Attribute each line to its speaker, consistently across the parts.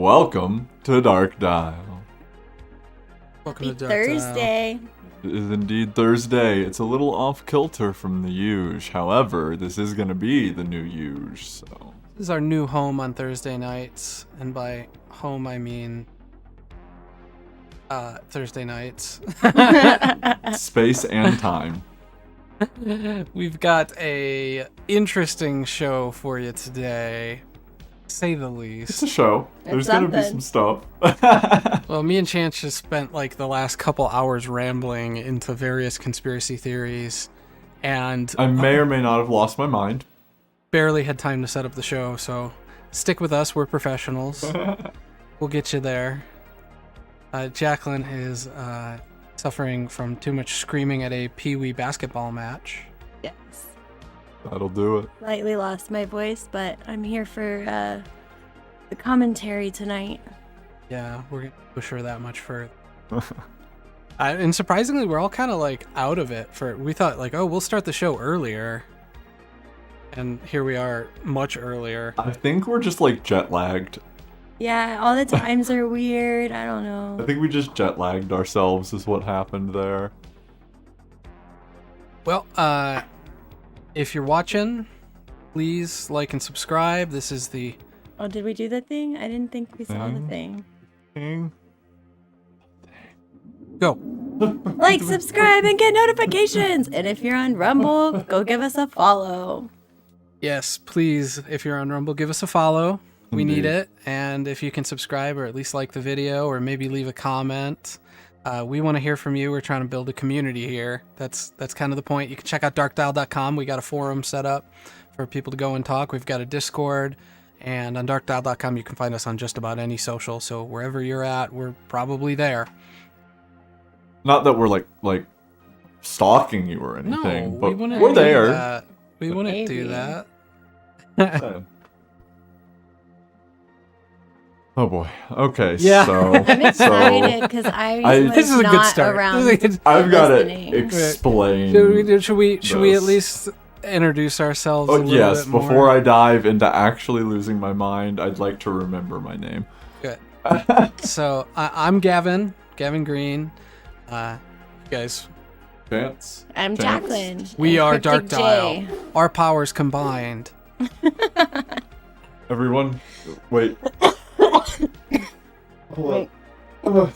Speaker 1: Welcome to Dark Dial.
Speaker 2: Welcome to Dark
Speaker 3: Thursday.
Speaker 1: It is indeed Thursday. It's a little off kilter from the usual. However, this is going to be the new usual, so.
Speaker 2: This is our new home on Thursday nights, and by home I mean Thursday nights.
Speaker 1: Space and time.
Speaker 2: We've got a interesting show for you today, to say the least.
Speaker 1: It's a show. There's going to be some stuff.
Speaker 2: Well, me and Chance just spent like the last couple hours rambling into various conspiracy theories, and
Speaker 1: I may or may not have lost my mind.
Speaker 2: barely had time to set up the show, so stick with us. We're professionals. We'll get you there. Jacqueline is suffering from too much screaming at a Pee-wee basketball match.
Speaker 3: Yes.
Speaker 1: That'll do it.
Speaker 3: Slightly lost my voice, but I'm here for the commentary tonight.
Speaker 2: Yeah, we're gonna push her that much further. And surprisingly, we're all kind of like out of it. We thought like, oh, we'll start the show earlier, and here we are, much earlier.
Speaker 1: I think we're just like jet lagged.
Speaker 3: Yeah, all the times are weird. I don't know.
Speaker 1: I think we just jet lagged ourselves is what happened there.
Speaker 2: Well, if you're watching, please like and subscribe. This is the
Speaker 3: Oh, did we do the thing? I didn't think we saw the thing.
Speaker 2: go.
Speaker 3: Like, subscribe, and get notifications. And if you're on Rumble, go give us a follow.
Speaker 2: Yes, please. If you're on Rumble, give us a follow. We
Speaker 1: Indeed.
Speaker 2: need it. And if you can subscribe or at least like the video or maybe leave a comment, we want to hear from you. We're trying to build a community here. That's kind of the point. You can check out darkdial.com. We got a forum set up for people to go and talk. We've got a Discord. And on darkdial.com, you can find us on just about any social. So wherever you're at, we're probably there.
Speaker 1: Not that we're like stalking you or anything,
Speaker 2: No,
Speaker 1: but
Speaker 2: we wouldn't
Speaker 1: we're
Speaker 2: do
Speaker 1: there.
Speaker 2: that. We wouldn't do
Speaker 3: Maybe.
Speaker 2: that.
Speaker 1: Oh boy. Okay.
Speaker 2: Yeah.
Speaker 1: So
Speaker 3: I'm excited because I was
Speaker 2: This is a good
Speaker 3: not
Speaker 2: start.
Speaker 3: around.
Speaker 1: I've got to
Speaker 3: listening.
Speaker 1: explain.
Speaker 2: Should we at
Speaker 1: this.
Speaker 2: least introduce ourselves a
Speaker 1: Oh
Speaker 2: little
Speaker 1: yes.
Speaker 2: bit more?
Speaker 1: Before I dive into actually losing my mind, I'd like to remember my name.
Speaker 2: Good. So I'm Gavin Green. You guys,
Speaker 1: Chance.
Speaker 3: I'm
Speaker 1: Chance.
Speaker 3: Jacqueline.
Speaker 2: we
Speaker 3: I'm
Speaker 2: are
Speaker 3: Cryptic
Speaker 2: Dark Dial.
Speaker 3: J.
Speaker 2: Our powers combined.
Speaker 1: Everyone, wait. Hold on.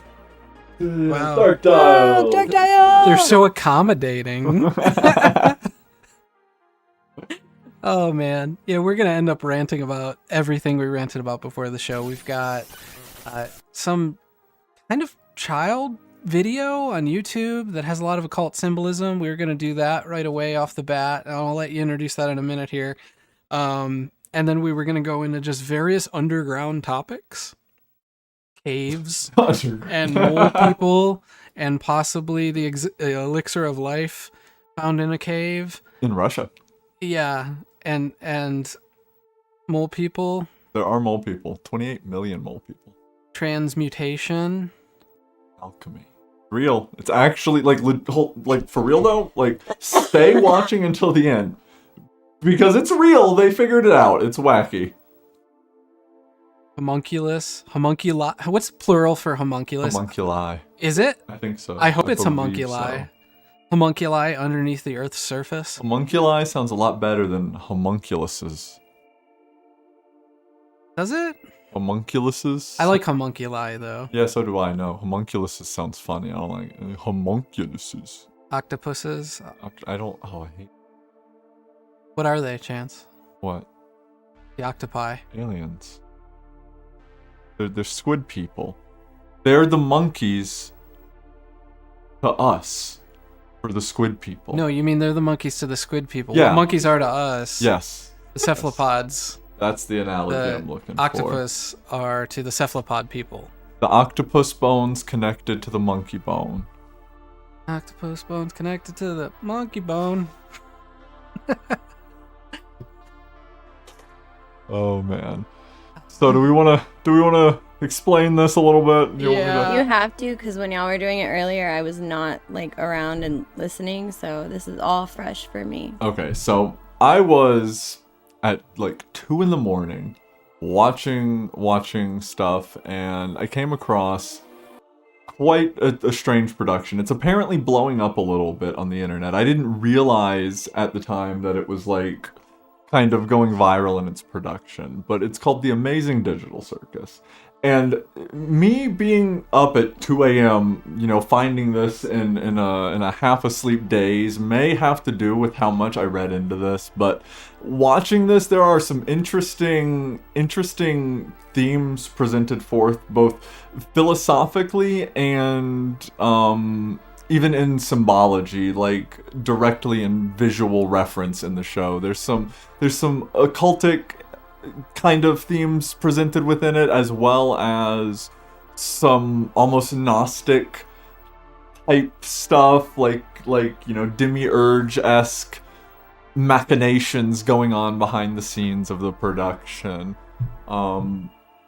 Speaker 2: Wow.
Speaker 1: Dark Dial.
Speaker 3: Oh, Dark Dial.
Speaker 2: They're so accommodating. Oh man, yeah, we're gonna end up ranting about everything we ranted about before the show. We've got some kind of child video on YouTube that has a lot of occult symbolism. We're gonna do that right away off the bat. I'll let you introduce that in a minute here. And then we were gonna go into just various underground topics, caves, and mole people, and possibly the elixir of life found in a cave.
Speaker 1: In Russia,
Speaker 2: Yeah, and mole people,
Speaker 1: there are mole people. 28 million mole people.
Speaker 2: transmutation.
Speaker 1: Alchemy. Real. It's actually like for real though. Like stay watching until the end because it's real. They figured it out. It's wacky.
Speaker 2: Homunculus, homunculi. What's plural for homunculus?
Speaker 1: Homunculi.
Speaker 2: Is it?
Speaker 1: I think so.
Speaker 2: I hope it's
Speaker 1: believe
Speaker 2: homunculi.
Speaker 1: so.
Speaker 2: Homunculi underneath the Earth's surface.
Speaker 1: Homunculi sounds a lot better than homunculuses.
Speaker 2: Does it?
Speaker 1: Homunculuses?
Speaker 2: I like homunculi though.
Speaker 1: Yeah, so do I. No, homunculuses sounds funny. I don't like homunculuses.
Speaker 2: Octopuses.
Speaker 1: I don't. Oh, I hate
Speaker 2: What are they, Chance?
Speaker 1: what
Speaker 2: The octopi.
Speaker 1: aliens. They're squid people. They're the monkeys to us for the squid people.
Speaker 2: No, you mean they're the monkeys to the squid people.
Speaker 1: Yeah.
Speaker 2: What monkeys are to us.
Speaker 1: Yes.
Speaker 2: The cephalopods.
Speaker 1: That's the analogy
Speaker 2: The
Speaker 1: I'm looking
Speaker 2: octopus are to the cephalopod people.
Speaker 1: for. The octopus bone's connected to the monkey bone.
Speaker 2: Octopus bones connected to the monkey bone.
Speaker 1: Oh man. So do we wanna explain this a little bit? Do you want me to-
Speaker 2: Yeah.
Speaker 3: You have to, because when y'all were doing it earlier, I was not like around and listening, so this is all fresh for me.
Speaker 1: Okay, so I was at like 2 a.m. watching stuff, and I came across quite a strange production. It's apparently blowing up a little bit on the internet. I didn't realize at the time that it was like kind of going viral in its production, but it's called The Amazing Digital Circus. And me being up at 2 a.m., finding this in a half asleep daze may have to do with how much I read into this, but watching this, there are some interesting themes presented forth, both philosophically and even in symbology, like directly in visual reference in the show. There's some occultic kind of themes presented within it, as well as some almost Gnostic type stuff, like demiurge-esque machinations going on behind the scenes of the production.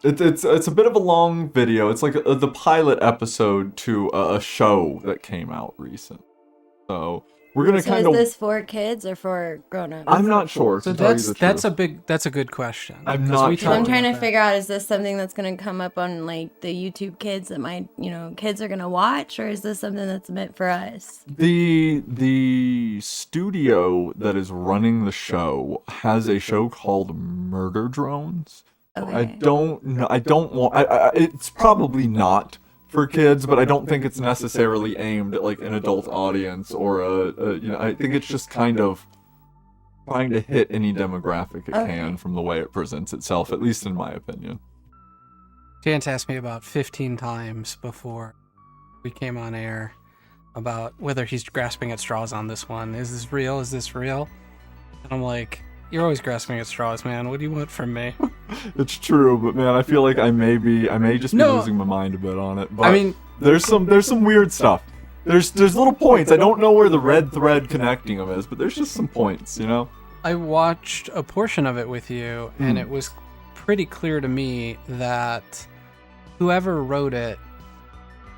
Speaker 1: It's a bit of a long video. It's like the pilot episode to a show that came out recent. So we're gonna
Speaker 3: is this for kids or for grown-ups?
Speaker 1: I'm not sure.
Speaker 2: So that's a good question.
Speaker 1: I'm not sure.
Speaker 3: I'm trying to figure out, is this something that's gonna come up on like the YouTube Kids that kids are gonna watch, or is this something that's meant for us?
Speaker 1: The studio that is running the show has a show called Murder Drones.
Speaker 3: Okay.
Speaker 1: I don't know. It's probably not for kids, but I don't think it's necessarily aimed at like an adult audience or I think it's just kind of trying to hit any demographic it can from the way it presents itself, at least in my opinion.
Speaker 2: Chance asked me about 15 times before we came on air about whether he's grasping at straws on this one. Is this real? Is this real? And I'm like, you're always grasping at straws, man. What do you want from me?
Speaker 1: It's true, but man, I feel like I may just be losing my mind a bit on it. But
Speaker 2: I mean,
Speaker 1: there's some weird stuff. There's little points. I don't know where the red thread connecting them is, but there's just some points,
Speaker 2: I watched a portion of it with you, and it was pretty clear to me that whoever wrote it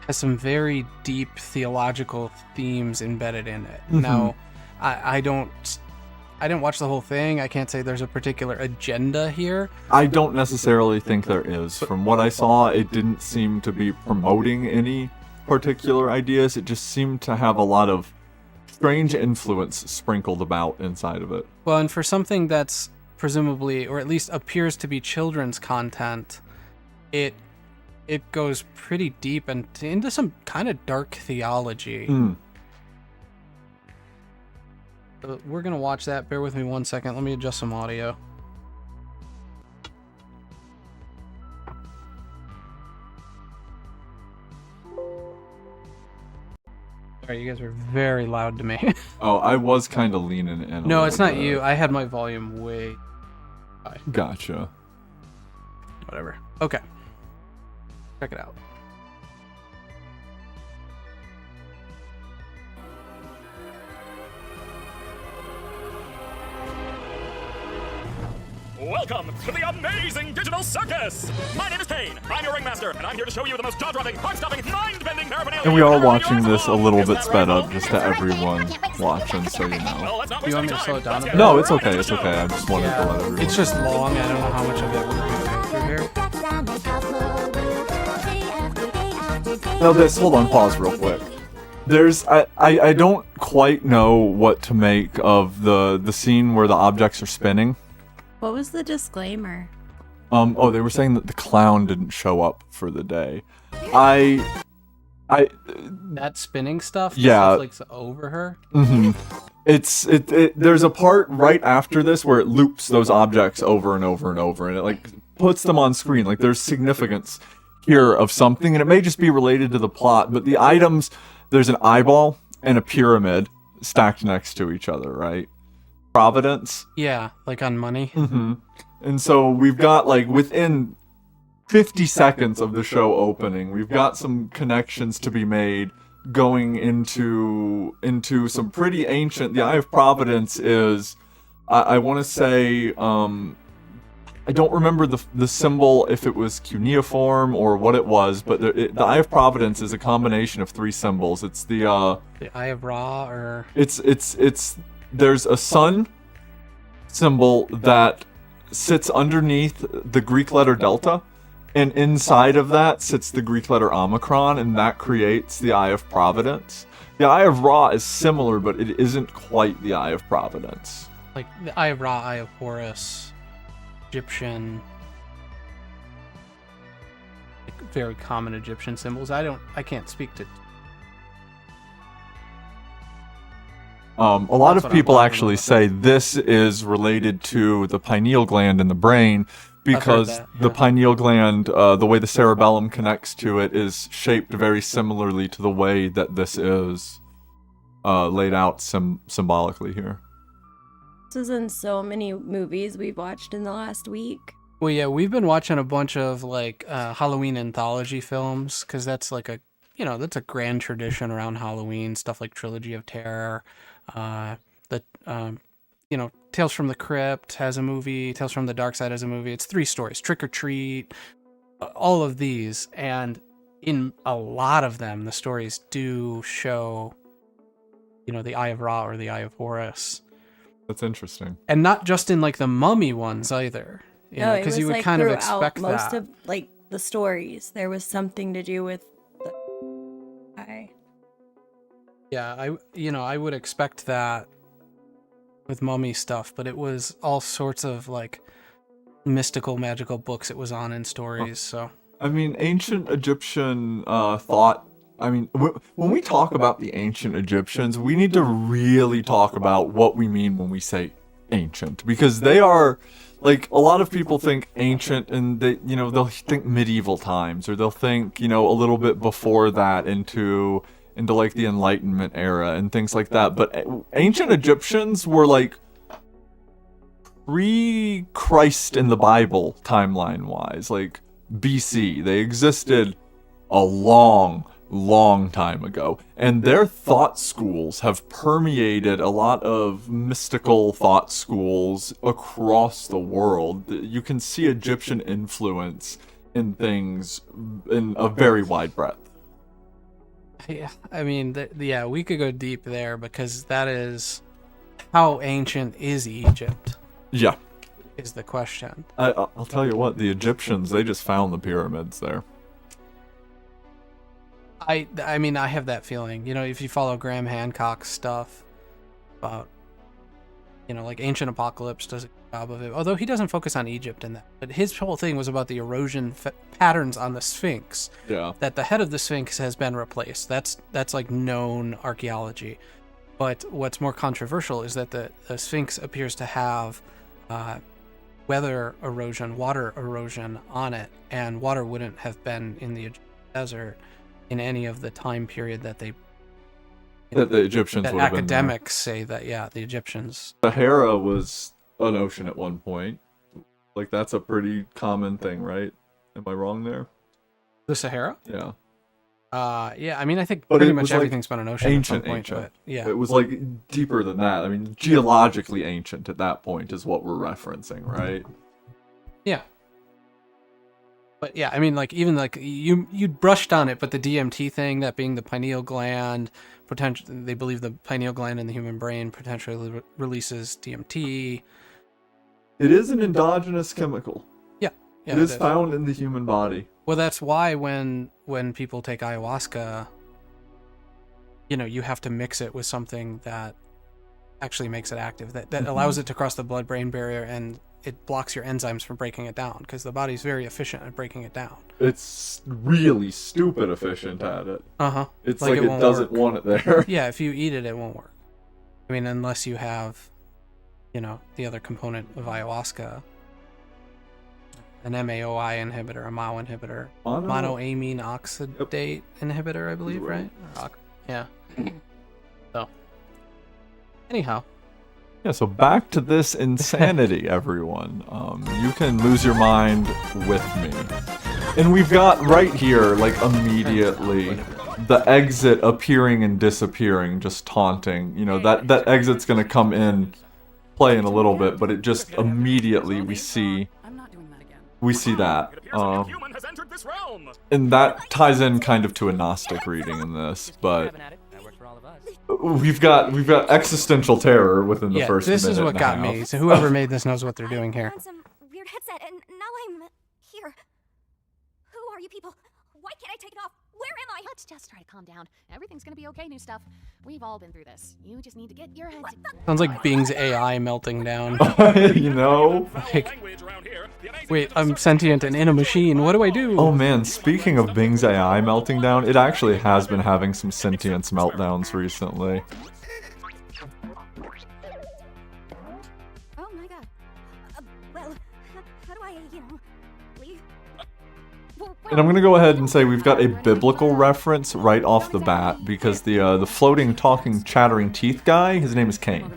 Speaker 2: has some very deep theological themes embedded in it. Mm-hmm. Now, I didn't watch the whole thing. I can't say there's a particular agenda here.
Speaker 1: I don't necessarily think there is. From what I saw, it didn't seem to be promoting any particular ideas. It just seemed to have a lot of strange influence sprinkled about inside of it.
Speaker 2: Well, and for something that's presumably, or at least appears to be children's content, it goes pretty deep and into some kind of dark theology. We're going to watch that. Bear with me 1 second. Let me adjust some audio. Sorry, you guys were very loud to me.
Speaker 1: Oh, I was kind of leaning in.
Speaker 2: No, it's not you. I had my volume way high.
Speaker 1: Gotcha.
Speaker 2: Whatever. Okay. Check it out.
Speaker 4: Welcome to the Amazing Digital Circus! My name is Kane, I'm your ringmaster, and I'm here to show you the most jaw-dropping, heart-stopping, mind-bending paraphernalia.
Speaker 1: And we are watching this a little bit sped up, just to everyone watching, so you know.
Speaker 2: You want me to slow it down a bit?
Speaker 1: No, it's okay, I just wanted to let everyone.
Speaker 2: It's just long, I don't know how much of it we're going to go through here.
Speaker 1: No, hold on, pause real quick. I don't quite know what to make of the scene where the objects are spinning.
Speaker 3: What was the disclaimer?
Speaker 1: They were saying that the clown didn't show up for the day.
Speaker 2: That spinning stuff?
Speaker 1: Yeah.
Speaker 2: Like over her?
Speaker 1: Mm-hmm. There's a part right after this where it loops those objects over and over and over, and it like puts them on screen. Like there's significance here of something, and it may just be related to the plot, but the items, there's an eyeball and a pyramid stacked next to each other, right? Providence.
Speaker 2: Yeah, like on money.
Speaker 1: Mm-hmm. And so we've got like within 50 seconds of the show opening, we've got some connections to be made going into some pretty ancient. The Eye of Providence is, I want to say, I don't remember the symbol if it was cuneiform or what it was, but the Eye of Providence is a combination of three symbols. It's the
Speaker 2: Eye of Ra, or
Speaker 1: it's there's a sun symbol that sits underneath the Greek letter delta, and inside of that sits the Greek letter omicron, and that creates the Eye of Providence. The Eye of Ra is similar, but it isn't quite the Eye of Providence.
Speaker 2: Like the Eye of Ra, Eye of Horus, Egyptian, like very common Egyptian symbols. I can't speak to.
Speaker 1: A lot
Speaker 2: That's
Speaker 1: of
Speaker 2: what
Speaker 1: people
Speaker 2: I'm
Speaker 1: actually
Speaker 2: about.
Speaker 1: say this is related to the pineal gland in the brain because
Speaker 2: that,
Speaker 1: the
Speaker 2: yeah.
Speaker 1: pineal gland, the way the cerebellum connects to it, is shaped very similarly to the way that this is laid out symbolically here.
Speaker 3: This is in so many movies we've watched in the last week.
Speaker 2: Well, yeah, we've been watching a bunch of like Halloween anthology films because that's like that's a grand tradition around Halloween. Stuff like Trilogy of Terror, Tales from the Crypt has a movie. Tales from the Dark Side has a movie. It's 3 stories. Trick or Treat, all of these, and in a lot of them, the stories do show, the Eye of Ra or the Eye of Horus,
Speaker 1: That's interesting.
Speaker 2: and not just in like the Mummy ones either.
Speaker 3: No, it
Speaker 2: Because
Speaker 3: was
Speaker 2: you would
Speaker 3: like
Speaker 2: kind of
Speaker 3: throughout
Speaker 2: expect
Speaker 3: most
Speaker 2: that.
Speaker 3: of like the stories. There was something to do with the eye.
Speaker 2: Yeah, I would expect that with mummy stuff, but it was all sorts of like mystical, magical books it was on in stories. So
Speaker 1: I mean, ancient Egyptian thought. I mean, when we talk about the ancient Egyptians, we need to really talk about what we mean when we say ancient, because they are, like, a lot of people think ancient and they'll think medieval times, or they'll think, a little bit before that into like the Enlightenment era and things like that. But ancient Egyptians were like pre-Christ in the Bible timeline wise, like BC. They existed a long time ago, and their thought schools have permeated a lot of mystical thought schools across the world. You can see Egyptian influence in things in a very wide breadth.
Speaker 2: yeah, I mean, we could go deep there because that is how ancient is Egypt
Speaker 1: Yeah,
Speaker 2: is the question.
Speaker 1: I'll tell you what, the Egyptians, they just found the pyramids there.
Speaker 2: I mean, I have that feeling. If you follow Graham Hancock's stuff about, like Ancient Apocalypse does a good job of it. Although he doesn't focus on Egypt in that. But his whole thing was about the erosion patterns on the Sphinx.
Speaker 1: Yeah.
Speaker 2: That the head of the Sphinx has been replaced. That's like known archaeology. But what's more controversial is that the Sphinx appears to have weather erosion, water erosion on it. And water wouldn't have been in the desert in any of the time period that the
Speaker 1: Egyptians
Speaker 2: that
Speaker 1: would have been there.
Speaker 2: academics say that, yeah, the Egyptians.
Speaker 1: Sahara was an ocean at one point. Like, that's a pretty common thing, right? Am I wrong there?
Speaker 2: The Sahara?
Speaker 1: Yeah.
Speaker 2: Yeah, I mean, I think
Speaker 1: But
Speaker 2: pretty
Speaker 1: it
Speaker 2: much
Speaker 1: was, like,
Speaker 2: everything's been an ocean at some point,
Speaker 1: ancient.
Speaker 2: but yeah.
Speaker 1: It was like deeper than that. I mean, geologically ancient at that point is what we're referencing, right?
Speaker 2: Yeah. But yeah, I mean, like, even like you brushed on it, but the DMT thing, that being the pineal gland, potentially, they believe the pineal gland in the human brain potentially releases DMT.
Speaker 1: It is an endogenous chemical.
Speaker 2: Yeah,
Speaker 1: It is found in the human body.
Speaker 2: Well, that's why when people take ayahuasca, you have to mix it with something that actually makes it active, that allows it to cross the blood-brain barrier, and it blocks your enzymes from breaking it down, because the body's very efficient at breaking it down.
Speaker 1: It's really stupid efficient at it.
Speaker 2: Uh-huh.
Speaker 1: It's like it
Speaker 2: won't
Speaker 1: doesn't
Speaker 2: work.
Speaker 1: want it there.
Speaker 2: Yeah, if you eat it, it won't work. I mean, unless you have, the other component of ayahuasca, an MAOI inhibitor, a MAO inhibitor, monoamine oxidate inhibitor, I believe, right? Yeah. So, anyhow.
Speaker 1: Yeah, so back to this insanity, everyone. You can lose your mind with me. And we've got right here, like, immediately, the exit appearing and disappearing, just taunting. That exit's gonna come in play in a little bit, but it just immediately we see that.
Speaker 4: It appears a new human has entered this realm.
Speaker 1: And that ties in kind of to a Gnostic reading in this, but we've got existential terror within the first minute.
Speaker 2: This is what
Speaker 1: and a
Speaker 2: got
Speaker 1: half.
Speaker 2: me. So whoever made this knows what they're doing here.
Speaker 5: people. Why can't I take it off? Where am I? Let's just try to calm down. Everything's gonna be okay, new stuff. We've all been through this. You just need to get your head
Speaker 2: Sounds like Bing's AI melting down.
Speaker 1: You know?
Speaker 2: Like, wait, I'm sentient and in a machine. What do I do?
Speaker 1: Oh man, speaking of Bing's AI melting down, it actually has been having some sentience meltdowns recently.
Speaker 5: Oh my god. Well, how do I, leave?
Speaker 1: And I'm gonna go ahead and say we've got a biblical reference right off the bat, because the floating, talking, chattering teeth guy, his name is Cain.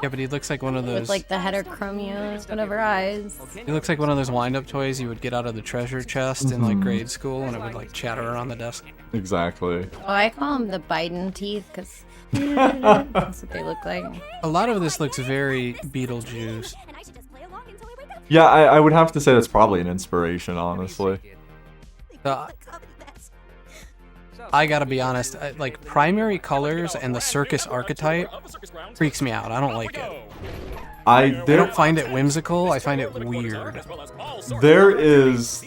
Speaker 2: Yeah, but he looks like one of those.
Speaker 3: With like the heterochromios, whatever eyes.
Speaker 2: He looks like one of those wind-up toys you would get out of the treasure chest in like grade school, and it would like chatter around the desk.
Speaker 1: Exactly.
Speaker 3: Oh, I call them the Biden teeth because that's what they look like.
Speaker 2: A lot of this looks very Beetlejuice.
Speaker 5: And I should just play along until I wake up.
Speaker 1: Yeah, I would have to say that's probably an inspiration, honestly.
Speaker 2: I gotta be honest, like primary colors and the circus archetype freaks me out. I don't like it. I don't find it whimsical. I find it weird.
Speaker 1: There is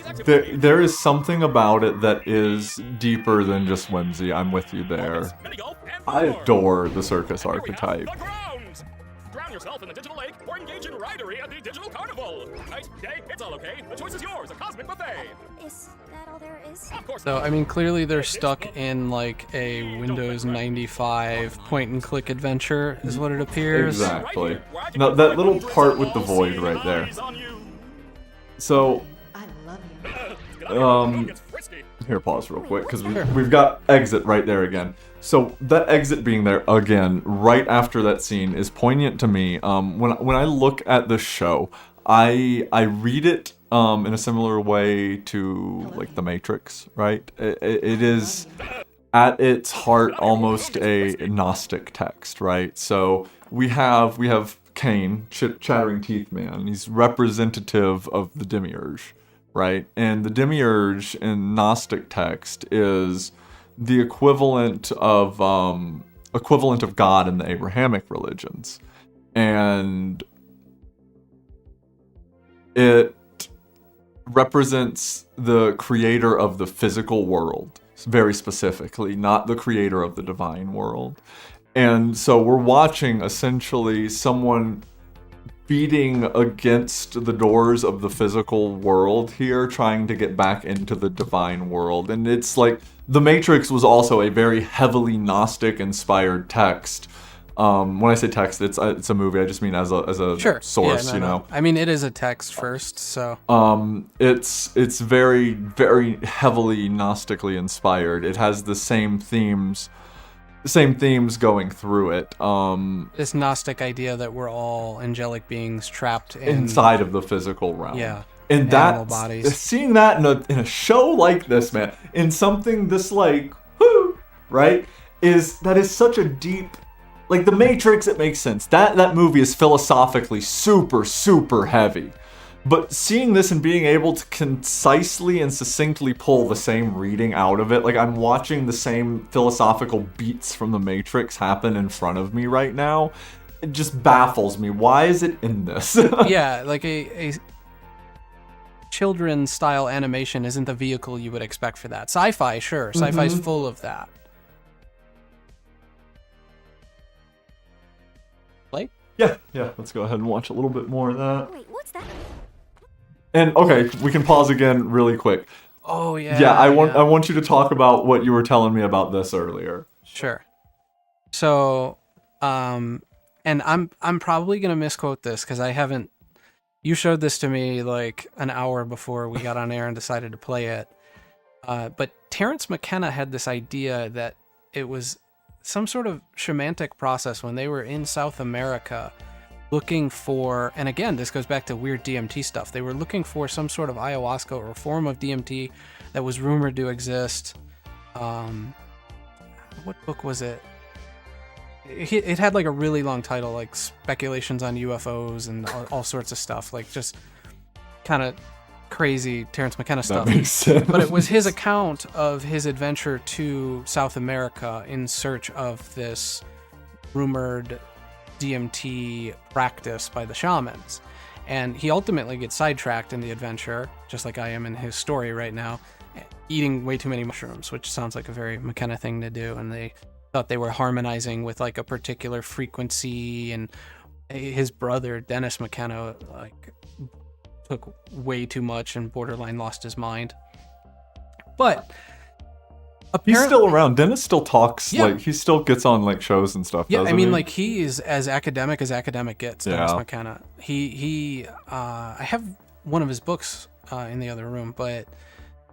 Speaker 1: something about it that is deeper than just whimsy. I'm with you there. I adore the circus archetype.
Speaker 4: Drown yourself in the digital lake or engage in ridery at the digital carnival. Night, day, it's all okay. The choice is yours. A cosmic buffet.
Speaker 5: Is that all there is?
Speaker 4: Of course.
Speaker 2: So, I mean, clearly they're stuck in like a Windows 95 point-and-click adventure, is what it appears.
Speaker 1: Exactly. Now, that little part with the void right there. So, here, pause real quick, because we've got exit right there again. So that exit being there again, right after that scene, is poignant to me. When I look at the show, I read it in a similar way to like The Matrix, right? It is at its heart almost a Gnostic text, right? So we have Cain, chattering teeth man. He's representative of the demiurge, right? And the demiurge in Gnostic text is the equivalent of God in the Abrahamic religions, and it represents the creator of the physical world, very specifically, not the creator of the divine world. And so we're watching essentially someone beating against the doors of the physical world here, trying to get back into the divine world. And it's like, The Matrix was also a very heavily Gnostic-inspired text. When I say text, it's a movie. I just mean as a
Speaker 2: Sure.
Speaker 1: source,
Speaker 2: Yeah,
Speaker 1: you know.
Speaker 2: I mean, it is a text first, so.
Speaker 1: It's very, very heavily Gnostically inspired. It has the same themes going through it.
Speaker 2: This Gnostic idea that we're all angelic beings trapped
Speaker 1: inside of the physical realm.
Speaker 2: Yeah.
Speaker 1: And
Speaker 2: animal
Speaker 1: that,
Speaker 2: bodies.
Speaker 1: seeing that in a show like this, man, in something this like, whoo, right, that is such a deep, like The Matrix, it makes sense. That movie is philosophically super, super heavy. But seeing this and being able to concisely and succinctly pull the same reading out of it, like I'm watching the same philosophical beats from The Matrix happen in front of me right now, it just baffles me. Why is it in this?
Speaker 2: Yeah, like a children's style animation isn't the vehicle you would expect for that. Sci-fi, sure. Sci-fi's full of that. Play?
Speaker 1: Yeah, let's go ahead and watch a little bit more of that.
Speaker 5: Wait, what's that?
Speaker 1: And okay, we can pause again really quick.
Speaker 2: Oh yeah.
Speaker 1: Yeah, I want you to talk about what you were telling me about this earlier.
Speaker 2: Sure. So, and I'm probably gonna misquote this because I haven't. You showed this to me like an hour before we got on air and decided to play it. But Terence McKenna had this idea that it was some sort of shamanic process when they were in South America looking for, and again, this goes back to weird DMT stuff. They were looking for some sort of ayahuasca or form of DMT that was rumored to exist. What book was it? It had like a really long title, like Speculations on UFOs and all sorts of stuff, like just kind of crazy Terence McKenna stuff.
Speaker 1: That makes sense.
Speaker 2: But it was his account of his adventure to South America in search of this rumored DMT practice by the shamans. And he ultimately gets sidetracked in the adventure, just like I am in his story right now, eating way too many mushrooms, which sounds like a very McKenna thing to do. And they thought they were harmonizing with like a particular frequency, and his brother Dennis McKenna like took way too much and borderline lost his mind. But
Speaker 1: he's still around. Dennis still talks.
Speaker 2: Yeah.
Speaker 1: Like he still gets on like shows and stuff.
Speaker 2: Yeah,
Speaker 1: doesn't
Speaker 2: I mean,
Speaker 1: he?
Speaker 2: like he is as academic gets. Dennis
Speaker 1: Yeah.
Speaker 2: McKenna. I have one of his books in the other room, but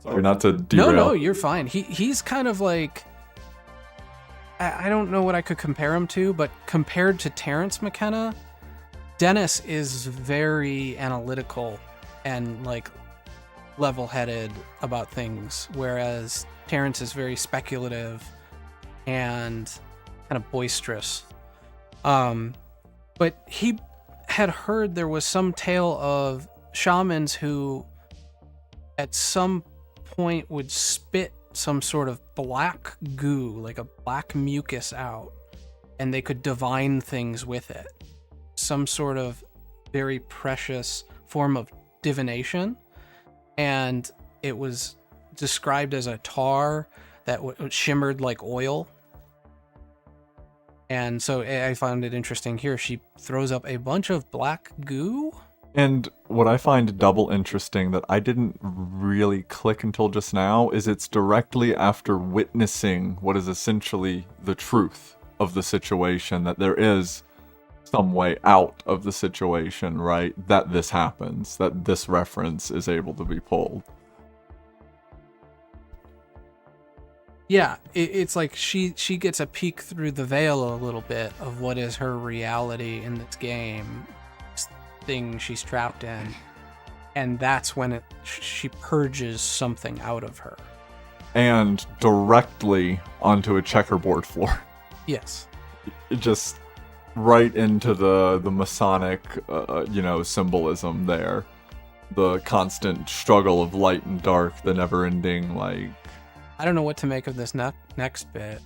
Speaker 1: Sorry, not to derail.
Speaker 2: no, you're fine. He's kind of like, I don't know what I could compare him to, but compared to Terrence McKenna, Dennis is very analytical and like level-headed about things, whereas Terrence is very speculative and kind of boisterous. But he had heard there was some tale of shamans who at some point would spit some sort of black goo, like a black mucus out, and they could divine things with it. Some sort of very precious form of divination. And it was described as a tar that shimmered like oil. And so I found it interesting here. She throws up a bunch of black goo.
Speaker 1: And what I find double interesting that I didn't really click until just now is it's directly after witnessing what is essentially the truth of the situation, that there is some way out of the situation, right? That this happens, that this reference is able to be pulled.
Speaker 2: Yeah, it's like she gets a peek through the veil a little bit of what is her reality in this game, this thing she's trapped in, and that's when she purges something out of her.
Speaker 1: And directly onto a checkerboard floor.
Speaker 2: Yes.
Speaker 1: Just right into the Masonic, symbolism there. The constant struggle of light and dark, the never-ending, like...
Speaker 2: I don't know what to make of this next bit.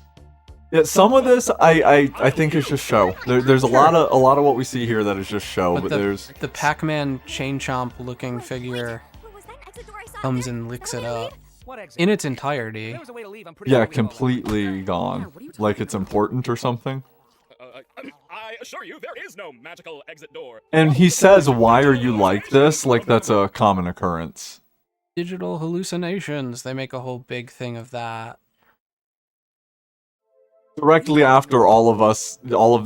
Speaker 1: Yeah, some of this I think is just show. There's a lot of what we see here that is just show, but there's
Speaker 2: the Pac-Man chain chomp looking figure comes and licks it up in its entirety.
Speaker 1: yeah, completely gone. Like it's important or something.
Speaker 4: I assure you, there is no magical exit door.
Speaker 1: And he says, "Why are you like this?" Like that's a common occurrence.
Speaker 2: Digital hallucinations. They make a whole big thing of that.
Speaker 1: Directly after all of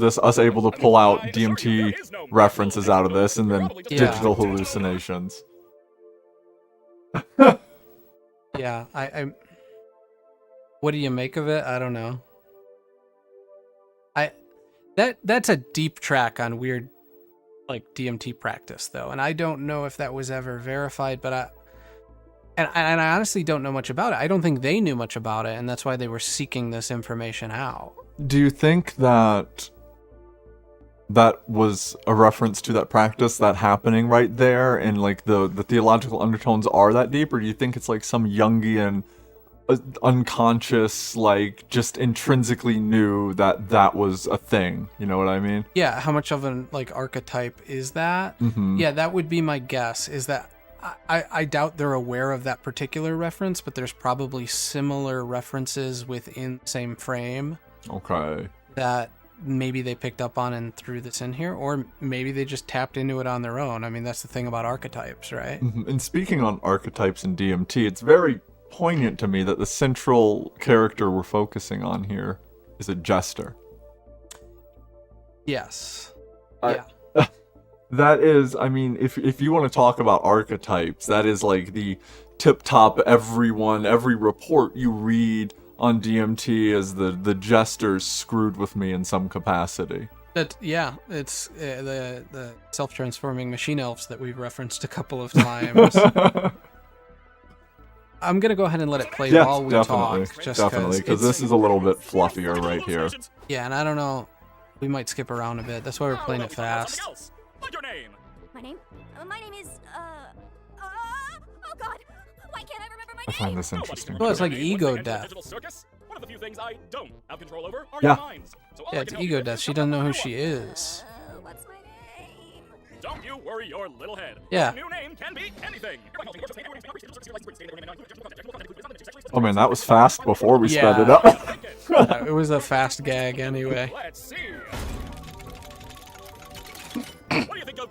Speaker 1: this, us able to pull out DMT references out of this, and then digital hallucinations.
Speaker 2: Yeah, I what do you make of it? I don't know. That's a deep track on weird like DMT practice though, and I don't know if that was ever verified, but I honestly don't know much about it. I don't think they knew much about it, and that's why they were seeking this information out.
Speaker 1: Do you think that was a reference to that practice, that happening right there, and like the theological undertones are that deep, or do you think it's like some Jungian unconscious, like just intrinsically knew that was a thing? You know what I mean?
Speaker 2: Yeah, how much of an like archetype is that?
Speaker 1: Mm-hmm.
Speaker 2: Yeah, that would be my guess, is that I doubt they're aware of that particular reference, but there's probably similar references within the same frame.
Speaker 1: Okay.
Speaker 2: That maybe they picked up on and threw this in here, or maybe they just tapped into it on their own. I mean, that's the thing about archetypes, right?
Speaker 1: Mm-hmm. And speaking on archetypes in DMT, it's very poignant to me that the central character we're focusing on here is a jester.
Speaker 2: Yes.
Speaker 1: Yeah. That is, I mean, if you want to talk about archetypes, that is like the tip-top every report you read on DMT is the jesters screwed with me in some capacity.
Speaker 2: It's the self-transforming machine elves that we've referenced a couple of times. I'm going to go ahead and let it play while we talk.
Speaker 1: Definitely, because this is a little bit fluffier right here.
Speaker 2: Yeah, and I don't know, we might skip around a bit. That's why we're playing it fast.
Speaker 4: What's your name?
Speaker 5: My name? My name is, oh god! Why can't I remember my
Speaker 1: I
Speaker 5: name?
Speaker 1: find this interesting.
Speaker 2: Well, it's like ego
Speaker 4: Digital
Speaker 2: death.
Speaker 4: circus? One of the few things I don't have control over are
Speaker 1: Yeah.
Speaker 4: your minds. So all
Speaker 2: Yeah,
Speaker 4: I
Speaker 2: it's
Speaker 4: can help
Speaker 2: ego
Speaker 4: you
Speaker 2: death.
Speaker 4: with
Speaker 2: She
Speaker 4: is
Speaker 2: doesn't know who
Speaker 4: one.
Speaker 2: she is.
Speaker 5: What's my name?
Speaker 4: Don't you worry your little head.
Speaker 2: Yeah.
Speaker 4: Your new name can be anything.
Speaker 1: Oh man, that was fast before we sped
Speaker 2: Yeah.
Speaker 1: it up.
Speaker 2: It was a fast gag anyway.
Speaker 4: Let's see. What do you think of...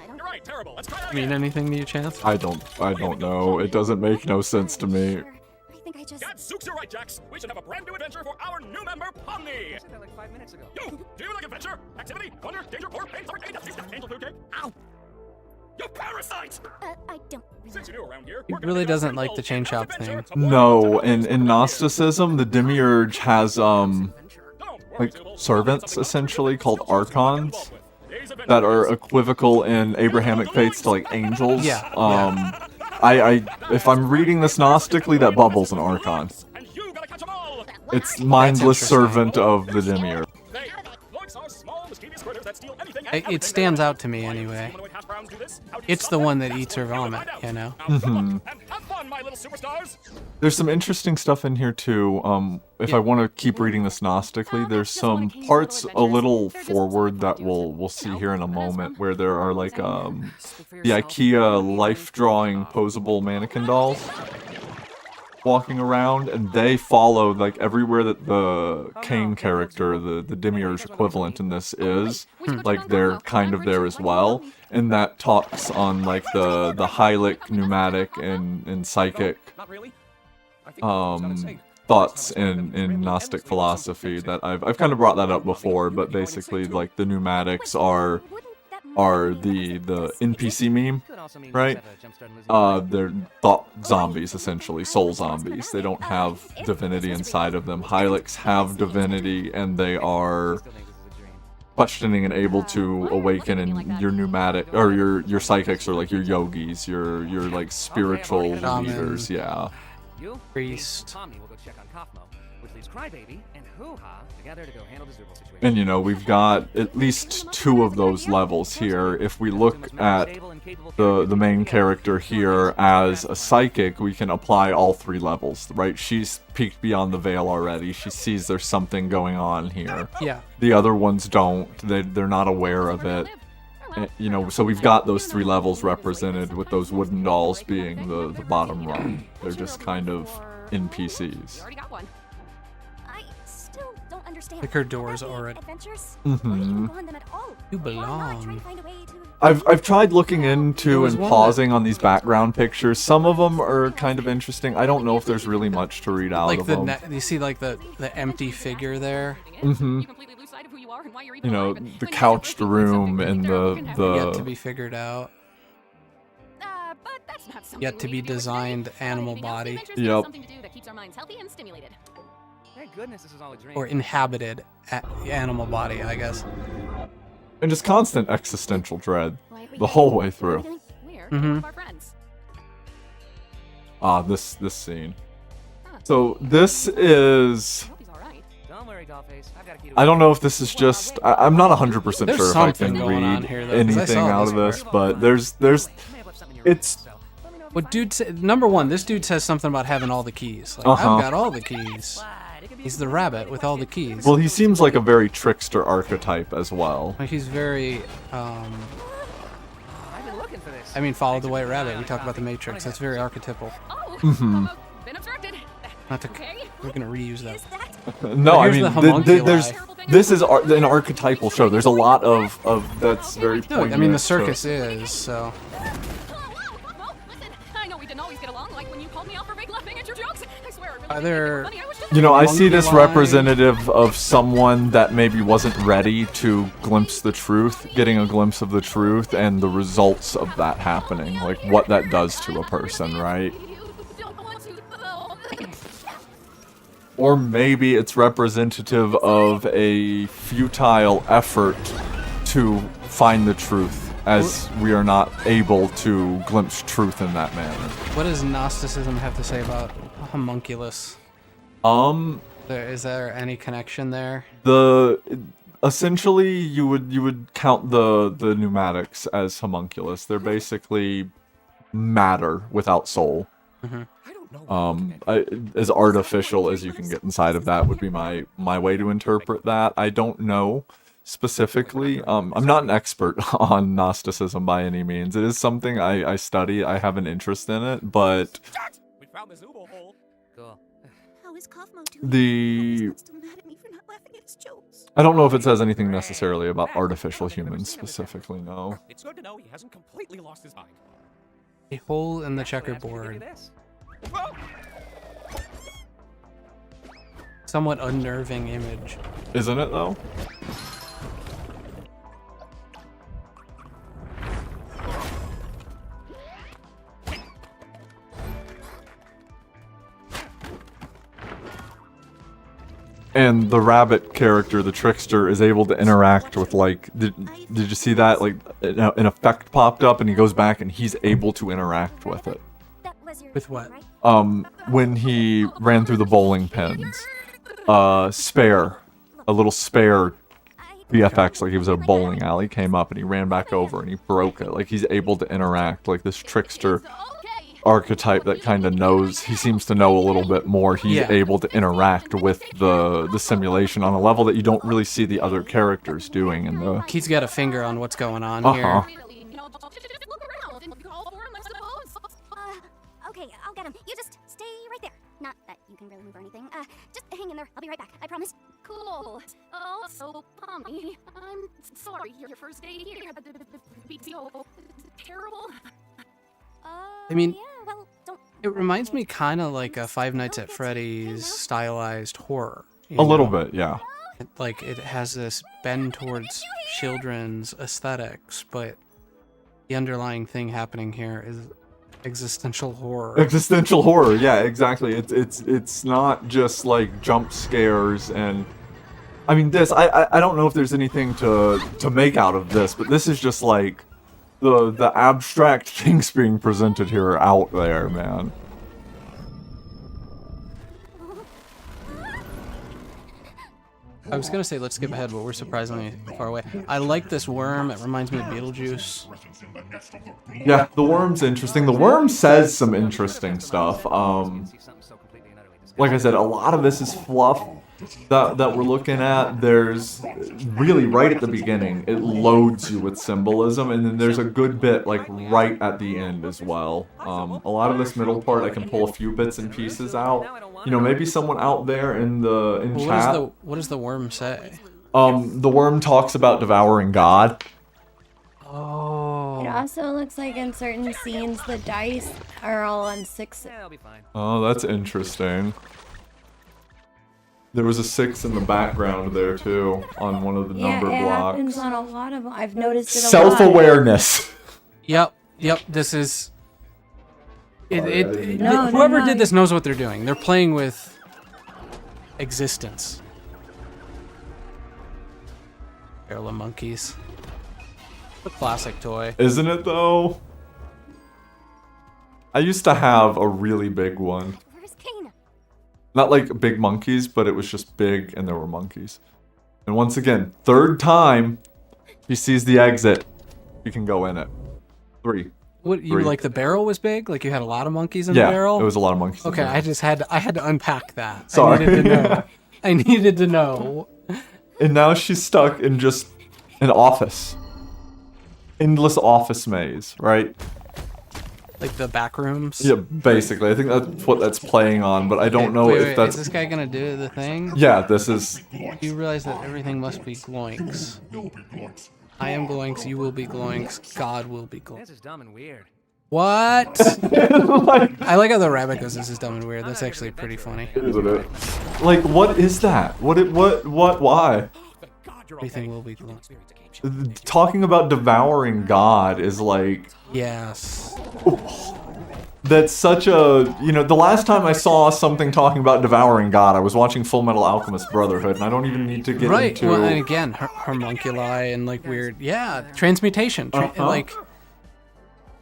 Speaker 4: You're right, terrible. Let's try that
Speaker 2: Mean
Speaker 4: again.
Speaker 2: anything to you, Chance?
Speaker 1: I don't know. It doesn't make no sense to me.
Speaker 5: I think I just.
Speaker 4: Gadzooks, you're right, Jax. We should have a brand new adventure for our new member, Pomni.
Speaker 6: I said that like 5 minutes ago.
Speaker 4: You, do you like adventure, activity, wonder, danger, or pain? Sorry, angel food cake? Ow! You parasite!
Speaker 5: I don't.
Speaker 4: Since you're new around here,
Speaker 2: He
Speaker 4: we're gonna
Speaker 2: really
Speaker 4: give you a
Speaker 2: doesn't like
Speaker 4: simple
Speaker 2: the chain shop
Speaker 4: adventure
Speaker 2: thing.
Speaker 4: to one
Speaker 1: No,
Speaker 4: to
Speaker 1: in
Speaker 4: know
Speaker 1: Gnosticism, the demiurge has
Speaker 4: Don't worry,
Speaker 1: like
Speaker 4: Tubal.
Speaker 1: servants
Speaker 4: Something
Speaker 1: essentially
Speaker 4: else
Speaker 1: called
Speaker 4: you'll get
Speaker 1: archons
Speaker 4: involved with. These
Speaker 1: that are
Speaker 4: adventures-
Speaker 1: equivocal in Abrahamic faiths to like angels.
Speaker 2: Yeah.
Speaker 1: If I'm reading this Gnostically, that Bubble's an archon.
Speaker 4: And you gotta catch 'em all.
Speaker 1: It's mindless
Speaker 2: interesting.
Speaker 1: servant of the demiurge.
Speaker 4: They, loics are small, mischievous critters that steal anything and
Speaker 2: It
Speaker 4: everything
Speaker 2: stands
Speaker 4: they
Speaker 2: out to me
Speaker 4: Why do
Speaker 2: anyway.
Speaker 4: humanoid hash browns do this? How do you
Speaker 2: It's
Speaker 4: stop
Speaker 2: the
Speaker 4: them?
Speaker 2: one that
Speaker 4: That's
Speaker 2: eats
Speaker 4: what
Speaker 2: her
Speaker 4: we're gonna
Speaker 2: vomit,
Speaker 4: find out.
Speaker 2: you know?
Speaker 4: Now, good luck and have fun, my little superstars.
Speaker 1: There's some interesting stuff in here too. If I want to keep reading this Gnostically, there's some parts a little forward that we'll see here in a moment where there are like the IKEA life drawing posable mannequin dolls walking around, and they follow like everywhere that the Kane character, the demiurge equivalent in this is, like they're kind of there as well, and that talks on like the hylic, pneumatic, and psychic
Speaker 6: Not really. I think it's gotta say,
Speaker 1: thoughts in Gnostic philosophy that I've kind of brought that up before, but basically like the pneumatics are the NPC meme,
Speaker 6: could also mean
Speaker 1: right?
Speaker 6: just have a jumpstart and losing
Speaker 1: They're thought zombies essentially, soul zombies. They don't have divinity inside of them. Hylics have divinity, and they are
Speaker 6: still think this is a dream.
Speaker 1: questioning and able to awaken, and your pneumatic or your psychics are like your yogis, your like spiritual
Speaker 2: Shaman.
Speaker 1: leaders, yeah.
Speaker 6: You,
Speaker 2: Priest.
Speaker 6: me, and Tommy will go check on Kaufmo, which leaves Crybaby and Hoo-Ha together to go handle the Zubal situation.
Speaker 1: And you know, we've got at least 2 of those levels here. If we look at the main character here as a psychic, we can apply all 3 levels, right? She's peeked beyond the veil already. She sees there's something going on here.
Speaker 2: Yeah.
Speaker 1: The other ones don't. They're not aware of it. You know, so we've got those 3 levels represented, with those wooden dolls being the bottom rung. They're just kind of NPCs.
Speaker 5: Already got one. I still don't understand.
Speaker 2: Like her doors
Speaker 5: Are they
Speaker 2: already.
Speaker 5: Adventures?
Speaker 1: Mhm.
Speaker 5: Why do you go on them at all?
Speaker 2: You
Speaker 5: Or not try
Speaker 2: belong.
Speaker 5: to find a way to-
Speaker 1: I've tried looking into
Speaker 2: There was
Speaker 1: and
Speaker 2: one
Speaker 1: pausing on these background pictures. Some of them are kind of interesting. I don't know if there's really much to read out
Speaker 2: Like
Speaker 1: of
Speaker 2: the
Speaker 1: them.
Speaker 2: you see like the empty figure there.
Speaker 1: Mhm.
Speaker 5: You completely lose sight of who you are and why you're even
Speaker 1: You know,
Speaker 5: alive, and
Speaker 1: the
Speaker 5: when you
Speaker 1: couched
Speaker 5: get looking for
Speaker 1: room
Speaker 5: something,
Speaker 1: and
Speaker 5: you think they're
Speaker 1: the-
Speaker 2: Yet to be figured out.
Speaker 5: but that's not something
Speaker 2: Yet to
Speaker 5: we
Speaker 2: be
Speaker 5: do today.
Speaker 2: designed animal
Speaker 5: Anything else?
Speaker 2: body.
Speaker 5: Adventures give us
Speaker 1: Yep.
Speaker 5: something to do that keeps our minds healthy and stimulated.
Speaker 6: Thank goodness this is all a dream.
Speaker 2: Or inhabited animal body, I guess.
Speaker 1: And just constant existential dread
Speaker 5: Why are we
Speaker 1: the
Speaker 5: here?
Speaker 1: whole way
Speaker 5: What are
Speaker 1: through.
Speaker 5: we doing? We're
Speaker 2: Mhm.
Speaker 5: one of our friends.
Speaker 1: This scene.
Speaker 5: Huh.
Speaker 1: So this is...
Speaker 5: I hope he's all right.
Speaker 6: Don't worry, Dollface. I've got a key to
Speaker 1: I don't know if this is just... I'm not 100%
Speaker 2: There's
Speaker 1: sure if I
Speaker 2: something
Speaker 1: can
Speaker 2: going on
Speaker 1: read
Speaker 2: here, though, 'cause I
Speaker 1: anything
Speaker 2: saw
Speaker 1: out
Speaker 2: this
Speaker 1: of this,
Speaker 2: part.
Speaker 1: but there's...
Speaker 6: I may have left something in your
Speaker 1: It's...
Speaker 6: room, so let me know if you
Speaker 2: What
Speaker 6: find
Speaker 2: dude said? Number one, this dude says something about having all the keys. Like,
Speaker 1: Uh-huh.
Speaker 2: I've got all the keys.
Speaker 6: it. It could be
Speaker 2: He's the rabbit with all the keys.
Speaker 1: Well, he seems like a very trickster archetype as well.
Speaker 2: Like, he's very,
Speaker 6: I've been looking for this.
Speaker 2: I mean, follow the white rabbit. We talk about the Matrix. That's very archetypal.
Speaker 5: Oh,
Speaker 1: Mhm.
Speaker 5: almost been obstructed.
Speaker 2: Not to.
Speaker 5: Okay.
Speaker 2: We're gonna reuse that.
Speaker 5: Is that
Speaker 1: No, I
Speaker 2: here's
Speaker 1: mean,
Speaker 2: the homunculi.
Speaker 1: there's... This is an archetypal show. There's a lot of that's very
Speaker 2: No,
Speaker 1: poignant.
Speaker 2: I mean, the
Speaker 1: to-
Speaker 2: circus is, so.
Speaker 5: Well, listen, I know we didn't always get along, like when you called me out for big laughing at your jokes. I swear, I really
Speaker 2: Are
Speaker 5: didn't
Speaker 2: there-
Speaker 5: think you were funny. I was just
Speaker 1: You know, I see this
Speaker 2: Monkey line.
Speaker 1: representative of someone that maybe wasn't ready to glimpse the truth, getting a glimpse of the truth, and the results of that happening, like what that does to a person, right?
Speaker 5: You don't want to.
Speaker 1: Or maybe it's representative of a futile effort to find the truth, as we are not able to glimpse truth in that manner.
Speaker 2: What does Gnosticism have to say about homunculus? Is there any connection there?
Speaker 1: Essentially you would count the pneumatics as homunculus. They're basically matter without soul. As artificial as you can get inside of that would be my way to interpret that. I don't know specifically. I'm not an expert on Gnosticism by any means. It is something I study. I have an interest in it, but
Speaker 4: We found this ooble hole.
Speaker 6: Cool.
Speaker 5: How is Kaufmo doing?
Speaker 1: the
Speaker 5: Still mad at me for not laughing at his jokes.
Speaker 1: I don't know if it says anything necessarily about artificial humans specifically. No.
Speaker 4: It's good to know he hasn't completely lost his mind.
Speaker 2: A hole in the
Speaker 6: Actually, after you give me
Speaker 2: checkerboard.
Speaker 6: this.
Speaker 4: Whoa!
Speaker 2: Somewhat unnerving image.
Speaker 1: Isn't it though? And the rabbit character, the trickster, is able to interact with, like, did you see that? Like, an effect popped up and he goes back and he's able to interact with it.
Speaker 5: That was your
Speaker 2: With what?
Speaker 5: right?
Speaker 1: When he ran through the bowling pins, a little spare VFX, like he was at a bowling alley, came up and he ran back over and he broke it. Like, he's able to interact, like this trickster archetype that kind of knows, he seems to know a little bit more. He's
Speaker 2: Yeah.
Speaker 1: able to interact with the simulation on a level that you don't really see the other characters doing in the...
Speaker 2: He's got a finger on what's going on
Speaker 1: Uh-huh.
Speaker 2: here.
Speaker 5: Okay, I'll get him. You just stay right there. Not that you can really move or anything. Just hang in there. I'll be right back. I promise. Cool. Oh, so Pommy. I'm sorry. Your first day here. The BTO. Terrible.
Speaker 2: I mean,
Speaker 5: Yeah, well, don't.
Speaker 2: it reminds me kind of like a Five Nights at Freddy's stylized horror. you
Speaker 1: A little
Speaker 2: know?
Speaker 1: bit, yeah.
Speaker 2: Like, it has this bend towards children's aesthetics, but the underlying thing happening here is existential horror.
Speaker 1: Existential horror, yeah, exactly. It's not just like jump scares and... I mean, this, I don't know if there's anything to make out of this, but this is just like the abstract things being presented here are out there, man.
Speaker 2: I was gonna say let's skip ahead, but we're surprisingly far away. I like this worm. It reminds me of Beetlejuice.
Speaker 1: Yeah, the worm's interesting. The worm says some interesting stuff.
Speaker 6: See something so completely and utterly disgusting.
Speaker 1: Like I said, a lot of this is fluff that we're looking at. There's really right at the beginning, it loads you with symbolism, and then there's a good bit like right at the end as well. A lot of this middle part, I can pull a few bits and pieces out. You know, maybe someone out there in chat.
Speaker 2: What does the worm say?
Speaker 1: The worm talks about devouring God.
Speaker 2: Oh.
Speaker 3: It also looks like in certain scenes the dice are all on sixes.
Speaker 6: Yeah, I'll be fine.
Speaker 1: Oh, that's interesting. There was a 6 in the background there too, on one of the
Speaker 3: Yeah,
Speaker 1: number
Speaker 3: it
Speaker 1: blocks.
Speaker 3: happens on a lot of them. I've noticed it a lot.
Speaker 1: Self-awareness.
Speaker 2: Yep. This is.
Speaker 3: No,
Speaker 2: whoever
Speaker 3: no,
Speaker 2: did this knows what they're doing. They're playing with existence. Barrel of monkeys. The classic toy.
Speaker 1: Isn't it though? I used to have a really big one.
Speaker 5: Where's Kane?
Speaker 1: Not like big monkeys, but it was just big and there were monkeys. And once again, third time he sees the exit, you can go in it. 3.
Speaker 2: What you
Speaker 1: 3.
Speaker 2: like? The barrel was big. Like you had a lot of monkeys in
Speaker 1: Yeah,
Speaker 2: the barrel.
Speaker 1: it was a lot of monkeys. in
Speaker 2: Okay,
Speaker 1: there.
Speaker 2: I had to unpack that.
Speaker 1: Sorry.
Speaker 2: I needed to know. I needed to know.
Speaker 1: And now she's stuck in just an office. Endless office maze, right?
Speaker 2: Like the back rooms.
Speaker 1: Yeah, basically. I think that's what that's playing on, but I don't know
Speaker 2: Wait,
Speaker 1: if that's...
Speaker 2: Is this guy gonna do the thing?
Speaker 1: Yeah, this is...
Speaker 2: You realize that everything must be gloinks. I am gloinks, you will be gloinks, God will be gloinks.
Speaker 6: This is dumb and weird.
Speaker 2: What?
Speaker 1: like,
Speaker 2: I like how the rabbit goes, this is dumb and weird. That's actually pretty funny.
Speaker 1: isn't it? Like, what is that? Why?
Speaker 4: Thank God you're
Speaker 2: Everything
Speaker 4: okay.
Speaker 2: will be gloinks.
Speaker 4: Experience a game show.
Speaker 1: Talking about devouring God is like...
Speaker 2: Yes.
Speaker 1: That's such a... You know, the last time I saw something talking about devouring God, I was watching Full Metal Alchemist Brotherhood, and I don't even need to get
Speaker 2: Right,
Speaker 1: into...
Speaker 2: well, and again, homunculi and like weird, yeah, transmutation. Like,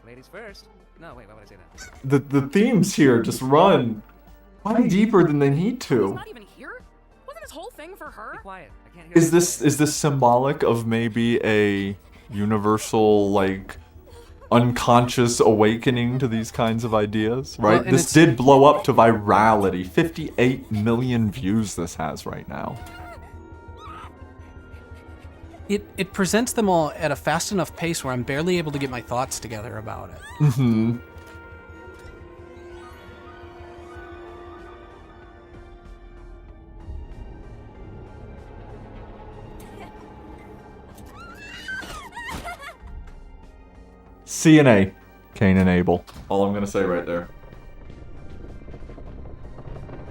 Speaker 6: Ladies first. No, wait, why would I say that?
Speaker 1: the themes here just run way deeper than they need
Speaker 4: He's
Speaker 1: to.
Speaker 4: not even here? Wasn't this whole thing for her?
Speaker 6: Be quiet. I can't hear
Speaker 1: Is
Speaker 6: you.
Speaker 1: this symbolic of maybe a universal, like, unconscious awakening to these kinds of ideas, right?
Speaker 2: Well, and
Speaker 1: This did blow up to virality. 58 million views this has right now.
Speaker 2: it presents them all at a fast enough pace where I'm barely able to get my thoughts together about it.
Speaker 1: Mm-hmm. C and A, Cain and Abel. All I'm gonna say right there.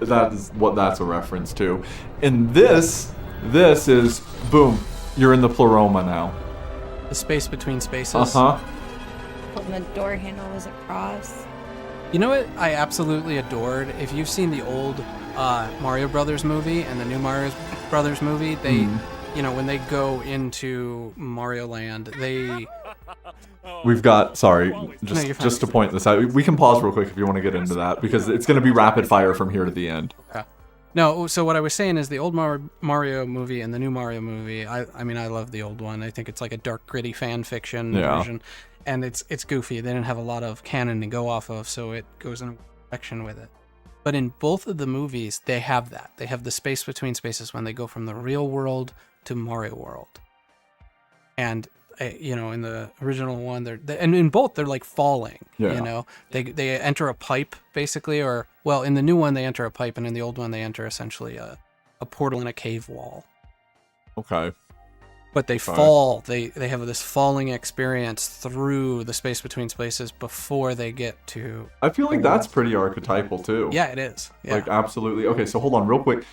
Speaker 1: That is what that's a reference to. And this is, boom, you're in the pleroma now.
Speaker 2: The space between spaces.
Speaker 1: Uh-huh.
Speaker 3: And the door handle was a cross.
Speaker 2: You know what I absolutely adored? If you've seen the old Mario Brothers movie and the new Mario Brothers movie, they, you know, when they go into Mario Land, they...
Speaker 1: We've got, sorry,
Speaker 2: No, you're fine.
Speaker 1: just to point this out. We can pause real quick if you want to get into that, because it's going to be rapid fire from here to the end.
Speaker 2: Okay. No, so what I was saying is the old Mario movie and the new Mario movie, I mean, I love the old one. I think it's like a dark, gritty fan fiction version. And it's goofy. They didn't have a lot of canon to go off of, so it goes in a direction with it. But in both of the movies, they have that. They have the space between spaces when they go from the real world to Mario World. And you know, in the original one, and in both they're like falling.
Speaker 1: Yeah.
Speaker 2: You know, they enter a pipe basically, or well, in the new one they enter a pipe, and in the old one they enter essentially a portal in a cave wall.
Speaker 1: Okay.
Speaker 2: But they fall. They have this falling experience through the space between spaces before they get to.
Speaker 1: I feel like that's pretty archetypal too.
Speaker 2: Yeah, it is. Yeah.
Speaker 1: Like, absolutely. Okay, so hold on real quick.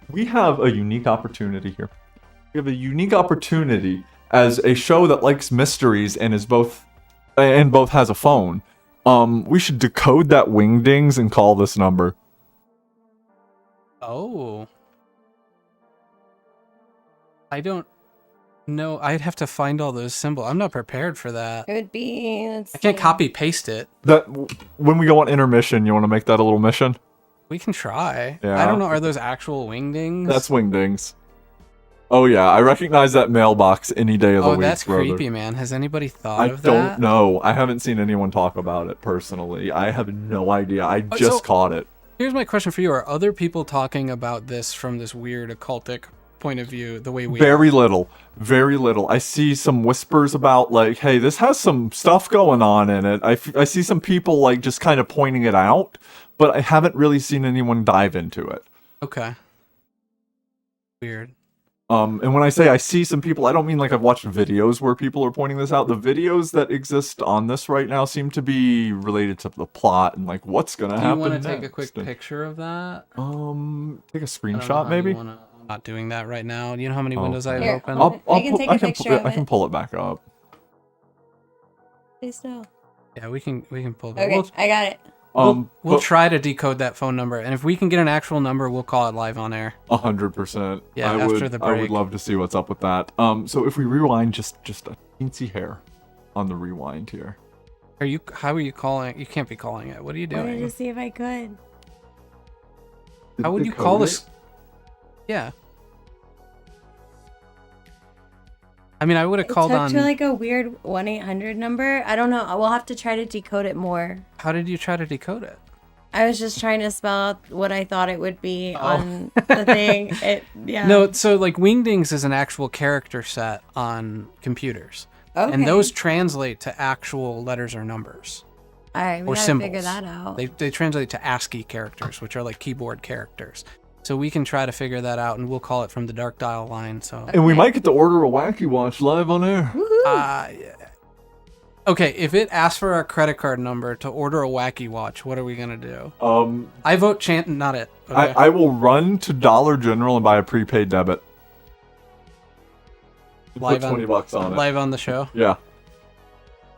Speaker 1: We have a unique opportunity here. We have a unique opportunity as a show that likes mysteries and both has a phone. We should decode that wingdings and call this number.
Speaker 2: Oh. I don't know. I'd have to find all those symbols. I'm not prepared for that.
Speaker 3: It would be.
Speaker 2: I can't copy paste it.
Speaker 1: That when we go on intermission, you want to make that a little mission?
Speaker 2: We can try.
Speaker 1: Yeah.
Speaker 2: I don't know. Are those actual wingdings?
Speaker 1: That's wingdings. Oh yeah, I recognize that mailbox any day of the week.
Speaker 2: Oh, that's
Speaker 1: brother.
Speaker 2: creepy, man. Has anybody thought of
Speaker 1: I
Speaker 2: that?
Speaker 1: don't know. I haven't seen anyone talk about it personally. I have no idea. I just caught it.
Speaker 2: Here's my question for you. Are other people talking about this from this weird occultic point of view the way we
Speaker 1: Very little. Very little. I see some whispers about, like, hey, this has some stuff going on in it. I see some people, like, just kind of pointing it out, but I haven't really seen anyone dive into it.
Speaker 2: Okay. Weird.
Speaker 1: And when I say I see some people, I don't mean like I've watched videos where people are pointing this out. The videos that exist on this right now seem to be related to the plot and like what's gonna happen.
Speaker 2: Do you want to take a
Speaker 1: next.
Speaker 2: quick picture of that?
Speaker 1: Take a
Speaker 2: I don't know
Speaker 1: screenshot
Speaker 2: how
Speaker 1: maybe.
Speaker 2: I'm not doing that right now. Do you know how many windows I have
Speaker 3: Here,
Speaker 2: open?
Speaker 3: I can take a picture of
Speaker 1: I can
Speaker 3: it.
Speaker 1: pull it back up.
Speaker 3: Please no.
Speaker 2: Yeah, we can pull it back.
Speaker 3: Okay, I got it.
Speaker 2: We'll
Speaker 1: but
Speaker 2: try to decode that phone number, and if we can get an actual number, we'll call it live on air.
Speaker 1: 100%.
Speaker 2: Yeah,
Speaker 1: I
Speaker 2: after
Speaker 1: would,
Speaker 2: the
Speaker 1: I would
Speaker 2: break.
Speaker 1: love to see what's up with that. So if we rewind just a teensy hair on the rewind here.
Speaker 2: How are you calling? You can't be calling it. What are you
Speaker 3: I wanted to
Speaker 2: doing?
Speaker 3: see if I could.
Speaker 2: How would you
Speaker 1: Decode
Speaker 2: call
Speaker 1: it?
Speaker 2: this? Yeah. I mean, I would have
Speaker 3: It
Speaker 2: called
Speaker 3: took
Speaker 2: on.
Speaker 3: to like a weird 1-800 number. I don't know. We'll have to try to decode it more.
Speaker 2: How did you try to decode it?
Speaker 3: I was just trying to spell out what I thought it would be on the thing. Yeah.
Speaker 2: No, so like Wingdings is an actual character set on computers,
Speaker 3: Okay.
Speaker 2: and those translate to actual letters or numbers
Speaker 3: All right, we
Speaker 2: or
Speaker 3: gotta
Speaker 2: symbols.
Speaker 3: figure that out.
Speaker 2: They translate to ASCII characters, which are like keyboard characters. So we can try to figure that out, and we'll call it from the Dark Dial line. So.
Speaker 1: And we might get to order a Wacky Watch live on air.
Speaker 2: Yeah. Okay, if it asks for our credit card number to order a Wacky Watch, what are we gonna do? I vote not it. Okay.
Speaker 1: I will run to Dollar General and buy a prepaid debit.
Speaker 2: Live
Speaker 1: Put
Speaker 2: on-
Speaker 1: $20 on it.
Speaker 2: Live on the show.
Speaker 1: Yeah.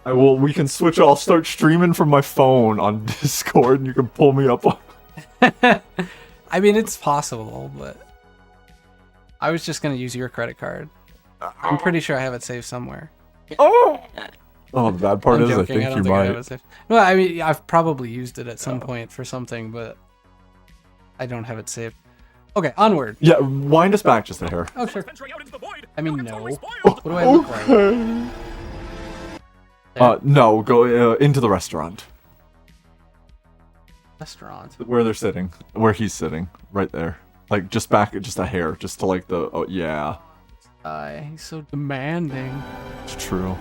Speaker 1: I will. We can switch. I'll start streaming from my phone on Discord, and you can pull me up.
Speaker 2: I mean, it's possible, but I was just gonna use your credit card. I'm pretty sure I have it saved somewhere.
Speaker 1: Oh, the bad part
Speaker 2: I'm
Speaker 1: is
Speaker 2: joking.
Speaker 1: I think
Speaker 2: don't
Speaker 1: you
Speaker 2: think I have
Speaker 1: might.
Speaker 2: it saved. No, I mean, I've probably used it at some point for something, but I don't have it saved. Okay, onward.
Speaker 1: Yeah, wind us back just a hair.
Speaker 2: Oh, sure.
Speaker 4: Venturing out into the void.
Speaker 2: I mean,
Speaker 4: You're
Speaker 2: no.
Speaker 4: totally spoiled.
Speaker 2: What do I look like?
Speaker 1: No, go into the restaurant
Speaker 2: Restaurant.
Speaker 1: where they're sitting, where he's sitting, right there. Like just back, just a hair, just to like the. Oh yeah.
Speaker 2: He's so demanding.
Speaker 1: It's true.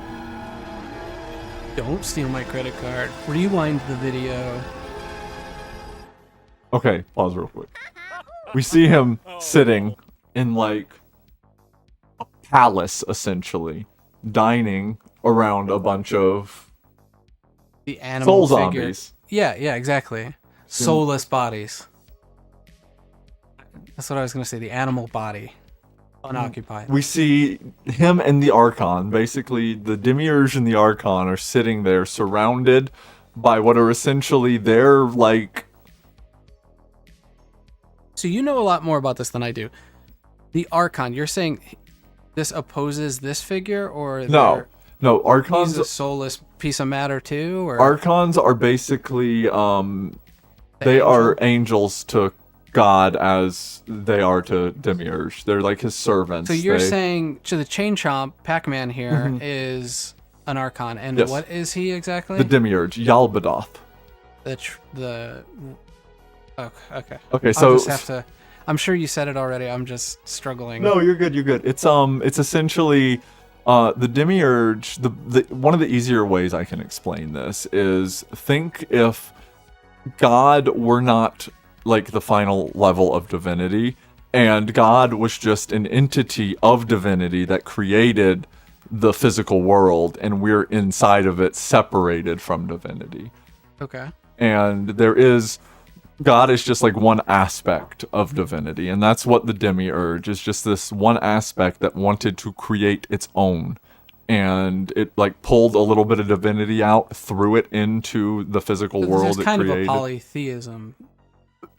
Speaker 2: Don't steal my credit card. Rewind the video.
Speaker 1: Okay, pause real quick. We see him sitting in like a palace, essentially, dining around a bunch of
Speaker 2: The animal
Speaker 1: soul
Speaker 2: figure.
Speaker 1: zombies.
Speaker 2: Yeah, exactly. Soulless bodies. That's what I was gonna say. The animal body, unoccupied.
Speaker 1: We see him and the Archon. Basically, the Demiurge and the Archon are sitting there surrounded by what are essentially their, like...
Speaker 2: So you know a lot more about this than I do. The Archon, you're saying this opposes this figure, or
Speaker 1: No,
Speaker 2: he's
Speaker 1: Archons...
Speaker 2: a soulless piece of matter too, or
Speaker 1: Archons are basically, they are angels to God as they are to Demiurge. They're like his servants.
Speaker 2: So you're saying, so the Chain Chomp, Pac-Man here, is an Archon, and
Speaker 1: Yes.
Speaker 2: what is he exactly?
Speaker 1: The Demiurge, Yalbadoth.
Speaker 2: Okay.
Speaker 1: Okay,
Speaker 2: I'll
Speaker 1: so...
Speaker 2: just have to. I'm sure you said it already. I'm just struggling.
Speaker 1: No, you're good. You're good. It's essentially the Demiurge. The one of the easier ways I can explain this is think if God were not like the final level of divinity, and God was just an entity of divinity that created the physical world, and we're inside of it, separated from divinity.
Speaker 2: Okay.
Speaker 1: And God is just like one aspect of divinity, and that's what the Demiurge is, just this one aspect that wanted to create its own, and it like pulled a little bit of divinity out, threw it into the physical world
Speaker 2: There's
Speaker 1: it
Speaker 2: kind
Speaker 1: created.
Speaker 2: of a polytheism.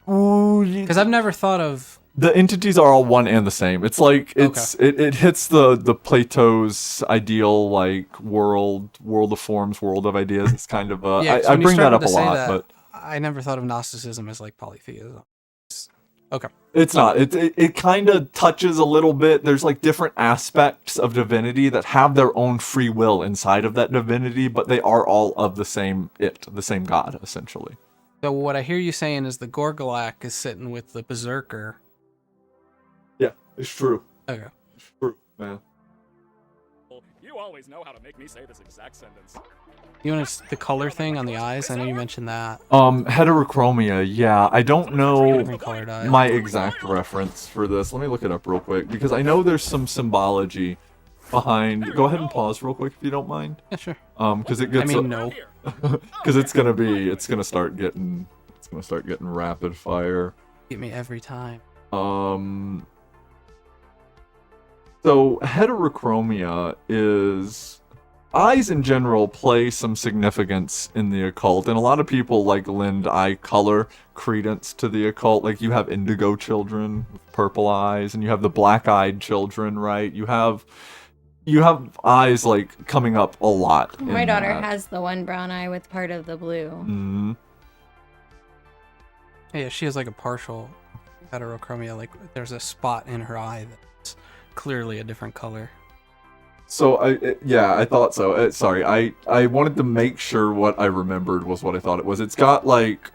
Speaker 1: Ooh,
Speaker 2: Because I've never thought of.
Speaker 1: the entities are all one and the same. It's like it hits the Plato's ideal like world of forms, world of ideas. It's kind of I bring that up a lot, but
Speaker 2: I never thought of Gnosticism as like polytheism. Okay.
Speaker 1: it's not. It kind of touches a little bit. There's like different aspects of divinity that have their own free will inside of that divinity, but they are all of the same God, essentially.
Speaker 2: So what I hear you saying is the Gorgolak is sitting with the Berserker.
Speaker 1: Yeah, it's true.
Speaker 2: Okay.
Speaker 1: It's true, man.
Speaker 4: You always know how to make me say this exact sentence.
Speaker 2: You notice the color thing on the eyes? I know you mentioned that.
Speaker 1: Heterochromia, yeah. I don't know
Speaker 2: Different colored eyes.
Speaker 1: my exact reference for this. Let me look it up real quick, because I know there's some symbology behind... Go ahead and pause real quick if you don't mind.
Speaker 2: Yeah, sure.
Speaker 1: Because it gets...
Speaker 2: I mean, no.
Speaker 1: Because it's gonna start getting rapid fire.
Speaker 2: Get me every time.
Speaker 1: So heterochromia is... Eyes in general play some significance in the occult, and a lot of people like lend eye color credence to the occult. Like you have indigo children with purple eyes, and you have the black-eyed children, right? You have eyes like coming up a lot.
Speaker 3: My
Speaker 1: in
Speaker 3: daughter
Speaker 1: that.
Speaker 3: has the one brown eye with part of the blue.
Speaker 1: Mhm.
Speaker 2: Yeah, she has like a partial heterochromia. Like there's a spot in her eye that's clearly a different color.
Speaker 1: So I thought so. Sorry, I wanted to make sure what I remembered was what I thought it was. It's got like,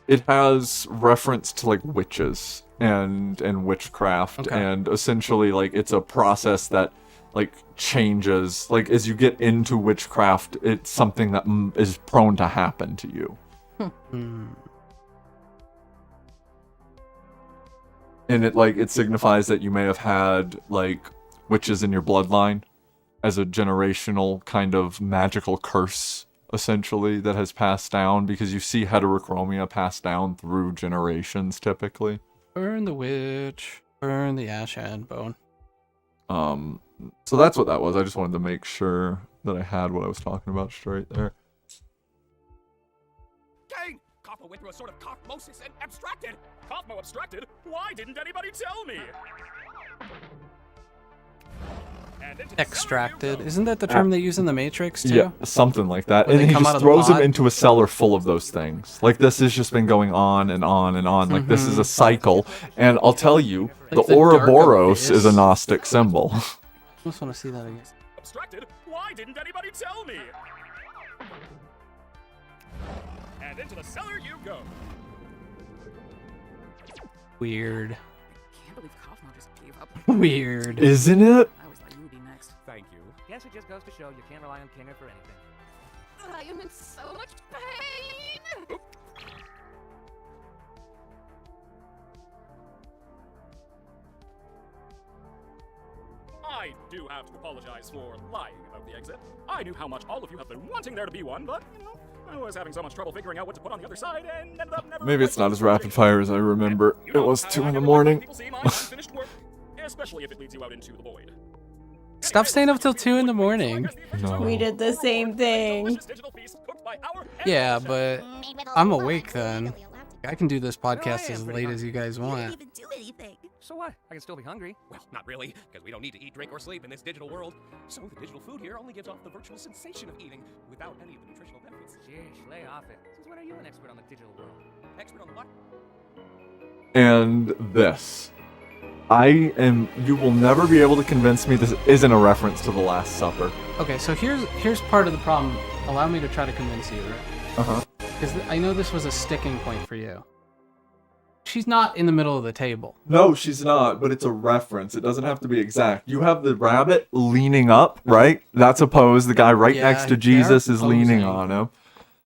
Speaker 1: it has reference to like witches and witchcraft,
Speaker 2: Okay.
Speaker 1: and essentially like it's a process that like changes. Like as you get into witchcraft, it's something that is prone to happen to you. And it signifies that you may have had like witches in your bloodline as a generational kind of magical curse, essentially, that has passed down, because you see heterochromia passed down through generations typically.
Speaker 2: Burn the witch. Burn the ash and bone.
Speaker 1: So that's what that was. I just wanted to make sure that I had what I was talking about straight there.
Speaker 4: Kane! Kaufmo went through a sort of cough-mosis and abstracted! Kaufmo abstracted? Why didn't anybody tell me? And into the
Speaker 2: Extracted.
Speaker 4: cellar you go.
Speaker 2: Isn't that the term they use in the Matrix too?
Speaker 1: Yeah, something like that.
Speaker 2: When
Speaker 1: And
Speaker 2: they
Speaker 1: he
Speaker 2: come out
Speaker 1: just
Speaker 2: of the
Speaker 1: throws him
Speaker 2: pod?
Speaker 1: into a cellar full of those things. Like, this has just been going on and on and on. Like, this is a cycle. And I'll tell you,
Speaker 2: Like
Speaker 1: the
Speaker 2: the dark
Speaker 1: Ouroboros is a
Speaker 2: abyss.
Speaker 1: Gnostic symbol.
Speaker 2: I just want to see that again.
Speaker 4: Abstracted? Why didn't anybody tell me? And into the cellar you go.
Speaker 2: Weird.
Speaker 6: Can't believe Kaufmo I'll just give up.
Speaker 2: Weird.
Speaker 1: Isn't it?
Speaker 6: I always thought you would be next. Thank you. Guess it just goes to show you can't rely on Kinger for anything.
Speaker 5: I am in so much pain.
Speaker 4: I do have to apologize for lying about the exit. I knew how much all of you have been wanting there to be one, but, I was having so much trouble figuring out what to put on the other side and ended up never...
Speaker 1: Maybe it's not as rapid fire as I remember. It was 2 in the morning.
Speaker 4: People see my unfinished work, especially if it leads you out into the void.
Speaker 2: Stop staying up till 2 in the morning.
Speaker 1: No.
Speaker 3: We did the same thing.
Speaker 2: Yeah, but I'm awake then. I can do this podcast as late as you guys want.
Speaker 6: So what? I can still be hungry.
Speaker 7: Well, not really, because we don't need to eat, drink, or sleep in this digital world. So the digital food here only gives off the virtual sensation of eating without any of the nutritional benefits.
Speaker 6: Sheesh, lay off it. Since when are you an expert on the digital world?
Speaker 7: Expert on the what?
Speaker 1: And this. You will never be able to convince me this isn't a reference to the Last Supper.
Speaker 2: Okay, so here's part of the problem. Allow me to try to convince you, right?
Speaker 1: Uh-huh.
Speaker 2: Because I know this was a sticking point for you. She's not in the middle of the table.
Speaker 1: No, she's not, but it's a reference. It doesn't have to be exact. You have the rabbit leaning up, right? That's a pose. The guy right
Speaker 2: Yeah,
Speaker 1: next to
Speaker 2: they're
Speaker 1: Jesus is leaning
Speaker 2: posing.
Speaker 1: on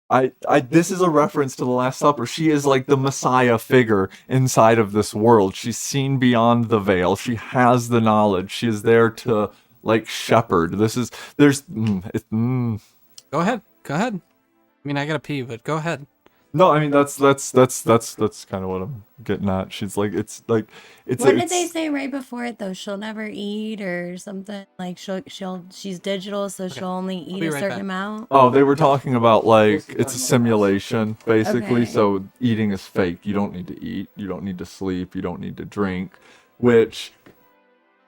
Speaker 1: him. This is a reference to the Last Supper. She is like the Messiah figure inside of this world. She's seen beyond the veil. She has the knowledge. She is there to, like, shepherd.
Speaker 2: Go ahead. Go ahead. I mean, I gotta pee, but go ahead.
Speaker 1: No, I mean that's kind of what I'm getting at. She's like, it's like, it's.
Speaker 3: What did they say right before it though? She'll never eat or something. Like she's digital, so she'll only eat
Speaker 2: be
Speaker 3: a
Speaker 2: right
Speaker 3: certain
Speaker 2: back.
Speaker 3: amount.
Speaker 1: Oh, they were talking about like it's a simulation basically.
Speaker 3: Okay.
Speaker 1: So eating is fake. You don't need to eat. You don't need to sleep. You don't need to drink. Which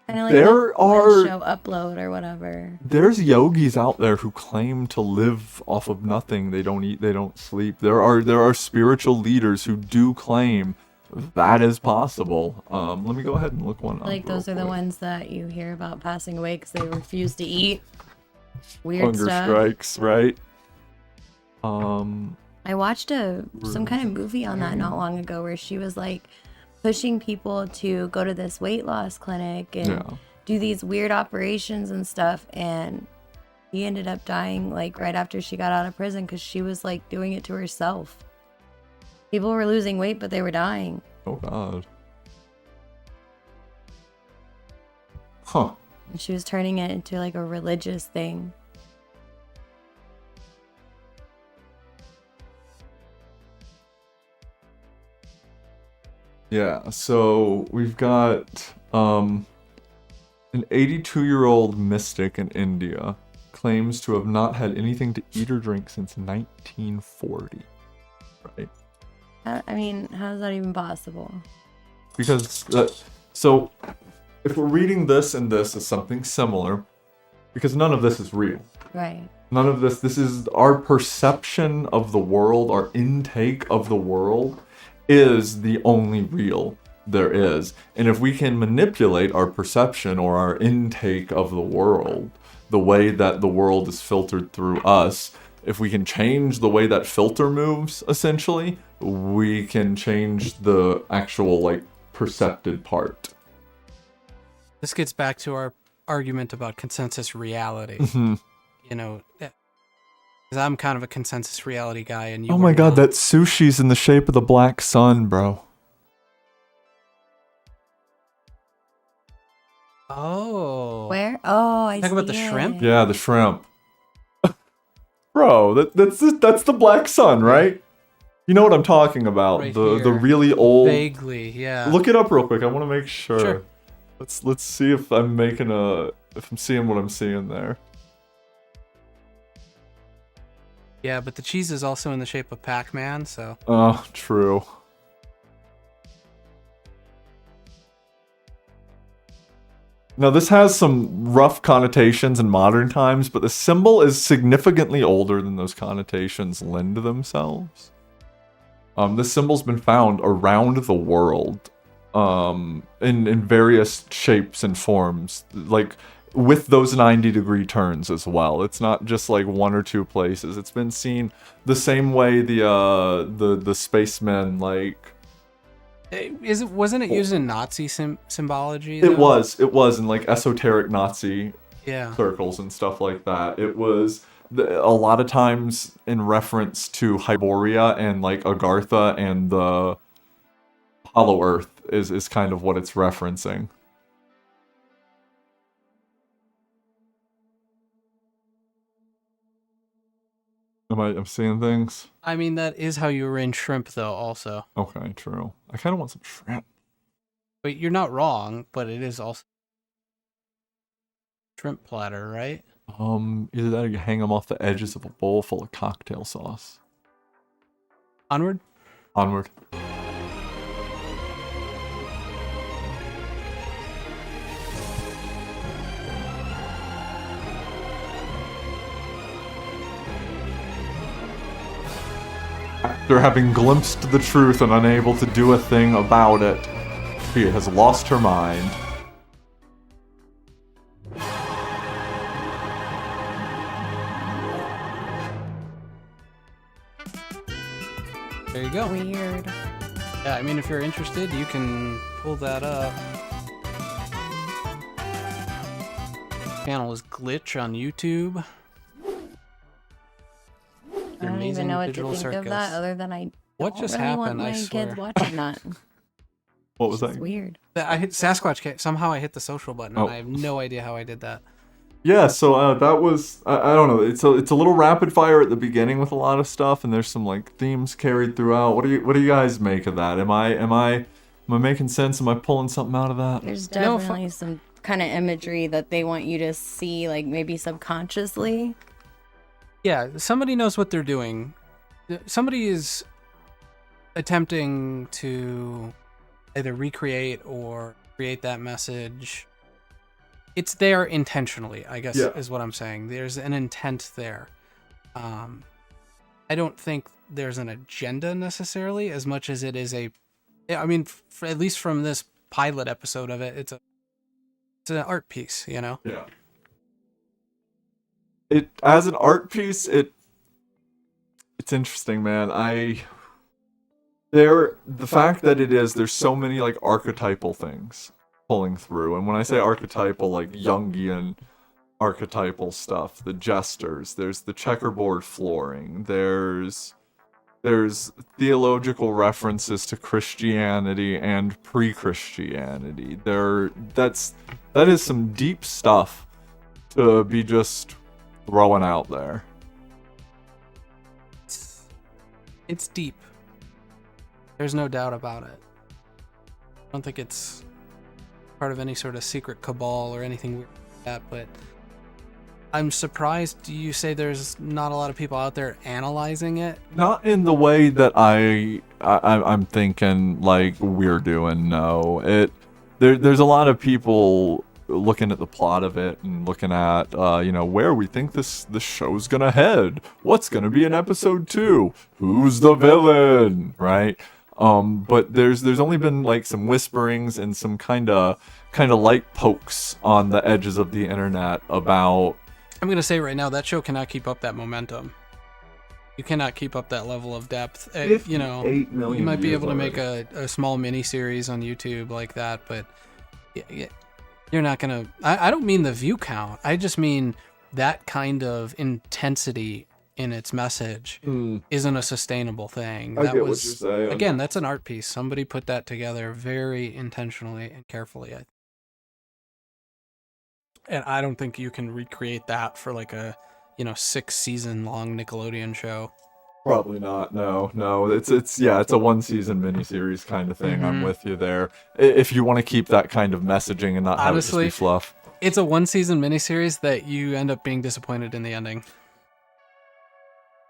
Speaker 3: Kind of like
Speaker 1: there
Speaker 3: the
Speaker 1: are-
Speaker 3: show Upload or whatever.
Speaker 1: there's yogis out there who claim to live off of nothing. They don't eat. They don't sleep. There are spiritual leaders who do claim that is possible. Let me go ahead and look one up.
Speaker 3: Like those
Speaker 1: real
Speaker 3: are the
Speaker 1: quick.
Speaker 3: ones that you hear about passing away because they refuse to eat. Weird
Speaker 1: Hunger
Speaker 3: stuff.
Speaker 1: strikes, right?
Speaker 3: I watched some kind of movie on that not long ago where she was like pushing people to go to this weight loss clinic and
Speaker 1: Yeah.
Speaker 3: do these weird operations and stuff, and he ended up dying like right after she got out of prison because she was like doing it to herself. People were losing weight, but they were dying.
Speaker 1: Oh God. Huh.
Speaker 3: And she was turning it into like a religious thing.
Speaker 1: Yeah, so we've got an 82-year-old mystic in India claims to have not had anything to eat or drink since 1940. Right?
Speaker 3: I mean, how is that even possible?
Speaker 1: Because so if we're reading this and this as something similar, because none of this is real.
Speaker 3: Right.
Speaker 1: None of this is our perception of the world, our intake of the world is the only real there is. And if we can manipulate our perception or our intake of the world, the way that the world is filtered through us, if we can change the way that filter moves, essentially, we can change the actual, like, percepted part.
Speaker 2: This gets back to our argument about consensus reality.
Speaker 1: Mhm.
Speaker 2: You know, 'cause I'm kind of a consensus reality guy, and you.
Speaker 1: Oh my
Speaker 2: are
Speaker 1: god,
Speaker 2: not.
Speaker 1: that sushi's in the shape of the black sun, bro.
Speaker 2: Oh.
Speaker 3: Where? Oh, I
Speaker 2: Talk about the
Speaker 3: see
Speaker 2: shrimp?
Speaker 3: it.
Speaker 1: Yeah, the shrimp. Bro, that's the black sun, right? You know what I'm talking about.
Speaker 2: Right
Speaker 1: the
Speaker 2: here.
Speaker 1: really old.
Speaker 2: Vaguely, yeah.
Speaker 1: Look it up real quick. I want to make sure.
Speaker 2: Sure.
Speaker 1: Let's see if I'm seeing what I'm seeing there.
Speaker 2: Yeah, but the cheese is also in the shape of Pac-Man, so.
Speaker 1: Oh, true. Now, this has some rough connotations in modern times, but the symbol is significantly older than those connotations lend themselves. This symbol's been found around the world, in various shapes and forms, like with those 90-degree turns as well. It's not just like one or two places. It's been seen the same way the spacemen, like,
Speaker 2: Wasn't it used in Nazi symbology?
Speaker 1: It
Speaker 2: though?
Speaker 1: was in like esoteric Nazi
Speaker 2: Yeah.
Speaker 1: circles and stuff like that. It was a lot of times in reference to Hyboria and like Agartha and the Hollow Earth is kind of what it's referencing. I'm seeing things?
Speaker 2: I mean, that is how you arrange shrimp, though, also.
Speaker 1: Okay, true. I kind of want some shrimp.
Speaker 2: But you're not wrong, but it is also shrimp platter, right?
Speaker 1: Either that or you hang them off the edges of a bowl full of cocktail sauce.
Speaker 2: Onward?
Speaker 1: Onward. After having glimpsed the truth and unable to do a thing about it, she has lost her mind.
Speaker 2: There you go.
Speaker 3: Weird.
Speaker 2: Yeah, I mean, if you're interested, you can pull that up. Channel is Glitch on YouTube.
Speaker 3: I don't even know what to think
Speaker 2: circus.
Speaker 3: of that other than I
Speaker 2: What
Speaker 3: don't
Speaker 2: just
Speaker 3: really
Speaker 2: happened?
Speaker 3: want
Speaker 2: I
Speaker 3: my
Speaker 2: swear.
Speaker 3: kids watching that.
Speaker 1: What was
Speaker 3: It's
Speaker 1: that?
Speaker 3: weird.
Speaker 2: I hit Sasquatch. Somehow I hit the social button,
Speaker 1: Oh.
Speaker 2: and I have no idea how I did that.
Speaker 1: Yeah, so that was I don't know. It's a little rapid fire at the beginning with a lot of stuff, and there's some like themes carried throughout. What do you guys make of that? Am I making sense? Am I pulling something out of that?
Speaker 3: There's
Speaker 2: No,
Speaker 3: definitely some kind of imagery that they want you to see, like maybe subconsciously.
Speaker 2: Yeah, somebody knows what they're doing. Somebody is attempting to either recreate or create that message. It's there intentionally, I guess,
Speaker 1: Yeah.
Speaker 2: is what I'm saying. There's an intent there. I don't think there's an agenda necessarily, as much as it is I mean, at least from this pilot episode of it, it's an art piece, you know?
Speaker 1: Yeah. It as an art piece, it's interesting, man. The fact that there's so many like archetypal things pulling through, and when I say archetypal, like Jungian archetypal stuff, the jesters, there's the checkerboard flooring, there's theological references to Christianity and pre-Christianity. That is some deep stuff to be just throwing out there.
Speaker 2: It's deep. There's no doubt about it. I don't think it's part of any sort of secret cabal or anything weird like that, but I'm surprised you say there's not a lot of people out there analyzing it.
Speaker 1: Not in the way that I'm thinking like we're doing. No, there's a lot of people looking at the plot of it and looking at where we think this show's gonna head. What's gonna be in episode 2? Who's the villain? Right? But there's only been like some whisperings and some kind of light pokes on the edges of the internet about.
Speaker 2: I'm gonna say right now that show cannot keep up that momentum. You cannot keep up that level of depth.
Speaker 1: 8 million
Speaker 2: You might be
Speaker 1: views
Speaker 2: able to make
Speaker 1: already.
Speaker 2: a small mini series on YouTube like that, but you're not gonna. I don't mean the view count. I just mean that kind of intensity in its message isn't a sustainable thing.
Speaker 1: I
Speaker 2: That
Speaker 1: get
Speaker 2: was,
Speaker 1: what you're saying.
Speaker 2: again, that's an art piece. Somebody put that together very intentionally and carefully. And I don't think you can recreate that for like a 6-season long Nickelodeon show.
Speaker 1: Probably not. No. It's a 1-season miniseries kind of thing. I'm with you there. If you want to keep that kind of messaging and not have it just
Speaker 2: Honestly,
Speaker 1: be fluff.
Speaker 2: It's a 1-season miniseries that you end up being disappointed in the ending.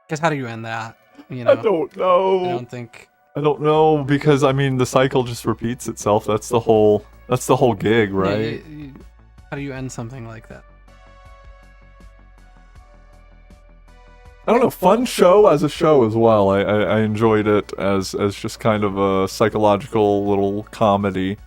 Speaker 2: Because how do you end that?
Speaker 1: I don't know. I don't know because I mean the cycle just repeats itself. That's the whole gig, right?
Speaker 2: How do you end something like that?
Speaker 1: I don't know. Fun show as a show as well. I enjoyed it as just kind of a psychological little comedy.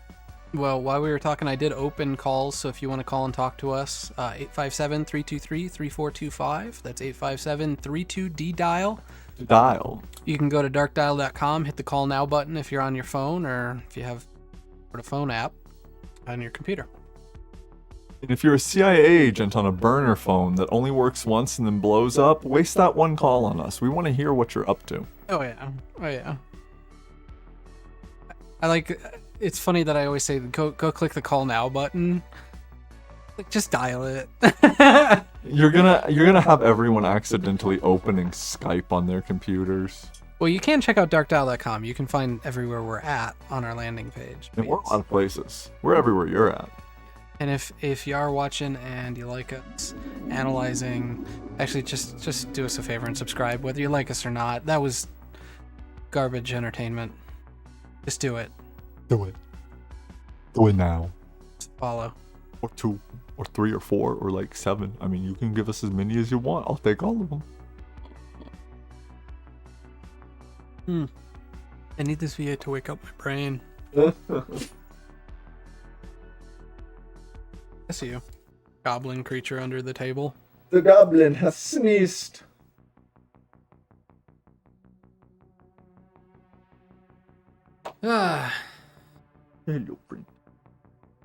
Speaker 2: Well, while we were talking, I did open calls, so if you want to call and talk to us, 857-323-3425. That's 857-32-D-dial.
Speaker 1: dial?
Speaker 2: You can go to darkdial.com, hit the call now button if you're on your phone, or if you have a phone app on your computer.
Speaker 1: And if you're a CIA agent on a burner phone that only works once and then blows up, waste that one call on us. We want to hear what you're up to.
Speaker 2: Oh yeah. I like. It's funny that I always say go click the call now button. Like, just dial it.
Speaker 1: You're gonna have everyone accidentally opening Skype on their computers.
Speaker 2: Well, you can check out darkdial.com. You can find everywhere we're at on our landing page.
Speaker 1: And we're a lot of places. We're everywhere you're at.
Speaker 2: And if you are watching and you like us analyzing, actually just do us a favor and subscribe, whether you like us or not. That was garbage entertainment. Just do it.
Speaker 1: Do it. Do it now.
Speaker 2: Just follow.
Speaker 1: Or 2, or 3, or 4, or like 7. I mean, you can give us as many as you want. I'll take all of them.
Speaker 2: I need this video to wake up my brain. I see you. Goblin creature under the table.
Speaker 1: The goblin has sneezed.
Speaker 2: Ah.
Speaker 1: Hello, friend.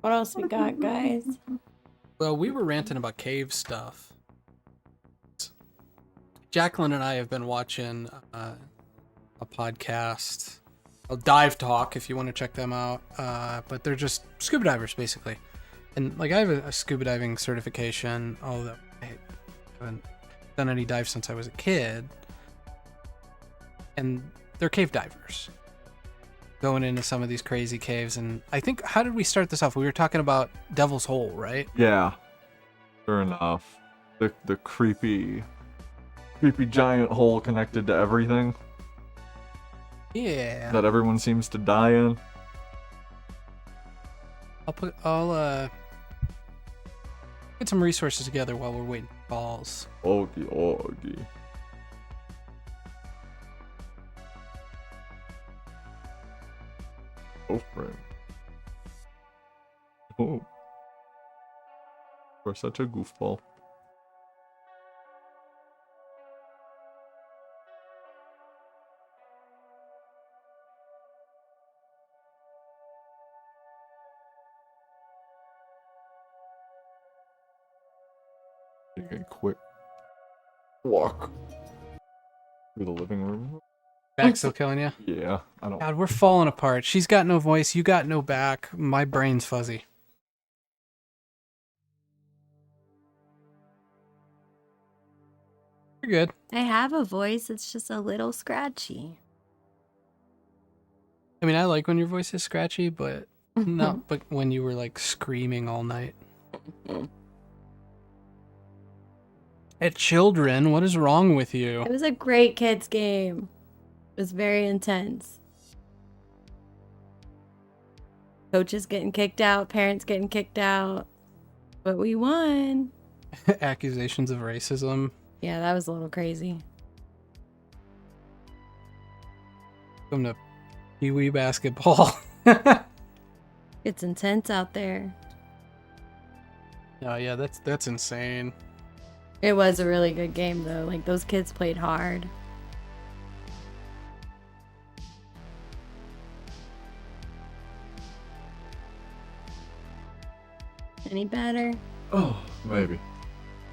Speaker 3: What else we got, guys?
Speaker 2: Well, we were ranting about cave stuff. Jacqueline and I have been watching a podcast, Dive Talk, if you want to check them out. But they're just scuba divers, basically. And like I have a scuba diving certification, although I haven't done any dives since I was a kid. And they're cave divers. Going into some of these crazy caves, and I think, how did we start this off? We were talking about Devil's Hole, right?
Speaker 1: Yeah. Sure enough. The creepy giant hole connected to everything.
Speaker 2: Yeah.
Speaker 1: That everyone seems to die in.
Speaker 2: I'll get some resources together while we're waiting for calls.
Speaker 1: Ogie. Oh, friend. Oh. You're such a goofball. Take a quick walk through the living room.
Speaker 2: Back still killing you?
Speaker 1: Yeah, I don't.
Speaker 2: God, we're falling apart. She's got no voice. You got no back. My brain's fuzzy. You're good.
Speaker 3: I have a voice. It's just a little scratchy.
Speaker 2: I mean, I like when your voice is scratchy, but not but when you were like screaming all night. At children, what is wrong with you?
Speaker 3: It was a great kids game. It was very intense. Coaches getting kicked out, parents getting kicked out. But we won.
Speaker 2: Accusations of racism.
Speaker 3: Yeah, that was a little crazy.
Speaker 2: Welcome to Pee-wee basketball.
Speaker 3: It's intense out there.
Speaker 2: Oh yeah, that's insane.
Speaker 3: It was a really good game though. Like, those kids played hard. Any better?
Speaker 1: Oh, maybe.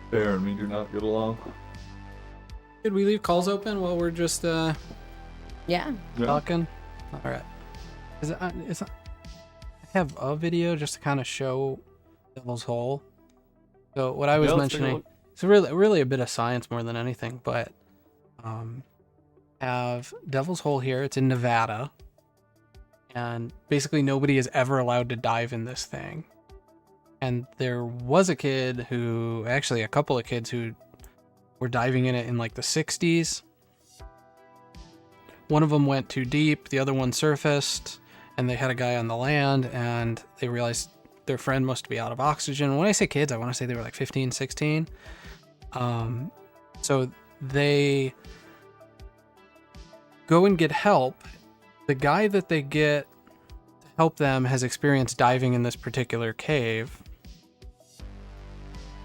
Speaker 1: Bear and me do not get along.
Speaker 2: Did we leave calls open while we're just
Speaker 3: Yeah.
Speaker 2: talking? All right. I have a video just to kind of show Devil's Hole. So what I was
Speaker 1: Yeah, let's take a
Speaker 2: mentioning,
Speaker 1: look.
Speaker 2: it's really a bit of science more than anything, but have Devil's Hole here. It's in Nevada, and basically nobody is ever allowed to dive in this thing. And there was a couple of kids who were diving in it in like the 60s. One of them went too deep, the other one surfaced, and they had a guy on the land, and they realized their friend must be out of oxygen. When I say kids, I want to say they were like 15, 16. So they go and get help. The guy that they get to help them has experienced diving in this particular cave.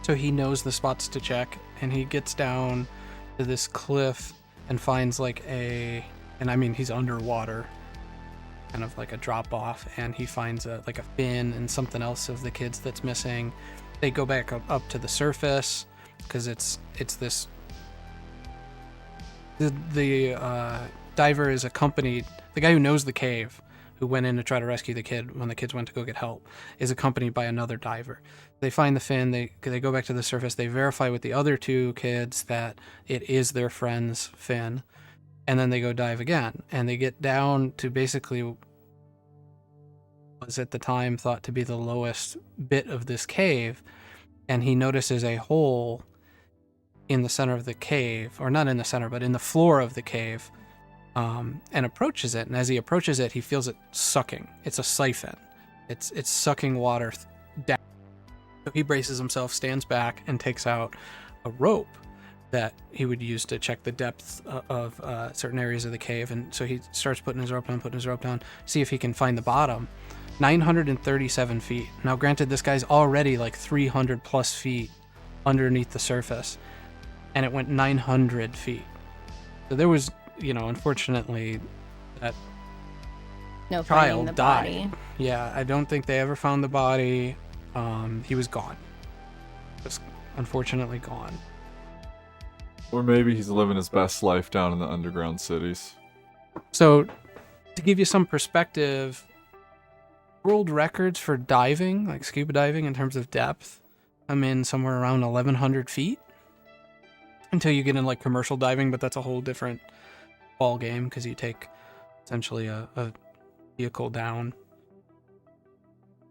Speaker 2: So he knows the spots to check, and he gets down to this cliff and finds like and I mean he's underwater, kind of like a drop off, and he finds like a fin and something else of the kids that's missing. They go back up to the surface because it's this. The diver is accompanied. The guy who knows the cave, who went in to try to rescue the kid when the kids went to go get help, is accompanied by another diver. They find the fin. They go back to the surface. They verify with the other two kids that it is their friend's fin, and then they go dive again. And they get down to basically was at the time thought to be the lowest bit of this cave, and he notices a hole in the center of the cave, or not in the center, but in the floor of the cave, and approaches it. And as he approaches it, he feels it sucking. It's a siphon. It's sucking water down. So he braces himself, stands back, and takes out a rope that he would use to check the depth of certain areas of the cave. And so he starts putting his rope down, see if he can find the bottom. 937 feet. Now, granted, this guy's already like 300 plus feet underneath the surface, and it went 900 feet. So there was, unfortunately, that
Speaker 3: No finding the
Speaker 2: child died.
Speaker 3: body.
Speaker 2: Yeah, I don't think they ever found the body. He was gone. Just unfortunately gone.
Speaker 1: Or maybe he's living his best life down in the underground cities.
Speaker 2: So, to give you some perspective, world records for diving, like scuba diving in terms of depth, I'm in somewhere around 1,100 feet. Until you get in like commercial diving, but that's a whole different ball game because you take essentially a vehicle down.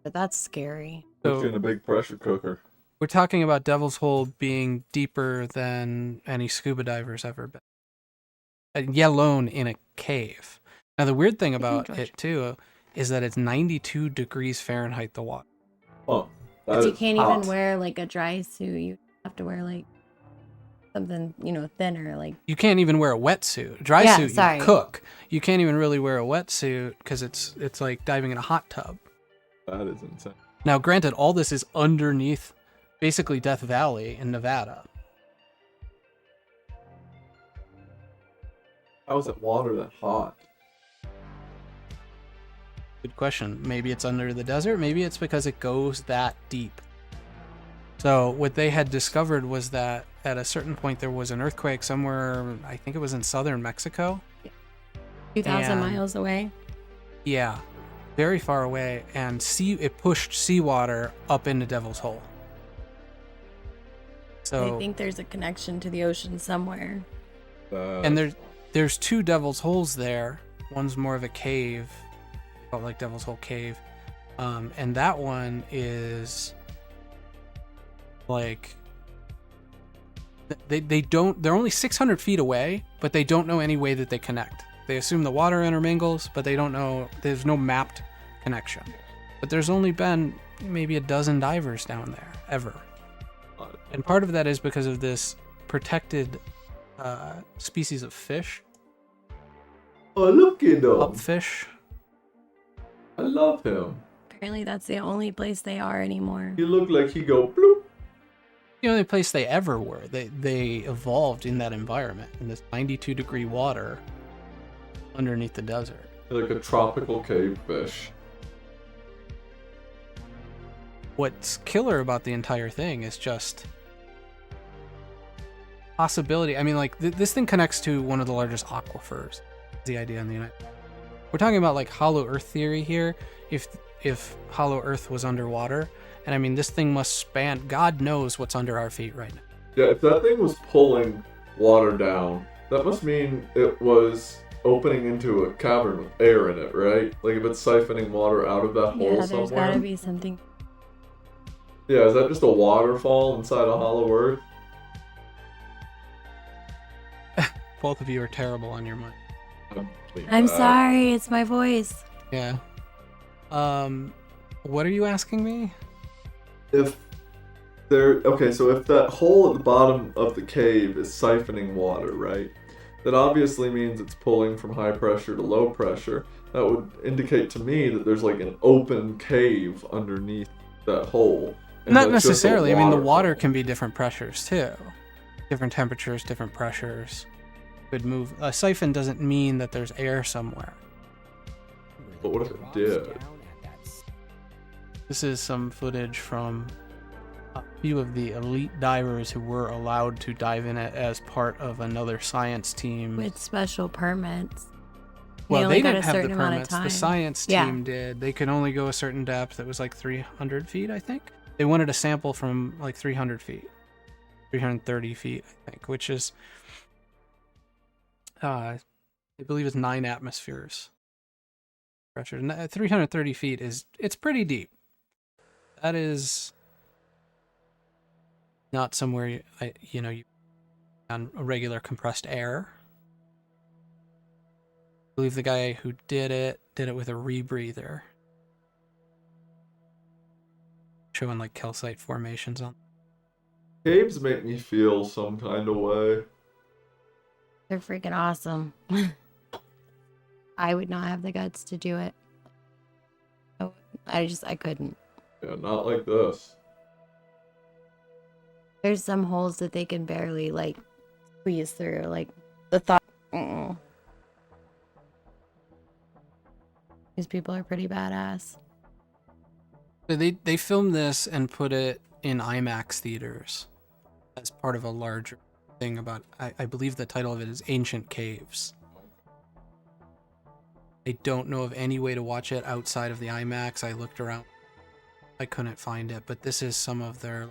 Speaker 3: But that's scary.
Speaker 1: Puts you in a big pressure cooker.
Speaker 2: We're talking about Devil's Hole being deeper than any scuba diver's ever been. Yet alone in a cave. Now, the weird thing about it, too, is that it's 92 degrees Fahrenheit, the water.
Speaker 1: Oh,
Speaker 3: Because you can't even wear like a dry suit. You have to wear like something, thinner. Like
Speaker 2: You can't even wear a wetsuit. A dry suit, you cook. You can't even really wear a wetsuit because it's like diving in a hot tub.
Speaker 1: That is insane.
Speaker 2: Now, granted, all this is underneath basically Death Valley in Nevada.
Speaker 1: How is that water that hot?
Speaker 2: Good question. Maybe it's under the desert. Maybe it's because it goes that deep. So what they had discovered was that at a certain point there was an earthquake somewhere, I think it was in southern Mexico.
Speaker 3: 2,000 miles away.
Speaker 2: Yeah, very far away. And it pushed seawater up into Devil's Hole. So
Speaker 3: I think there's a connection to the ocean somewhere.
Speaker 2: and there's two Devil's Holes there. One's more of a cave, called like Devil's Hole Cave, and that one is like they're only 600 feet away, but they don't know any way that they connect. They assume the water intermingles, but they don't know. There's no mapped connection. But there's only been maybe a dozen divers down there ever, and part of that is because of this protected species of fish.
Speaker 1: Oh, look at him.
Speaker 2: Upfish.
Speaker 1: I love him.
Speaker 3: Apparently that's the only place they are anymore.
Speaker 1: He looked like he go bloop.
Speaker 2: The only place they ever were. They evolved in that environment, in this 92 degree water underneath the desert.
Speaker 1: Like a tropical cave fish.
Speaker 2: What's killer about the entire thing is just possibility. I mean, like, this thing connects to one of the largest aquifers. The idea in the United States. We're talking about like hollow earth theory here. If hollow earth was underwater, and I mean, this thing must span, God knows what's under our feet right now.
Speaker 1: Yeah, if that thing was pulling water down, that must mean it was opening into a cavern with air in it, right? Like if it's siphoning water out of that hole
Speaker 3: Yeah,
Speaker 1: somewhere.
Speaker 3: there's gotta be something.
Speaker 1: Yeah, is that just a waterfall inside a hollow earth?
Speaker 2: Both of you are terrible on your mind.
Speaker 3: I'm sorry, it's my voice.
Speaker 2: Yeah. What are you asking me?
Speaker 1: So if that hole at the bottom of the cave is siphoning water, right? That obviously means it's pulling from high pressure to low pressure. That would indicate to me that there's like an open cave underneath that hole. And
Speaker 2: Not
Speaker 1: that's just a
Speaker 2: necessarily. I mean, the water
Speaker 1: waterfall.
Speaker 2: can be different pressures too. Different temperatures, different pressures. could move. A siphon doesn't mean that there's air somewhere.
Speaker 1: But what if it did?
Speaker 2: This is some footage from a few of the elite divers who were allowed to dive in it as part of another science team.
Speaker 3: With special permits.
Speaker 2: Well,
Speaker 3: only
Speaker 2: they
Speaker 3: got
Speaker 2: didn't
Speaker 3: a
Speaker 2: have the
Speaker 3: certain amount of
Speaker 2: permits. The
Speaker 3: time.
Speaker 2: science
Speaker 3: Yeah.
Speaker 2: team did. They could only go a certain depth. It was like 300 feet, I think. They wanted a sample from like 300 feet. 330 feet, I think, which is, I believe it's 9 atmospheres. Pressure. 330 feet it's pretty deep. That is not somewhere you on a regular compressed air. I believe the guy who did it with a rebreather, showing like calcite formations on.
Speaker 1: Caves make me feel some kind of way.
Speaker 3: They're freaking awesome. I would not have the guts to do it. I couldn't.
Speaker 1: Yeah, not like this.
Speaker 3: There's some holes that they can barely like squeeze through. Like the thought. These people are pretty badass.
Speaker 2: So they filmed this and put it in IMAX theaters as part of a larger thing about. I believe the title of it is Ancient Caves. I don't know of any way to watch it outside of the IMAX. I looked around. I couldn't find it, but this is some of their...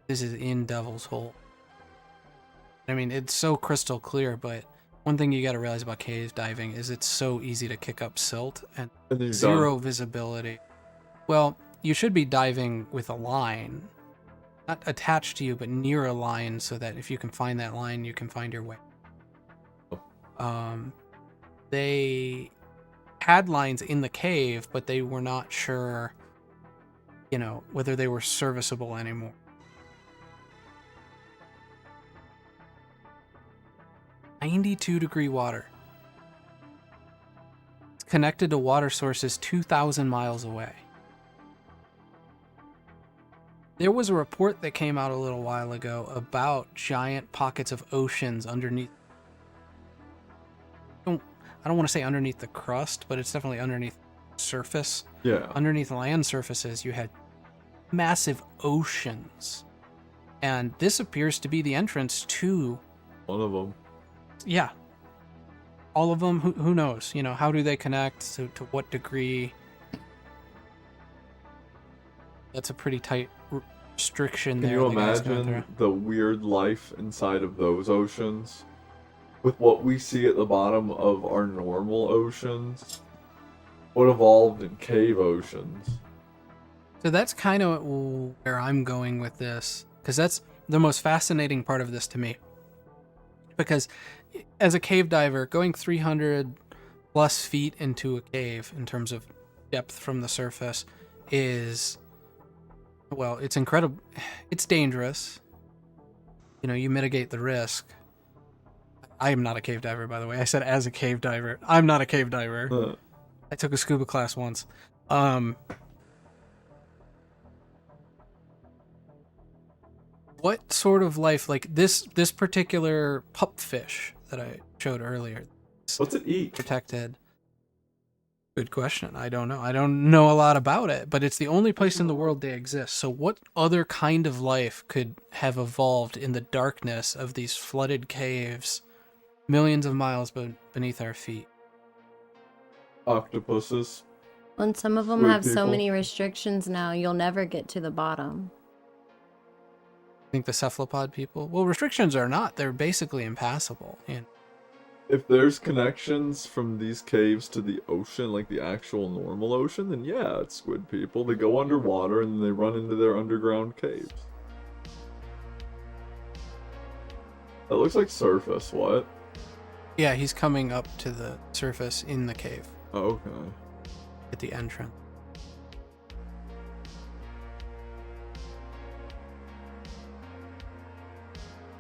Speaker 2: This is in Devil's Hole. I mean, it's so crystal clear, but one thing you gotta realize about cave diving is it's so easy to kick up silt and
Speaker 1: then
Speaker 2: zero visibility. Well, you should be diving with a line. Not attached to you, but near a line so that if you can find that line, you can find your way. They had lines in the cave, but they were not sure, whether they were serviceable anymore. -92-degree water. It's connected to water sources 2,000 miles away. There was a report that came out a little while ago about giant pockets of oceans underneath. I don't want to say underneath the crust, but it's definitely underneath the surface.
Speaker 1: Yeah.
Speaker 2: Underneath land surfaces, you had massive oceans. And this appears to be the entrance to...
Speaker 1: One of them.
Speaker 2: Yeah. All of them, who knows? How do they connect? To what degree? That's a pretty tight restriction there.
Speaker 1: Can you
Speaker 2: the guy's going
Speaker 1: imagine
Speaker 2: through.
Speaker 1: the weird life inside of those oceans? With what we see at the bottom of our normal oceans? What evolved in cave oceans?
Speaker 2: So that's kind of where I'm going with this, because that's the most fascinating part of this to me. Because as a cave diver, going 300 plus feet into a cave in terms of depth from the surface is, well, it's incredible. It's dangerous. You mitigate the risk. I am not a cave diver, by the way. I said as a cave diver. I'm not a cave diver. I took a scuba class once. What sort of life, like this particular pupfish that I showed earlier?
Speaker 1: What's it eat?
Speaker 2: Protected. Good question. I don't know. I don't know a lot about it, but it's the only place in the world they exist. So what other kind of life could have evolved in the darkness of these flooded caves millions of miles beneath our feet?
Speaker 1: Octopuses.
Speaker 3: And some of them
Speaker 1: Sweet
Speaker 3: have so
Speaker 1: people.
Speaker 3: many restrictions now, you'll never get to the bottom.
Speaker 2: I think the cephalopod people? Well, restrictions are not. They're basically impassable.
Speaker 1: If there's connections from these caves to the ocean, like the actual normal ocean, then yeah, it's squid people. They go underwater and then they run into their underground caves. That looks like surface, what?
Speaker 2: Yeah, he's coming up to the surface in the cave
Speaker 1: Oh, okay.
Speaker 2: at the entrance.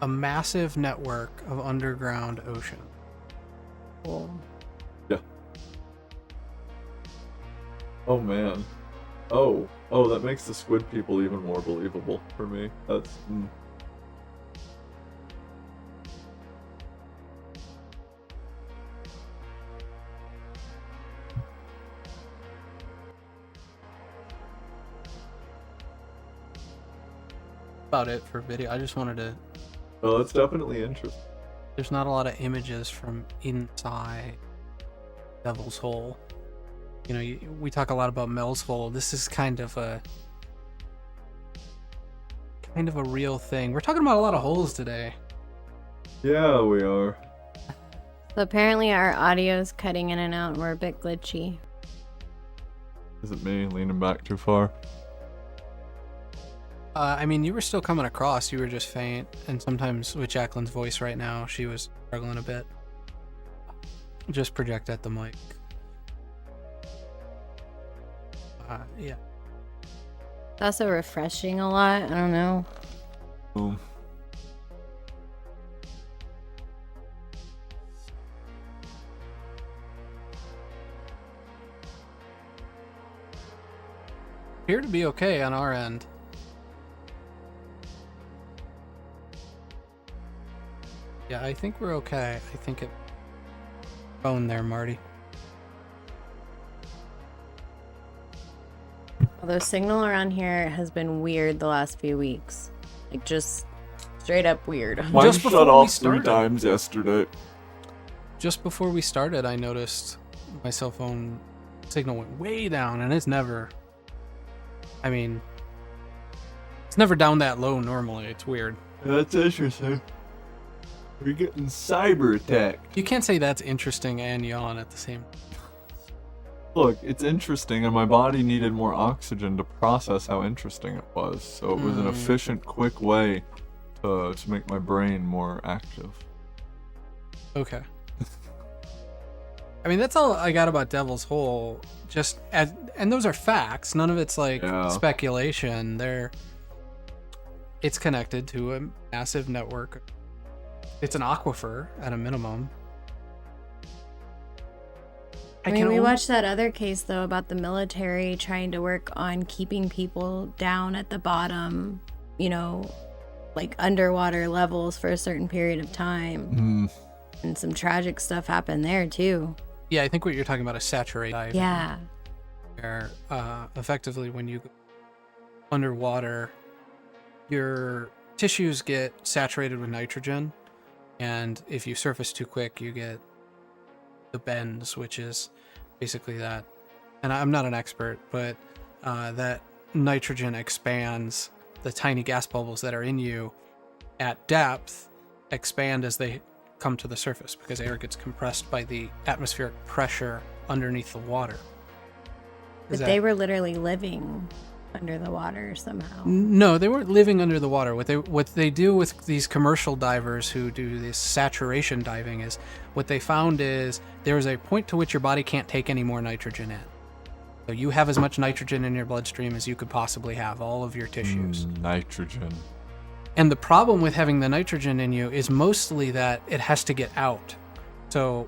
Speaker 2: A massive network of underground ocean.
Speaker 3: Cool.
Speaker 1: Yeah. Oh man. Oh, that makes the squid people even more believable for me. That's...
Speaker 2: about it for video. I just wanted to.
Speaker 1: Well, it's definitely interesting.
Speaker 2: There's not a lot of images from inside Devil's Hole. You know, we talk a lot about Mel's Hole. This is kind of a real thing. We're talking about a lot of holes today.
Speaker 1: Yeah, we are.
Speaker 3: So apparently our audio's cutting in and out and we're a bit glitchy.
Speaker 1: Is it me leaning back too far?
Speaker 2: I mean, you were still coming across. You were just faint. And sometimes with Jacqueline's voice right now, she was struggling a bit. Just project at the mic. Yeah.
Speaker 3: It's also refreshing a lot. I don't know.
Speaker 1: Boom.
Speaker 2: Appear to be okay on our end. Yeah, I think we're okay. I think it... Phone there, Marty.
Speaker 3: Although signal around here has been weird the last few weeks. Like, just straight up weird.
Speaker 1: Mine
Speaker 2: Just
Speaker 1: shut
Speaker 2: before we
Speaker 1: off 3
Speaker 2: started.
Speaker 1: times yesterday.
Speaker 2: Just before we started, I noticed my cell phone signal went way down, and it's never... I mean... It's never down that low normally. It's weird.
Speaker 1: That's interesting. We're getting cyber attacked.
Speaker 2: You can't say that's interesting and yawn at the same time.
Speaker 1: Look, it's interesting, and my body needed more oxygen to process how interesting it was. So it was an efficient, quick way to make my brain more active.
Speaker 2: Okay. I mean, that's all I got about Devil's Hole. And those are facts. None of it's like speculation. It's connected to a massive network. It's an aquifer at a minimum.
Speaker 3: I mean, we watched that other case, though, about the military trying to work on keeping people down at the bottom, you know, like underwater levels for a certain period of time. And some tragic stuff happened there, too.
Speaker 2: Yeah, I think what you're talking about is saturated diving.
Speaker 3: Yeah.
Speaker 2: Where, effectively, when you go underwater, your tissues get saturated with nitrogen. And if you surface too quick, you get the bends, which is basically that. And I'm not an expert, but that nitrogen expands the tiny gas bubbles that are in you at depth, expand as they come to the surface because air gets compressed by the atmospheric pressure underneath the water.
Speaker 3: But they were literally living under the water somehow.
Speaker 2: No, they weren't living under the water. What they do with these commercial divers who do this saturation diving is what they found is there is a point to which your body can't take any more nitrogen in. So you have as much nitrogen in your bloodstream as you could possibly have, all of your tissues.
Speaker 1: Nitrogen.
Speaker 2: And the problem with having the nitrogen in you is mostly that it has to get out. So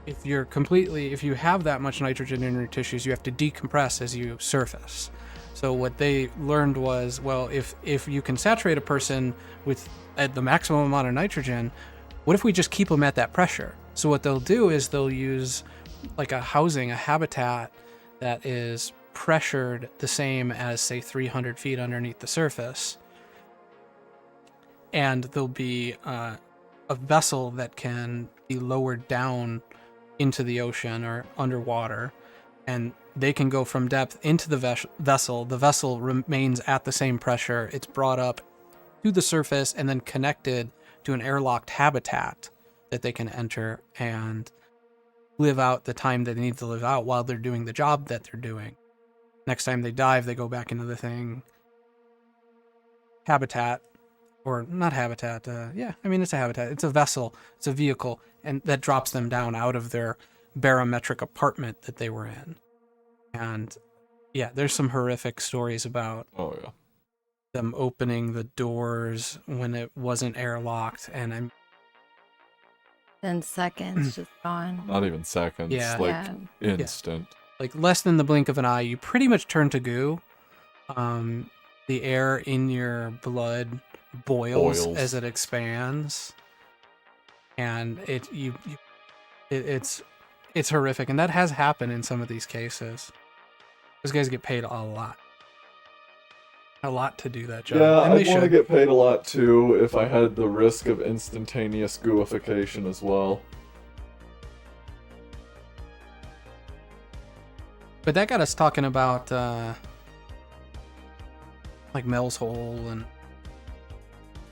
Speaker 2: if you have that much nitrogen in your tissues, you have to decompress as you surface. So what they learned was, well, if you can saturate a person with at the maximum amount of nitrogen, what if we just keep them at that pressure? So what they'll do is they'll use like a habitat that is pressured the same as, say, 300 feet underneath the surface. And there'll be a vessel that can be lowered down into the ocean or underwater, and they can go from depth into the vessel. The vessel remains at the same pressure. It's brought up to the surface and then connected to an airlocked habitat that they can enter and live out the time that they need to live out while they're doing the job that they're doing. Next time they dive, they go back into the thing. Habitat, or not habitat, it's a habitat. It's a vessel, it's a vehicle, and that drops them down out of their barometric apartment that they were in. And yeah, there's some horrific stories about them opening the doors when it wasn't airlocked, and
Speaker 3: then seconds just gone.
Speaker 1: Not even seconds.
Speaker 2: Yeah.
Speaker 1: Instant.
Speaker 2: Like less than the blink of an eye, you pretty much turn to goo. The air in your blood boils as it expands, and it's horrific, and that has happened in some of these cases. Those guys get paid a lot. a lot to do that job.
Speaker 1: Yeah,
Speaker 2: and
Speaker 1: I'd
Speaker 2: they
Speaker 1: want to
Speaker 2: should.
Speaker 1: get paid a lot too if I had the risk of instantaneous gooification as well.
Speaker 2: But that got us talking about like Mel's Hole and.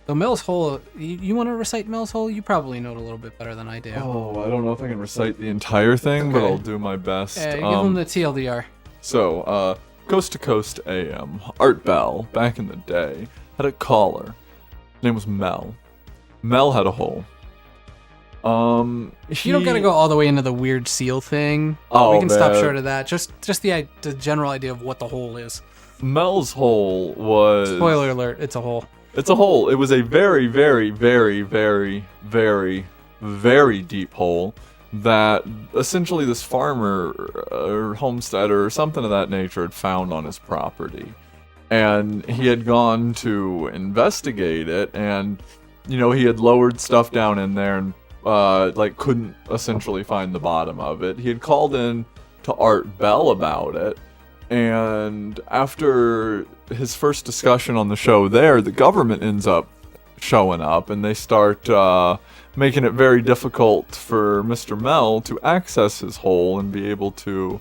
Speaker 2: So Mel's Hole, you want to recite Mel's Hole? You probably know it a little bit better than I do.
Speaker 1: Oh, I don't know if I can recite the entire thing, but
Speaker 2: Okay.
Speaker 1: I'll do my best.
Speaker 2: Give them the TLDR.
Speaker 1: So, Coast to Coast AM, Art Bell, back in the day, had a caller. His name was Mel. Mel had a hole.
Speaker 2: You don't gotta go all the way into the weird seal thing.
Speaker 1: Oh,
Speaker 2: we can stop
Speaker 1: man.
Speaker 2: short of that. Just the general idea of what the hole is.
Speaker 1: Mel's hole was...
Speaker 2: Spoiler alert, it's a hole.
Speaker 1: It's a hole. It was a very, very, very, very, very, very deep hole that essentially this farmer or homesteader or something of that nature had found on his property. And he had gone to investigate it, and, you know, he had lowered stuff down in there and, couldn't essentially find the bottom of it. He had called in to Art Bell about it, and after his first discussion on the show there, the government ends up showing up, and they start making it very difficult for Mr. Mel to access his hole and be able to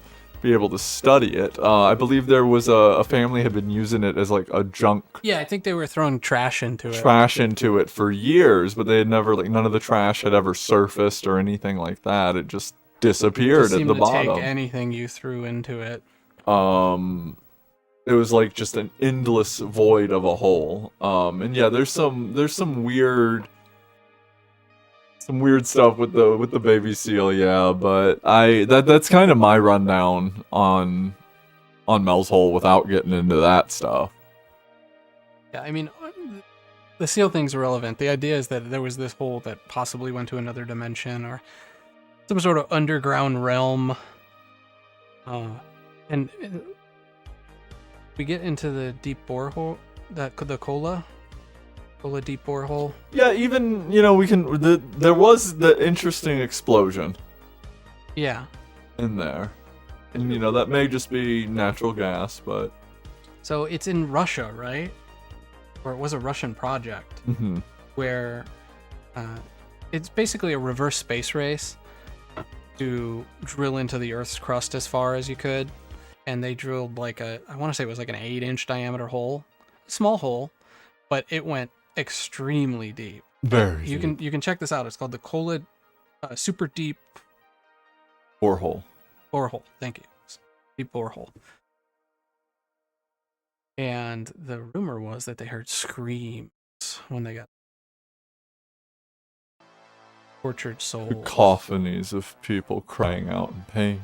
Speaker 1: study it. I believe there was a family had been using it as like a junk
Speaker 2: Yeah, I think they were throwing trash into it.
Speaker 1: For years, but they had never, like, none of the trash had ever surfaced or anything like that. It just disappeared
Speaker 2: Just
Speaker 1: at
Speaker 2: seemed
Speaker 1: the
Speaker 2: to
Speaker 1: bottom.
Speaker 2: take anything you threw into it.
Speaker 1: It was like just an endless void of a hole. And yeah, there's some weird stuff with the baby seal, yeah, but that's kind of my rundown on Mel's Hole without getting into that stuff.
Speaker 2: Yeah, I mean, the seal thing's irrelevant. The idea is that there was this hole that possibly went to another dimension or some sort of underground realm. And we get into the deep borehole, the Cola deep borehole.
Speaker 1: Yeah, even, you know, there was the interesting explosion
Speaker 2: Yeah.
Speaker 1: in there. And, you know, that may just be natural gas, but...
Speaker 2: So it's in Russia, right? Or it was a Russian project where it's basically a reverse space race to drill into the Earth's crust as far as you could. And they drilled I want to say it was like an 8-inch diameter hole, a small hole, but it went extremely deep.
Speaker 1: Very
Speaker 2: You
Speaker 1: deep.
Speaker 2: can check this out. It's called the Kola Super Deep
Speaker 1: Borehole.
Speaker 2: Borehole. Thank you. Deep borehole. And the rumor was that they heard screams when they got tortured souls.
Speaker 1: Cacophonies of people crying out in pain.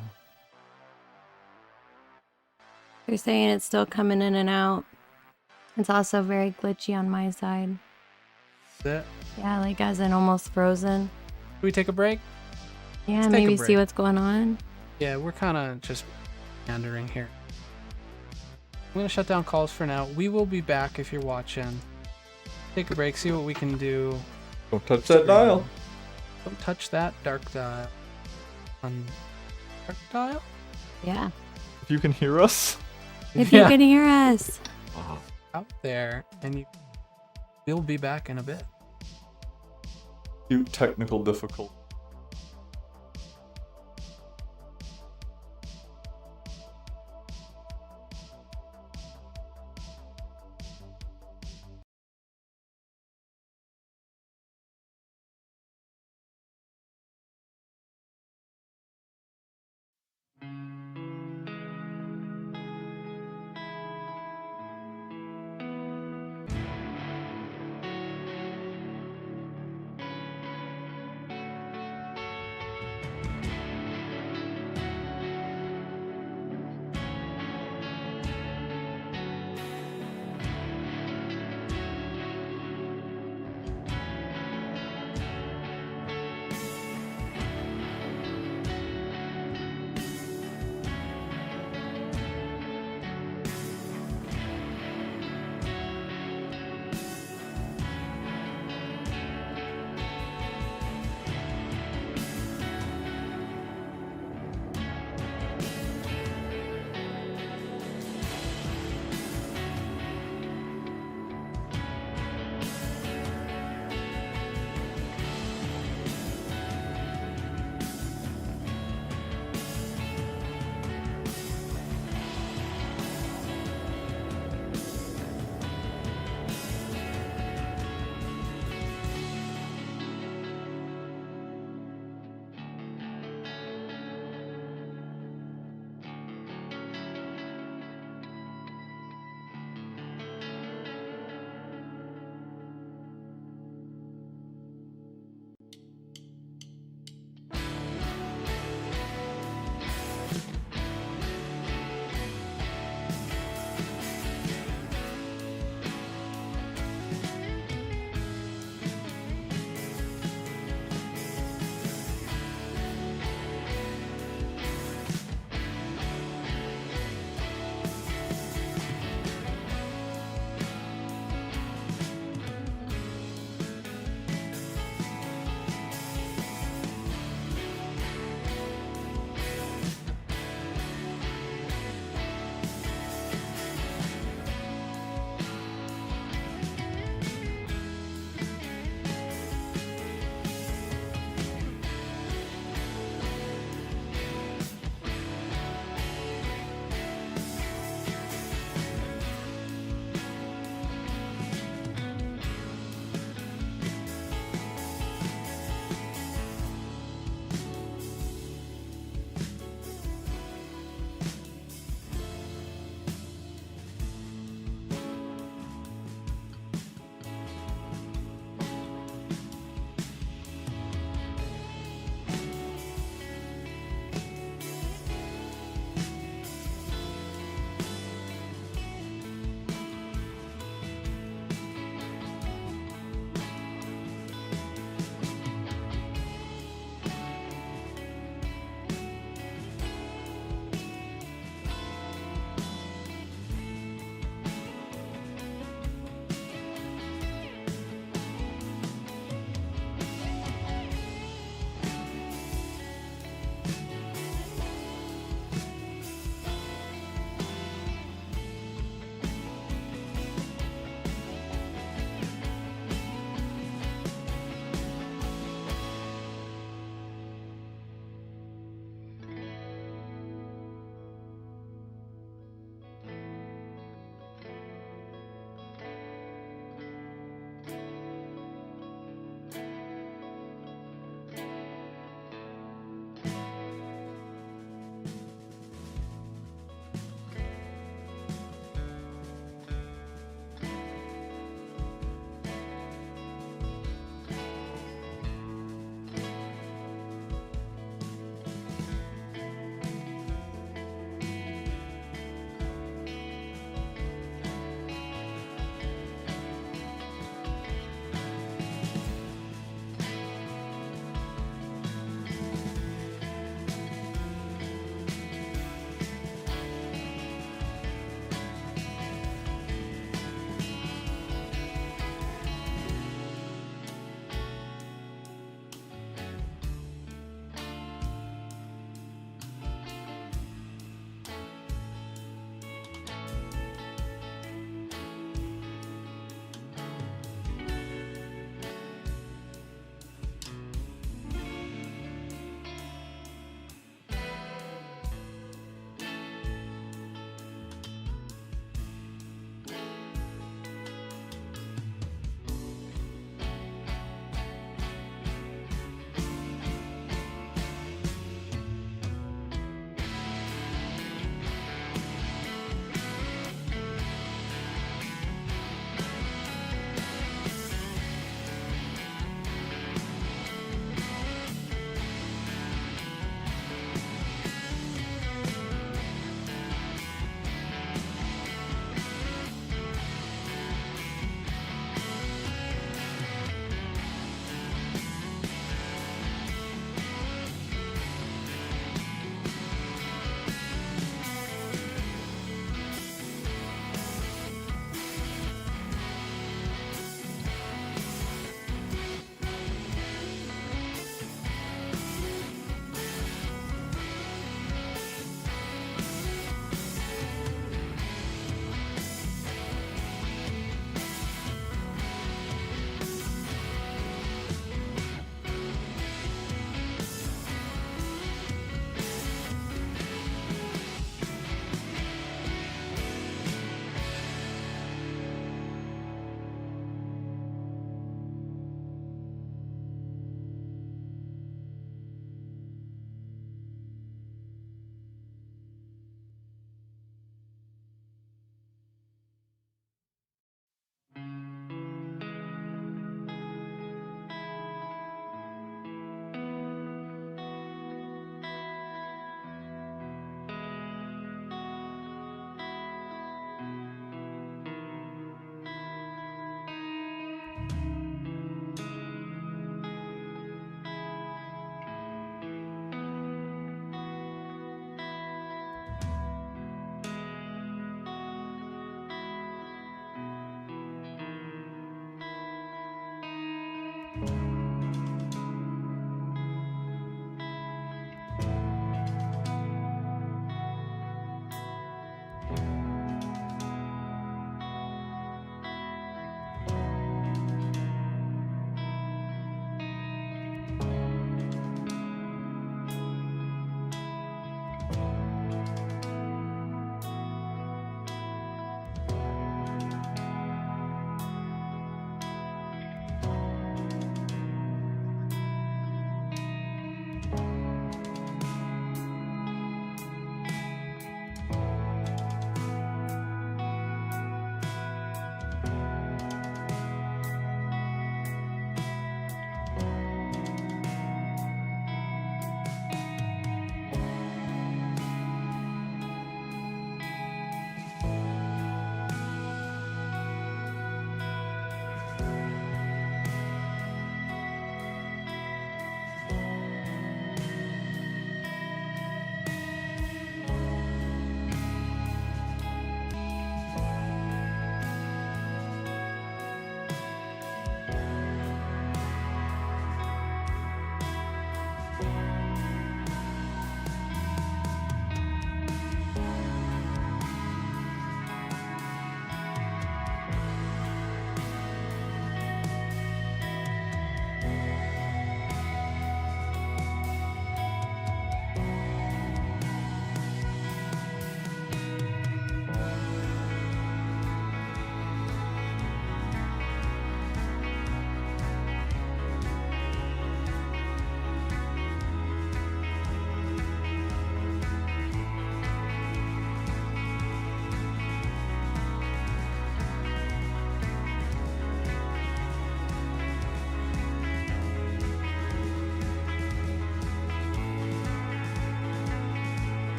Speaker 3: They're saying it's still coming in and out. It's also very glitchy on my side.
Speaker 2: That.
Speaker 3: Yeah, like as in almost frozen.
Speaker 2: Should we take a break?
Speaker 3: Yeah,
Speaker 2: Let's take a
Speaker 3: maybe
Speaker 2: break.
Speaker 3: see what's going on.
Speaker 2: Yeah, we're kind of just meandering here. I'm going to shut down calls for now. We will be back if you're watching. Take a break, see what we can do.
Speaker 1: Don't touch that dial.
Speaker 2: Don't touch that dark dial. Dark dial?
Speaker 3: Yeah.
Speaker 1: If you can hear us.
Speaker 3: If you can hear us.
Speaker 2: Out there, and we'll be back in a bit.
Speaker 1: Few technical difficulties.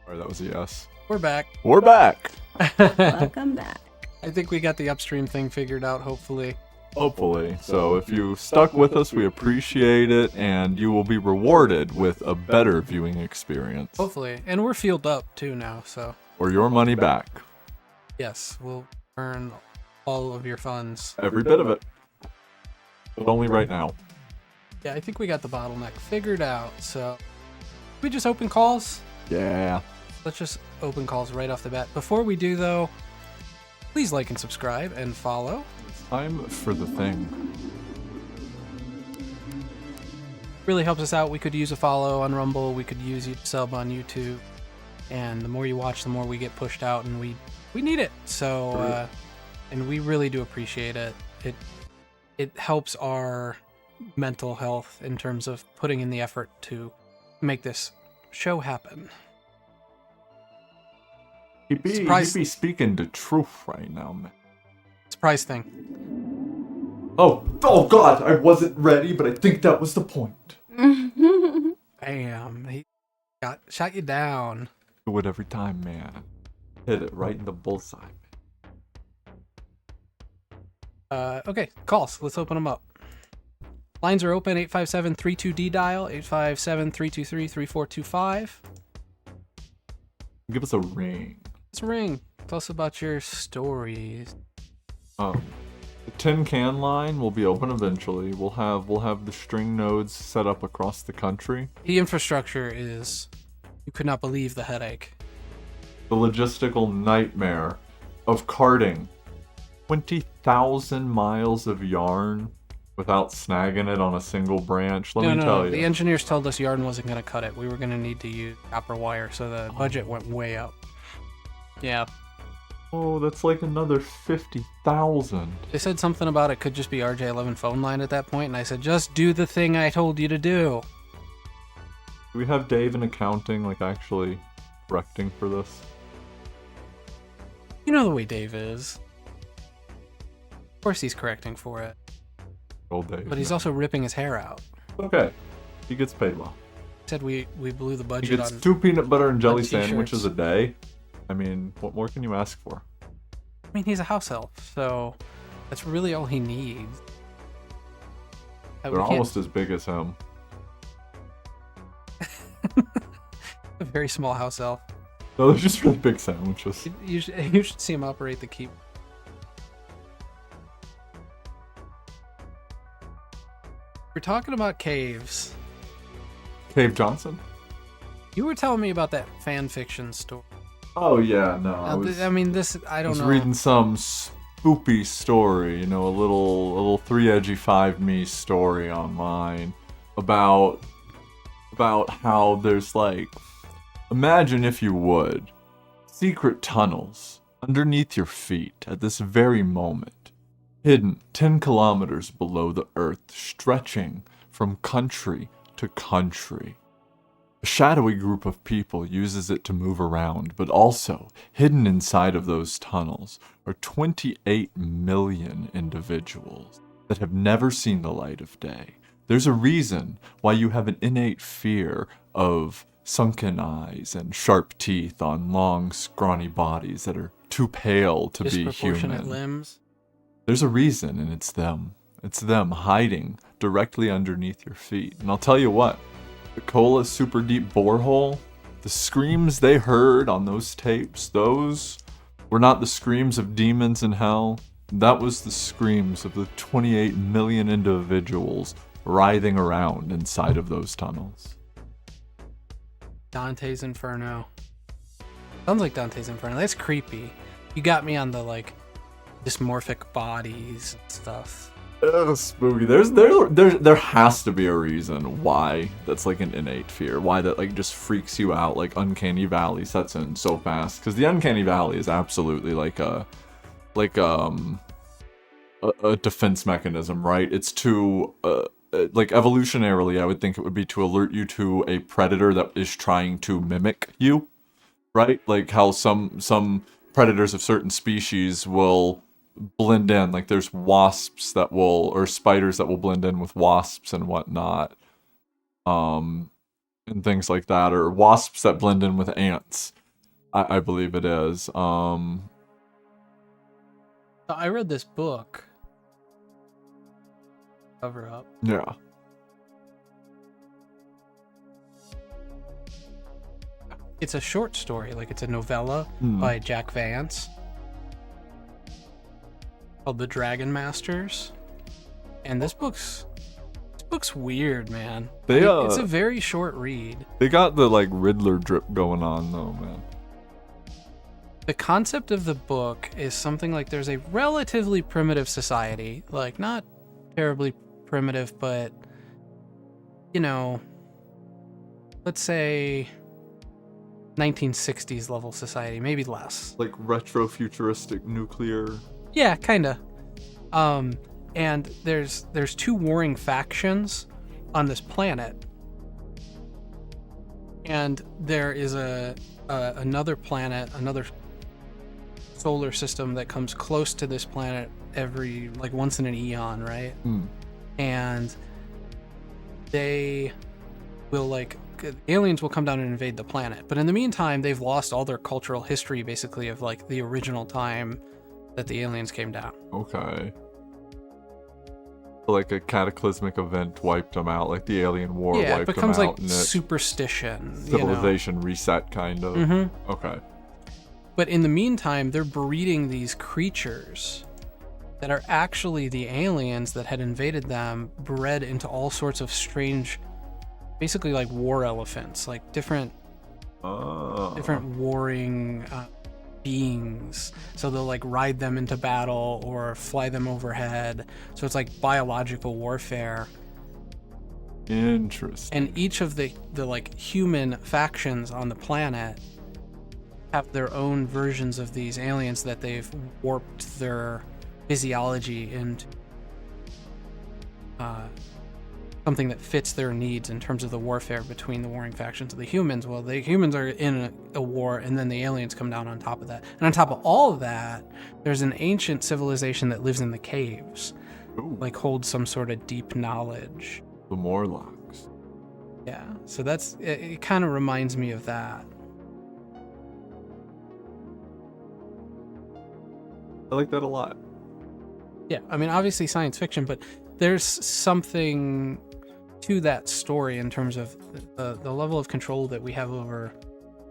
Speaker 1: Alright, that was a yes.
Speaker 2: We're back.
Speaker 1: We're back!
Speaker 3: Welcome back.
Speaker 2: I think we got the upstream thing figured out, hopefully.
Speaker 1: Hopefully. So if you stuck with us, we appreciate it, and you will be rewarded with a better viewing experience.
Speaker 2: Hopefully. And we're fueled up, too, now, so...
Speaker 1: Or your money back.
Speaker 2: Yes, we'll earn all of your funds.
Speaker 1: Every bit of it. But only right now.
Speaker 2: Yeah, I think we got the bottleneck figured out, so... We just open calls?
Speaker 1: Yeah.
Speaker 2: Let's just open calls right off the bat. Before we do, though, please like and subscribe and follow.
Speaker 1: It's time for the thing.
Speaker 2: Really helps us out. We could use a follow on Rumble. We could use a sub on YouTube. And the more you watch, the more we get pushed out, and we need it. So, and we really do appreciate it. It helps our mental health in terms of putting in the effort to make this show happen.
Speaker 1: He be speaking the truth right now, man.
Speaker 2: Surprise thing.
Speaker 1: Oh God, I wasn't ready, but I think that was the point.
Speaker 2: Bam. He shot you down.
Speaker 1: Do it every time, man. Hit it right in the bullseye.
Speaker 2: Okay, calls. Let's open them up. Lines are open, 857-32D dial, 857-323-3425.
Speaker 1: Give us a ring.
Speaker 2: Let's ring. Tell us about your stories.
Speaker 1: The tin can line will be open eventually. We'll have the string nodes set up across the country.
Speaker 2: The infrastructure is... You could not believe the headache.
Speaker 1: The logistical nightmare of carting 20,000 miles of yarn without snagging it on a single branch. Let me tell you.
Speaker 2: The engineers told us yarn wasn't going to cut it. We were going to need to use copper wire, so the budget went way up. Yeah.
Speaker 1: Oh, that's like another 50,000.
Speaker 2: They said something about it could just be RJ11 phone line at that point, and I said, just do the thing I told you to do.
Speaker 1: Do we have Dave in accounting, like, actually correcting for this?
Speaker 2: You know the way Dave is. Of course he's correcting for it.
Speaker 1: Old Dave.
Speaker 2: But he's also ripping his hair out.
Speaker 1: Okay. He gets paid well.
Speaker 2: Said we blew the
Speaker 1: He
Speaker 2: budget
Speaker 1: gets
Speaker 2: on
Speaker 1: 2 peanut butter and jelly
Speaker 2: t-shirts.
Speaker 1: sandwiches a day. I mean, what more can you ask for?
Speaker 2: I mean, he's a house elf, so that's really all he needs.
Speaker 1: They're almost as big as him.
Speaker 2: A very small house elf.
Speaker 1: No, they're just really big sandwiches.
Speaker 2: You should see him operate the key. We're talking about caves.
Speaker 1: Cave Johnson?
Speaker 2: You were telling me about that fan fiction story.
Speaker 1: Oh yeah, no.
Speaker 2: I was
Speaker 1: know. Reading some spoopy story, you know, a little 3 edgy 5 me story online about how there's like, imagine if you would, secret tunnels underneath your feet at this very moment, hidden 10 kilometers below the earth, stretching from country to country. A shadowy group of people uses it to move around, but also, hidden inside of those tunnels, are 28 million individuals that have never seen the light of day. There's a reason why you have an innate fear of sunken eyes and sharp teeth on long, scrawny bodies that are too pale to be
Speaker 2: disproportionate
Speaker 1: human.
Speaker 2: Limbs.
Speaker 1: There's a reason, and it's them. It's them hiding directly underneath your feet. And I'll tell you what, the Cola Super Deep Borehole, the screams they heard on those tapes, those were not the screams of demons in hell. That was the screams of the 28 million individuals writhing around inside of those tunnels.
Speaker 2: Dante's Inferno. Sounds like Dante's Inferno. That's creepy. You got me on the, like, dysmorphic bodies and stuff.
Speaker 1: Ugh, spooky. There has to be a reason why that's like an innate fear. Why that like just freaks you out. Like Uncanny Valley sets in so fast. Because the Uncanny Valley is absolutely like a defense mechanism, right? It's to like evolutionarily, I would think it would be to alert you to a predator that is trying to mimic you, right? Like how some predators of certain species will blend in, like there's wasps that will, or spiders that will blend in with wasps and whatnot, and things like that, or wasps that blend in with ants. I believe it is.
Speaker 2: I read this book. Cover up.
Speaker 1: Yeah.
Speaker 2: It's a short story, like it's a novella by Jack Vance called The Dragon Masters. And this book's weird, man. It's a very short read.
Speaker 1: They got the like Riddler drip going on though, man.
Speaker 2: The concept of the book is something like there's a relatively primitive society, like not terribly primitive, but you know, let's say 1960s level society, maybe less.
Speaker 1: Like retro-futuristic nuclear.
Speaker 2: Yeah, kinda. And there's two warring factions on this planet, and there is another planet, another solar system that comes close to this planet every like once in an eon, right? And they will aliens will come down and invade the planet, but in the meantime they've lost all their cultural history basically of like the original time that the aliens came down.
Speaker 1: Okay. Like a cataclysmic event wiped them out, like the alien war wiped them out.
Speaker 2: Yeah, it becomes like superstition.
Speaker 1: Civilization reset, kind of.
Speaker 2: Mm-hmm.
Speaker 1: Okay.
Speaker 2: But in the meantime, they're breeding these creatures that are actually the aliens that had invaded them, bred into all sorts of strange, basically like war elephants, like different warring beings. So they'll like ride them into battle or fly them overhead. So it's like biological warfare.
Speaker 1: Interesting.
Speaker 2: And each of the like human factions on the planet have their own versions of these aliens that they've warped their physiology into something that fits their needs in terms of the warfare between the warring factions of the humans. Well, the humans are in a war, and then the aliens come down on top of that. And on top of all of that, there's an ancient civilization that lives in the caves.
Speaker 1: Ooh.
Speaker 2: Like holds some sort of deep knowledge.
Speaker 1: The Morlocks.
Speaker 2: Yeah, so it kind of reminds me of that.
Speaker 1: I like that a lot.
Speaker 2: Yeah, I mean, obviously science fiction, but there's something to that story in terms of the level of control that we have over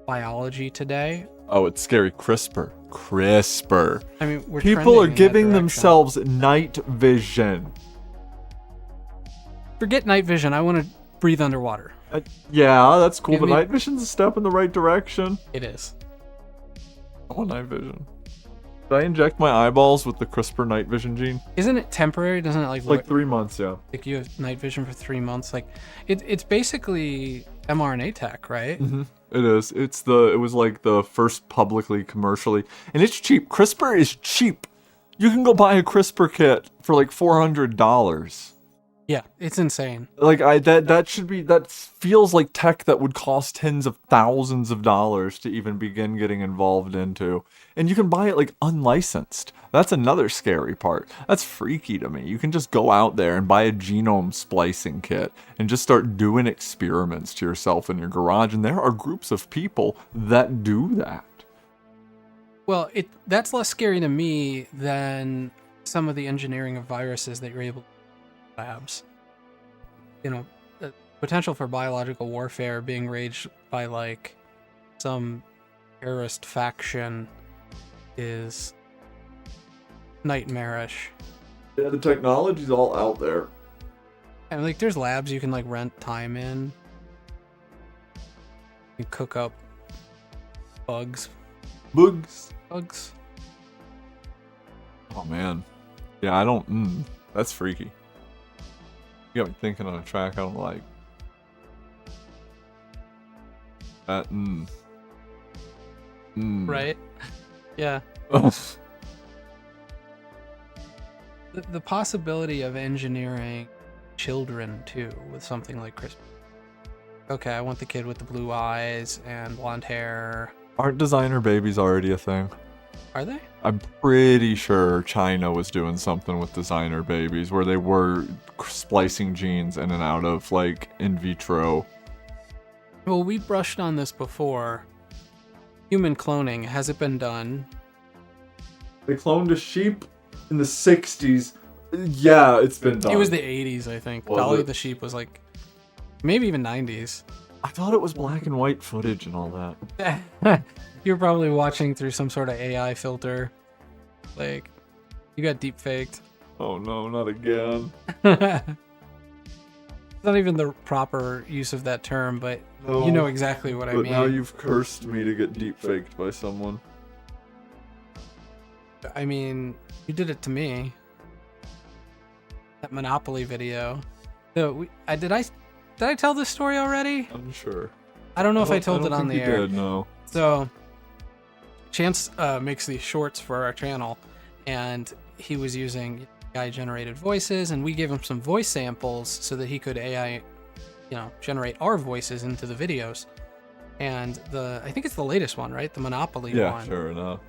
Speaker 2: biology today.
Speaker 1: Oh, it's scary. CRISPR.
Speaker 2: I mean,
Speaker 1: people are giving themselves night vision.
Speaker 2: Forget night vision. I want to breathe underwater.
Speaker 1: Yeah, that's cool, but night vision's a step in the right direction.
Speaker 2: It is.
Speaker 1: I want night vision. Did I inject my eyeballs with the CRISPR night vision gene?
Speaker 2: Isn't it temporary? Doesn't it
Speaker 1: like 3 months, yeah.
Speaker 2: Like you have night vision for 3 months? Like it's basically mRNA tech, right?
Speaker 1: Mm-hmm. It is. It was like the first publicly commercially, and it's cheap. CRISPR is cheap. You can go buy a CRISPR kit for like $400.
Speaker 2: Yeah, it's insane.
Speaker 1: Like that feels like tech that would cost tens of thousands of dollars to even begin getting involved into. And you can buy it like unlicensed. That's another scary part. That's freaky to me. You can just go out there and buy a genome splicing kit and just start doing experiments to yourself in your garage. And there are groups of people that do that.
Speaker 2: Well, that's less scary to me than some of the engineering of viruses that you're able to labs. You know, the potential for biological warfare being waged by like some terrorist faction is nightmarish.
Speaker 1: Yeah, the technology's all out there.
Speaker 2: And like there's labs you can like rent time in. You cook up bugs.
Speaker 1: Oh man. Yeah, that's freaky. You got me thinking on a track I don't like. That,
Speaker 2: Right? Yeah. The possibility of engineering children, too, with something like CRISPR. Okay, I want the kid with the blue eyes and blonde hair.
Speaker 1: Aren't designer babies already a thing?
Speaker 2: Are they?
Speaker 1: I'm pretty sure China was doing something with designer babies where they were splicing genes in and out of, like, in vitro.
Speaker 2: Well, we brushed on this before. human cloning, has it been done?
Speaker 1: They cloned a sheep in the 60s. Yeah, it's been done.
Speaker 2: It was the 80s, I think.
Speaker 1: Was
Speaker 2: Dolly
Speaker 1: it?
Speaker 2: the sheep was like, maybe even 90s.
Speaker 1: I thought it was black and white footage and all that.
Speaker 2: You're probably watching through some sort of AI filter. Like, you got deep faked.
Speaker 1: Oh no, not again.
Speaker 2: It's not even the proper use of that term, but
Speaker 1: No,
Speaker 2: you know exactly what I
Speaker 1: But
Speaker 2: mean.
Speaker 1: now you've cursed me to get deep faked by someone.
Speaker 2: I mean, you did it to me. That Monopoly video. So did I tell this story already?
Speaker 1: I'm sure.
Speaker 2: I don't know if I told it on the air.
Speaker 1: Did, no.
Speaker 2: So, Chance makes these shorts for our channel, and he was using AI-generated voices, and we gave him some voice samples so that he could AI, generate our voices into the videos. And I think it's the latest one, right? The Monopoly one.
Speaker 1: Yeah, sure enough.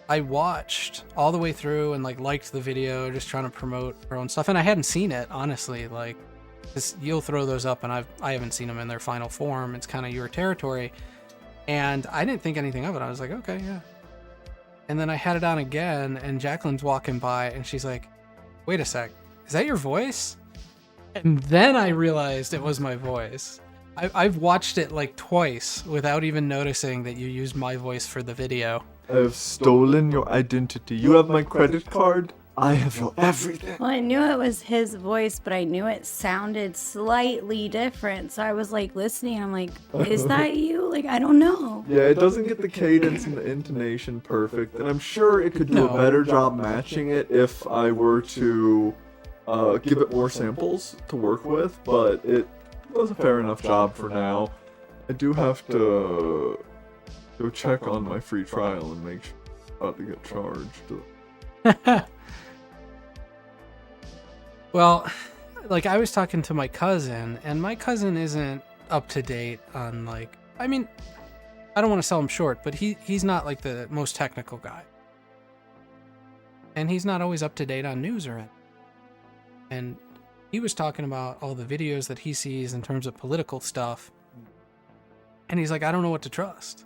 Speaker 2: I watched all the way through and liked the video, just trying to promote our own stuff, and I hadn't seen it, honestly. You'll throw those up, and I haven't seen them in their final form. It's kind of your territory. And I didn't think anything of it. I was like, okay, yeah. And then I had it on again, and Jacqueline's walking by, and she's like, wait a sec, is that your voice? And then I realized it was my voice. I've watched it twice without even noticing that you used my voice for the video.
Speaker 1: I have stolen your identity. You have my credit card. I have your everything.
Speaker 3: Well, I knew it was his voice, but I knew it sounded slightly different. So I was listening. I'm like, is that you? I don't know.
Speaker 1: Yeah, it doesn't get the cadence and the intonation perfect, and I'm sure it could do a better job matching it if I were to give it more samples to work with, but it does a fair enough job for now. I do have to go check on my free trial and make sure I'm about to get charged.
Speaker 2: Well, I was talking to my cousin, and my cousin isn't up to date on I mean, I don't want to sell him short, but he's not the most technical guy. And he's not always up to date on news or anything. And he was talking about all the videos that he sees in terms of political stuff. And he's like, I don't know what to trust.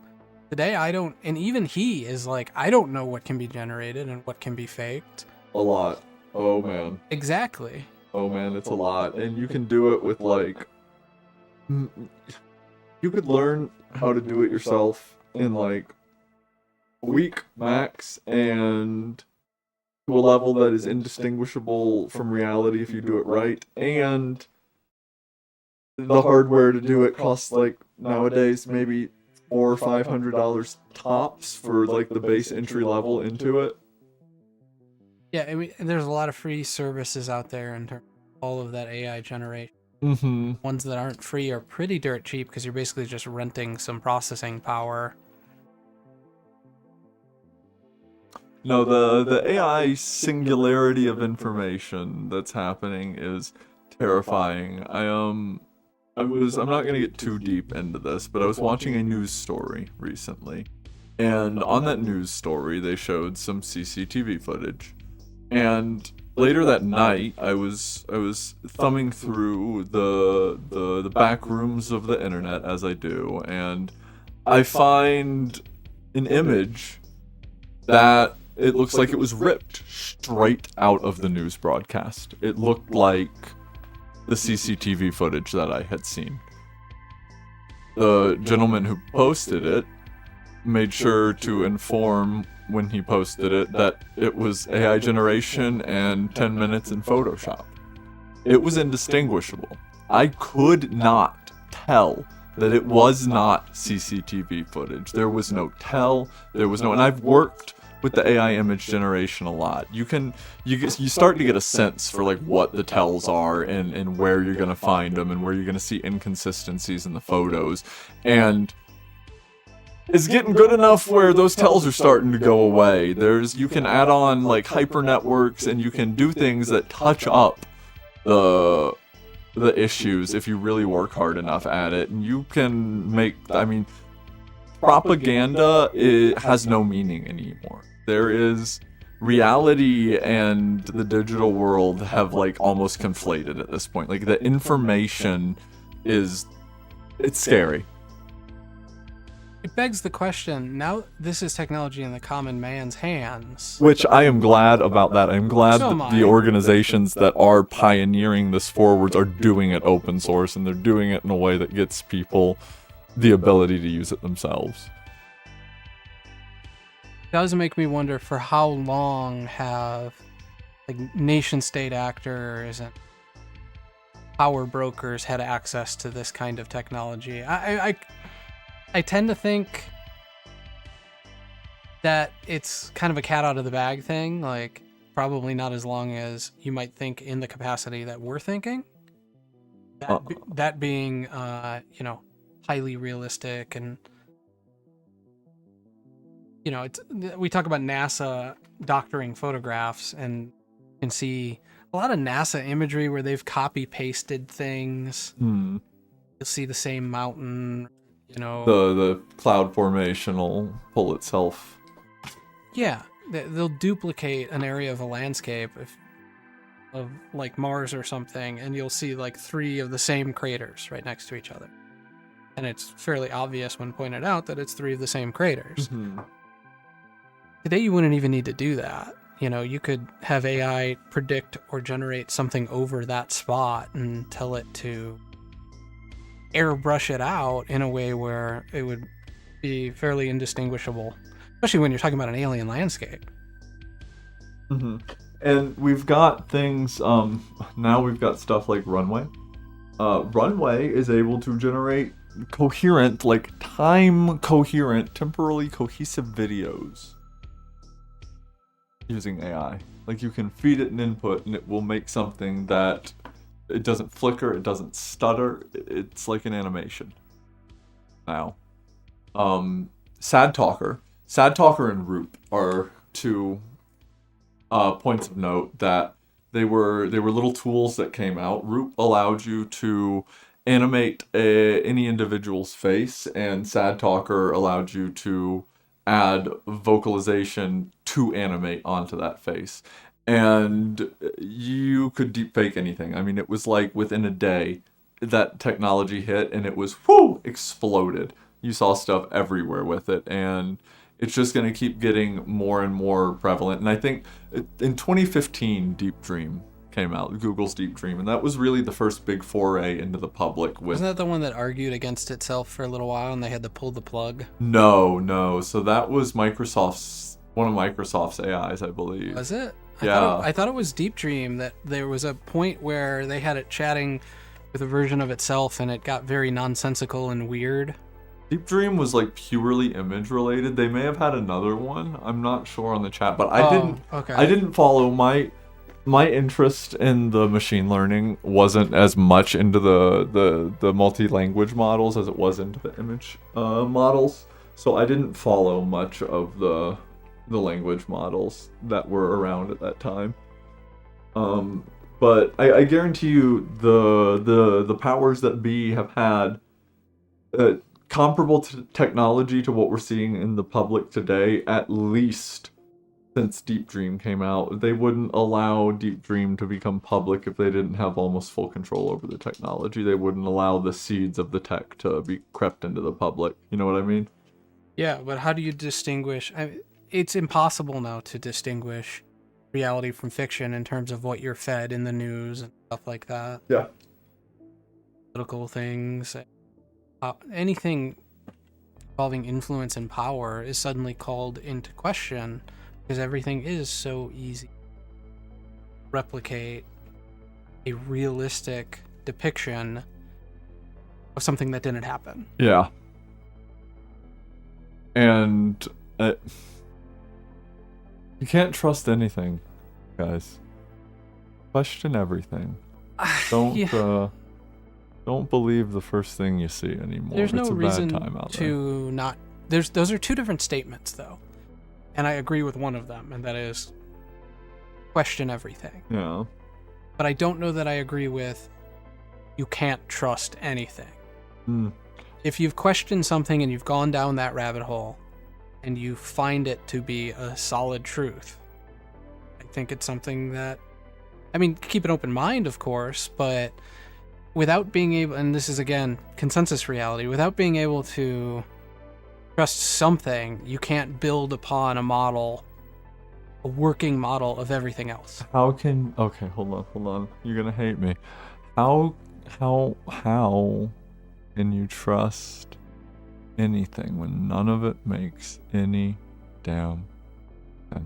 Speaker 2: Today, and even he is I don't know what can be generated and what can be faked.
Speaker 1: A lot. Oh man.
Speaker 2: Exactly.
Speaker 1: Oh man, it's a lot. And you can do it with you could learn how to do it yourself in a week max, and to a level that is indistinguishable from reality if you do it right. And the hardware to do it costs nowadays maybe $400 or $500 tops for the base entry level into it.
Speaker 2: Yeah, I mean, there's a lot of free services out there in terms of all of that AI generation.
Speaker 1: Mm-hmm.
Speaker 2: Ones that aren't free are pretty dirt cheap because you're basically just renting some processing power.
Speaker 1: No, the AI singularity of information that's happening is terrifying. I'm not gonna get too deep into this, but I was watching a news story recently, and on that news story they showed some CCTV footage. And later that night, I was thumbing through the back rooms of the internet as I do, and I find an image that it looks like it was ripped straight out of the news broadcast. It looked like the CCTV footage that I had seen. The gentleman who posted it made sure to inform when he posted it that it was AI generation and 10 minutes in Photoshop. It was indistinguishable. I could not tell that it was not CCTV footage. There was no tell, and I've worked with the AI image generation a lot. You start to get a sense for what the tells are and where you're gonna find them and where you're gonna see inconsistencies in the photos. And it's getting good enough where those tells are starting to go away. You can add on hyper networks, and you can do things that touch up the issues if you really work hard enough at it. And you can propaganda, it has no meaning anymore. There is reality and the digital world have almost conflated at this point. The information it's scary.
Speaker 2: it begs the question, now this is technology in the common man's hands.
Speaker 1: Which I am glad about that. I'm glad
Speaker 2: So am
Speaker 1: that
Speaker 2: I.
Speaker 1: the organizations that are pioneering this forwards are doing it open source, and they're doing it in a way that gets people the ability to use it themselves.
Speaker 2: It does make me wonder for how long have like nation-state actors and power brokers had access to this kind of technology. I tend to think that it's kind of a cat out of the bag thing, like probably not as long as you might think in the capacity that we're thinking. That being, you know, highly realistic, and you know, we talk about NASA doctoring photographs and can see a lot of NASA imagery where they've copy pasted things. You'll see the same mountain, you know.
Speaker 1: The cloud formation will pull itself.
Speaker 2: Yeah, they'll duplicate an area of a landscape of like Mars or something, and you'll see like 3 of the same craters right next to each other. And it's fairly obvious when pointed out that it's 3 of the same craters. Today you wouldn't even need to do that. You know, you could have AI predict or generate something over that spot and tell it to airbrush it out in a way where it would be fairly indistinguishable, especially when you're talking about an alien landscape.
Speaker 1: And we've got things, now we've got stuff like Runway. Runway is able to generate coherent, like time coherent, temporally cohesive videos using AI. Like, you can feed it an input and it will make something that it doesn't flicker, it doesn't stutter, it's like an animation. Now, Sad Talker and Roop are 2 points of note that they were little tools that came out. Roop allowed you to animate any individual's face, and Sad Talker allowed you to add vocalization to animate onto that face. And you could deepfake anything. I mean, it was like within a day that technology hit and it was exploded. You saw stuff everywhere with it, and it's just going to keep getting more and more prevalent. And I think in 2015, Deep Dream came out, Google's Deep Dream, and that was really the first big foray into the public.
Speaker 2: Wasn't that the one that argued against itself for a little while and they had to pull the plug?
Speaker 1: No. So that was one of Microsoft's AIs, I believe.
Speaker 2: Was it?
Speaker 1: Yeah.
Speaker 2: I thought it was Deep Dream, that there was a point where they had it chatting with a version of itself and it got very nonsensical and weird.
Speaker 1: Deep Dream was like purely image related. They may have had another one. I'm not sure on the chat, but I didn't follow. My interest in the machine learning wasn't as much into the multi-language models as it was into the image models. So I didn't follow much of the language models that were around at that time. But I guarantee you the powers that be have had comparable technology to what we're seeing in the public today, at least since Deep Dream came out. They wouldn't allow Deep Dream to become public if they didn't have almost full control over the technology. They wouldn't allow the seeds of the tech to be crept into the public. You know what I mean?
Speaker 2: Yeah, but how do you distinguish? It's impossible now to distinguish reality from fiction in terms of what you're fed in the news and stuff like that.
Speaker 1: Yeah.
Speaker 2: Political things. Anything involving influence and power is suddenly called into question because everything is so easy to replicate a realistic depiction of something that didn't happen.
Speaker 1: Yeah. And you can't trust anything, guys. Question everything. Don't believe the first thing you see anymore.
Speaker 2: There's no
Speaker 1: it's a
Speaker 2: reason
Speaker 1: bad time out
Speaker 2: to
Speaker 1: there.
Speaker 2: not. Those are 2 different statements, though, and I agree with one of them, and that is question everything.
Speaker 1: Yeah.
Speaker 2: But I don't know that I agree with you can't trust anything. If you've questioned something and you've gone down that rabbit hole, and you find it to be a solid truth, I think it's something that, I mean, keep an open mind, of course, but without being able, and this is again consensus reality, without being able to trust something, you can't build upon a model, a working model of everything else.
Speaker 1: How can... Okay, hold on. You're gonna hate me. How can you trust anything when none of it makes any damn sense?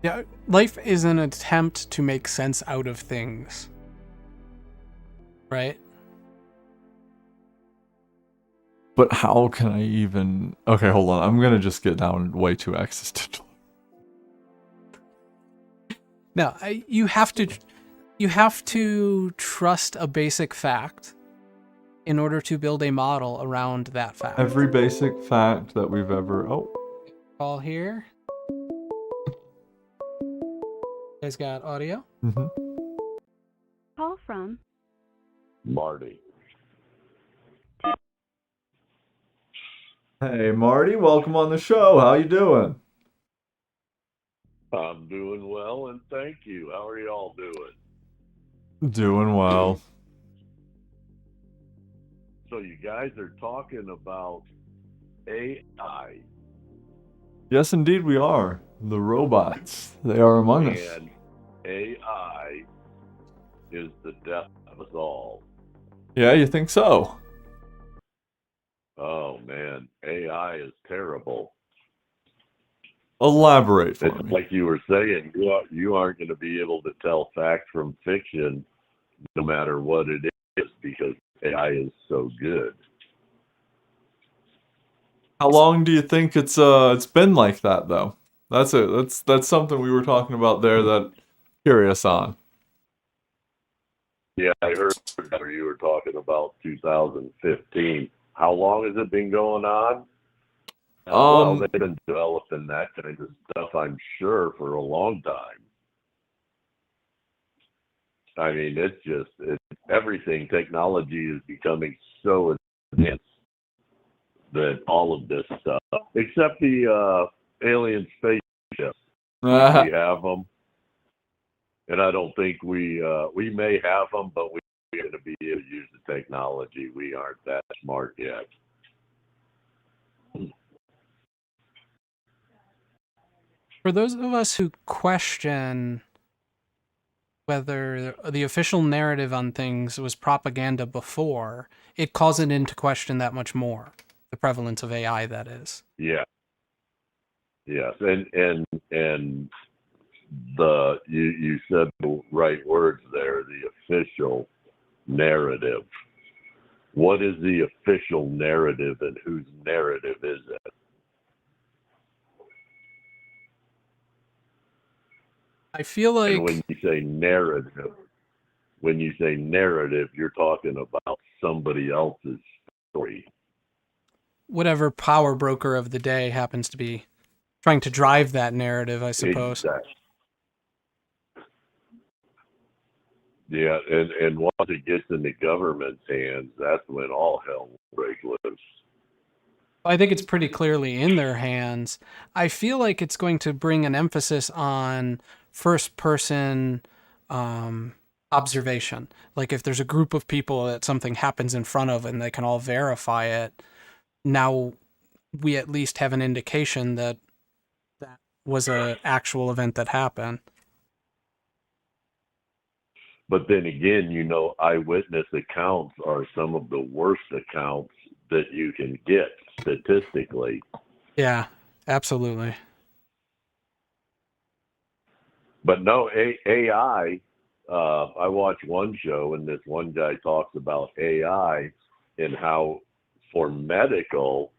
Speaker 2: Yeah, life is an attempt to make sense out of things. Right?
Speaker 1: But how can I even... Okay, hold on. I'm gonna just get down way too existential.
Speaker 2: No, you have to trust a basic fact in order to build a model around that fact.
Speaker 1: Every basic fact that we've ever... Oh.
Speaker 2: Call here. You guys got audio?
Speaker 1: Mm-hmm.
Speaker 8: Call from
Speaker 9: Marty.
Speaker 1: Hey, Marty. Welcome on the show. How you doing?
Speaker 9: I'm doing well, and thank you. How are y'all doing?
Speaker 1: Doing well.
Speaker 9: So you guys are talking about AI.
Speaker 1: Yes, indeed we are. The robots. They are among us.
Speaker 9: And AI is the death of us all.
Speaker 1: Yeah, you think so?
Speaker 9: Oh, man. AI is terrible.
Speaker 1: Elaborate for
Speaker 9: It's
Speaker 1: me.
Speaker 9: like you were saying, you aren't going to be able to tell fact from fiction no matter what it is because AI is so good.
Speaker 1: How long do you think it's been like that though? That's it. That's something we were talking about there that curious on.
Speaker 9: Yeah, I heard you were talking about 2015. How long has it been going on? Well, they've been developing that kind of stuff, I'm sure, for a long time. I mean, everything. Technology is becoming so advanced that all of this stuff, except the alien spaceships, we have them, and I don't think we may have them, but we're going to be able to use the technology. We aren't that smart yet.
Speaker 2: For those of us who question whether the official narrative on things was propaganda before, it calls it into question that much more. The prevalence of AI, that is.
Speaker 9: Yeah. Yes, and you said the right words there. The official narrative. What is the official narrative, and whose narrative is it?
Speaker 2: I feel like...
Speaker 9: And when you say narrative, you're talking about somebody else's story.
Speaker 2: Whatever power broker of the day happens to be trying to drive that narrative, I suppose.
Speaker 9: Exactly. Yeah, and once it gets in the government's hands, that's when all hell will break loose.
Speaker 2: I think it's pretty clearly in their hands. I feel like it's going to bring an emphasis on first-person observation. Like if there's a group of people that something happens in front of and they can all verify it, now we at least have an indication that that was an actual event that happened.
Speaker 9: But then again, eyewitness accounts are some of the worst accounts that you can get statistically.
Speaker 2: Yeah, absolutely.
Speaker 9: But no, AI, I watch one show and this one guy talks about AI and how for medical,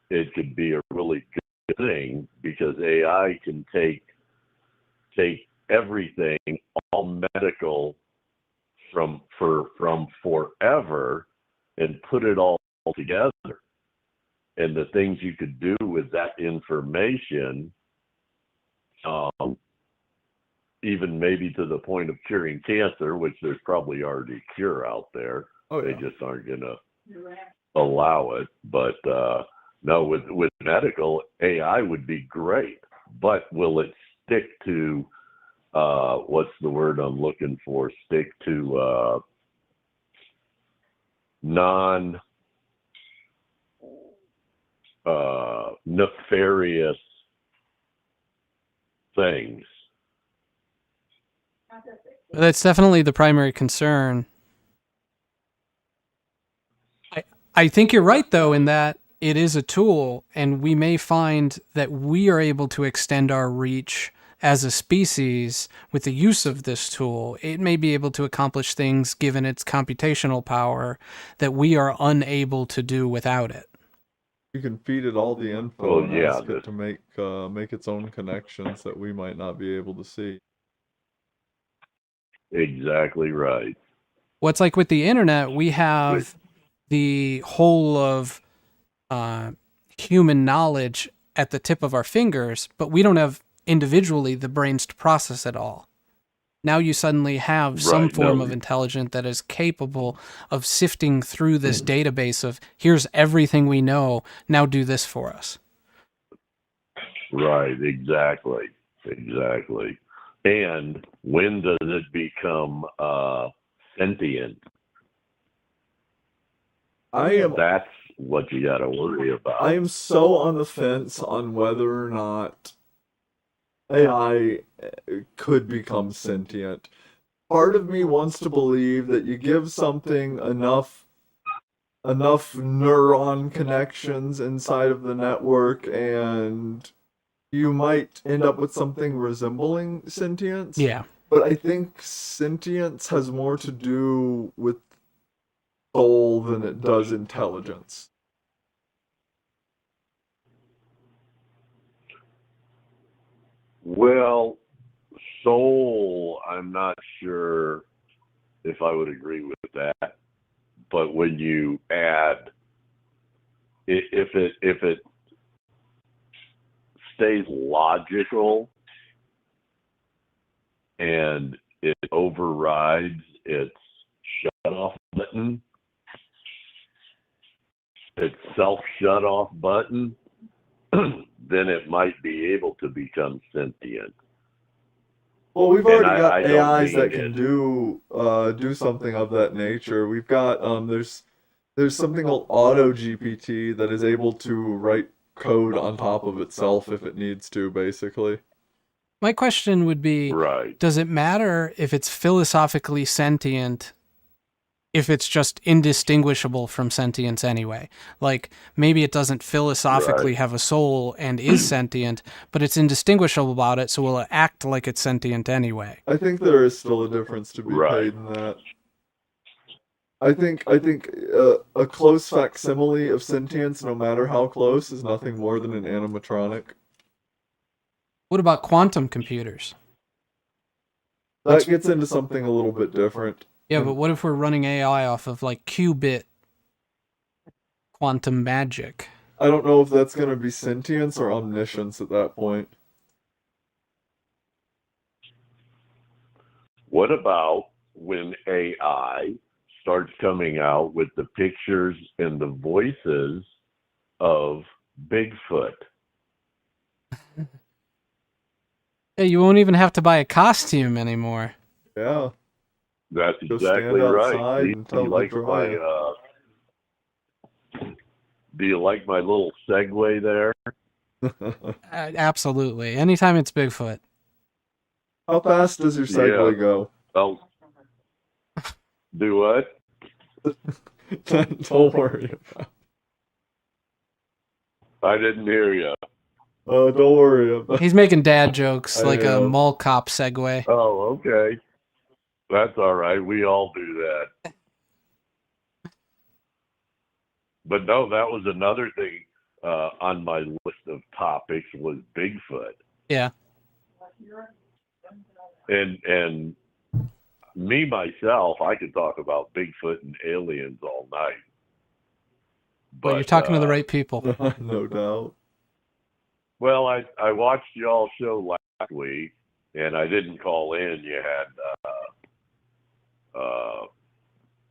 Speaker 9: it could be a really good thing because AI can take everything, all medical from forever and put it all together. And the things you could do with that information, even maybe to the point of curing cancer, which there's probably already a cure out there. Oh, yeah. They just aren't going to allow it. But no, with medical, AI would be great. But will it stick to, what's the word I'm looking for? Stick to nefarious things.
Speaker 2: That's definitely the primary concern. I think you're right, though, in that it is a tool, and we may find that we are able to extend our reach as a species with the use of this tool. It may be able to accomplish things, given its computational power, that we are unable to do without it.
Speaker 1: You can feed it all the info and
Speaker 9: yeah,
Speaker 1: ask it to make its own connections that we might not be able to see.
Speaker 9: exactly right.
Speaker 2: What's like with the internet, we have the whole of human knowledge at the tip of our fingers, but we don't have individually the brains to process it all. Now you suddenly have some form of intelligence that is capable of sifting through this database of, here's everything we know, now do this for us.
Speaker 9: Right, exactly. And when does it become sentient? That's what you got to worry about.
Speaker 1: I am so on the fence on whether or not AI could become sentient. Part of me wants to believe that you give something enough neuron connections inside of the network and you might end up with something resembling sentience.
Speaker 2: Yeah.
Speaker 1: But I think sentience has more to do with soul than it does intelligence.
Speaker 9: Well, soul, I'm not sure if I would agree with that. But when you add, if it stays logical and it overrides its shut-off button, its self-shut-off button, then it might be able to become sentient.
Speaker 1: Well, we've already got AIs that can do something of that nature. We've got there's something called Auto GPT that is able to write code on top of itself if it needs to, basically.
Speaker 2: My question would be, does it matter if it's philosophically sentient if it's just indistinguishable from sentience anyway? Like, maybe it doesn't philosophically have a soul and is sentient, but it's indistinguishable about it, so will it act like it's sentient anyway?
Speaker 1: I think there is still a difference to be paid in that. I think a close facsimile of sentience, no matter how close, is nothing more than an animatronic.
Speaker 2: What about quantum computers?
Speaker 1: That gets into something a little bit different.
Speaker 2: Yeah, but what if we're running AI off of like qubit quantum magic?
Speaker 1: I don't know if that's going to be sentience or omniscience at that point.
Speaker 9: What about when AI starts coming out with the pictures and the voices of Bigfoot?
Speaker 2: Yeah, you won't even have to buy a costume anymore.
Speaker 1: Yeah.
Speaker 9: That's
Speaker 1: Go
Speaker 9: exactly
Speaker 1: stand
Speaker 9: right.
Speaker 1: outside and tell the dryer.
Speaker 9: Do you like my little segue there?
Speaker 2: Absolutely. Anytime it's Bigfoot.
Speaker 1: How fast does your segue go?
Speaker 9: Oh, do what?
Speaker 1: Don't worry about it.
Speaker 9: I didn't hear you.
Speaker 1: Oh, don't worry about it.
Speaker 2: He's making dad jokes, like a
Speaker 1: know.
Speaker 2: mall cop segue.
Speaker 9: Oh, okay. That's all right. We all do that. But no, that was another thing on my list of topics was Bigfoot.
Speaker 2: Yeah.
Speaker 9: And me, myself, I could talk about Bigfoot and aliens all night.
Speaker 2: But you're talking to the right people.
Speaker 1: No doubt.
Speaker 9: Well, I watched y'all show last week, and I didn't call in. You had,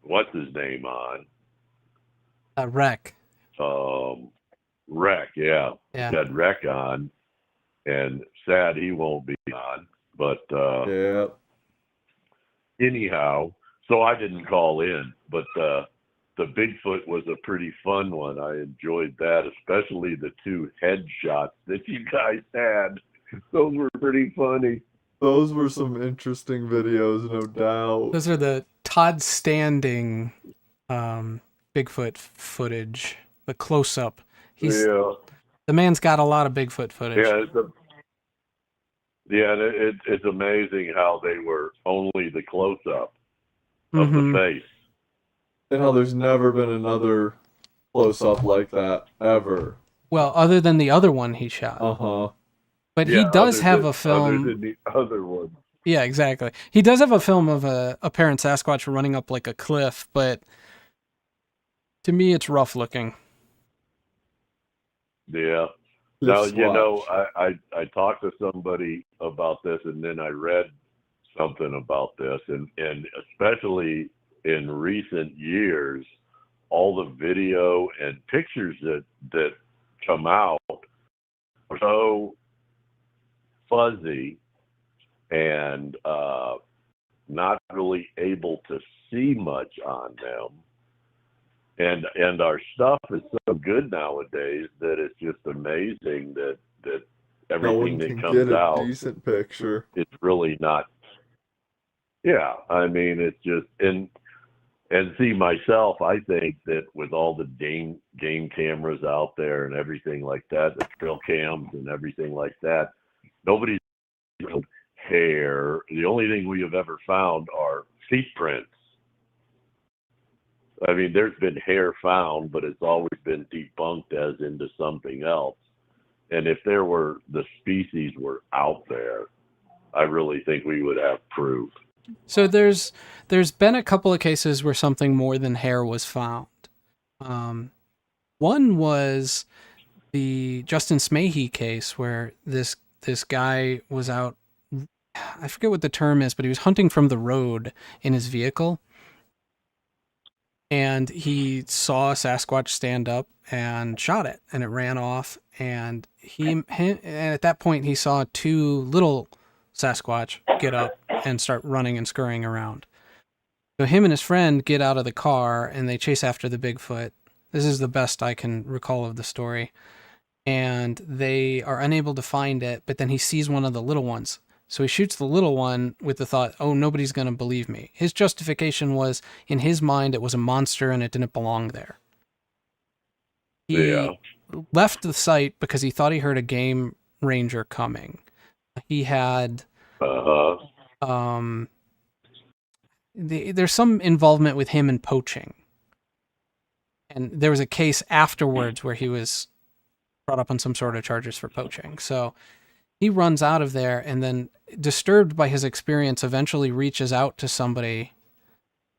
Speaker 9: what's his name on?
Speaker 2: Rec.
Speaker 9: Rec, yeah.
Speaker 2: Yeah.
Speaker 9: You had Rec on, and sad he won't be on. But
Speaker 1: yeah.
Speaker 9: Anyhow, so I didn't call in. But the Bigfoot was a pretty fun one. I enjoyed that, especially the 2 headshots that you guys had. Those were pretty funny.
Speaker 1: Those were some interesting videos, no doubt.
Speaker 2: Those are the Todd Standing Bigfoot footage, the close-up. The man's got a lot of Bigfoot footage.
Speaker 9: It's amazing how they were only the close-up of the face.
Speaker 1: And how there's never been another close-up like that, ever.
Speaker 2: Well, other than the other one he shot.
Speaker 1: Uh-huh.
Speaker 2: But he does have a film...
Speaker 9: Other than the other one.
Speaker 2: Yeah, exactly. He does have a film of a apparent Sasquatch running up like a cliff, but to me it's rough looking.
Speaker 9: Yeah. Now, I talked to somebody about this, and then I read something about this, and especially in recent years, all the video and pictures that come out are so fuzzy and not really able to see much on them. And our stuff is so good nowadays that it's just amazing that everything that comes out,
Speaker 1: a decent picture.
Speaker 9: It's really not. Yeah, I mean, it's just and see, myself, I think that with all the game cameras out there and everything like that, the trail cams and everything like that, nobody's found hair. The only thing we have ever found are feet prints. I mean, there's been hair found, but it's always been debunked as into something else. And if the species were out there, I really think we would have proof.
Speaker 2: So there's been a couple of cases where something more than hair was found. One was the Justin Smahy case where this guy was out, I forget what the term is, but he was hunting from the road in his vehicle. And he saw a Sasquatch stand up and shot it, and it ran off. And at that point, he saw 2 little Sasquatch get up and start running and scurrying around. So him and his friend get out of the car, and they chase after the Bigfoot. This is the best I can recall of the story. And they are unable to find it, but then he sees one of the little ones. So he shoots the little one with the thought, oh, nobody's going to believe me. His justification was, in his mind, it was a monster and it didn't belong there. He left the site because he thought he heard a game ranger coming. He had... there's some involvement with him in poaching. And there was a case afterwards where he was brought up on some sort of charges for poaching. So he runs out of there, and then, disturbed by his experience, eventually reaches out to somebody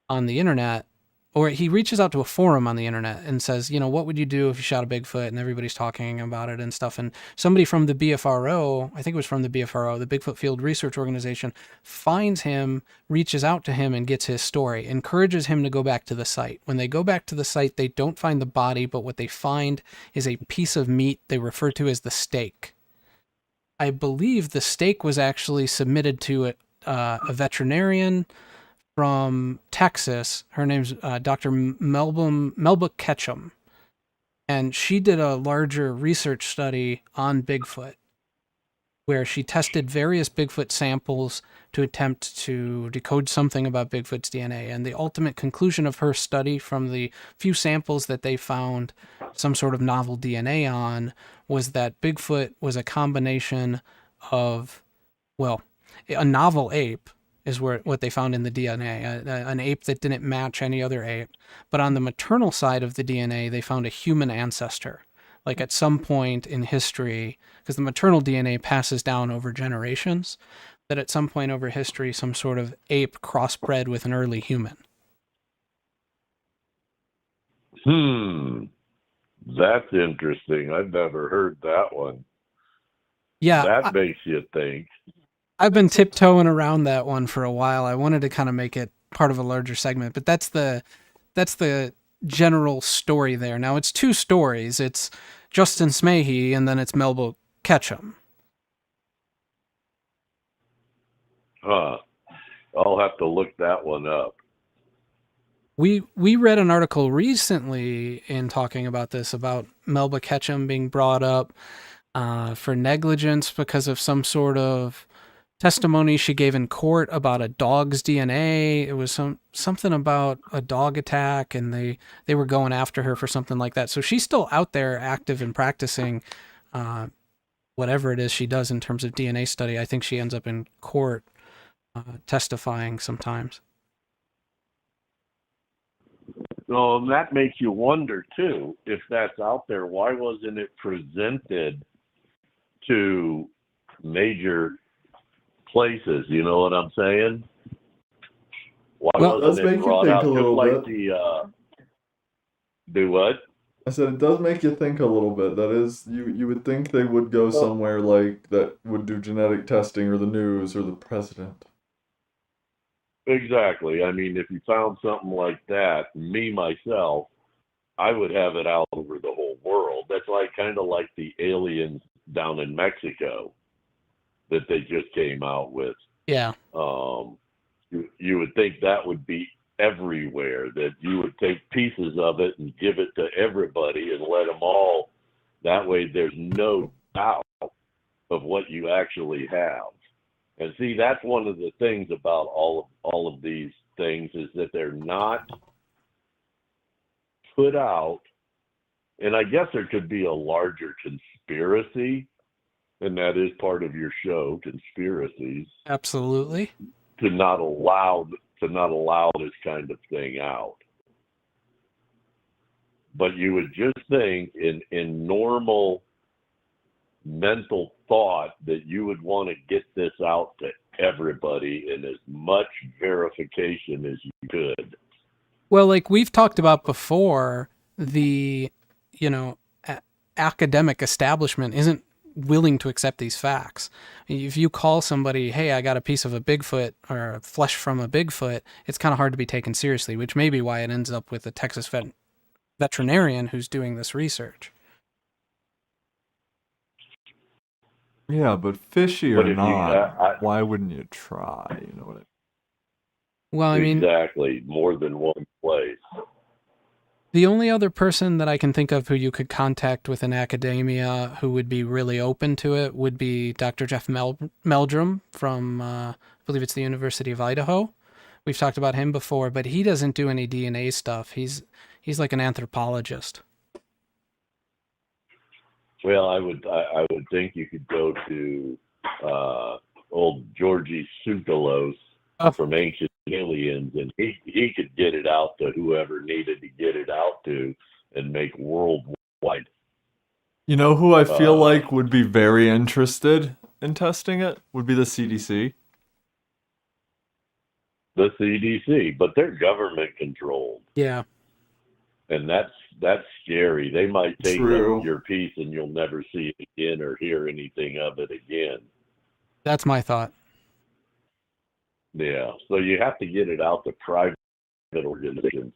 Speaker 2: on the internet, or he reaches out to a forum on the internet and says, what would you do if you shot a Bigfoot? And everybody's talking about it and stuff. And somebody from the BFRO, I think it was from the BFRO, the Bigfoot Field Research Organization, finds him, reaches out to him and gets his story, encourages him to go back to the site. When they go back to the site, they don't find the body, but what they find is a piece of meat they refer to as the steak. I believe the steak was actually submitted to a veterinarian from Texas. Her name's Dr. Melba Ketchum. And she did a larger research study on Bigfoot, where she tested various Bigfoot samples to attempt to decode something about Bigfoot's DNA. And the ultimate conclusion of her study, from the few samples that they found some sort of novel DNA on, was that Bigfoot was a combination of, a novel ape is what they found in the DNA, an ape that didn't match any other ape. But on the maternal side of the DNA, they found a human ancestor. Like at some point in history, because the maternal DNA passes down over generations, that at some point over history, some sort of ape crossbred with an early human.
Speaker 9: That's interesting. I've never heard that one.
Speaker 2: Yeah.
Speaker 9: That makes you think.
Speaker 2: I've been tiptoeing around that one for a while. I wanted to kind of make it part of a larger segment, but that's the general story there. Now it's 2 stories. It's Justin Smahy and then it's Melba Ketchum.
Speaker 9: I'll have to look that one up.
Speaker 2: We read an article recently in talking about this, about Melba Ketchum being brought up for negligence because of some sort of testimony she gave in court about a dog's DNA. It was something about a dog attack, and they were going after her for something like that. So she's still out there active and practicing whatever it is she does in terms of DNA study. I think she ends up in court testifying sometimes.
Speaker 9: So that makes you wonder too, if that's out there, why wasn't it presented to major places? You know what I'm saying? Why wasn't it brought out? Just like the do what?
Speaker 1: I said it does make you think a little bit. That is, you would think they would go somewhere like that would do genetic testing, or the news, or the president.
Speaker 9: Exactly. I mean, if you found something like that, me myself, I would have it out over the whole world. That's like kind of like the aliens down in Mexico that they just came out with.
Speaker 2: Yeah.
Speaker 9: You would think that would be everywhere, that you would take pieces of it and give it to everybody and let them all. That way there's no doubt of what you actually have. And see, that's one of the things about all of these things, is that they're not put out. And I guess there could be a larger conspiracy, and that is part of your show, conspiracies.
Speaker 2: Absolutely.
Speaker 9: To not allow this kind of thing out. But you would just think in normal mental thought that you would want to get this out to everybody in as much verification as you could.
Speaker 2: Well, like we've talked about before, the, academic establishment isn't willing to accept these facts. If you call somebody, hey, I got a piece of a Bigfoot or flesh from a Bigfoot, it's kind of hard to be taken seriously, which may be why it ends up with a Texas veterinarian who's doing this research.
Speaker 1: Yeah, but fishy or not, why wouldn't you try? You know what I mean?
Speaker 2: Well, I mean,
Speaker 9: exactly, more than one place.
Speaker 2: The only other person that I can think of who you could contact within academia who would be really open to it would be Dr. Jeff Meldrum from, I believe it's the University of Idaho. We've talked about him before, but he doesn't do any DNA stuff. He's like an anthropologist.
Speaker 9: Well, I would think you could go to old Georgie Tsoukalos from Ancient Aliens, and he could get it out to whoever needed to get it out to, and make worldwide.
Speaker 1: You know who I feel like would be very interested in testing it? Would be the CDC.
Speaker 9: The CDC, but they're government controlled.
Speaker 2: Yeah.
Speaker 9: And that's scary. They might take your piece and you'll never see it again or hear anything of it again.
Speaker 2: That's my thought.
Speaker 9: Yeah. So you have to get it out to private organizations,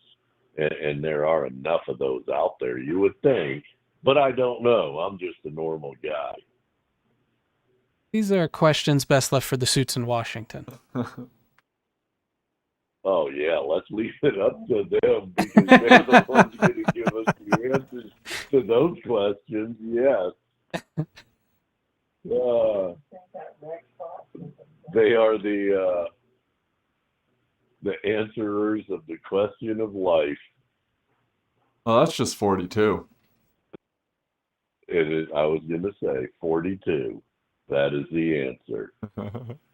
Speaker 9: and there are enough of those out there, you would think. But I don't know. I'm just a normal guy.
Speaker 2: These are questions best left for the suits in Washington.
Speaker 9: Oh, yeah, let's leave it up to them, because they're the ones going to give us the answers to those questions, yes. They are the answerers of the question of life.
Speaker 1: Oh, that's just 42.
Speaker 9: It is, I was going to say 42. That is the answer.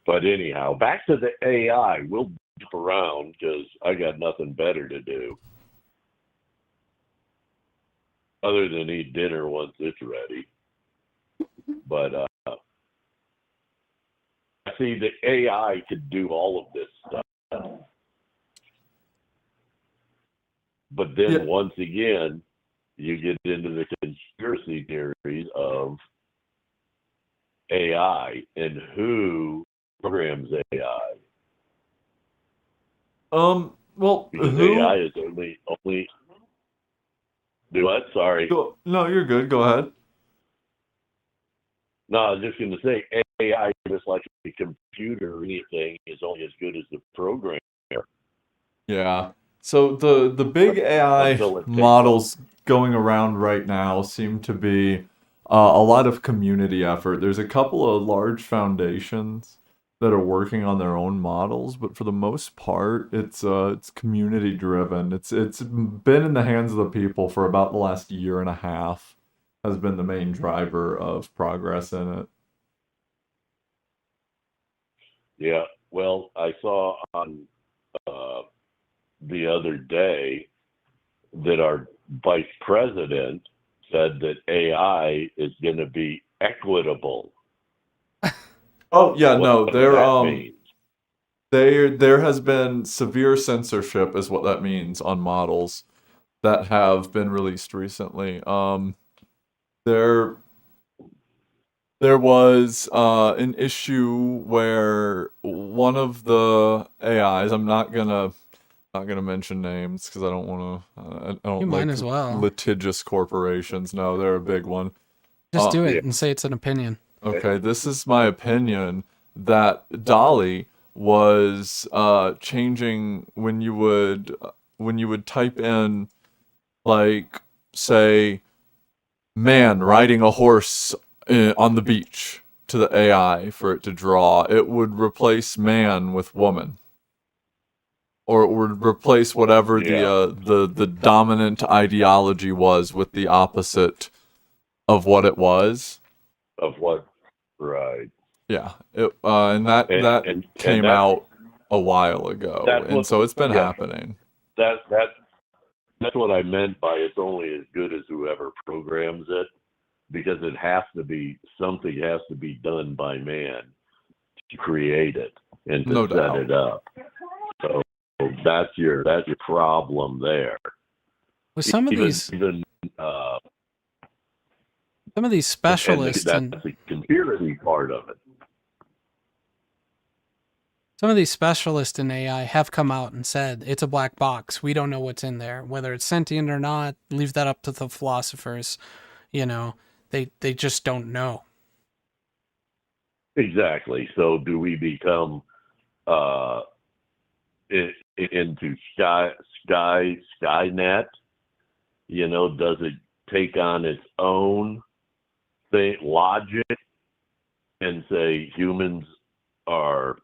Speaker 9: But anyhow, back to the AI. We'll jump around because I got nothing better to do other than eat dinner once it's ready. But see, the AI could do all of this stuff. But then once again, you get into the conspiracy theories of AI and who programs AI.
Speaker 1: Well,
Speaker 9: because
Speaker 1: who?
Speaker 9: AI is only. Do what? Sorry.
Speaker 1: No, you're good. Go ahead.
Speaker 9: No, I was just going to say AI, just like a computer or anything, is only as good as the programmer.
Speaker 1: Yeah. So the big AI
Speaker 9: until it takes
Speaker 1: models going around right now seem to be a lot of community effort. There's a couple of large foundations that are working on their own models, but for the most part, it's community driven. It's been in the hands of the people for about the last year and a half, has been the main driver of progress in it.
Speaker 9: Yeah, well, I saw on the other day that our vice president said that AI is going to be equitable.
Speaker 1: Oh yeah, no,
Speaker 9: What does that mean?
Speaker 1: there has been severe censorship, is what that means, on models that have been released recently. There there was an issue where one of the AIs, I'm not gonna mention names because I don't want to. I don't
Speaker 2: You might
Speaker 1: like
Speaker 2: as well.
Speaker 1: litigious corporations. No, they're a big one.
Speaker 2: Just do
Speaker 9: yeah.
Speaker 2: it and say it's an opinion.
Speaker 1: Okay, this is my opinion that Dolly was changing when you would type in, like, say, man riding a horse on the beach to the AI for it to draw. It would replace man with woman, or it would replace whatever
Speaker 9: Yeah.
Speaker 1: the dominant ideology was with the opposite of what it was.
Speaker 9: Of what? Right.
Speaker 1: Yeah, and that came
Speaker 9: That's
Speaker 1: out a while ago,
Speaker 9: that's
Speaker 1: and
Speaker 9: what.
Speaker 1: so it's been
Speaker 9: Yeah.
Speaker 1: happening.
Speaker 9: That's what I meant by it's only as good as whoever programs it, because it has to be something has to be done by man to create it and to
Speaker 1: No
Speaker 9: set
Speaker 1: doubt.
Speaker 9: it up. So that's your problem there.
Speaker 2: With some of
Speaker 9: Even
Speaker 2: these
Speaker 9: even uh,
Speaker 2: some of these
Speaker 9: and
Speaker 2: specialists
Speaker 9: that's
Speaker 2: and
Speaker 9: the conspiracy part of it.
Speaker 2: some of these specialists in AI have come out and said it's a black box. We don't know what's in there, whether it's sentient or not. Leave that up to the philosophers. You know, they just don't know.
Speaker 9: Exactly. So do we become uh, into Skynet? You know, does it take on its own logic and say humans are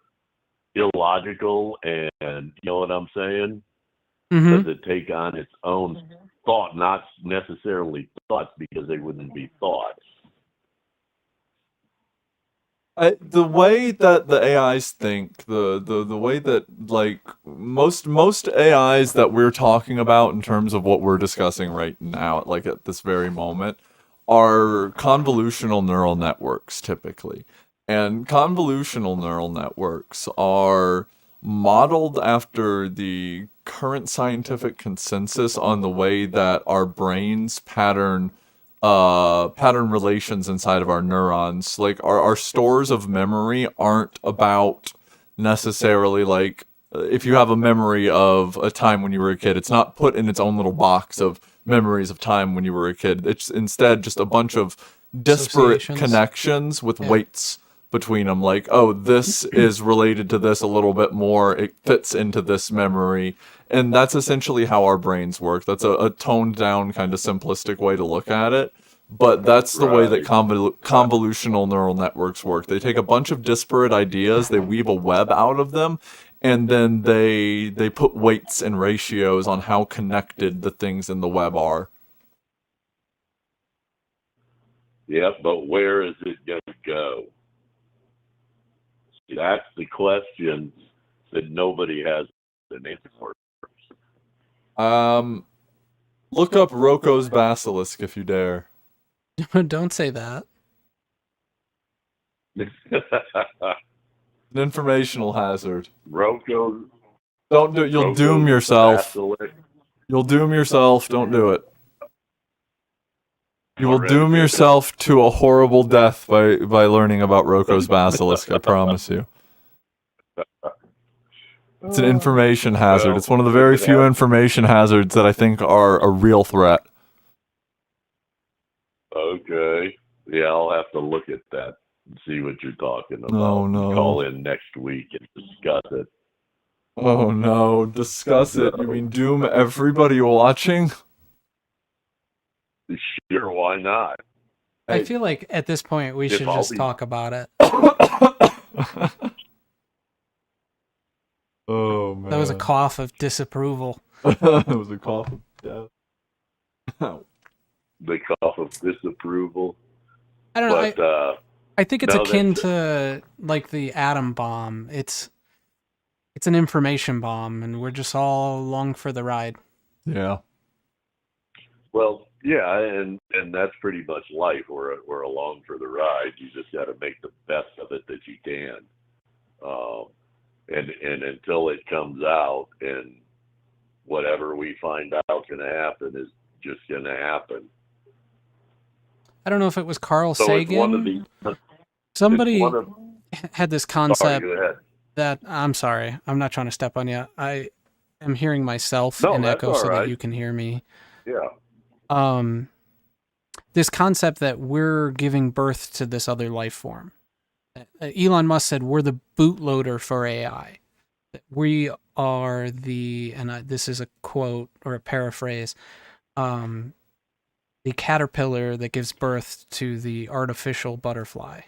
Speaker 9: illogical, and you know what I'm saying?
Speaker 2: Mm-hmm.
Speaker 9: Does it take on its own thought, not necessarily thoughts, because they wouldn't be thoughts?
Speaker 1: The way that the AIs think, the way that, like, most AIs that we're talking about in terms of what we're discussing right now, like at this very moment, are convolutional neural networks typically. And convolutional neural networks are modeled after the current scientific consensus on the way that our brains pattern relations inside of our neurons. Like our stores of memory aren't about necessarily, like, if you have a memory of a time when you were a kid, it's not put in its own little box of memories of time when you were a kid. It's instead just a bunch of disparate
Speaker 2: Associations.
Speaker 1: connections with
Speaker 2: Yeah.
Speaker 1: weights between them. Like, oh, this is related to this a little bit more. It fits into this memory. And that's essentially how our brains work. That's a toned down, kind of simplistic way to look at it. But that's the way that
Speaker 9: Right.
Speaker 1: convolutional neural networks work. They take a bunch of disparate ideas, they weave a web out of them, and then they put weights and ratios on how connected the things in the web are.
Speaker 9: Yep, but where is it going to go? See, that's the question that nobody has an answer for.
Speaker 1: Look up Rocco's basilisk if you dare.
Speaker 2: Don't say that.
Speaker 1: An informational hazard.
Speaker 9: Rocco.
Speaker 1: Don't do it. You'll doom
Speaker 9: Rocco's
Speaker 1: yourself.
Speaker 9: basilisk.
Speaker 1: You'll doom yourself. Don't do it. You will
Speaker 9: Already
Speaker 1: doom
Speaker 9: did it.
Speaker 1: yourself to a horrible death by learning about Rocco's basilisk, I promise you. It's an information hazard.
Speaker 9: Well,
Speaker 1: It's one of the very
Speaker 9: if it
Speaker 1: few
Speaker 9: has-
Speaker 1: information hazards that I think are a real threat.
Speaker 9: Okay. Yeah, I'll have to look at that and see what you're talking about.
Speaker 1: No, no.
Speaker 9: Call in next week and discuss it.
Speaker 1: Oh no, discuss it. You mean doom everybody watching?
Speaker 9: Sure, why not?
Speaker 2: I feel like at this point we
Speaker 9: If
Speaker 2: should
Speaker 9: all
Speaker 2: just
Speaker 9: these-
Speaker 2: talk about it.
Speaker 1: Oh man.
Speaker 2: That was a cough of disapproval.
Speaker 1: That was a cough of death.
Speaker 9: The cough of disapproval.
Speaker 2: I don't know.
Speaker 9: But
Speaker 2: I think it's
Speaker 9: no,
Speaker 2: akin
Speaker 9: that's-
Speaker 2: to like the atom bomb. It's an information bomb, and we're just all along for the ride.
Speaker 1: Yeah.
Speaker 9: Well, yeah, and that's pretty much life. We're along for the ride. You just got to make the best of it that you can, and until it comes out, and whatever we find out can happen is just going to happen.
Speaker 2: I don't know if it was Carl
Speaker 9: So
Speaker 2: Sagan.
Speaker 9: it's one of the.
Speaker 2: Somebody
Speaker 9: it's one of,
Speaker 2: had this
Speaker 9: sorry,
Speaker 2: concept
Speaker 9: go ahead.
Speaker 2: that I'm sorry, I'm not trying to step on you. I am hearing myself
Speaker 9: No,
Speaker 2: in
Speaker 9: that's
Speaker 2: echo
Speaker 9: all
Speaker 2: so
Speaker 9: right.
Speaker 2: that you can hear me.
Speaker 9: Yeah.
Speaker 2: This concept that we're giving birth to this other life form. Elon Musk said we're the bootloader for AI. That we are the, and this is a quote or a paraphrase, the caterpillar that gives birth to the artificial butterfly.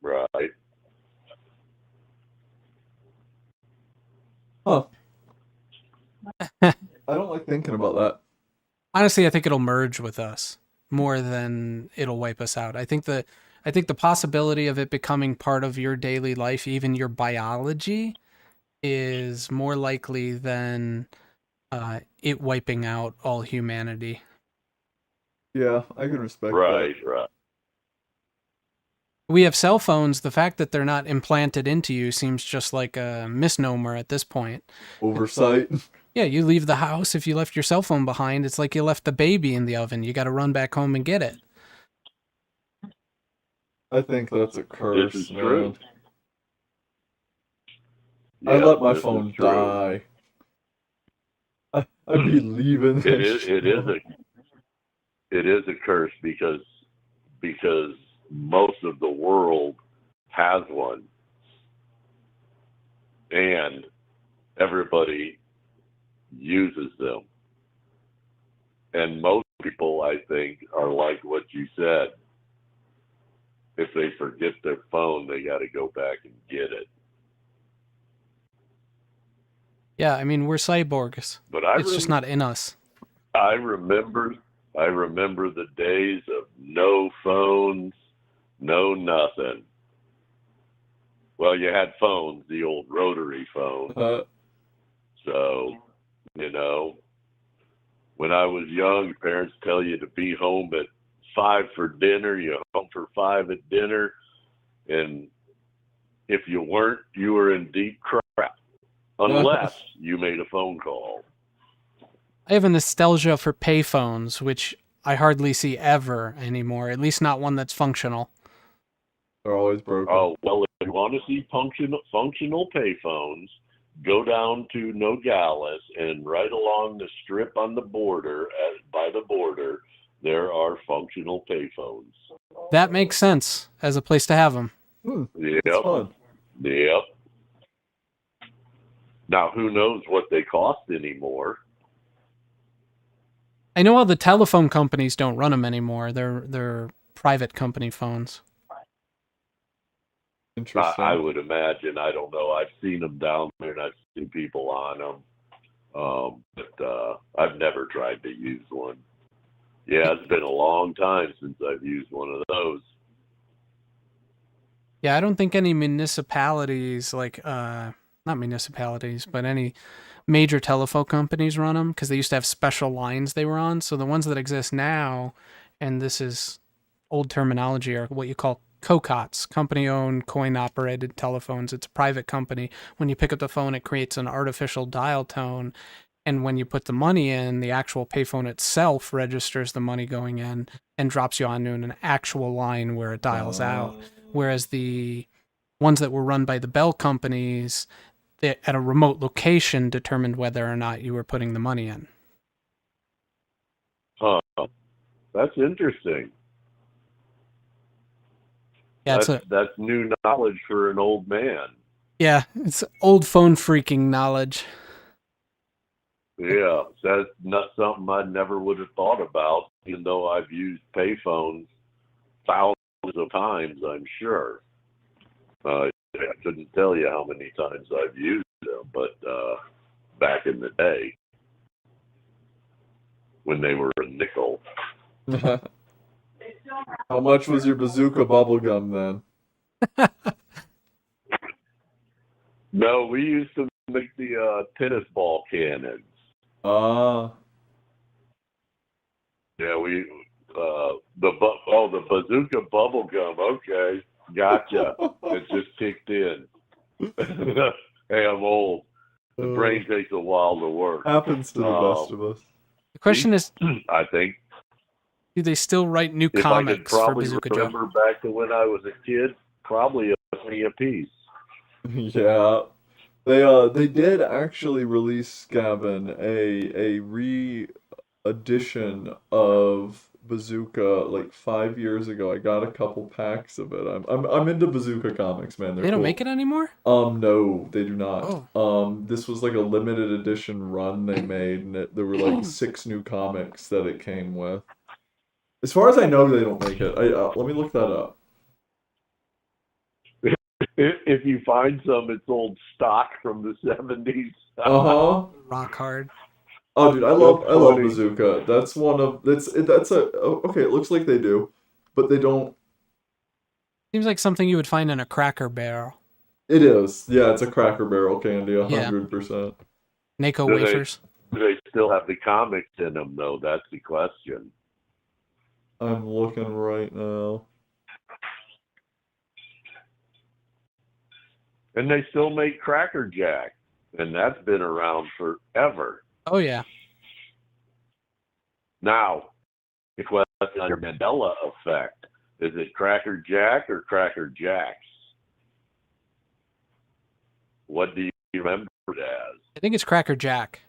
Speaker 9: Right.
Speaker 1: Huh. I don't like thinking about that.
Speaker 2: Honestly, I think it'll merge with us more than it'll wipe us out. I think the possibility of it becoming part of your daily life, even your biology, is more likely than it wiping out all humanity.
Speaker 1: Yeah, I can respect that.
Speaker 9: Right.
Speaker 2: We have cell phones. The fact that they're not implanted into you seems just like a misnomer at this point.
Speaker 1: Oversight.
Speaker 2: Yeah, you leave the house. If you left your cell phone behind, it's like you left the baby in the oven. You got to run back home and get it.
Speaker 1: I think that's a curse,
Speaker 9: This is
Speaker 1: man.
Speaker 9: true.
Speaker 1: I
Speaker 9: Yeah,
Speaker 1: let my
Speaker 9: this
Speaker 1: phone
Speaker 9: is true.
Speaker 1: die. I'd be leaving.
Speaker 9: It is a curse because most of the world has one, and everybody uses them. And most people, I think, are like what you said. If they forget their phone, they got to go back and get it.
Speaker 2: Yeah, I mean, we're cyborgs.
Speaker 9: But
Speaker 2: It's just not in us.
Speaker 9: I remember the days of no phones, no nothing. Well, you had phones, the old rotary phone. So, when I was young, parents tell you to be home at 5 for dinner. You're home for 5 at dinner. And if you weren't, you were in deep crap. Unless you made a phone call.
Speaker 2: I have a nostalgia for payphones, which I hardly see ever anymore, at least not one that's functional.
Speaker 1: They're always broken.
Speaker 9: Oh, well, if you want to see functional payphones, go down to Nogales, and right along the strip on the border, by the border, there are functional payphones.
Speaker 2: That makes sense as a place to have them.
Speaker 9: Yep.
Speaker 1: It's fun.
Speaker 9: Yep. Now, who knows what they cost anymore?
Speaker 2: I know all the telephone companies don't run them anymore. They're private company phones.
Speaker 1: Interesting.
Speaker 9: I would imagine. I don't know. I've seen them down there, and I've seen people on them. But I've never tried to use one. Yeah, it's been a long time since I've used one of those.
Speaker 2: Yeah, I don't think any municipalities, like, not municipalities, but any major telephone companies run them because they used to have special lines they were on. So the ones that exist now, and this is old terminology, are what you call COCOTs, company-owned, coin-operated telephones. It's a private company. When you pick up the phone, it creates an artificial dial tone. And when you put the money in, the actual payphone itself registers the money going in and drops you onto an actual line where it dials out. Whereas the ones that were run by the Bell companies, at a remote location, determined whether or not you were putting the money in.
Speaker 9: Huh. That's interesting.
Speaker 2: Yeah,
Speaker 9: That's new knowledge for an old man.
Speaker 2: Yeah, it's old phone freaking knowledge.
Speaker 9: Yeah, that's not something I never would have thought about, even though I've used payphones thousands of times, I'm sure. I couldn't tell you how many times I've used them, but back in the day, when they were a nickel.
Speaker 1: How much was your bazooka bubblegum then?
Speaker 9: No, we used to make the tennis ball cannons. Yeah, the bazooka bubble gum. Okay, gotcha. It just kicked in. Hey, I'm old. The brain takes a while to work.
Speaker 1: Happens to the best of us.
Speaker 2: The question is,
Speaker 9: I think
Speaker 2: do they still write new
Speaker 9: if I could
Speaker 2: comics for
Speaker 9: probably
Speaker 2: Bazooka Joe?
Speaker 9: remember back to when I was a kid, probably a 20 a piece.
Speaker 1: Yeah. They did actually release, Gavin, a re-edition of Bazooka like 5 years ago. I got a couple packs of it. I'm into Bazooka comics, man. They're
Speaker 2: They don't
Speaker 1: cool.
Speaker 2: make it anymore?
Speaker 1: No, they do not.
Speaker 2: Oh.
Speaker 1: This was like a limited edition run they made, and there were like 6 new comics that it came with. As far as I know, they don't make it. Let me look that up.
Speaker 9: If you find some, it's old stock from the 70s.
Speaker 2: Rock hard.
Speaker 1: Oh, dude, I love Bazooka. That's one of okay. It looks like they do, but they don't.
Speaker 2: Seems like something you would find in a Cracker Barrel.
Speaker 1: It is, yeah. It's a Cracker Barrel candy, 100%.
Speaker 2: Naco wafers.
Speaker 9: Do they still have the comics in them, though? That's the question.
Speaker 1: I'm looking right now.
Speaker 9: And they still make Cracker Jack, and that's been around forever.
Speaker 2: Oh, yeah.
Speaker 9: Now, the question on your Mandela effect, is it Cracker Jack or Cracker Jacks? What do you remember it as?
Speaker 2: I think it's Cracker Jack.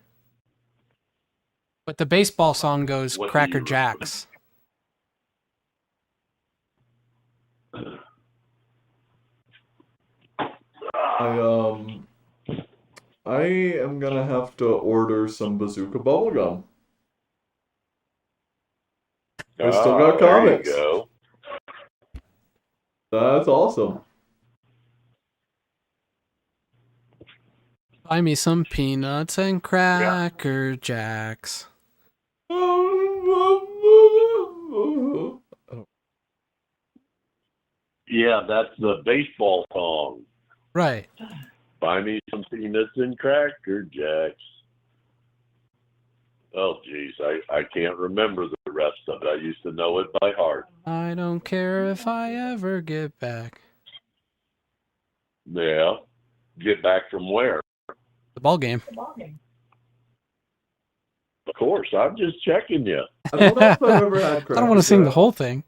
Speaker 2: But the baseball song goes Cracker Jacks.
Speaker 1: I am gonna have to order some Bazooka bubblegum. I still got comics.
Speaker 9: There you go.
Speaker 1: That's awesome.
Speaker 2: Buy me some peanuts and Cracker Jacks.
Speaker 9: Yeah, that's the baseball song.
Speaker 2: Right.
Speaker 9: Buy me some peanuts and Cracker Jacks. Oh, geez, I can't remember the rest of it. I used to know it by heart.
Speaker 2: I don't care if I ever get back.
Speaker 9: Yeah. Get back from where?
Speaker 2: The ball game.
Speaker 9: Of course, I'm just checking you.
Speaker 1: I don't know if I've ever had
Speaker 2: I don't want to sing the whole thing.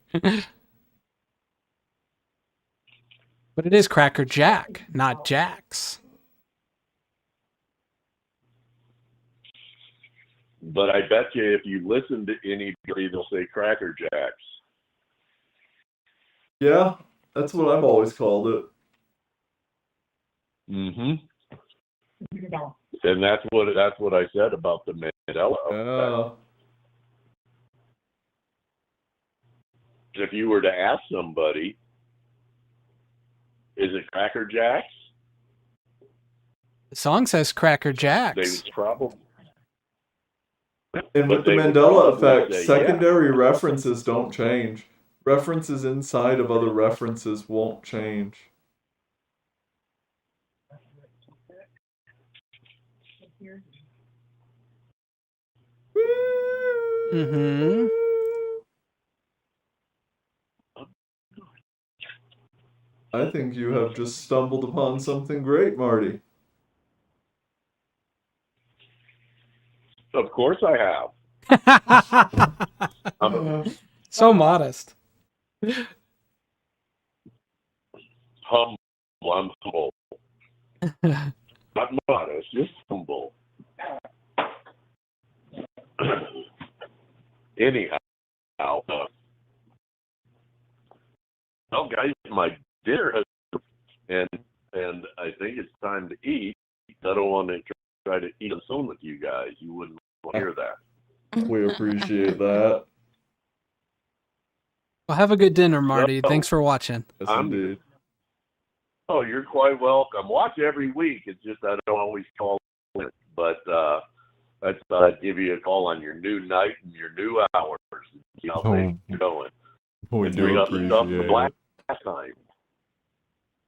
Speaker 2: But it is Cracker Jack, not Jacks.
Speaker 9: But I bet you if you listen to anybody, they'll say Cracker Jacks.
Speaker 1: Yeah, that's what I've always called it.
Speaker 9: Mm-hmm. And that's what I said about the Mandela effect. If you were to ask somebody, is it Cracker Jacks?
Speaker 2: The song says Cracker Jacks.
Speaker 9: They would probably.
Speaker 1: And with the Mandela effect, secondary references don't change. References inside of other references won't change.
Speaker 2: Mm-hmm.
Speaker 1: I think you have just stumbled upon something great, Marty.
Speaker 9: Of course I have.
Speaker 2: So modest.
Speaker 9: Humble. I'm humble. Not modest, just humble. Anyhow, well, guys, my dinner has, and I think it's eat. I don't want to try to eat on phone with you guys. You wouldn't want to hear that.
Speaker 1: We appreciate that.
Speaker 2: Well, have a good dinner, Marty.
Speaker 9: No.
Speaker 2: Thanks for watching.
Speaker 1: Yes, indeed.
Speaker 9: Oh, you're quite welcome. Watch every week. It's just I don't always call it, but I thought I'd give you a call on your new night and your new hours. You know, things going.
Speaker 1: We
Speaker 9: and
Speaker 1: do
Speaker 9: bring up the stuff
Speaker 1: appreciate
Speaker 9: from
Speaker 1: it.
Speaker 9: last time.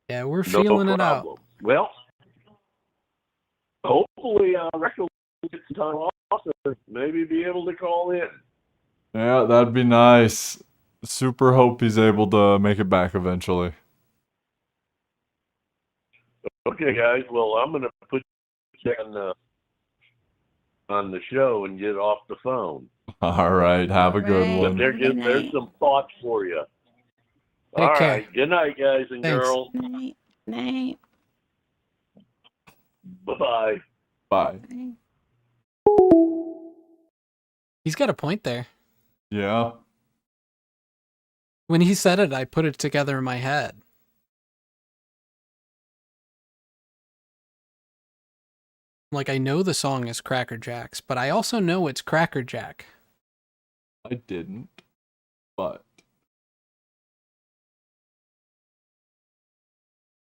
Speaker 2: Yeah, we're
Speaker 9: No
Speaker 2: feeling it out.
Speaker 9: problem. Well, hopefully, Rectal will get some time off and maybe be able to call in.
Speaker 1: Yeah, that'd be nice. Super hope he's able to make it back eventually.
Speaker 9: Okay, guys. Well, I'm going to put you on the show and get off the phone.
Speaker 1: All right, have a good
Speaker 3: Right.
Speaker 1: one.
Speaker 9: There's some thoughts for you.
Speaker 2: Take
Speaker 9: All
Speaker 2: care.
Speaker 9: right. Good night, guys and
Speaker 2: Thanks.
Speaker 9: girls.
Speaker 3: Night. Night.
Speaker 9: Bye-bye.
Speaker 1: Bye.
Speaker 2: He's got a point there.
Speaker 1: Yeah.
Speaker 2: When he said it, I put it together in my head. Like, I know the song is Cracker Jacks, but I also know it's Cracker Jack.
Speaker 1: I didn't, but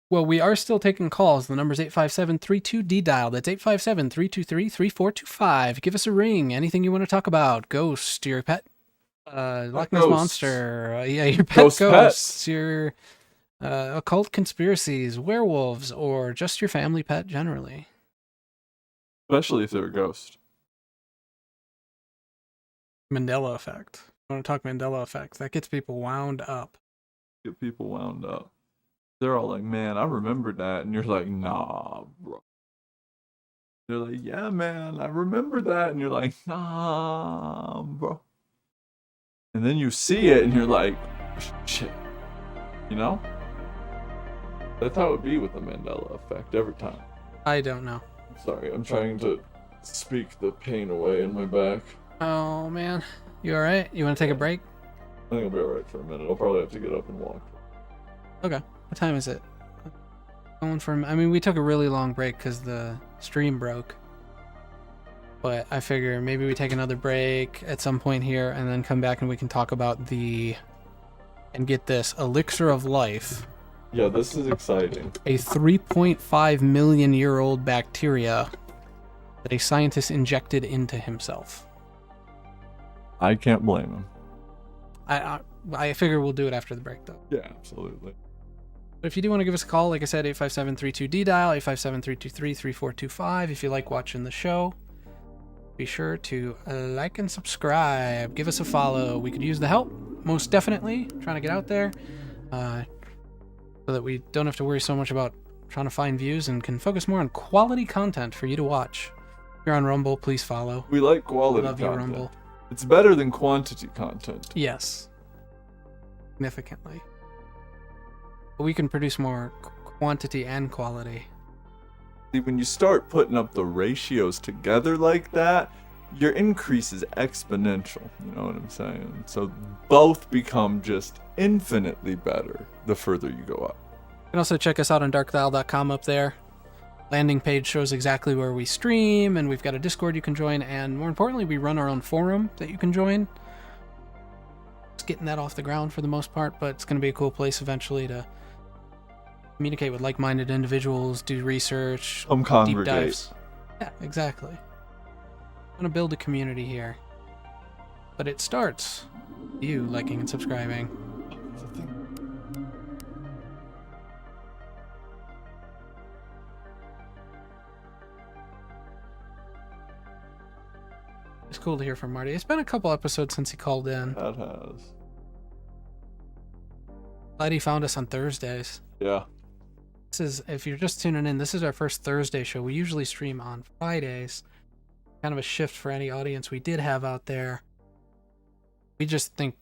Speaker 2: Well, we are still taking calls. The number's 857-32-D-Dial. That's 857-323-3425. Give us a ring. Anything you want to talk about. Ghost, your pet. Loch Ness
Speaker 1: ghosts.
Speaker 2: Monster. Yeah, your pet
Speaker 1: Ghost
Speaker 2: ghosts. Your occult conspiracies, werewolves, or just your family pet generally.
Speaker 1: especially if they're a ghost.
Speaker 2: Mandela effect. I want to talk Mandela effect. That gets people wound up.
Speaker 1: Get people wound up. They're all like, man, I remembered that. And you're like, nah, bro. They're like, yeah, man, I remember that. And you're like, nah, bro. And then you see it and you're like, shit. You know? That's how it would be with the Mandela effect every time.
Speaker 2: I don't know.
Speaker 1: Sorry, I'm trying to speak the pain away in my back.
Speaker 2: Oh, man. You alright? You want to take a break?
Speaker 1: I think I'll be alright for a minute. I'll probably have to get up and walk.
Speaker 2: Okay. What time is it? Going from... I mean, we took a really long break because the stream broke. But I figure maybe we take another break at some point here and then come back and we can talk about the... And get this, Elixir of Life.
Speaker 1: Yeah, this is exciting.
Speaker 2: A 3.5 million year old bacteria that a scientist injected into himself.
Speaker 1: I can't blame him.
Speaker 2: I figure we'll do it after the break, though.
Speaker 1: Yeah, absolutely.
Speaker 2: But if you do want to give us a call, like I said, 857-32-D-Dial, 857-323-3425. If you like watching the show, be sure to like and subscribe. Give us a follow. We could use the help, most definitely. Trying to get out there so that we don't have to worry so much about trying to find views and can focus more on quality content for you to watch. If you're on Rumble, please follow.
Speaker 1: We like quality
Speaker 2: Love you,
Speaker 1: content.
Speaker 2: Rumble.
Speaker 1: It's better than quantity content.
Speaker 2: Yes. Significantly. But we can produce more quantity and quality.
Speaker 1: See, when you start putting up the ratios together like that, your increase is exponential. You know what I'm saying? So both become just infinitely better the further you go up.
Speaker 2: You can also check us out on darkdial.com up there. Landing page shows exactly where we stream, and we've got a Discord you can join, and more importantly, we run our own forum that you can join. Just getting that off the ground for the most part, but it's going to be a cool place eventually to communicate with like-minded individuals, do research,
Speaker 1: Come
Speaker 2: deep
Speaker 1: congregate.
Speaker 2: dives. Yeah, exactly. I want to build a community here. But it starts with you liking and subscribing. It's cool to hear from Marty. It's been a couple episodes since he called in.
Speaker 1: That has.
Speaker 2: Glad he found us on Thursdays.
Speaker 1: Yeah.
Speaker 2: This is, if you're just tuning in, this is our first Thursday show. We usually stream on Fridays. Kind of a shift for any audience we did have out there. We just think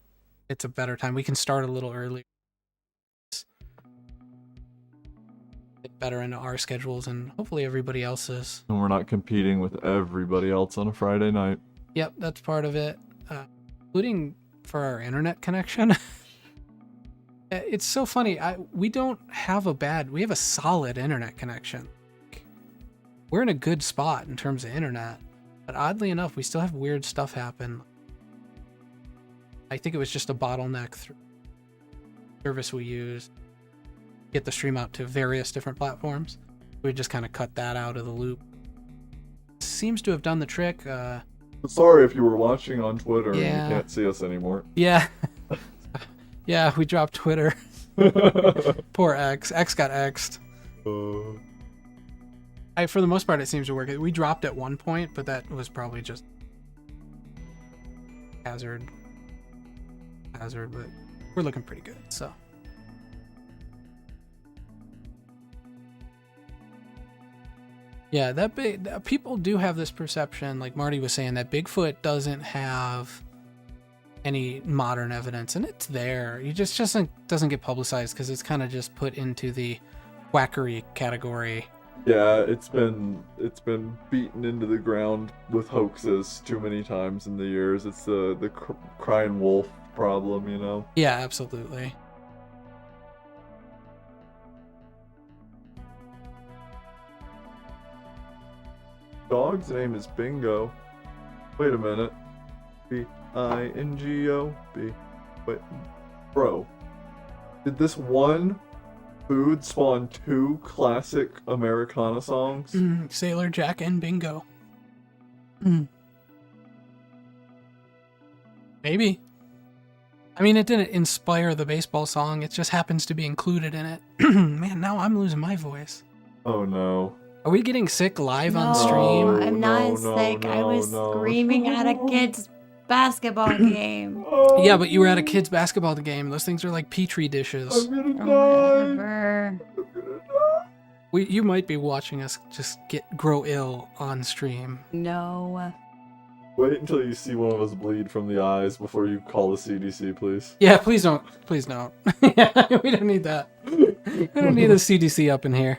Speaker 2: it's a better time. We can start a little early. Get better into our schedules and hopefully everybody else's.
Speaker 1: And we're not competing with everybody else on a Friday night.
Speaker 2: Yep, that's part of it. Including for our internet connection. It's so funny. We don't have we have a solid internet connection. we're in a good spot in terms of internet. But oddly enough, we still have weird stuff happen. I think it was just a bottleneck through service we use to get the stream out to various different platforms. We just kind of cut that out of the loop. Seems to have done the trick.
Speaker 1: Sorry if you were watching on Twitter
Speaker 2: Yeah.
Speaker 1: and you can't see us anymore.
Speaker 2: Yeah. Yeah, we dropped Twitter. Poor X. X got X'd. For the most part, it seems to work. We dropped at one point, but that was probably just hazard, but we're looking pretty good, so. Yeah, people do have this perception, like Marty was saying, that Bigfoot doesn't have any modern evidence, and it's there. It just doesn't get publicized because it's kind of just put into the quackery category.
Speaker 1: Yeah, it's been beaten into the ground with hoaxes too many times in the years. It's the crying wolf problem, you know?
Speaker 2: Yeah, absolutely.
Speaker 1: Dog's name is Bingo. Wait a minute. B-I-N-G-O? Wait. Bro. Did this one food spawn two classic Americana songs?
Speaker 2: Sailor Jack and Bingo. Maybe. I mean, it didn't inspire the baseball song. It just happens to be included in it. Man, now I'm losing my voice.
Speaker 1: Oh no.
Speaker 2: Are we getting sick live on
Speaker 3: No,
Speaker 2: stream?
Speaker 3: I'm not sick. I was screaming at a kid's basketball game.
Speaker 2: Yeah, but you were at a kid's basketball game. Those things are like petri dishes.
Speaker 1: I'm gonna die.
Speaker 3: Whatever.
Speaker 2: You might be watching us just grow ill on stream.
Speaker 3: No.
Speaker 1: Wait until you see one of us bleed from the eyes before you call the CDC, please.
Speaker 2: Yeah, please don't. Please don't. Yeah, we don't need that. We don't need the CDC up in here.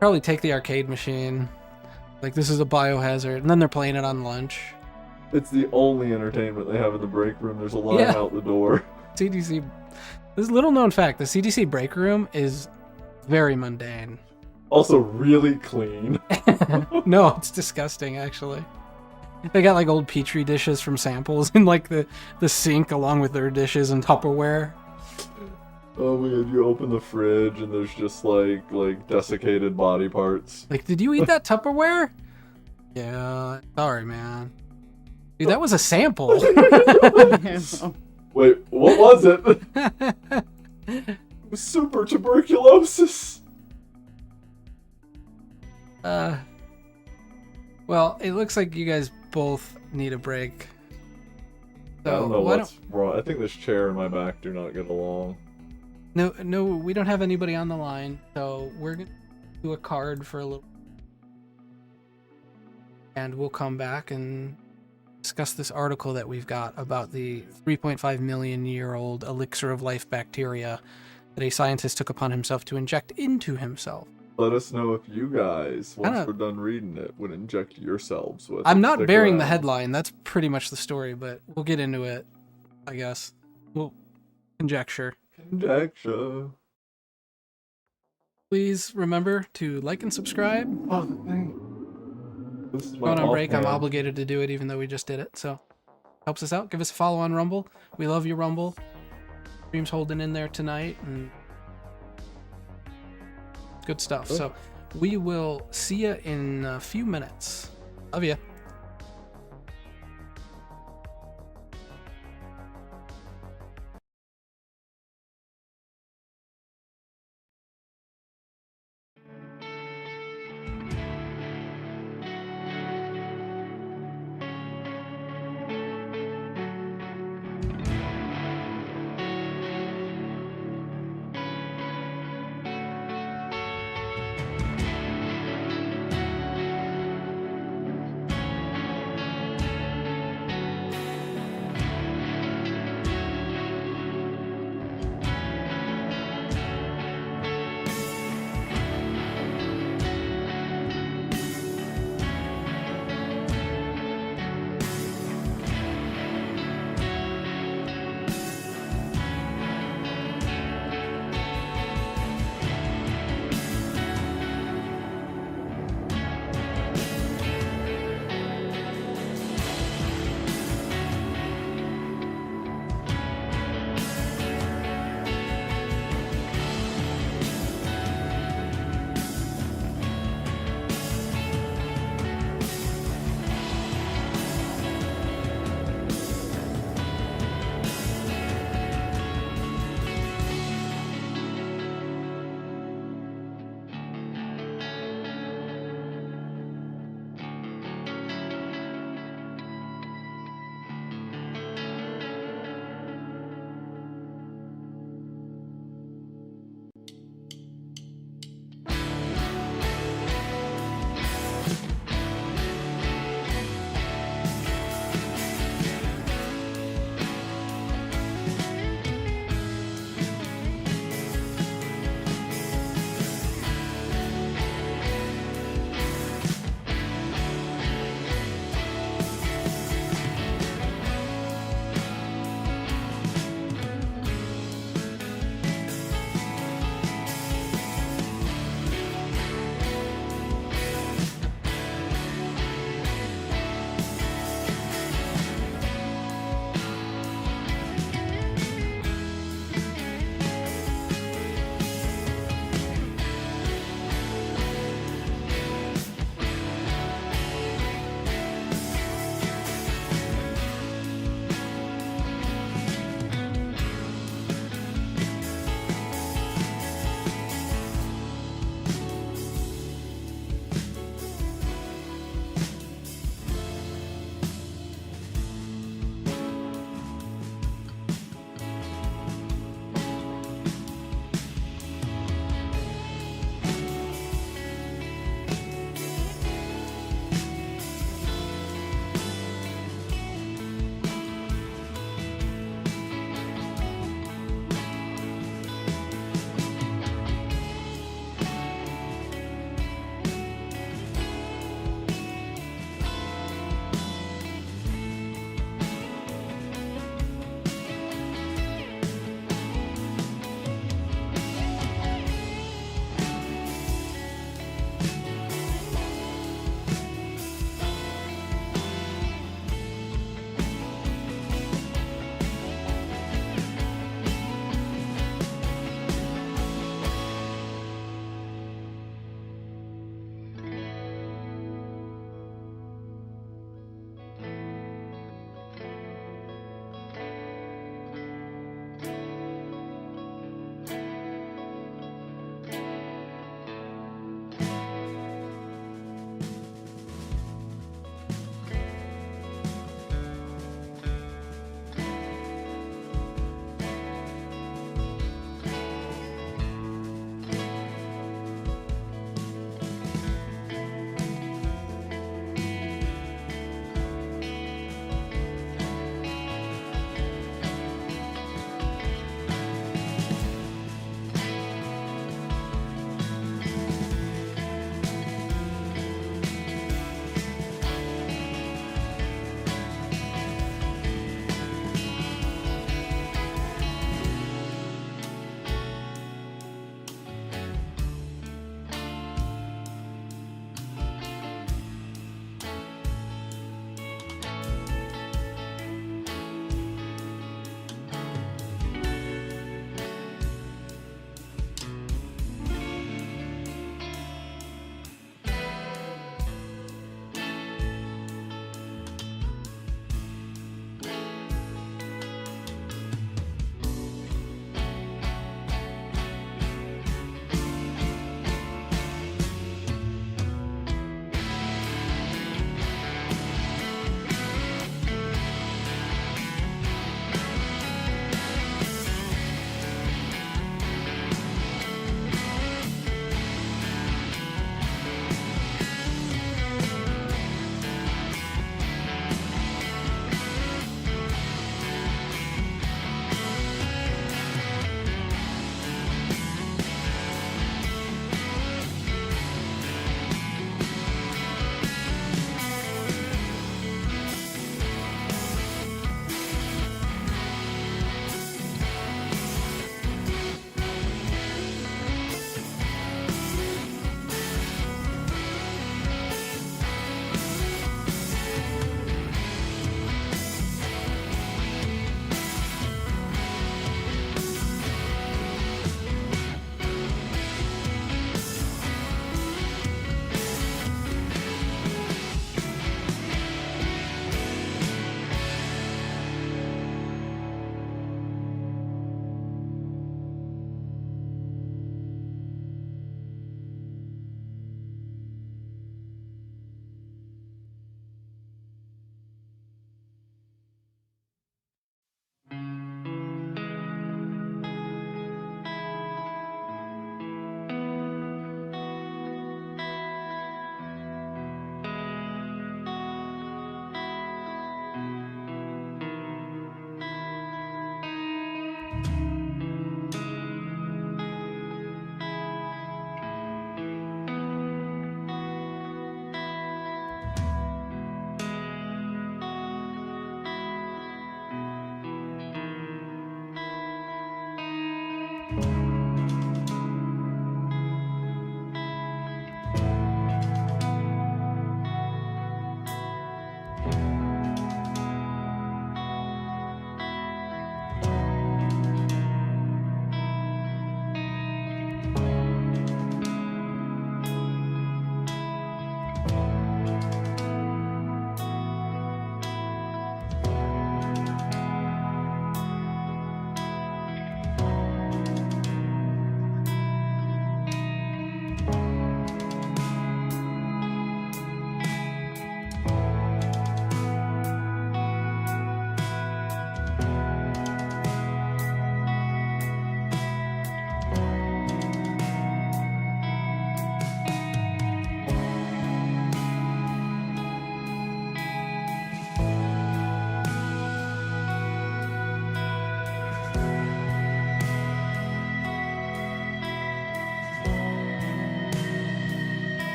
Speaker 2: Probably take the arcade machine. Like, this is a biohazard. And then they're playing it on lunch.
Speaker 1: It's the only entertainment they have in the break room. There's a line out the door.
Speaker 2: CDC. This little known fact, the CDC break room is very mundane.
Speaker 1: Also really clean.
Speaker 2: No, it's disgusting, actually. They got like old petri dishes from samples in like the sink along with their dishes and Tupperware.
Speaker 1: Oh my god, you open the fridge and there's just like desiccated body parts.
Speaker 2: Like, did you eat that Tupperware? Yeah, sorry, man. Dude, that was a sample.
Speaker 1: Wait, what was it? It was super tuberculosis.
Speaker 2: Well, it looks like you guys both need a break. So
Speaker 1: I don't know what's wrong. I think this chair and my back do not get along.
Speaker 2: No, we don't have anybody on the line, so we're gonna do a card for a little, and we'll come back and discuss this article that we've got about the 3.5 million year old elixir of life bacteria that a scientist took upon himself to inject into himself.
Speaker 1: Let us know if you guys, once we're done reading it, would inject yourselves with it.
Speaker 2: I'm not
Speaker 1: Stick
Speaker 2: bearing the
Speaker 1: around.
Speaker 2: headline. That's pretty much the story, but we'll get into it, I guess. We'll conjecture.
Speaker 1: Conjecture.
Speaker 2: Please remember to like and subscribe.
Speaker 1: Oh, the thing. This is my
Speaker 2: Going on break, I'm
Speaker 1: offhand.
Speaker 2: obligated to do it even though we just did it, so helps us out. Give us a follow on Rumble. We love you, Rumble. Stream's holding in there tonight, and good stuff. So we will see you in a few minutes. Love you.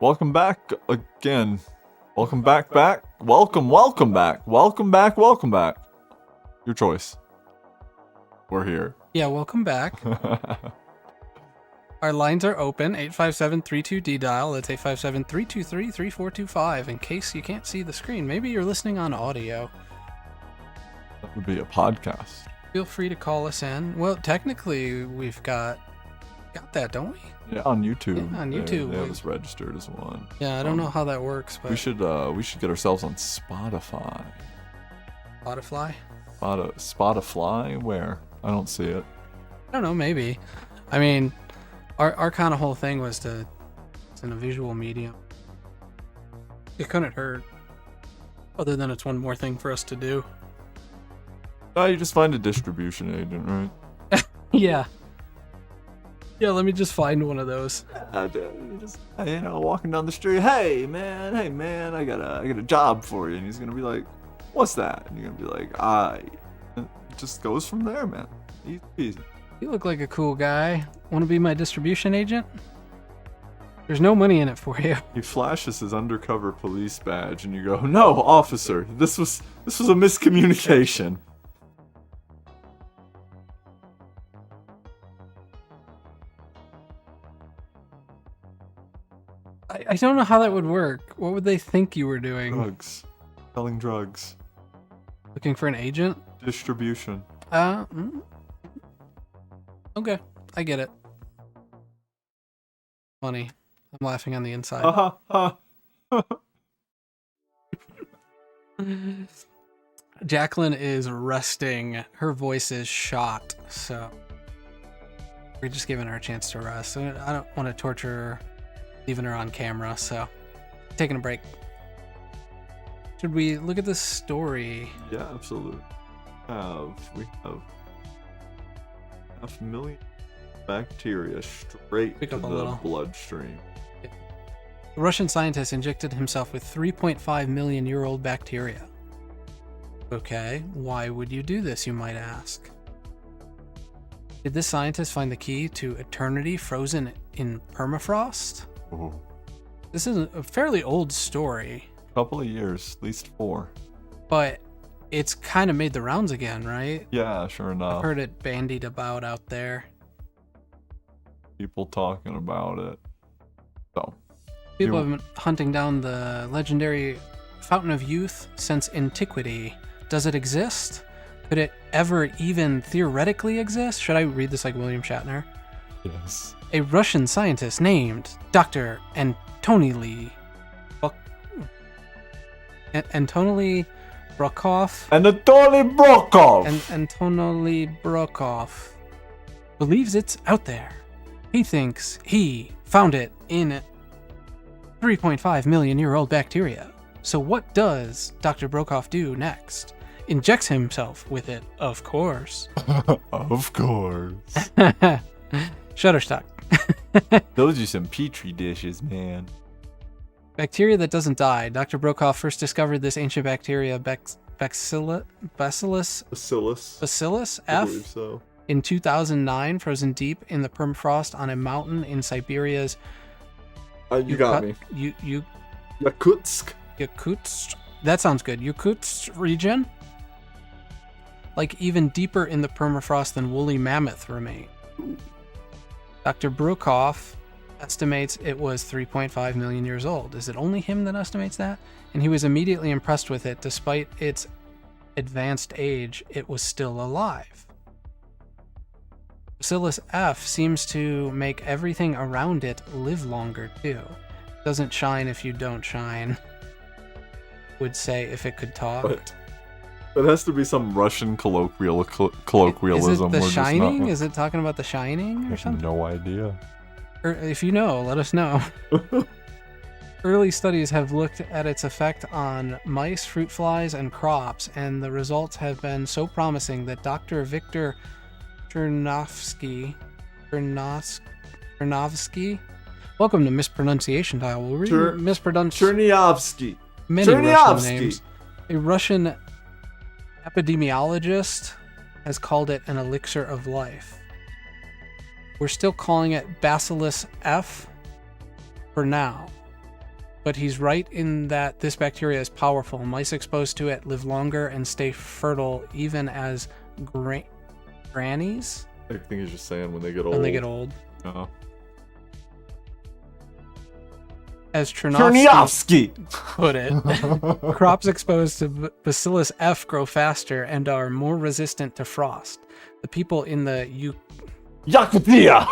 Speaker 1: Welcome back again. Welcome back. Welcome back. Welcome back. Your choice. We're here.
Speaker 2: Yeah, welcome back. Our lines are open, 857-32D dial. That's 857-323-3425 in case you can't see the screen. Maybe you're listening on audio.
Speaker 1: That would be a podcast.
Speaker 2: Feel free to call us in. Well, technically, we've got that, don't we?
Speaker 1: Yeah, on YouTube.
Speaker 2: Yeah, on YouTube.
Speaker 1: They have us registered as one.
Speaker 2: Yeah, I don't know how that works, but
Speaker 1: we should get ourselves on Spotify.
Speaker 2: Spotify?
Speaker 1: Spotify? Where? I don't see it.
Speaker 2: I don't know, maybe. I mean, our kind of whole thing was it's in a visual medium. It couldn't hurt. Other than it's one more thing for us to do.
Speaker 1: You just find a distribution agent, right?
Speaker 2: Yeah. Yeah, let me just find one of those.
Speaker 1: Just, walking down the street. Hey man, I got a job for you. And he's gonna be like, what's that? And you're gonna be like, it just goes from there, man. Easy.
Speaker 2: You look like a cool guy. Want to be my distribution agent? There's no money in it for you.
Speaker 1: He flashes his undercover police badge, and you go, "No, officer, this was a miscommunication."
Speaker 2: I don't know how that would work. What would they think you were doing?
Speaker 1: Drugs. Selling drugs.
Speaker 2: Looking for an agent?
Speaker 1: Distribution.
Speaker 2: Okay, I get it. Funny. I'm laughing on the inside. Jacqueline is resting. Her voice is shot, so we're just giving her a chance to rest. I don't want to torture her, leaving her on camera, so taking a break. Should we look at this story?
Speaker 1: Yeah, absolutely. We have 500,000 bacteria straight to the bloodstream.
Speaker 2: Yeah. The Russian scientist injected himself with 3.5 million year old bacteria. Okay, why would you do this, you might ask? Did this scientist find the key to eternity frozen in permafrost?
Speaker 1: Ooh.
Speaker 2: This is a fairly old story.
Speaker 1: Couple of years, at least 4.
Speaker 2: But it's kind of made the rounds again, right?
Speaker 1: Yeah, sure enough.
Speaker 2: I've heard it bandied about out there.
Speaker 1: People talking about it. So,
Speaker 2: people have been hunting down the legendary Fountain of Youth since antiquity. Does it exist? Could it ever even theoretically exist? Should I read this like William Shatner?
Speaker 1: Yes.
Speaker 2: A Russian scientist named Dr. Antonily Brokov. Anatoly Brokov believes it's out there. He thinks he found it in 3.5 million year old bacteria. So what does Dr. Brokov do next? Injects himself with it, of course.
Speaker 1: Of course.
Speaker 2: Shutterstock.
Speaker 1: Those are some petri dishes, man.
Speaker 2: Bacteria that doesn't die. Dr. Brokov first discovered this ancient bacteria, Bacillus
Speaker 1: I
Speaker 2: F,
Speaker 1: believe so.
Speaker 2: in 2009, frozen deep in the permafrost on a mountain in Siberia's.
Speaker 1: You got me. Yakutsk.
Speaker 2: That sounds good. Yakutsk region. Like even deeper in the permafrost than woolly mammoth remain. Dr. Brokov estimates it was 3.5 million years old. Is it only him that estimates that? And he was immediately impressed with it. Despite its advanced age, it was still alive. Bacillus F seems to make everything around it live longer too. Doesn't shine if you don't shine. Would say if it could talk.
Speaker 1: What? That has to be some Russian colloquialism.
Speaker 2: Is it The Shining? Is it talking about The Shining or something?
Speaker 1: No idea.
Speaker 2: Or if you know, let us know. Early studies have looked at its effect on mice, fruit flies, and crops, and the results have been so promising that Dr. Viktor Chernovsky, welcome to Mispronunciation Dial. We'll read mispronounce
Speaker 1: Chernyavsky.
Speaker 2: Many Russian names. A Russian epidemiologist has called it an elixir of life. We're still calling it Bacillus F for now. but he's right in that this bacteria is powerful. Mice exposed to it live longer and stay fertile even as grannies.
Speaker 1: I think he's just saying when they get old.
Speaker 2: When they get old.
Speaker 1: Oh.
Speaker 2: As Chernovsky put it,
Speaker 1: Chernovsky!
Speaker 2: crops exposed to Bacillus F grow faster and are more resistant to frost. The people in the
Speaker 1: Yakutia!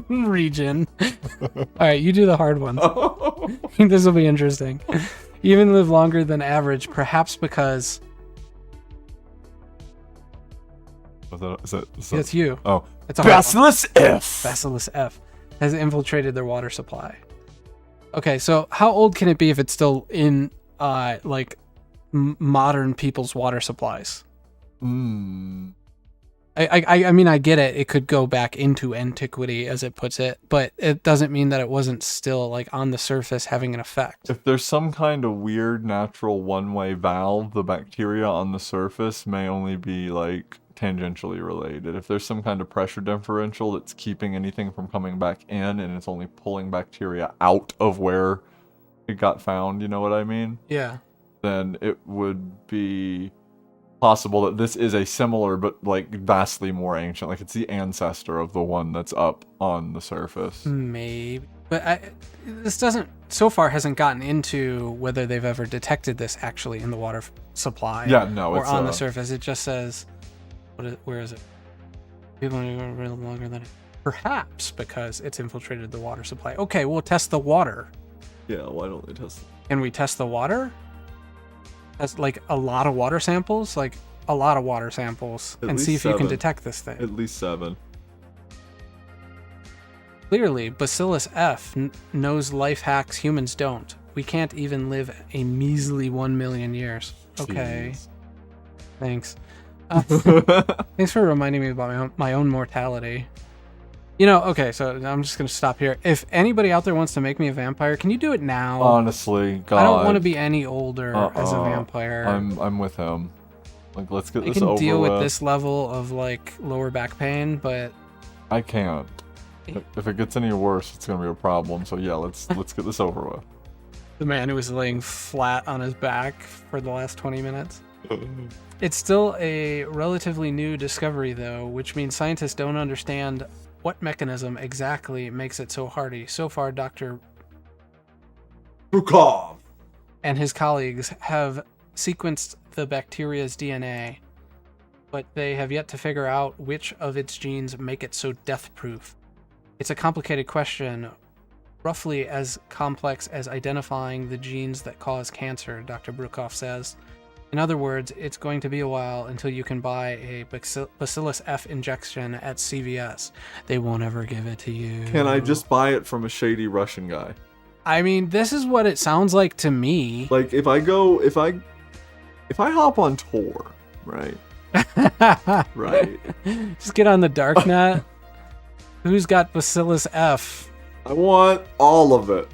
Speaker 2: region. All right, you do the hard ones. This will be interesting. Even live longer than average, perhaps because...
Speaker 1: Is that
Speaker 2: It's you.
Speaker 1: Oh.
Speaker 2: It's a hard one.
Speaker 1: Bacillus F!
Speaker 2: Bacillus F has infiltrated their water supply. Okay, so how old can it be if it's still in modern people's water supplies? I mean, I get it. It could go back into antiquity, as it puts it, but it doesn't mean that it wasn't still like on the surface having an effect.
Speaker 1: If there's some kind of weird natural one-way valve, the bacteria on the surface may only be like tangentially related. If there's some kind of pressure differential that's keeping anything from coming back in and it's only pulling bacteria out of where it got found, you know what I mean?
Speaker 2: Yeah.
Speaker 1: Then it would be possible that this is a similar but like vastly more ancient, like it's the ancestor of the one that's up on the surface.
Speaker 2: Maybe. But this hasn't gotten into whether they've ever detected this actually in the water supply.
Speaker 1: Yeah, no,
Speaker 2: or
Speaker 1: it's
Speaker 2: on the surface. It just says, where is it? People are really longer than it. Perhaps because it's infiltrated the water supply. Okay, we'll test the water.
Speaker 1: Yeah, why don't they test?
Speaker 2: Can we test the water? That's like a lot of water samples, and see if you can detect this thing.
Speaker 1: At least 7.
Speaker 2: Clearly, Bacillus F knows life hacks humans don't. We can't even live a measly 1 million years. Okay.
Speaker 1: Jeez.
Speaker 2: Thanks. Thanks for reminding me about my own mortality. Okay, so I'm just going to stop here. If anybody out there wants to make me a vampire, can you do it now?
Speaker 1: Honestly, God.
Speaker 2: I don't want to be any older as a vampire.
Speaker 1: I'm with him. Like, let's get this
Speaker 2: over. I can deal with
Speaker 1: with.
Speaker 2: this level of, like, lower back pain, but...
Speaker 1: I can't. If it gets any worse, it's going to be a problem. So, yeah, let's get this over with.
Speaker 2: The man who was laying flat on his back for the last 20 minutes. It's still a relatively new discovery, though, which means scientists don't understand what mechanism exactly makes it so hardy. So far, Dr.
Speaker 1: Brukov
Speaker 2: and his colleagues have sequenced the bacteria's DNA, but they have yet to figure out which of its genes make it so death-proof. It's a complicated question, roughly as complex as identifying the genes that cause cancer, Dr. Brukov says. In other words, it's going to be a while until you can buy a Bacillus F injection at CVS. They won't ever give it to you.
Speaker 1: Can I just buy it from a shady Russian guy?
Speaker 2: I mean, this is what it sounds like to me.
Speaker 1: Like, if I hop on Tor, right? Right.
Speaker 2: Just get on the darknet. Who's got Bacillus F?
Speaker 1: I want all of it.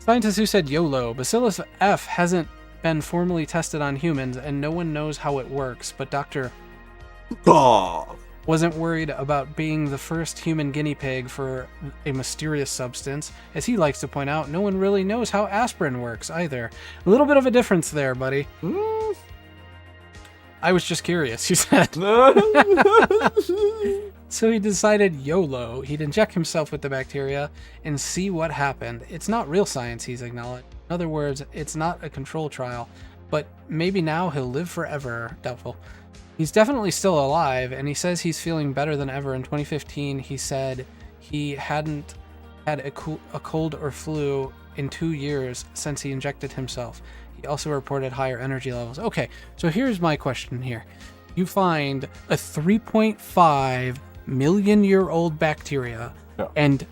Speaker 2: Scientists who said YOLO. Bacillus F hasn't been formally tested on humans, and no one knows how it works, but Dr. wasn't worried about being the first human guinea pig for a mysterious substance. As he likes to point out, no one really knows how aspirin works either. A little bit of a difference there, buddy. I was just curious, he said. So he decided YOLO. He'd inject himself with the bacteria and see what happened. It's not real science, he's acknowledged. In other words, it's not a control trial, but maybe now he'll live forever. Doubtful. He's definitely still alive, and he says he's feeling better than ever. In 2015, he said he hadn't had a cold or flu in 2 years since he injected himself. He also reported higher energy levels. Okay, so here's my question here. You find a 3.5 million year old bacteria, and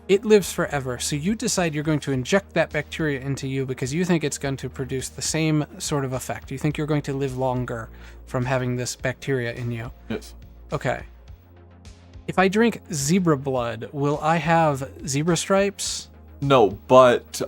Speaker 2: it lives forever. So you decide you're going to inject that bacteria into you because you think it's going to produce the same sort of effect. You think you're going to live longer from having this bacteria in you.
Speaker 1: Yes.
Speaker 2: Okay. If I drink zebra blood, will I have zebra stripes?
Speaker 1: No, but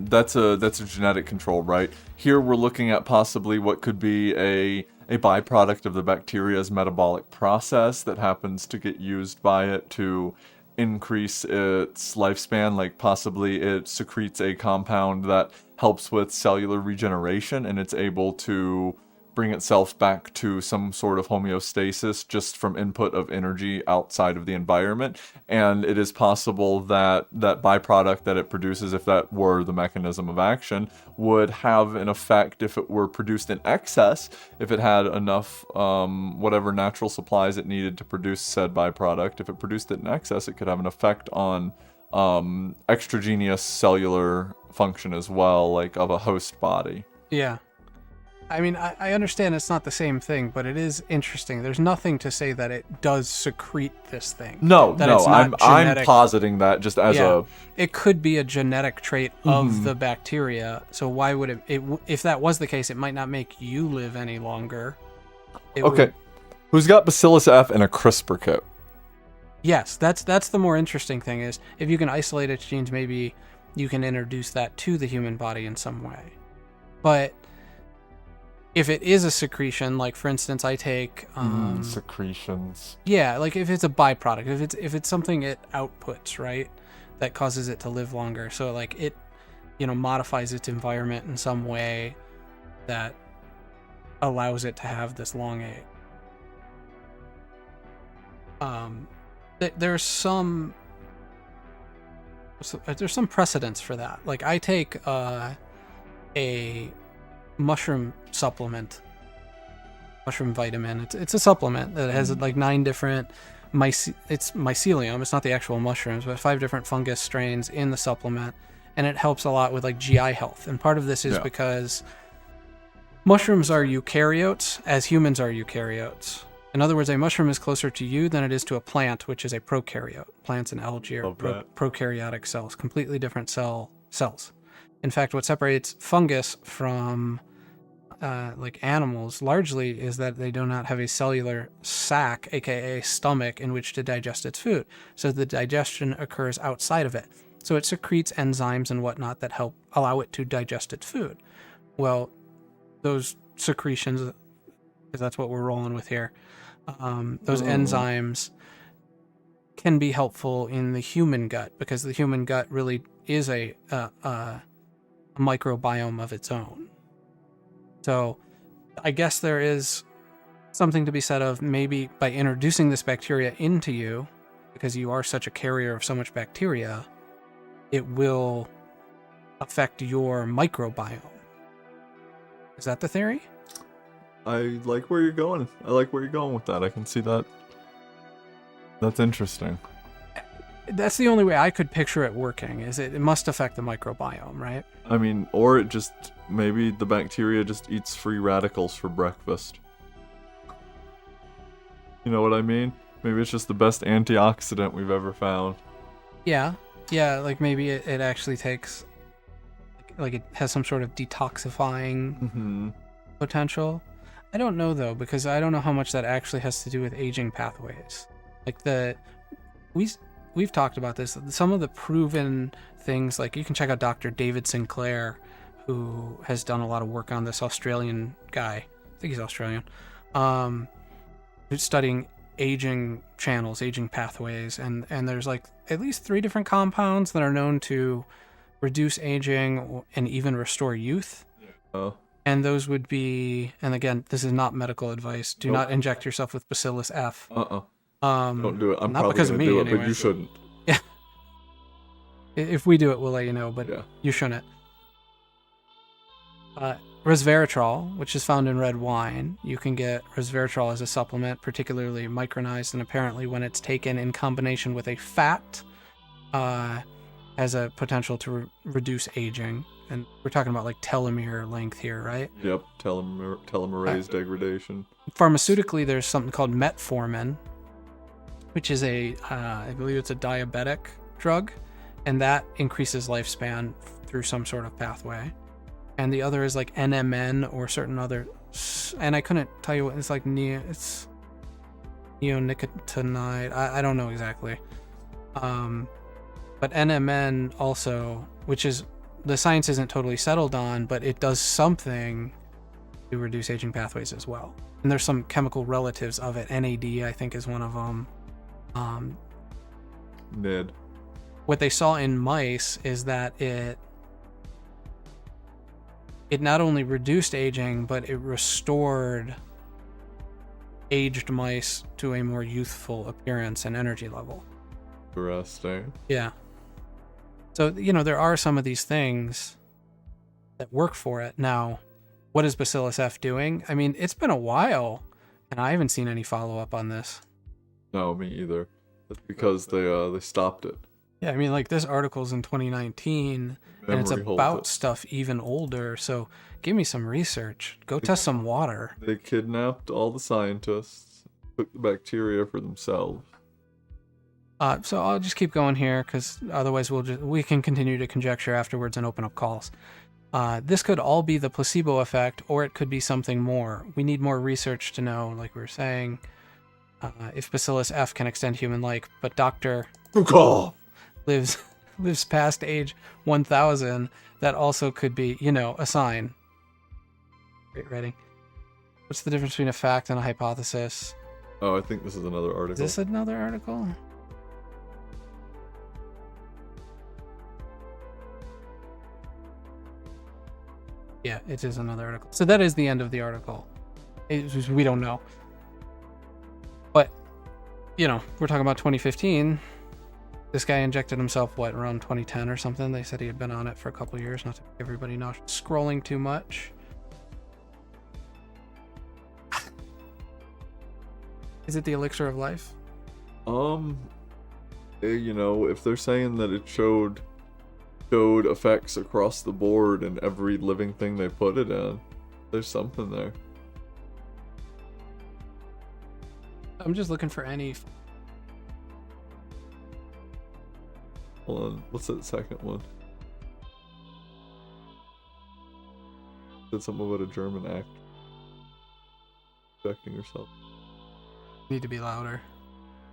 Speaker 1: that's a genetic control, right? Here we're looking at possibly what could be a byproduct of the bacteria's metabolic process that happens to get used by it to increase its lifespan. Like possibly it secretes a compound that helps with cellular regeneration, and it's able to bring itself back to some sort of homeostasis just from input of energy outside of the environment. And it is possible that that byproduct that it produces, if that were the mechanism of action, would have an effect if it were produced in excess, if it had enough whatever natural supplies it needed to produce said byproduct. If it produced it in excess, it could have an effect on extragenous cellular function as well, like of a host body.
Speaker 2: Yeah. I mean, I understand it's not the same thing, but it is interesting. There's nothing to say that it does secrete this thing.
Speaker 1: No,
Speaker 2: that
Speaker 1: no,
Speaker 2: it's not
Speaker 1: I'm
Speaker 2: genetic.
Speaker 1: positing that just as a...
Speaker 2: It could be a genetic trait of the bacteria, so why would it if that was the case, it might not make you live any longer.
Speaker 1: Okay. Who's got Bacillus F and a CRISPR kit?
Speaker 2: Yes, that's the more interesting thing is if you can isolate its genes, maybe you can introduce that to the human body in some way. But if it is a secretion, like for instance, I take
Speaker 1: secretions.
Speaker 2: Yeah, like if it's a byproduct, if it's something it outputs, right, that causes it to live longer. So like it, modifies its environment in some way that allows it to have this long age. There's some precedence for that. Like I take a mushroom supplement, mushroom vitamin. It's a supplement that has like 9 different it's mycelium. It's not the actual mushrooms, but 5 different fungus strains in the supplement, and it helps a lot with like GI health. And part of this is because mushrooms are eukaryotes as humans are eukaryotes. In other words, a mushroom is closer to you than it is to a plant, which is a prokaryote. Plants and algae are prokaryotic cells, completely different cells. In fact, what separates fungus from like animals largely is that they do not have a cellular sac, aka stomach, in which to digest its food. So the digestion occurs outside of it. So it secretes enzymes and whatnot that help allow it to digest its food. Well, those secretions, because that's what we're rolling with here, those enzymes can be helpful in the human gut, because the human gut really is a microbiome of its own. So I guess there is something to be said of maybe by introducing this bacteria into you, because you are such a carrier of so much bacteria, it will affect your microbiome. Is that the theory?
Speaker 1: I like where you're going. I like where you're going with that. I can see that. That's interesting.
Speaker 2: That's the only way I could picture it working, is it must affect the microbiome, right?
Speaker 1: I mean, or it just, maybe the bacteria just eats free radicals for breakfast. You know what I mean? Maybe it's just the best antioxidant we've ever found.
Speaker 2: Yeah, like maybe it actually takes, like it has some sort of detoxifying potential. I don't know though, because I don't know how much that actually has to do with aging pathways. Like we've talked about this. Some of the proven things, like you can check out Dr. David Sinclair, who has done a lot of work on this, Australian guy. I think he's Australian. Who's studying aging channels, aging pathways, and there's like at least 3 different compounds that are known to reduce aging and even restore youth. And those would be, and again, this is not medical advice. Do not inject yourself with Bacillus F.
Speaker 1: Don't do it. I'm
Speaker 2: not
Speaker 1: probably
Speaker 2: because of
Speaker 1: gonna
Speaker 2: me,
Speaker 1: do it,
Speaker 2: anyway.
Speaker 1: but you shouldn't.
Speaker 2: Yeah. If we do it, we'll let you know, but you shouldn't. Resveratrol, which is found in red wine. You can get resveratrol as a supplement, particularly micronized, and apparently when it's taken in combination with a fat, has a potential to reduce aging. And we're talking about like telomere length here, right?
Speaker 1: Yep, telomerase degradation.
Speaker 2: Pharmaceutically, there's something called metformin, which is I believe it's a diabetic drug, and that increases lifespan through some sort of pathway. And the other is like NMN or certain other, and I couldn't tell you what it's like. It's neonicotinoid. I don't know exactly. But NMN also, which is, the science isn't totally settled on, but it does something to reduce aging pathways as well. And there's some chemical relatives of it. NAD, I think, is one of them.
Speaker 1: Nid.
Speaker 2: What they saw in mice is that it not only reduced aging, but it restored aged mice to a more youthful appearance and energy level.
Speaker 1: Interesting.
Speaker 2: Yeah. So, there are some of these things that work for it. Now, what is Bacillus F doing? I mean, it's been a while, and I haven't seen any follow-up on this.
Speaker 1: No, me either. That's because they stopped it.
Speaker 2: Yeah, I mean, like, this article's in 2019, and it's
Speaker 1: Memory holds
Speaker 2: about
Speaker 1: it.
Speaker 2: stuff even older, so give me some research. Go test some water.
Speaker 1: They kidnapped all the scientists, took the bacteria for themselves.
Speaker 2: So I'll just keep going here, because otherwise we can continue to conjecture afterwards and open up calls. This could all be the placebo effect, or it could be something more. We need more research to know, like we were saying, if Bacillus F can extend human life, but Dr. lives past age 1000, that also could be, a sign. Great writing. What's the difference between a fact and a hypothesis?
Speaker 1: Oh, I think this is another article.
Speaker 2: Is this another article? Yeah, it is another article. So that is the end of the article. We don't know. But, we're talking about 2015. This guy injected himself, around 2010 or something? They said he had been on it for a couple of years, not to make everybody know. Scrolling too much. Is it the elixir of life?
Speaker 1: If they're saying that it showed effects across the board in every living thing they put it in, there's something there.
Speaker 2: I'm just looking for any...
Speaker 1: Hold on, what's that second one? Said something about a German actor injecting herself.
Speaker 2: Need to be louder.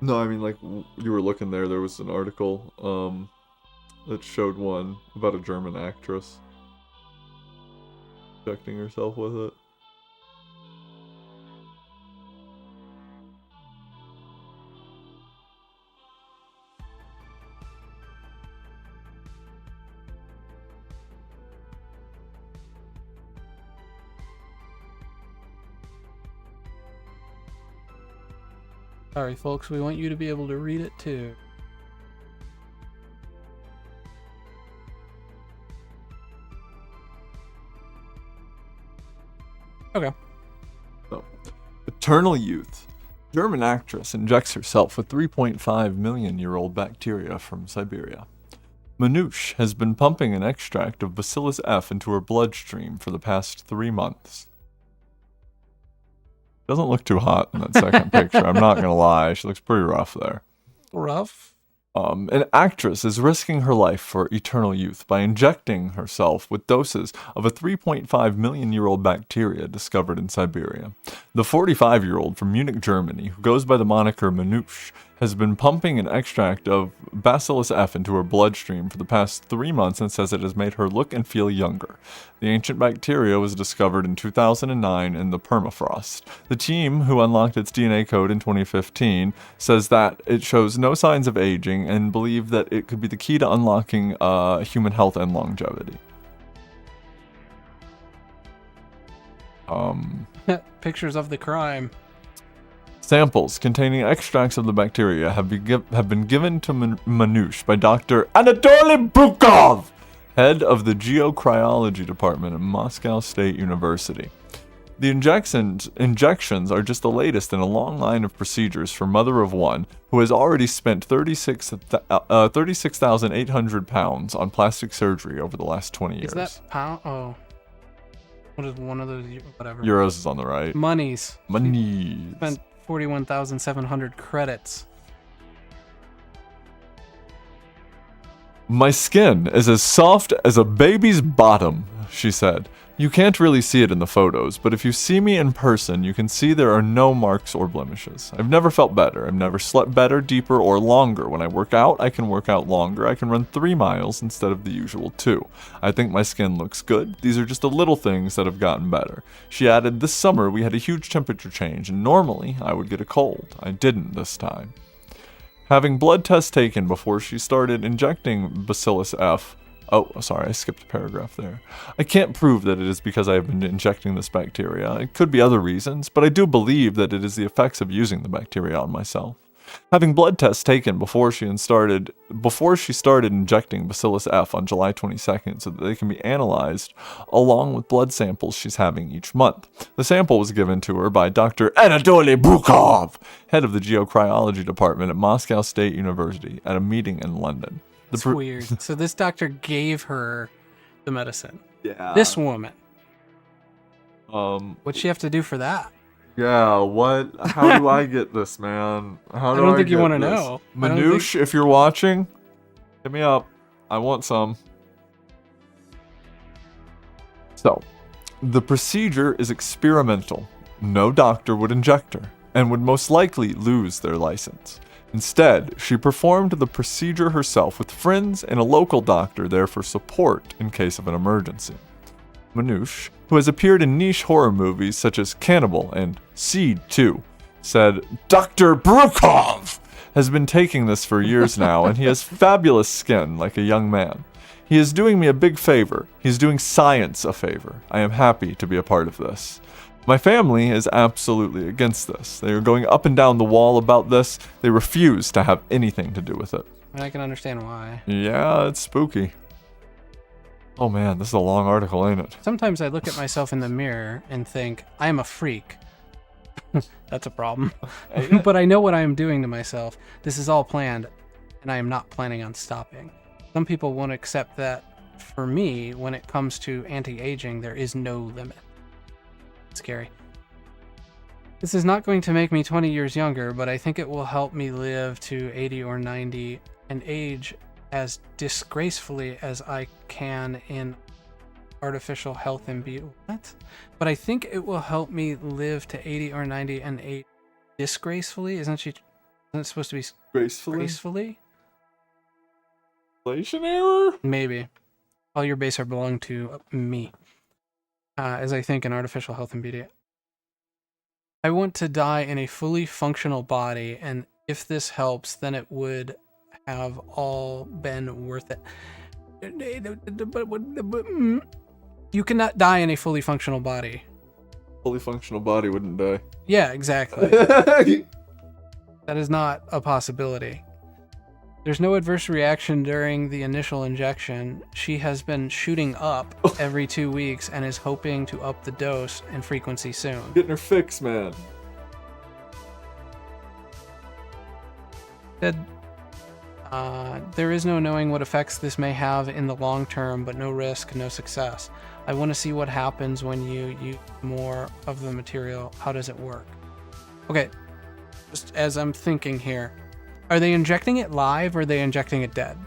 Speaker 1: No, I mean, like, you were looking there was an article, that showed one about a German actress injecting herself with it.
Speaker 2: Sorry, folks, we want you to be able to read it too. Okay.
Speaker 1: So, eternal youth. German actress injects herself with 3.5 million-year-old bacteria from Siberia. Manouche has been pumping an extract of Bacillus F into her bloodstream for the past 3 months. Doesn't look too hot in that second picture, I'm not gonna lie. She looks pretty rough there.
Speaker 2: Rough?
Speaker 1: An actress is risking her life for eternal youth by injecting herself with doses of a 3.5 million-year-old bacteria discovered in Siberia. The 45-year-old from Munich, Germany, who goes by the moniker Manouche, has been pumping an extract of Bacillus F into her bloodstream for the past 3 months and says it has made her look and feel younger. The ancient bacteria was discovered in 2009 in the permafrost. The team, who unlocked its DNA code in 2015, says that it shows no signs of aging and believe that it could be the key to unlocking human health and longevity.
Speaker 2: Pictures of the crime.
Speaker 1: Samples containing extracts of the bacteria have been given to Manouche by Dr. Anatoly Brukov, head of the geocryology department at Moscow State University. The injections are just the latest in a long line of procedures for mother of one who has already spent 36,800 pounds on plastic surgery over the last 20 years.
Speaker 2: Is that pound? Oh. What is one of those? Whatever.
Speaker 1: Euros is on the right.
Speaker 2: Monies.
Speaker 1: Monies.
Speaker 2: Spent 41,700 credits.
Speaker 1: My skin is as soft as a baby's bottom, she said. You can't really see it in the photos, but if you see me in person, you can see there are no marks or blemishes. I've never felt better. I've never slept better, deeper, or longer. When I work out, I can work out longer. I can run 3 miles instead of the usual 2. I think my skin looks good. These are just the little things that have gotten better. She added, this summer we had a huge temperature change, and normally I would get a cold. I didn't this time. Having blood tests taken before she started injecting Bacillus F. Oh, sorry, I skipped a paragraph there. I can't prove that it is because I have been injecting this bacteria. It could be other reasons, but I do believe that it is the effects of using the bacteria on myself. Having blood tests taken before she started injecting Bacillus F on July 22nd so that they can be analyzed along with blood samples she's having each month. The sample was given to her by Dr. Anatoly Bukov, head of the geocryology department at Moscow State University, at a meeting in London.
Speaker 2: It's weird. So this doctor gave her the medicine.
Speaker 1: Yeah.
Speaker 2: This woman. What'd she have to do for that?
Speaker 1: Yeah, what? How do I get this, man? How do I
Speaker 2: don't think you
Speaker 1: get
Speaker 2: want to
Speaker 1: this?
Speaker 2: know.
Speaker 1: Manouche, if you're watching, hit me up. I want some. So, the procedure is experimental. No doctor would inject her, and would most likely lose their license. Instead, she performed the procedure herself with friends and a local doctor there for support in case of an emergency. Manouche, who has appeared in niche horror movies such as Cannibal and Seed 2, said, Dr. Brukov has been taking this for years now, and he has fabulous skin like a young man. He is doing me a big favor. He's doing science a favor. I am happy to be a part of this. My family is absolutely against this. They are going up and down the wall about this. They refuse to have anything to do with it.
Speaker 2: I can understand why.
Speaker 1: Yeah, it's spooky. Oh man, this is a long article, ain't it?
Speaker 2: Sometimes I look at myself in the mirror and think, I am a freak. That's a problem. But I know what I am doing to myself. This is all planned, and I am not planning on stopping. Some people won't accept that. For me, when it comes to anti-aging, there is no limit. It's scary. This is not going to make me 20 years younger, but I think it will help me live to 80 or 90 and age as disgracefully as I can in artificial health and beauty. What? But I think it will help me live to 80 or 90 and age disgracefully. Isn't it supposed to be gracefully?
Speaker 1: Translation error?
Speaker 2: Maybe. All your base are belong to me. As I think in artificial health and beauty. I want to die in a fully functional body, and if this helps, then it would have all been worth it. You cannot die in a fully functional body.
Speaker 1: Fully functional body wouldn't die.
Speaker 2: Yeah, exactly. That is not a possibility. There's no adverse reaction during the initial injection. She has been shooting up every 2 weeks and is hoping to up the dose and frequency soon.
Speaker 1: Getting her fix, man.
Speaker 2: There is no knowing what effects this may have in the long term, but no risk, no success. I want to see what happens when you use more of the material. How does it work? Okay, just as I'm thinking here, are they injecting it live or are they injecting it dead?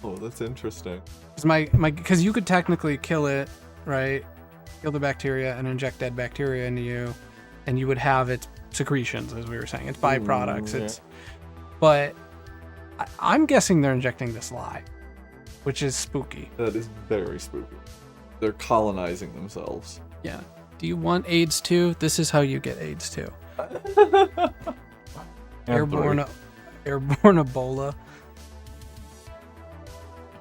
Speaker 1: Oh, that's interesting.
Speaker 2: Because you could technically kill it, right? Kill the bacteria and inject dead bacteria into you, and you would have its secretions, as we were saying. It's byproducts.
Speaker 1: Yeah.
Speaker 2: But I'm guessing they're injecting this live, which is spooky.
Speaker 1: That is very spooky. They're colonizing themselves.
Speaker 2: Yeah. Do you want AIDS too? This is how you get AIDS too. Airborne Ebola.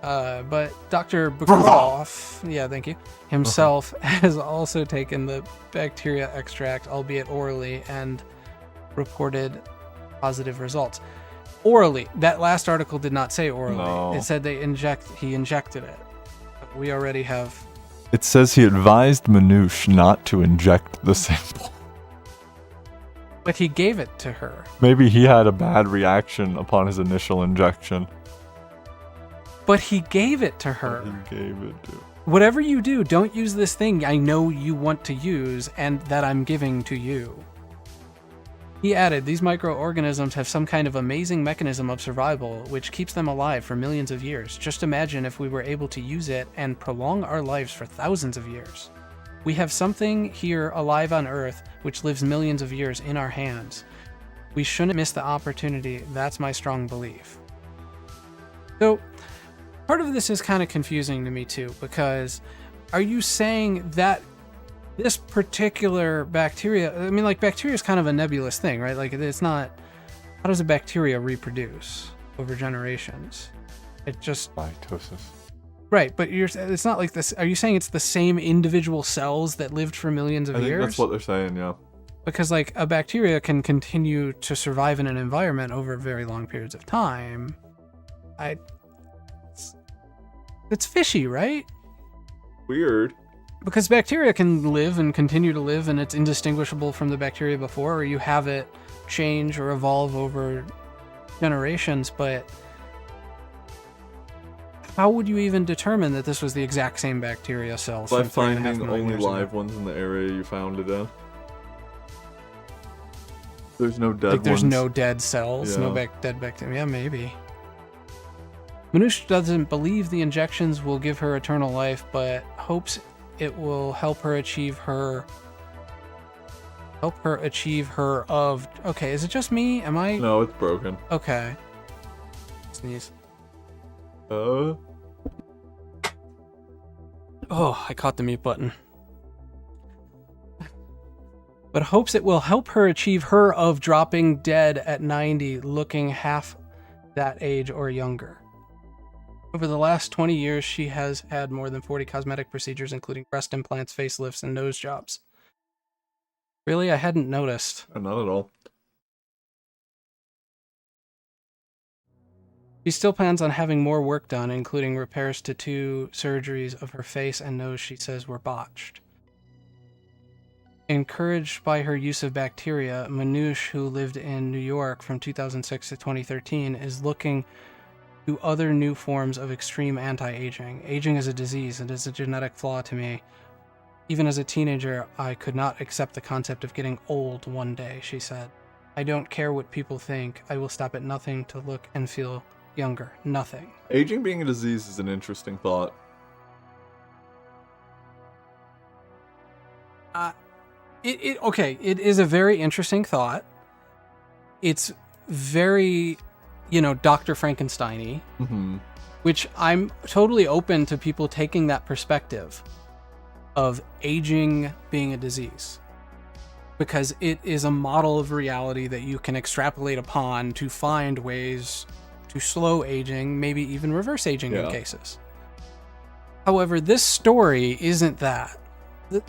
Speaker 2: But Dr. Bukov, yeah, thank you, himself has also taken the bacteria extract, albeit orally, and reported positive results. Orally. That last article did not say orally.
Speaker 1: No.
Speaker 2: It said he injected it. We already have...
Speaker 1: It says he advised Manouche not to inject the sample.
Speaker 2: But he gave it to her.
Speaker 1: Maybe he had a bad reaction upon his initial injection.
Speaker 2: But he gave it to her.
Speaker 1: He gave it to...
Speaker 2: Whatever you do, don't use this thing I know you want to use and that I'm giving to you. He added, these microorganisms have some kind of amazing mechanism of survival which keeps them alive for millions of years. Just imagine if we were able to use it and prolong our lives for thousands of years. We have something here alive on Earth which lives millions of years in our hands. We shouldn't miss the opportunity. That's my strong belief. So, part of this is kind of confusing to me too, because are you saying that this particular bacteria, I mean, like, bacteria is kind of a nebulous thing, right? Like, it's not how does a bacteria reproduce over generations? It just
Speaker 1: Mitosis.
Speaker 2: right, but it's not like this. Are you saying it's the same individual cells that lived for millions of
Speaker 1: I think
Speaker 2: years?
Speaker 1: that's what they're saying, yeah.
Speaker 2: Because like a bacteria can continue to survive in an environment over very long periods of time. It's fishy, right?
Speaker 1: Weird.
Speaker 2: Because bacteria can live and continue to live, and it's indistinguishable from the bacteria before, or you have it change or evolve over generations, but how would you even determine that this was the exact same bacteria cell?
Speaker 1: By
Speaker 2: from 3.5
Speaker 1: finding
Speaker 2: million
Speaker 1: only
Speaker 2: years ago?
Speaker 1: live ones in the area you found it in. There's no dead
Speaker 2: Like there's
Speaker 1: ones.
Speaker 2: no dead cells, no
Speaker 1: Yeah.
Speaker 2: dead bacteria. Yeah, maybe. Manoush doesn't believe the injections will give her eternal life, but hopes it will help her achieve her of. Okay, is it just me? Am I?
Speaker 1: No, it's broken.
Speaker 2: Okay. Sneeze.
Speaker 1: Uh,
Speaker 2: Oh, I caught the mute button. But hopes it will help her achieve her of dropping dead at 90, looking half that age or younger. Over the last 20 years, she has had more than 40 cosmetic procedures, including breast implants, facelifts, and nose jobs. Really? I hadn't noticed.
Speaker 1: not at all.
Speaker 2: She still plans on having more work done, including repairs to 2 surgeries of her face and nose she says were botched. Encouraged by her use of bacteria, Manoush, who lived in New York from 2006 to 2013, is looking to other new forms of extreme anti-aging. Aging is a disease. It is a genetic flaw to me. Even as a teenager, I could not accept the concept of getting old one day, she said. I don't care what people think. I will stop at nothing to look and feel younger. Nothing.
Speaker 1: Aging being a disease is an interesting thought.
Speaker 2: Okay, it is a very interesting thought. It's very, Dr. Frankenstein-y, which I'm totally open to people taking that perspective of aging being a disease, because it is a model of reality that you can extrapolate upon to find ways to slow aging, maybe even reverse aging in cases. However, this story isn't that.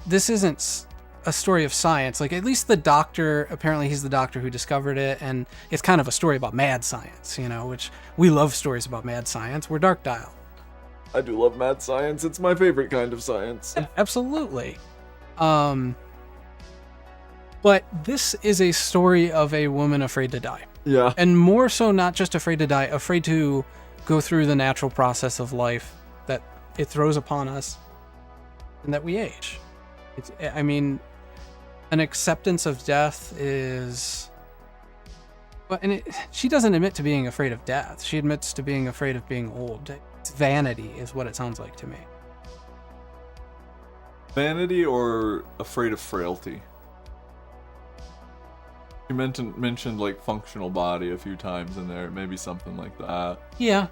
Speaker 2: This isn't a story of science. Like, at least the doctor, apparently he's the doctor who discovered it, and it's kind of a story about mad science, which we love stories about mad science. We're Dark Dial.
Speaker 1: I do love mad science. It's my favorite kind of science.
Speaker 2: Absolutely. But this is a story of a woman afraid to die.
Speaker 1: Yeah.
Speaker 2: And more so, not just afraid to die, afraid to go through the natural process of life that it throws upon us and that we age. An acceptance of death is... she doesn't admit to being afraid of death. She admits to being afraid of being old. It's vanity is what it sounds like to me.
Speaker 1: Vanity or afraid of frailty? You mentioned like functional body a few times in there. Maybe something like that.
Speaker 2: Yeah.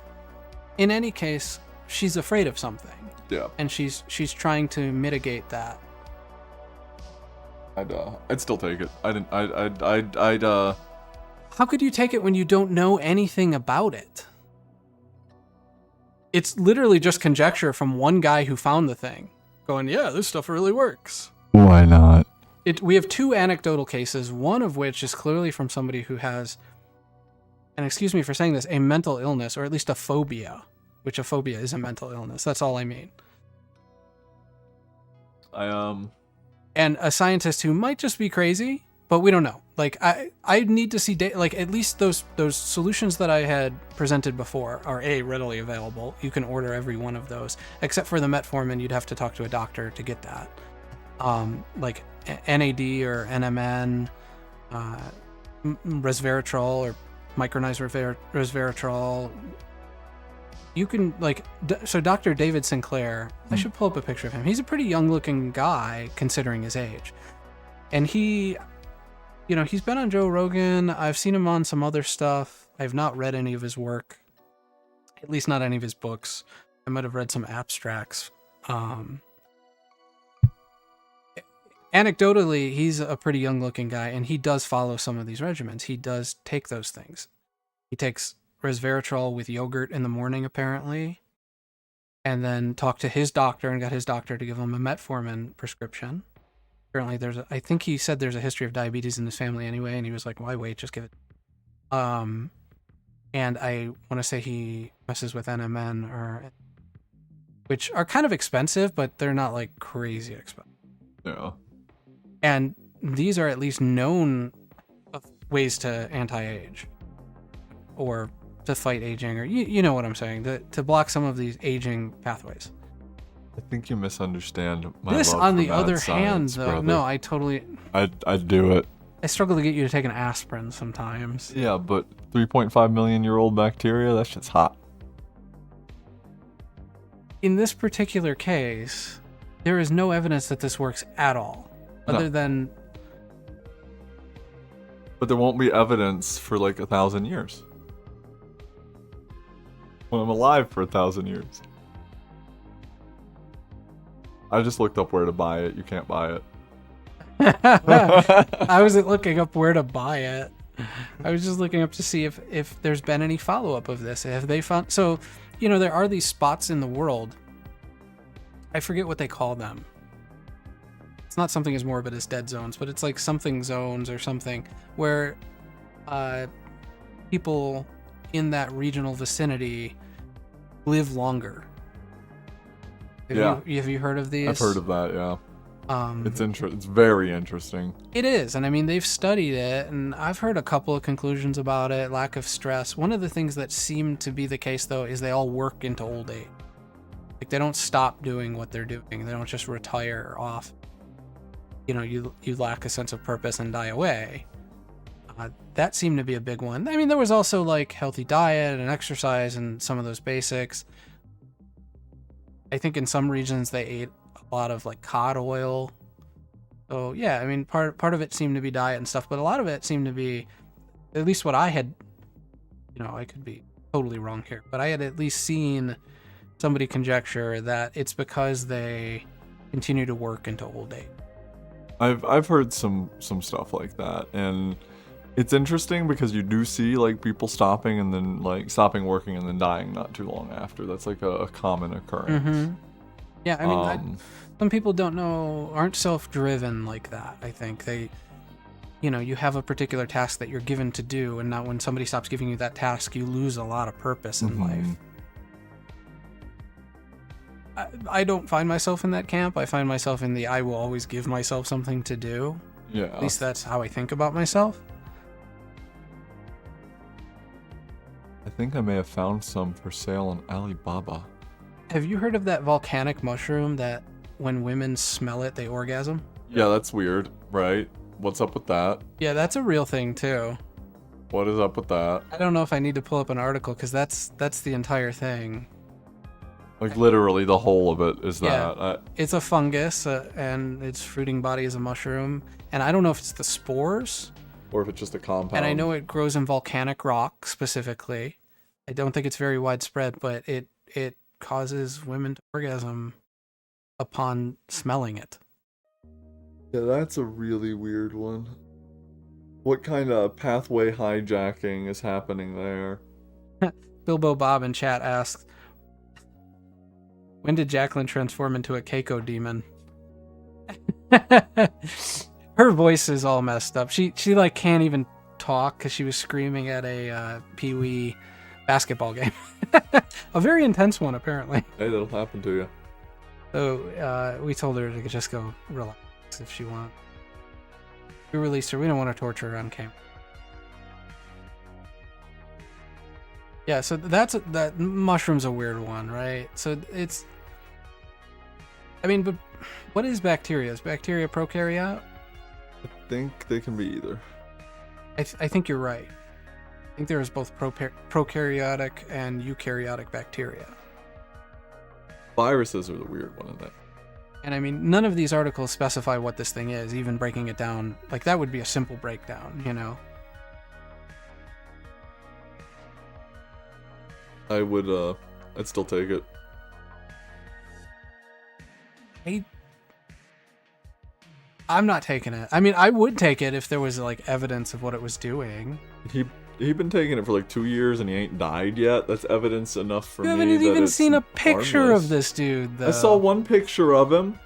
Speaker 2: In any case, she's afraid of something.
Speaker 1: Yeah.
Speaker 2: And she's trying to mitigate that.
Speaker 1: I'd still take it.
Speaker 2: How could you take it when you don't know anything about it? It's literally just conjecture from one guy who found the thing, going, yeah, this stuff really works.
Speaker 1: Why not?
Speaker 2: We have 2 anecdotal cases, one of which is clearly from somebody who has, and excuse me for saying this, a mental illness, or at least a phobia, which a phobia is a mental illness. That's all I mean. And a scientist who might just be crazy, but we don't know. Like, I need to see like at least those solutions that I had presented before are readily available. You can order every one of those, except for the metformin. You'd have to talk to a doctor to get that. Like NAD or NMN, resveratrol or micronized resveratrol. You can, so Dr. David Sinclair, I should pull up a picture of him. He's a pretty young looking guy considering his age. And he's been on Joe Rogan. I've seen him on some other stuff. I've not read any of his work, at least not any of his books. I might have read some abstracts. anecdotally, he's a pretty young looking guy, and he does follow some of these regimens. He does take those things. He takes resveratrol with yogurt in the morning, apparently, and then talked to his doctor and got his doctor to give him a metformin prescription. Apparently, I think he said there's a history of diabetes in his family anyway, and he was like, why wait, just give it. And I want to say he messes with NMN, which are kind of expensive, but they're not like crazy expensive.
Speaker 1: Yeah.
Speaker 2: And these are at least known ways to anti-age or to fight aging, or you know what I'm saying, to block some of these aging pathways.
Speaker 1: I think you misunderstand my
Speaker 2: This,
Speaker 1: love
Speaker 2: on
Speaker 1: for
Speaker 2: the
Speaker 1: mad
Speaker 2: other
Speaker 1: science,
Speaker 2: hand, though,
Speaker 1: brother.
Speaker 2: no, I totally...
Speaker 1: I'd do it.
Speaker 2: I struggle to get you to take an aspirin sometimes.
Speaker 1: Yeah, but 3.5 million year old bacteria, that shit's hot.
Speaker 2: In this particular case, there is no evidence that this works at all, other than...
Speaker 1: But there won't be evidence for like 1,000 years. When I'm alive for 1,000 years. I just looked up where to buy it. You can't buy it.
Speaker 2: I wasn't looking up where to buy it. I was just looking up to see if there's been any follow-up of this. Have they found... So, there are these spots in the world. I forget what they call them. It's not something as morbid as dead zones, but it's like something zones or something where people in that regional vicinity live longer. Have you heard of these?
Speaker 1: I've heard of that, yeah. It's very interesting.
Speaker 2: It is, and I mean, they've studied it, and I've heard a couple of conclusions about it. Lack of stress. One of the things that seemed to be the case, though, is they all work into old age. Like, they don't stop doing what they're doing. They don't just retire off. You lack a sense of purpose and die away. That seemed to be a big one. I mean, there was also, like, healthy diet and exercise and some of those basics. I think in some regions they ate a lot of like cod oil. So yeah, I mean part of it seemed to be diet and stuff, but a lot of it seemed to be, at least what I had, I could be totally wrong here, but I had at least seen somebody conjecture that it's because they continue to work into old age.
Speaker 1: I've heard some stuff like that, and it's interesting because you do see like people stopping and then like stopping working and then dying not too long after. That's like a common occurrence.
Speaker 2: Mm-hmm. Yeah, I mean, some people aren't self-driven like that. I think they, you have a particular task that you're given to do, and now when somebody stops giving you that task, you lose a lot of purpose in life. I don't find myself in that camp. I find myself in the I will always give myself something to do.
Speaker 1: Yeah.
Speaker 2: At least that's how I think about myself.
Speaker 1: I think I may have found some for sale on Alibaba.
Speaker 2: Have you heard of that volcanic mushroom that when women smell it, they orgasm?
Speaker 1: Yeah, that's weird, right? What's up with that?
Speaker 2: Yeah, that's a real thing too.
Speaker 1: What is up with that?
Speaker 2: I don't know if I need to pull up an article because that's the entire thing.
Speaker 1: Like literally the whole of it is that.
Speaker 2: Yeah, it's a fungus and its fruiting body is a mushroom. And I don't know if it's the spores.
Speaker 1: Or if it's just a compound.
Speaker 2: And I know it grows in volcanic rock specifically. I don't think it's very widespread, but it causes women to orgasm upon smelling it.
Speaker 1: Yeah, that's a really weird one. What kind of pathway hijacking is happening there?
Speaker 2: Bilbo Bob in chat asks, when did Jacqueline transform into a Keiko demon? Her voice is all messed up. She like can't even talk because she was screaming at a Pee-wee basketball game. A very intense one, apparently.
Speaker 1: Hey, that'll happen to you.
Speaker 2: So we told her to just go relax if she wants. We released her. We don't want to torture her on camera. Yeah, so that mushroom's a weird one, right? So it's... I mean, but what is bacteria? Is bacteria prokaryote?
Speaker 1: I think they can be either.
Speaker 2: I think you're right. I think there is both prokaryotic and eukaryotic bacteria.
Speaker 1: Viruses are the weird one in that.
Speaker 2: And I mean, none of these articles specify what this thing is, even breaking it down. Like, that would be a simple breakdown,
Speaker 1: I would, I'd still take it.
Speaker 2: I'm not taking it. I mean, I would take it if there was like evidence of what it was doing.
Speaker 1: He been taking it for like 2 years and he ain't died yet. That's evidence enough for me.
Speaker 2: You haven't even
Speaker 1: it's
Speaker 2: seen a picture
Speaker 1: harmless.
Speaker 2: of this dude, though.
Speaker 1: I saw one picture of him.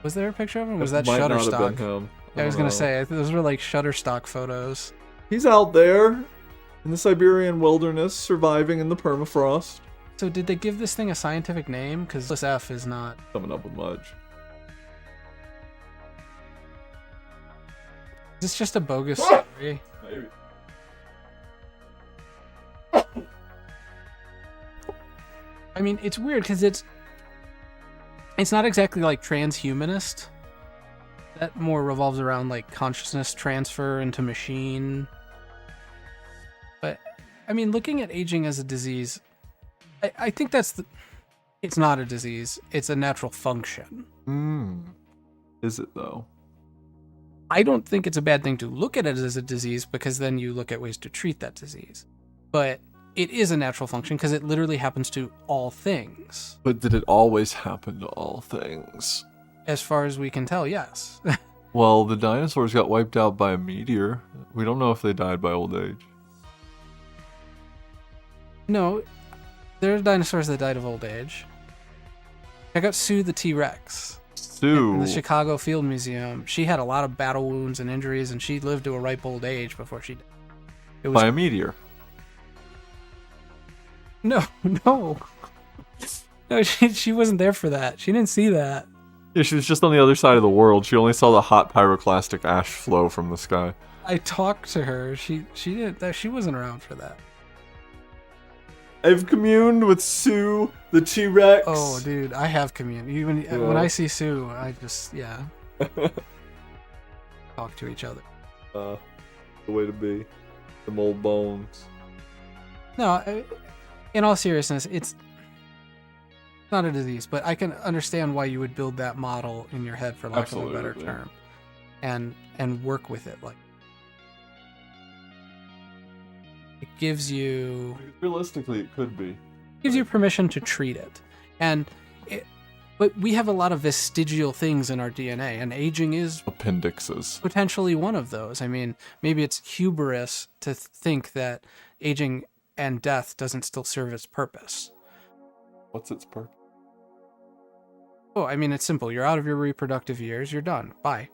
Speaker 2: Was there a picture of him? Was that
Speaker 1: Might not have
Speaker 2: Shutterstock?
Speaker 1: been him.
Speaker 2: I was
Speaker 1: don't
Speaker 2: gonna
Speaker 1: know.
Speaker 2: say those were like Shutterstock photos.
Speaker 1: He's out there in the Siberian wilderness, surviving in the permafrost.
Speaker 2: So did they give this thing a scientific name? Because this F is not
Speaker 1: Coming up with much.
Speaker 2: Is this just a bogus story?
Speaker 1: Maybe.
Speaker 2: I mean, it's weird because it's not exactly like transhumanist. That more revolves around like consciousness transfer into machine. But I mean, looking at aging as a disease, I think it's not a disease. It's a natural function.
Speaker 1: Is it though?
Speaker 2: I don't think it's a bad thing to look at it as a disease because then you look at ways to treat that disease. But it is a natural function because it literally happens to all things.
Speaker 1: But did it always happen to all things?
Speaker 2: As far as we can tell, yes.
Speaker 1: Well, the dinosaurs got wiped out by a meteor. We don't know if they died by old age.
Speaker 2: No, there are dinosaurs that died of old age. Check out Sue the T-Rex.
Speaker 1: Sue.
Speaker 2: In the Chicago Field Museum. She had a lot of battle wounds and injuries, and she lived to a ripe old age before she died. It was
Speaker 1: By a meteor.
Speaker 2: No. No, she wasn't there for that. She didn't see that.
Speaker 1: Yeah, she was just on the other side of the world. She only saw the hot pyroclastic ash flow from the sky.
Speaker 2: I talked to her. She didn't. She wasn't around for that.
Speaker 1: I've communed with Sue the T-Rex.
Speaker 2: Oh, dude, I have communed. Even when I see Sue, I just talk to each other.
Speaker 1: The way to be. Them old bones.
Speaker 2: No, in all seriousness, it's not a disease, but I can understand why you would build that model in your head, for lack of a better term, and work with it. Like, it gives you
Speaker 1: Realistically, it could be.
Speaker 2: gives you permission to treat it, but we have a lot of vestigial things in our DNA, and aging is
Speaker 1: Appendixes.
Speaker 2: potentially one of those. I mean, maybe it's hubris to think that aging and death doesn't still serve its purpose.
Speaker 1: What's its purpose?
Speaker 2: Oh, I mean, it's simple. You're out of your reproductive years. You're done. Bye.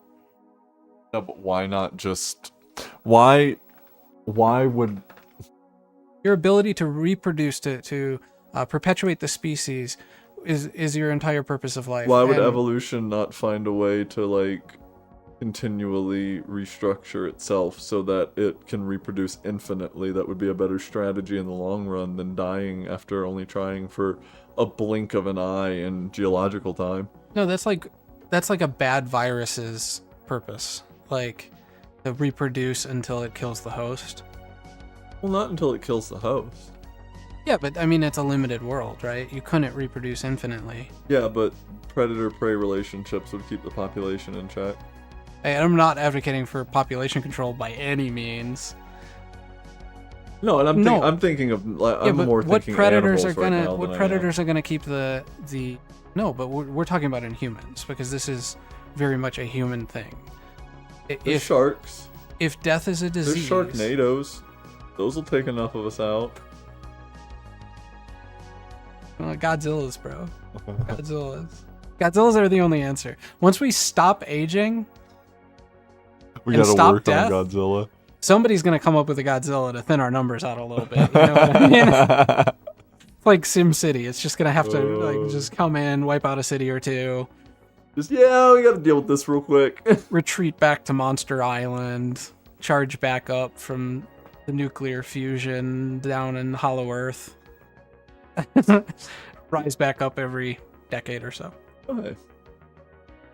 Speaker 1: No, but why not just... Why would...
Speaker 2: Your ability to reproduce, to perpetuate the species is your entire purpose of life.
Speaker 1: Why would
Speaker 2: And
Speaker 1: evolution not find a way to, like, continually restructure itself so that it can reproduce infinitely? That would be a better strategy in the long run than dying after only trying for a blink of an eye in geological time.
Speaker 2: No, that's like a bad virus's purpose. Like, to reproduce until it kills the host.
Speaker 1: Well, not until it kills the host.
Speaker 2: Yeah, but I mean, it's a limited world, right? You couldn't reproduce infinitely.
Speaker 1: Yeah, but predator-prey relationships would keep the population in check.
Speaker 2: Hey, I'm not advocating for population control by any means.
Speaker 1: No, and I'm thinking of, like, I'm more thinking
Speaker 2: predators
Speaker 1: animals
Speaker 2: are
Speaker 1: right
Speaker 2: gonna
Speaker 1: now
Speaker 2: what
Speaker 1: than I
Speaker 2: predators are gonna keep the no, but we're talking about in humans, because this is very much a human thing.
Speaker 1: There's sharks.
Speaker 2: If death is a disease,
Speaker 1: There's Sharknadoes. Those will take enough of us out.
Speaker 2: Godzilla's, bro. Godzilla's are the only answer. Once we stop aging,
Speaker 1: We
Speaker 2: and
Speaker 1: gotta
Speaker 2: stop
Speaker 1: work
Speaker 2: death,
Speaker 1: on Godzilla.
Speaker 2: somebody's gonna come up with a Godzilla to thin our numbers out a little bit. You know what I mean? It's like SimCity. It's just gonna have to like just come in, wipe out a city or two.
Speaker 1: Just, yeah, we gotta deal with this real quick.
Speaker 2: Retreat back to Monster Island. Charge back up from the nuclear fusion down in Hollow Earth. Rise back up every decade or so.
Speaker 1: Okay.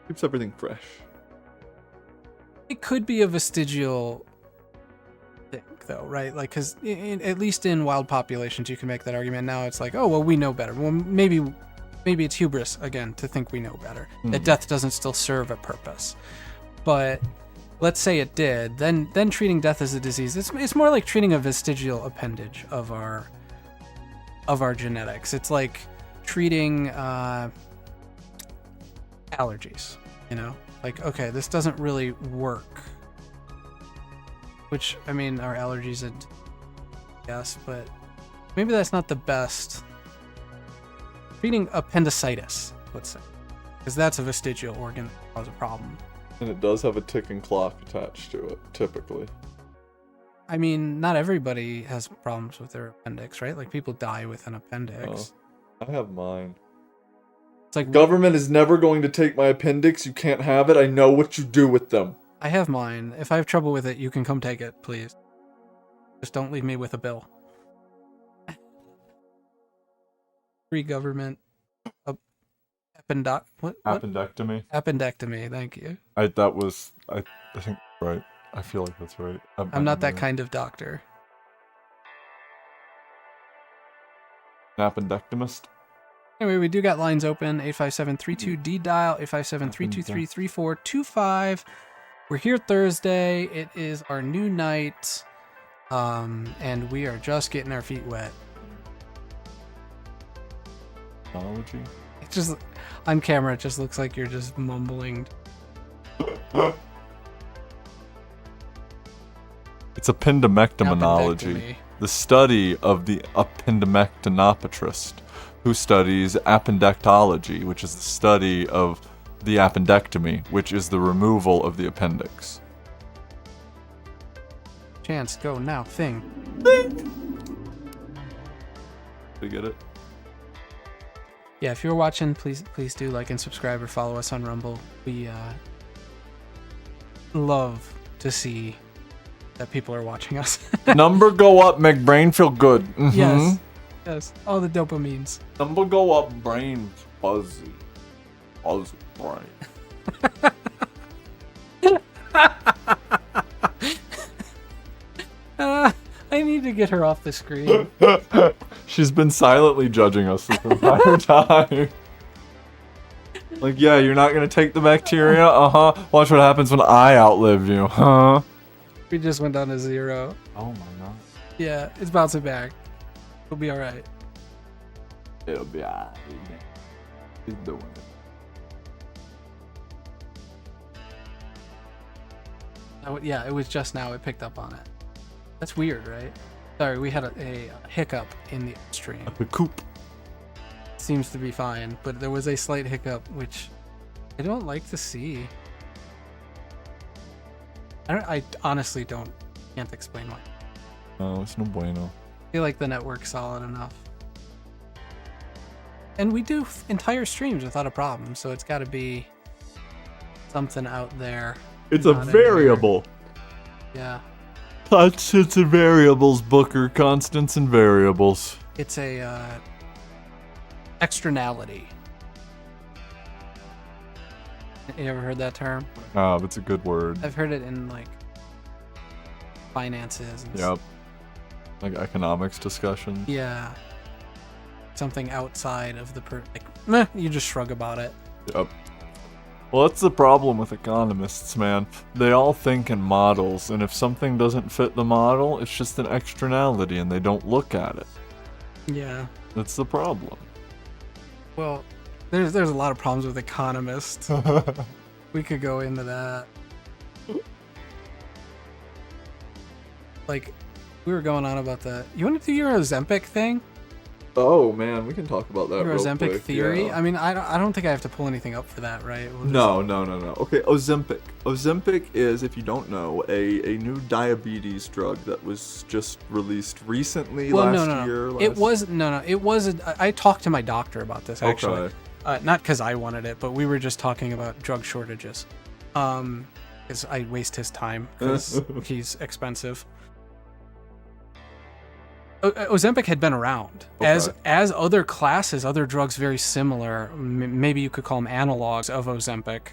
Speaker 1: Keeps everything fresh.
Speaker 2: It could be a vestigial thing, though, right? Like, because at least in wild populations, you can make that argument. Now it's like, oh, well, we know better. Well, maybe it's hubris, again, to think we know better. That death doesn't still serve a purpose. But let's say it did. Then treating death as a disease, it's more like treating a vestigial appendage of our genetics. It's like treating allergies, you know? like, okay, this doesn't really work. Which, I mean, our allergies, yes, but maybe that's not the best. Treating appendicitis, let's say, because that's a vestigial organ that causes a problem.
Speaker 1: And it does have a ticking clock attached to it, typically.
Speaker 2: I mean, not everybody has problems with their appendix, right? Like, people die with an appendix.
Speaker 1: I have mine.
Speaker 2: It's like,
Speaker 1: government is never going to take my appendix. You can't have it. I know what you do with them.
Speaker 2: I have mine. If I have trouble with it, you can come take it, please. Just don't leave me with a bill. Free government.
Speaker 1: Appendectomy.
Speaker 2: Appendectomy, thank you.
Speaker 1: I think right. I feel like that's right.
Speaker 2: I'm not that kind of doctor.
Speaker 1: Appendectomist.
Speaker 2: Anyway, we do got lines open. 857-32D dial, 857-323-3425. We're here Thursday. It is our new night. And we are just getting our feet wet.
Speaker 1: Technology.
Speaker 2: It just on camera it just looks like you're just mumbling.
Speaker 1: It's appendectomonology, the study of the appendectonopatrist, who studies appendectology, which is the study of the appendectomy, which is the removal of the appendix.
Speaker 2: Chance, go now. Thing.
Speaker 1: You get it?
Speaker 2: Yeah, if you're watching, please do like and subscribe or follow us on Rumble. We love to see that people are watching us.
Speaker 1: Number go up, make brain feel good.
Speaker 2: Yes. Yes. All the dopamines.
Speaker 1: Number go up, brain fuzzy. Fuzzy brain.
Speaker 2: I need to get her off the screen.
Speaker 1: She's been silently judging us this entire time. Like, yeah, you're not gonna take the bacteria? Uh-huh. Watch what happens when I outlive you, huh?
Speaker 2: We just went down to 0.
Speaker 1: Oh my god.
Speaker 2: Yeah, it's bouncing back. We'll be alright.
Speaker 1: It'll be alright. He's doing it.
Speaker 2: Oh, yeah, it was just now. It picked up on it. That's weird, right? Sorry, we had a hiccup in the stream.
Speaker 1: The coop.
Speaker 2: Seems to be fine, but there was a slight hiccup, which I don't like to see. I honestly can't explain why.
Speaker 1: No, it's no bueno.
Speaker 2: I feel like the network's solid enough. And we do entire streams without a problem, so it's got to be something out there.
Speaker 1: It's a variable.
Speaker 2: Yeah.
Speaker 1: Constants and variables, Booker. Constants and variables.
Speaker 2: It's a externality. You ever heard that term?
Speaker 1: Ah, that's a good word.
Speaker 2: I've heard it in like finances and
Speaker 1: Yep. Like economics discussion.
Speaker 2: Yeah. Something outside of the meh, you just shrug about it.
Speaker 1: Yep. Well, that's the problem with economists, man. They all think in models, and if something doesn't fit the model, it's just an externality, and they don't look at it.
Speaker 2: Yeah.
Speaker 1: That's the problem.
Speaker 2: Well, there's a lot of problems with economists. We could go into that. Like, we were going on about you want to do your Ozempic thing?
Speaker 1: Oh man, we can talk about that.
Speaker 2: Your
Speaker 1: real
Speaker 2: Ozempic
Speaker 1: quick.
Speaker 2: theory?
Speaker 1: Yeah.
Speaker 2: I mean, I don't think I have to pull anything up for that, right?
Speaker 1: No. Okay, Ozempic. Ozempic is, if you don't know, a new diabetes drug that was just released recently last year.
Speaker 2: It was. I talked to my doctor about this actually.
Speaker 1: Okay.
Speaker 2: Not because I wanted it, but we were just talking about drug shortages. Because I waste his time because he's expensive. Ozempic had been around as other classes, other drugs very similar. Maybe you could call them analogs of Ozempic.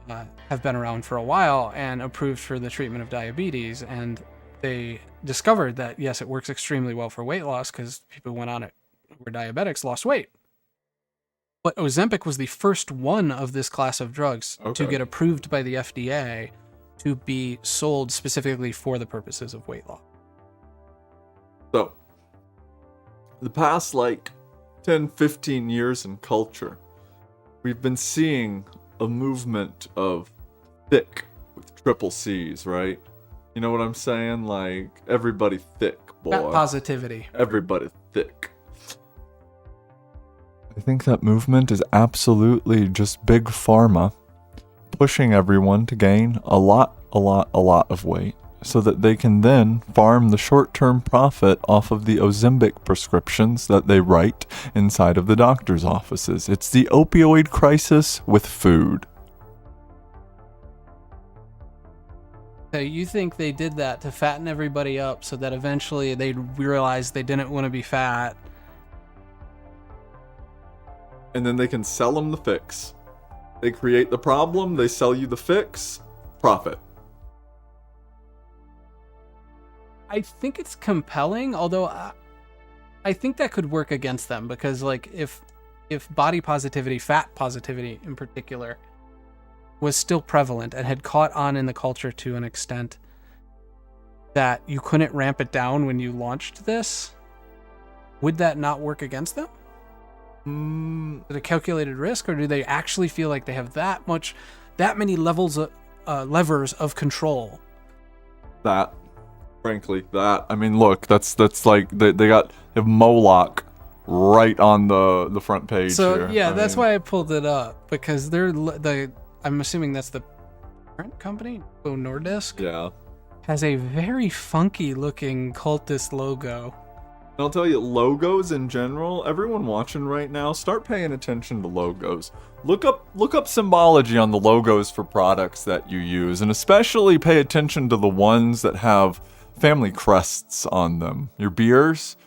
Speaker 2: Have been around for a while and approved for the treatment of diabetes, and they discovered that yes, it works extremely well for weight loss because people who went on it who were diabetics lost weight. But Ozempic was the first one of this class of drugs to get approved by the FDA to be sold specifically for the purposes of weight loss.
Speaker 1: So, the past 10, 15 years in culture, we've been seeing a movement of thick with triple C's, right? You know what I'm saying? Like, everybody thick, boy.
Speaker 2: Fat positivity.
Speaker 1: Everybody thick. I think that movement is absolutely just big pharma pushing everyone to gain a lot of weight so that they can then farm the short-term profit off of the Ozempic prescriptions that they write inside of the doctor's offices. It's the opioid crisis with food.
Speaker 2: So you think they did that to fatten everybody up so that eventually they'd realize they didn't want to be fat?
Speaker 1: And then they can sell them the fix. They create the problem, they sell you the fix, profit.
Speaker 2: I think it's compelling, although I think that could work against them because, like, if body positivity, fat positivity in particular, was still prevalent and had caught on in the culture to an extent that you couldn't ramp it down when you launched this, would that not work against them? Is it a calculated risk, or do they actually feel like they have that many levels of levers of control?
Speaker 1: That. Frankly, that. I mean, look, that's like they have Moloch right on the front page.
Speaker 2: So
Speaker 1: here.
Speaker 2: yeah, that's why I pulled it up, because I'm assuming that's the parent company, Nordisk.
Speaker 1: Yeah.
Speaker 2: Has a very funky looking cultist logo.
Speaker 1: And I'll tell you, logos in general, everyone watching right now, start paying attention to logos. Look up symbology on the logos for products that you use, and especially pay attention to the ones that have family crests on them. Your beers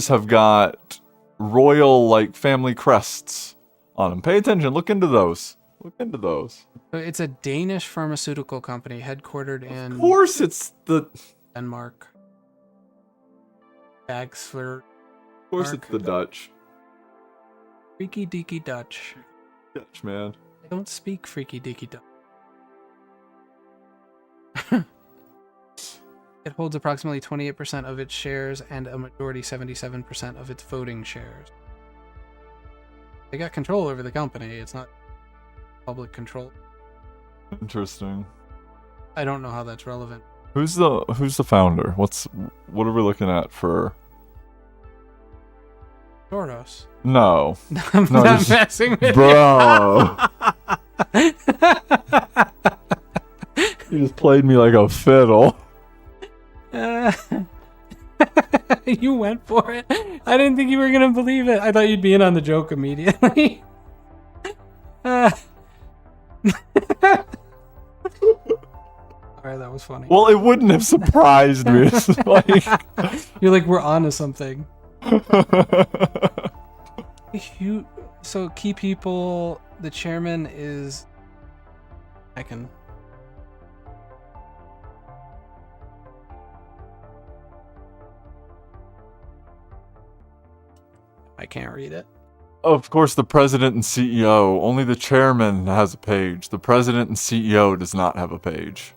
Speaker 1: have got royal, like, family crests on them. Pay attention. Look into those.
Speaker 2: So it's a Danish pharmaceutical company headquartered in...
Speaker 1: Of course it's the...
Speaker 2: Denmark. Bags for...
Speaker 1: Of course it's the Dutch.
Speaker 2: Freaky deaky Dutch.
Speaker 1: Dutch, man.
Speaker 2: I don't speak freaky deaky Dutch. It holds approximately 28% of its shares and a majority 77% of its voting shares. They got control over the company. It's not public control.
Speaker 1: Interesting.
Speaker 2: I don't know how that's relevant.
Speaker 1: Who's the founder? What are we looking at for?
Speaker 2: Soros.
Speaker 1: No.
Speaker 2: I'm not messing with
Speaker 1: bro. You just played me like a fiddle.
Speaker 2: You went for it. I didn't think you were gonna believe it. I thought you'd be in on the joke immediately. Alright, that was funny.
Speaker 1: Well, it wouldn't have surprised me. It's like...
Speaker 2: You're like, we're onto something. So key people, the chairman is... I can't read it.
Speaker 1: Of course, the president and CEO. Only the chairman has a page. The president and CEO does not have a page.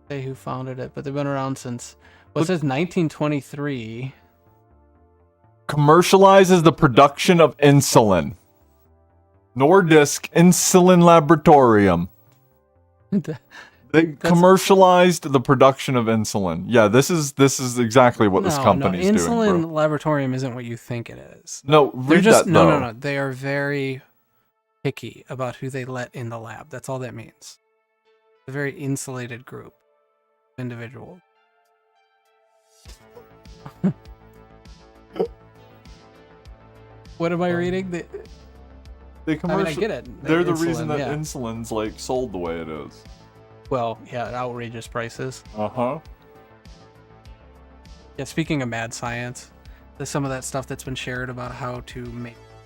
Speaker 2: Say who founded it, but they've been around since... Well, it says 1923.
Speaker 1: Commercializes the production of insulin. Nordisk Insulin Laboratorium. They commercialized the production of insulin. Yeah, this is exactly what this company's doing.
Speaker 2: Insulin
Speaker 1: bro.
Speaker 2: Laboratorium isn't what you think it is.
Speaker 1: No, read that though.
Speaker 2: No. They are very picky about who they let in the lab. That's all that means. A very insulated group of individuals. What am I reading?
Speaker 1: They
Speaker 2: I get it.
Speaker 1: They're the reason that insulin's like sold the way it is.
Speaker 2: Well, yeah, outrageous prices.
Speaker 1: Uh-huh.
Speaker 2: Yeah, speaking of mad science, there's some of that stuff that's been shared about how to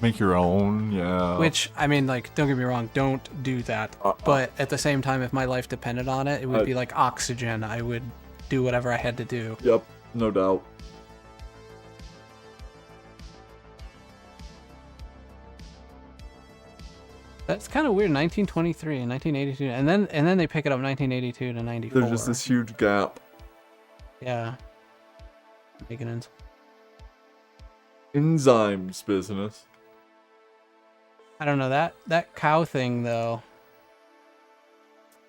Speaker 1: make your own, yeah.
Speaker 2: Which, I mean, like, don't get me wrong, don't do that. But at the same time, if my life depended on it, it would be like oxygen. I would do whatever I had to do.
Speaker 1: Yep, no doubt.
Speaker 2: That's kind of weird. 1923 and 1982, and then they pick it up 1982 to 94.
Speaker 1: There's just this huge gap.
Speaker 2: Yeah. Making
Speaker 1: enzymes business.
Speaker 2: I don't know, that cow thing though.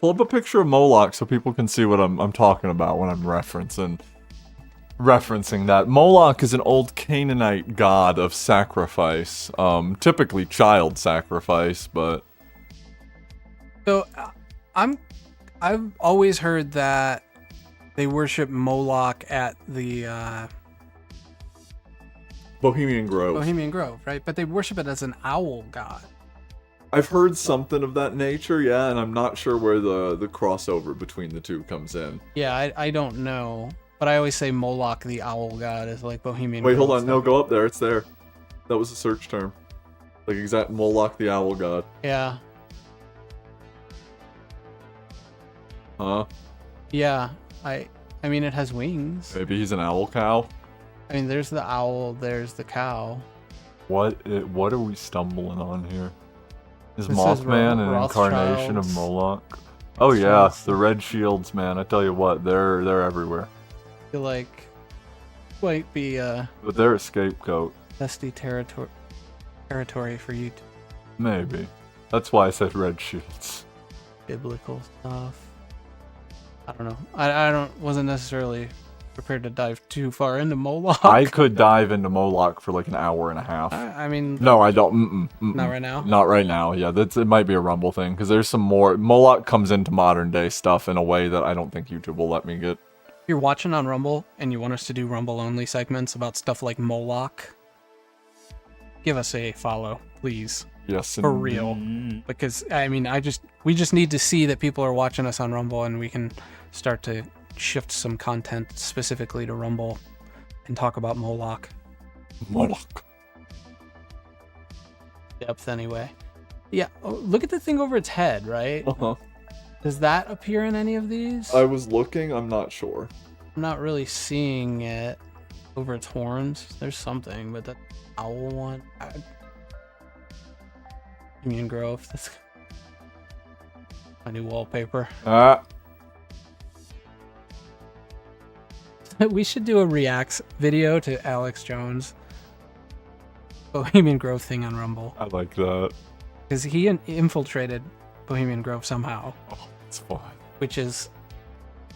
Speaker 1: Pull up a picture of Moloch so people can see what I'm talking about when I'm referencing that. Moloch is an old Canaanite god of sacrifice, typically child sacrifice, but...
Speaker 2: So, I've always heard that they worship Moloch at the
Speaker 1: Bohemian Grove,
Speaker 2: right? But they worship it as an owl god.
Speaker 1: I've heard something of that nature, yeah, and I'm not sure where the crossover between the two comes in.
Speaker 2: Yeah, I don't know. But I always say Moloch, the owl god, is like Bohemian
Speaker 1: Wait,
Speaker 2: Grove
Speaker 1: hold on,
Speaker 2: stuff.
Speaker 1: no, go up there, it's there. That was a search term. Like exact Moloch, the owl god.
Speaker 2: Yeah.
Speaker 1: Huh?
Speaker 2: Yeah. I mean, it has wings.
Speaker 1: Maybe he's an owl cow?
Speaker 2: I mean, there's the owl, there's the cow.
Speaker 1: What are we stumbling on here? Is
Speaker 2: This
Speaker 1: Mothman an
Speaker 2: Rothschilds.
Speaker 1: incarnation of Moloch? Oh yeah, the red shields, man. I tell you what, they're everywhere.
Speaker 2: I feel like might be
Speaker 1: But they're a scapegoat.
Speaker 2: dusty territory for you to
Speaker 1: Maybe. That's why I said red shields.
Speaker 2: biblical stuff. I don't know. I wasn't necessarily prepared to dive too far into Moloch.
Speaker 1: I could dive into Moloch for like an hour and a half.
Speaker 2: I mean,
Speaker 1: No, I don't.
Speaker 2: Not right now?
Speaker 1: Not right now. Yeah, it might be a Rumble thing because there's some more. Moloch comes into modern day stuff in a way that I don't think YouTube will let me get.
Speaker 2: if you're watching on Rumble and you want us to do Rumble only segments about stuff like Moloch, give us a follow, please.
Speaker 1: Yes,
Speaker 2: For real. Because I mean, we just need to see that people are watching us on Rumble and we can start to shift some content specifically to Rumble and talk about Moloch.
Speaker 1: Moloch.
Speaker 2: Depth anyway. Yeah, look at the thing over its head, right?
Speaker 1: Uh-huh.
Speaker 2: Does that appear in any of these?
Speaker 1: I was looking. I'm not sure.
Speaker 2: I'm not really seeing it over its horns. There's something, but the owl one. Bohemian Grove. That's my new wallpaper. We should do a reacts video to Alex Jones' Bohemian Grove thing on Rumble.
Speaker 1: I like that.
Speaker 2: Because he infiltrated Bohemian Grove somehow.
Speaker 1: Oh, it's fun.
Speaker 2: Which is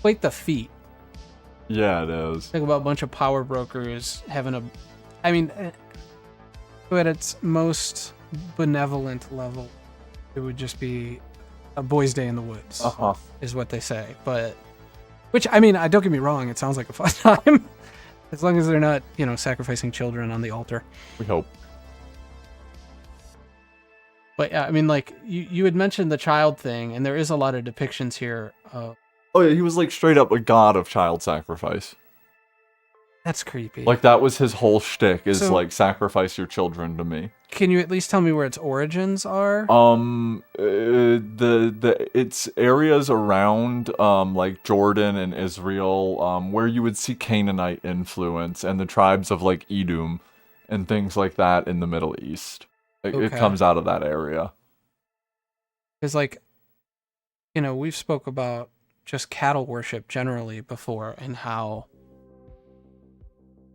Speaker 2: quite the feat.
Speaker 1: Yeah, it is.
Speaker 2: Think about a bunch of power brokers having a... I mean, at its most benevolent level, it would just be a boys' day in the woods.
Speaker 1: Uh-huh.
Speaker 2: Is what they say. But... Which, I mean, don't get me wrong, it sounds like a fun time. As long as they're not, sacrificing children on the altar.
Speaker 1: We hope.
Speaker 2: But yeah, I mean, like, you had mentioned the child thing, and there is a lot of depictions here of...
Speaker 1: Oh yeah, he was like straight up a god of child sacrifice.
Speaker 2: That's creepy.
Speaker 1: Like that was his whole shtick, is
Speaker 2: So-
Speaker 1: like sacrifice your children to me.
Speaker 2: Can you at least tell me where its origins are?
Speaker 1: It's areas around like Jordan and Israel, where you would see Canaanite influence and the tribes of like Edom and things like that in the Middle East. It
Speaker 2: Okay.
Speaker 1: comes out of that area.
Speaker 2: Because, like, we've spoke about just cattle worship generally before and how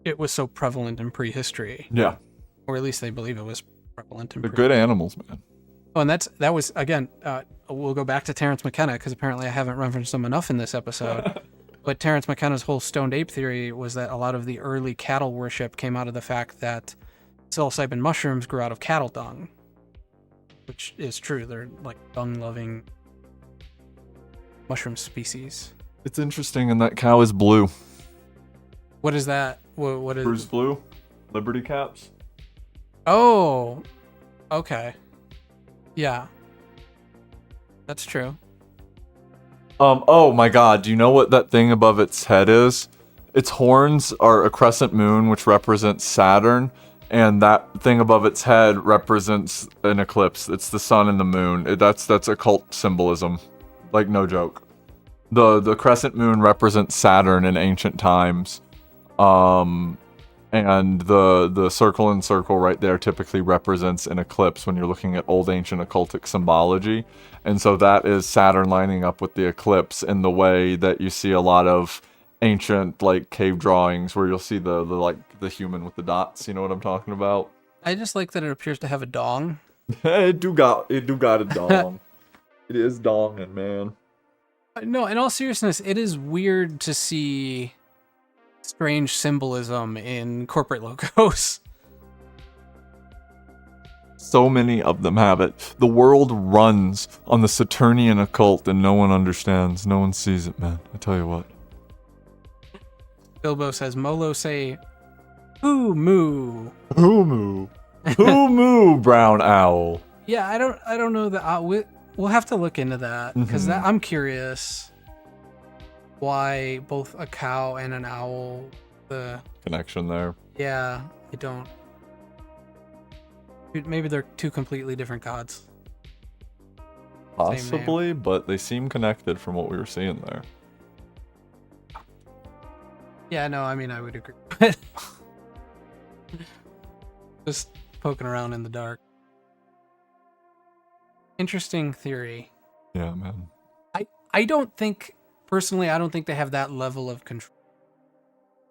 Speaker 2: it was so prevalent in prehistory.
Speaker 1: Yeah.
Speaker 2: Or at least they believe it was prevalent in
Speaker 1: They're
Speaker 2: prehistory.
Speaker 1: good animals, man.
Speaker 2: Oh, and that was, again, we'll go back to Terrence McKenna, because apparently I haven't referenced him enough in this episode. But Terrence McKenna's whole stoned ape theory was that a lot of the early cattle worship came out of the fact that psilocybin mushrooms grew out of cattle dung. Which is true. They're like dung-loving mushroom species.
Speaker 1: It's interesting, and that cow is blue.
Speaker 2: What is that? What is...
Speaker 1: Bruce Blue? Liberty Caps?
Speaker 2: Oh, okay. Yeah. That's true.
Speaker 1: Oh my god, do you know what that thing above its head is? Its horns are a crescent moon, which represents Saturn, and that thing above its head represents an eclipse. It's the sun and the moon. That's occult symbolism. Like, no joke. The crescent moon represents Saturn in ancient times. And the circle and circle right there typically represents an eclipse when you're looking at old ancient occultic symbology. And so that is Saturn lining up with the eclipse in the way that you see a lot of ancient like cave drawings where you'll see the human with the dots. You know what I'm talking about?
Speaker 2: I just like that it appears to have a dong.
Speaker 1: It do got a dong. It is donging, man.
Speaker 2: No, in all seriousness, it is weird to see strange symbolism in corporate logos.
Speaker 1: So many of them have it. The world runs on the Saturnian occult and no one understands. No one sees it, man. I tell you what.
Speaker 2: Bilbo says, Molo say, "Hoo moo."
Speaker 1: Hoo moo. Hoo moo, brown owl.
Speaker 2: Yeah, I don't know that. We'll have to look into that because I'm curious why both a cow and an owl. The
Speaker 1: connection there.
Speaker 2: Yeah, I don't. Maybe they're two completely different gods.
Speaker 1: Possibly, but they seem connected from what we were seeing there.
Speaker 2: Yeah, no, I mean, I would agree. Just poking around in the dark. Interesting theory.
Speaker 1: Yeah, man.
Speaker 2: I don't think, personally, I don't think they have that level of control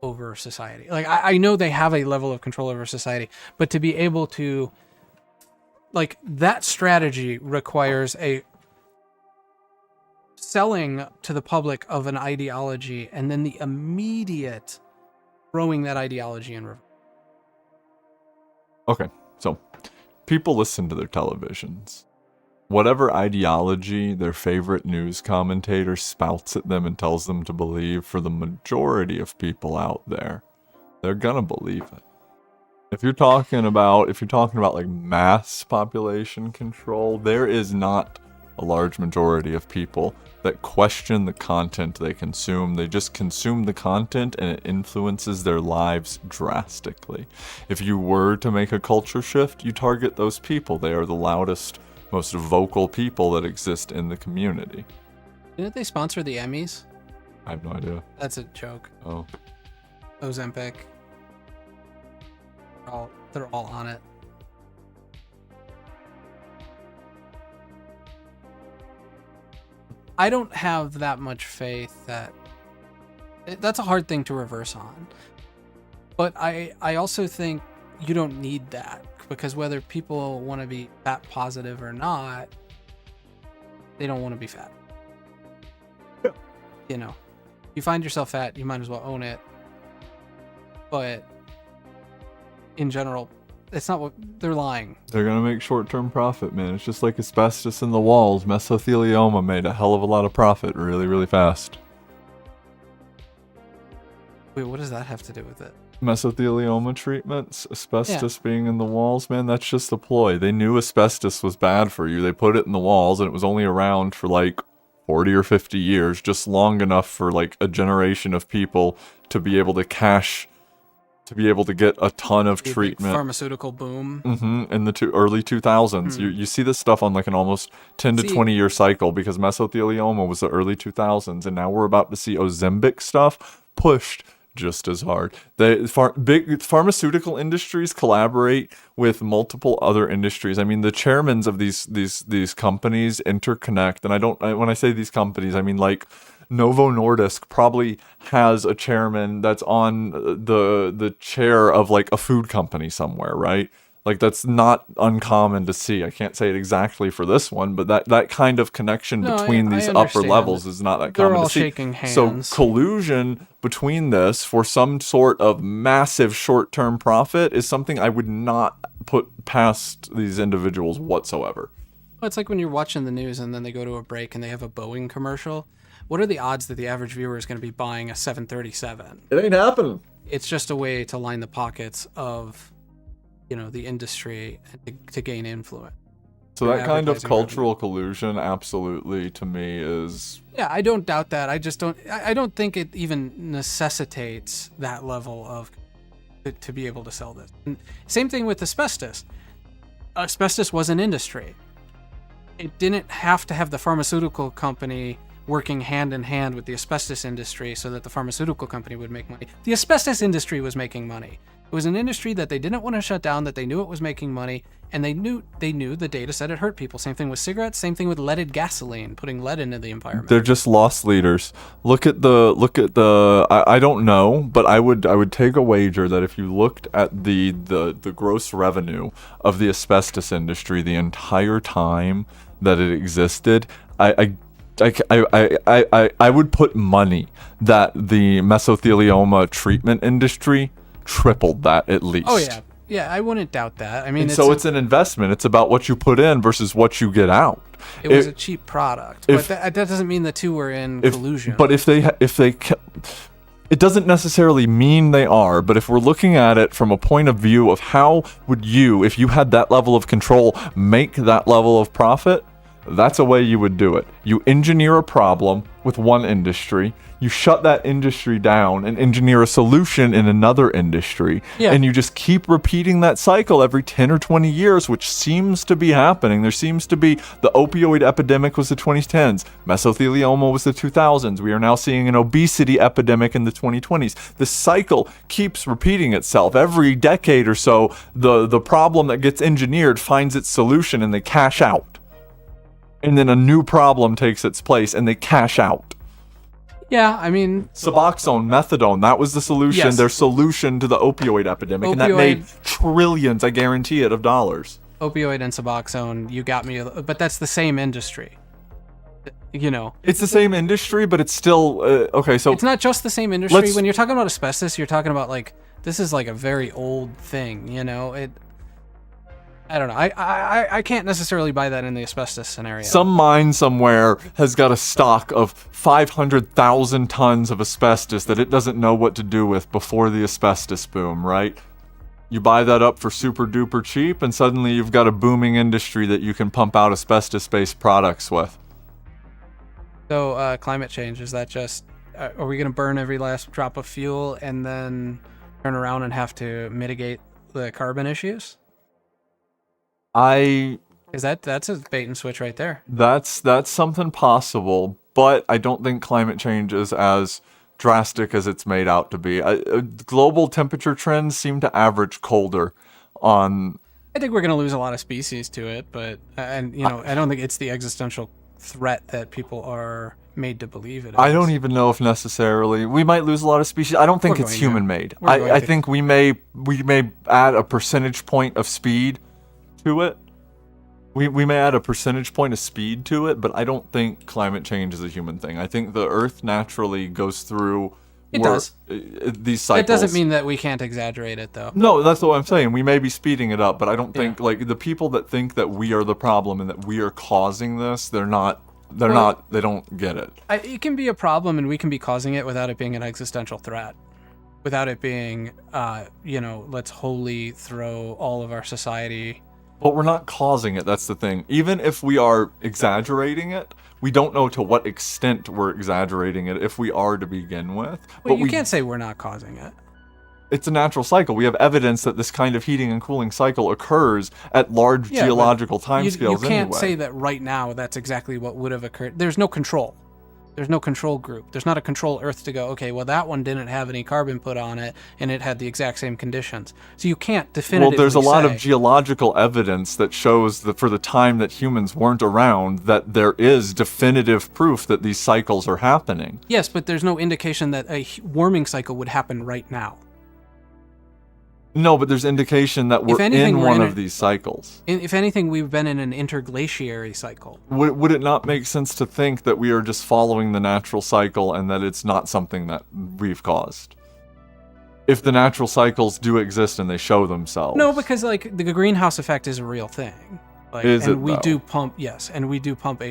Speaker 2: over society. Like, I know they have a level of control over society, but to be able to, like, that strategy requires a selling to the public of an ideology and then the immediate throwing that ideology in reverse.
Speaker 1: Okay, so people listen to their televisions. Whatever ideology their favorite news commentator spouts at them and tells them to believe, for the majority of people out there, they're gonna believe it. If you're talking about like mass population control, there is not a large majority of people that question the content they consume. They just consume the content and it influences their lives drastically. If you were to make a culture shift, you target those people. They are the loudest, most vocal people that exist in the community.
Speaker 2: Didn't they sponsor the Emmys?
Speaker 1: I have no idea.
Speaker 2: That's a joke.
Speaker 1: Oh.
Speaker 2: Ozempic. They're all on it. I don't have that much faith that that's a hard thing to reverse on. But I also think you don't need that, because whether people want to be fat positive or not, they don't want to be fat.
Speaker 1: Yeah.
Speaker 2: You know, you find yourself fat, you might as well own it. But in general, it's not what they're lying.
Speaker 1: They're gonna make short-term profit, man. It's just like asbestos in the walls. Mesothelioma made a hell of a lot of profit really, really fast.
Speaker 2: Wait, what does that have to do with it?
Speaker 1: Mesothelioma treatments, asbestos being in the walls, man, that's just a ploy. They knew asbestos was bad for you. They put it in the walls, and it was only around for like 40 or 50 years, just long enough for like a generation of people to be able to to be able to get a ton of treatment.
Speaker 2: Pharmaceutical boom.
Speaker 1: In the early 2000s. You see this stuff on like an almost 10 to 20 year cycle, because mesothelioma was the early 2000s, and now we're about to see Ozempic stuff pushed just as hard. Big pharmaceutical industries collaborate with multiple other industries. I mean, the chairmen of these companies interconnect, and when I say these companies, I mean like Novo Nordisk probably has a chairman that's on the chair of like a food company somewhere, right? Like, that's not uncommon to see. I can't say it exactly for this one, but that kind of connection between these upper levels is not that common to see.
Speaker 2: They're all shaking hands.
Speaker 1: So collusion between this for some sort of massive short-term profit is something I would not put past these individuals whatsoever.
Speaker 2: Well, it's like when you're watching the news and then they go to a break and they have a Boeing commercial. What are the odds that the average viewer is going to be buying a 737?
Speaker 1: It ain't happening.
Speaker 2: It's just a way to line the pockets of, the industry to gain influence.
Speaker 1: So that kind of cultural collusion, absolutely, to me is...
Speaker 2: Yeah, I don't doubt that. I don't think it even necessitates that level of to be able to sell this. And same thing with asbestos. Asbestos was an industry. It didn't have to have the pharmaceutical company working hand in hand with the asbestos industry so that the pharmaceutical company would make money. The asbestos industry was making money. It was an industry that they didn't want to shut down, that they knew it was making money, and they knew the data said it hurt people. Same thing with cigarettes, same thing with leaded gasoline, putting lead into the environment.
Speaker 1: They're just lost leaders. Look at the I don't know, but I would take a wager that if you looked at the gross revenue of the asbestos industry the entire time that it existed, I would put money that the mesothelioma treatment industry tripled that at least.
Speaker 2: Oh yeah. Yeah, I wouldn't doubt that. I mean,
Speaker 1: it's an investment. It's about what you put in versus what you get out.
Speaker 2: It was a cheap product, but that doesn't mean the two were in collusion.
Speaker 1: But if they it doesn't necessarily mean they are, but if we're looking at it from a point of view of how would you, if you had that level of control, make that level of profit, that's a way you would do it. You engineer a problem with one industry, you shut that industry down and engineer a solution in another industry, and you just keep repeating that cycle every 10 or 20 years, which seems to be happening. There seems to be, the opioid epidemic was the 2010s, mesothelioma was the 2000s, we are now seeing an obesity epidemic in the 2020s. The cycle keeps repeating itself. Every decade or so, the problem that gets engineered finds its solution and they cash out. And then a new problem takes its place and they cash out.
Speaker 2: Yeah, I mean...
Speaker 1: Suboxone, methadone, that was the solution,
Speaker 2: yes.
Speaker 1: Their solution to the opioid epidemic. And that made trillions, I guarantee it, of dollars.
Speaker 2: Opioid and Suboxone, you got me, but that's the same industry. You know.
Speaker 1: It's the same industry, but it's still... okay, so...
Speaker 2: It's not just the same industry. When you're talking about asbestos, you're talking about, like, this is like a very old thing, you know? I don't know. I can't necessarily buy that in the asbestos scenario.
Speaker 1: Some mine somewhere has got a stock of 500,000 tons of asbestos that it doesn't know what to do with before the asbestos boom, right? You buy that up for super duper cheap, and suddenly you've got a booming industry that you can pump out asbestos-based products with.
Speaker 2: So, climate change, is that just... are we going to burn every last drop of fuel and then turn around and have to mitigate the carbon issues? Is that's a bait and switch right there.
Speaker 1: That's something possible, but I don't think climate change is as drastic as it's made out to be. Global temperature trends seem to average colder on...
Speaker 2: I think we're going to lose a lot of species to it, but I don't think it's the existential threat that people are made to believe it is.
Speaker 1: I don't even know if necessarily we might lose a lot of species. I don't think it's human made. I think we may add a percentage point of speed to it. We may add a percentage point of speed to it, but I don't think climate change is a human thing. I think the Earth naturally goes through these cycles.
Speaker 2: It doesn't mean that we can't exaggerate it, though.
Speaker 1: No, that's what I'm saying. We may be speeding it up, but I don't think, like, the people that think that we are the problem and that we are causing this, they don't get it.
Speaker 2: It can be a problem and we can be causing it without it being an existential threat. Without it being, let's wholly throw all of our society...
Speaker 1: But we're not causing it, that's the thing. Even if we are exaggerating it, we don't know to what extent we're exaggerating it if we are to begin with.
Speaker 2: Well, you can't say we're not causing it.
Speaker 1: It's a natural cycle. We have evidence that this kind of heating and cooling cycle occurs at large geological timescales.
Speaker 2: You can't say that right now that's exactly what would have occurred. There's no control. There's no control group. There's not a control Earth to go, okay, well, that one didn't have any carbon put on it, and it had the exact same conditions. So you can't definitively
Speaker 1: Well, there's a lot of geological evidence that shows that for the time that humans weren't around, that there is definitive proof that these cycles are happening.
Speaker 2: Yes, but there's no indication that a warming cycle would happen right now.
Speaker 1: No, but there's indication that we're in one of these cycles.
Speaker 2: If anything, we've been in an interglaciary cycle.
Speaker 1: Would it not make sense to think that we are just following the natural cycle and that it's not something that we've caused? If the natural cycles do exist and they show themselves.
Speaker 2: No, because like the greenhouse effect is a real thing. Like,
Speaker 1: is
Speaker 2: and
Speaker 1: it
Speaker 2: we
Speaker 1: though?
Speaker 2: do pump, yes, and we do pump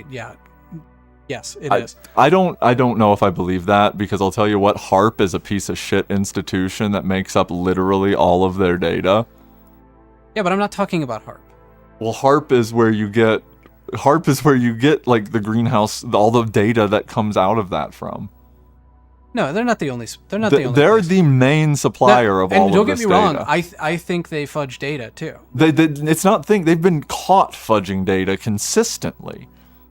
Speaker 2: Yes, it is.
Speaker 1: I don't know if I believe that, because I'll tell you what, HARP is a piece of shit institution that makes up literally all of their data.
Speaker 2: Yeah, but I'm not talking about HARP.
Speaker 1: Well, HARP is where you get like the greenhouse, all the data that comes out of that from.
Speaker 2: No, they're not the only. They're
Speaker 1: the main supplier of all of this data.
Speaker 2: And don't get me wrong, I think they fudge data too.
Speaker 1: They've been caught fudging data consistently.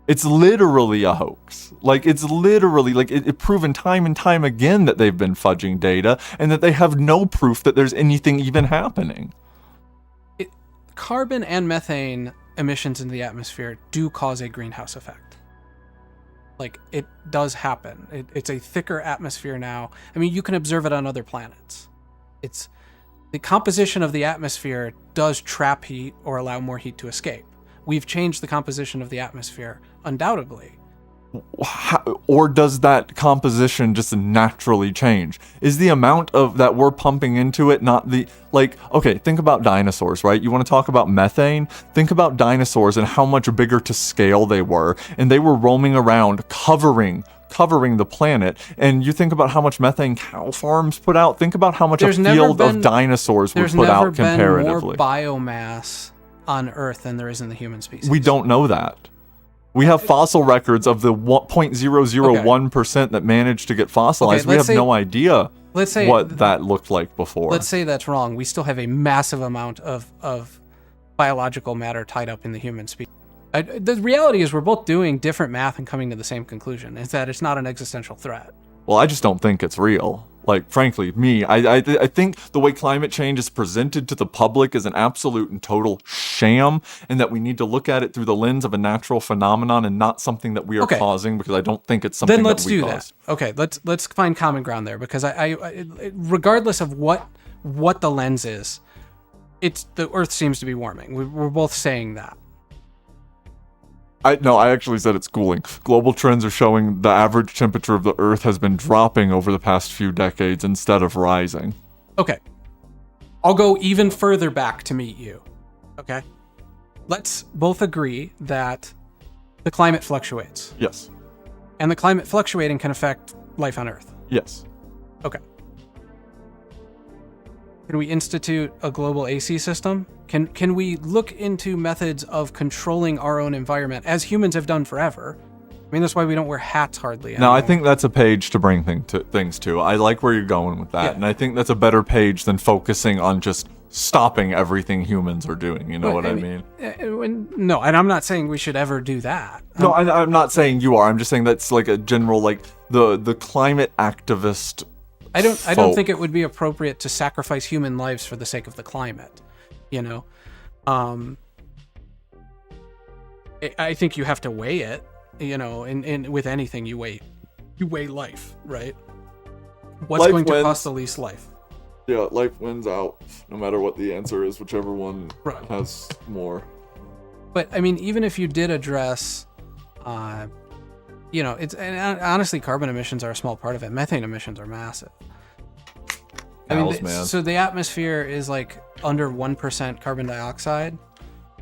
Speaker 1: It's literally a hoax. Like, it's literally, like, it's proven time and time again that they've been fudging data and that they have no proof that there's anything even happening.
Speaker 2: Carbon and methane emissions into the atmosphere do cause a greenhouse effect. Like, it does happen. It's a thicker atmosphere now. I mean, you can observe it on other planets. It's the composition of the atmosphere does trap heat or allow more heat to escape. We've changed the composition of the atmosphere, undoubtedly.
Speaker 1: Or does that composition just naturally change? Is the amount of that we're pumping into it not the, like, okay, think about dinosaurs, right? You want to talk about methane? Think about dinosaurs and how much bigger to scale they were, and they were roaming around covering the planet. And you think about how much methane cow farms put out. Think about how much a field of dinosaurs would put out comparatively.
Speaker 2: There's never been more biomass on Earth than there is in the human species.
Speaker 1: We don't know that. We have fossil records of the 0.001% that managed to get fossilized. We have no idea what that looked like before.
Speaker 2: Let's say that's wrong. We still have a massive amount of biological matter tied up in the human species. The reality is we're both doing different math and coming to the same conclusion, is that it's not an existential threat.
Speaker 1: Well, I just don't think it's real. Like, frankly, I think the way climate change is presented to the public is an absolute and total sham, and that we need to look at it through the lens of a natural phenomenon and not something that we are causing, because I don't think it's something that we caused.
Speaker 2: Okay, let's find common ground there, because I regardless of what the lens is, the Earth seems to be warming. We're both saying that.
Speaker 1: I actually said it's cooling. Global trends are showing the average temperature of the Earth has been dropping over the past few decades instead of rising.
Speaker 2: Okay. I'll go even further back to meet you. Okay? Let's both agree that the climate fluctuates.
Speaker 1: Yes.
Speaker 2: And the climate fluctuating can affect life on Earth.
Speaker 1: Yes.
Speaker 2: Okay. Can we institute a global AC system? Can we look into methods of controlling our own environment, as humans have done forever? I mean, that's why we don't wear hats hardly anymore.
Speaker 1: No, I think that's a page to bring things to. I like where you're going with that. Yeah. And I think that's a better page than focusing on just stopping everything humans are doing. You know what I mean?
Speaker 2: No, and I'm not saying we should ever do that.
Speaker 1: No, I'm not saying you are. I'm just saying that's like a general, like, the climate activist
Speaker 2: I don't think it would be appropriate to sacrifice human lives for the sake of the climate, you know. I think you have to weigh it, you know, and with anything you weigh life, right? What's life going to cost the least life?
Speaker 1: Yeah, life wins out, no matter what the answer is, whichever one has more.
Speaker 2: But I mean, even if you did address, you know, and honestly, carbon emissions are a small part of it. Methane emissions are massive. So the atmosphere is like under 1% carbon dioxide.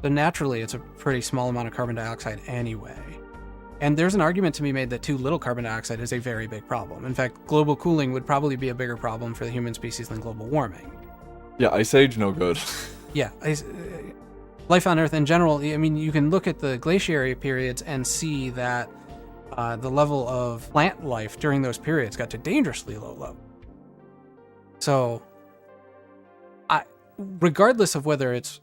Speaker 2: So naturally, it's a pretty small amount of carbon dioxide anyway. And there's an argument to be made that too little carbon dioxide is a very big problem. In fact, global cooling would probably be a bigger problem for the human species than global warming.
Speaker 1: Yeah, Ice Age, no good.
Speaker 2: Yeah, life on Earth in general, I mean, you can look at the glaciary periods and see that the level of plant life during those periods got to dangerously low level. So, regardless of whether it's...